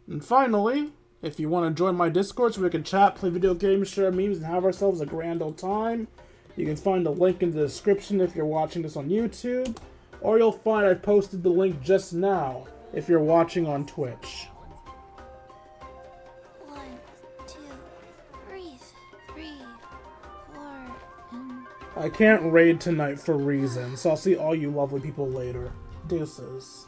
[SPEAKER 2] And finally, if you want to join my Discord so we can chat, play video games, share memes, and have ourselves a grand old time, you can find the link in the description if you're watching this on YouTube, or you'll find I posted the link just now if you're watching on Twitch.
[SPEAKER 5] 1, 2, breathe, 3, 4, and...
[SPEAKER 2] I can't raid tonight for reasons, so I'll see all you lovely people later. Deuces.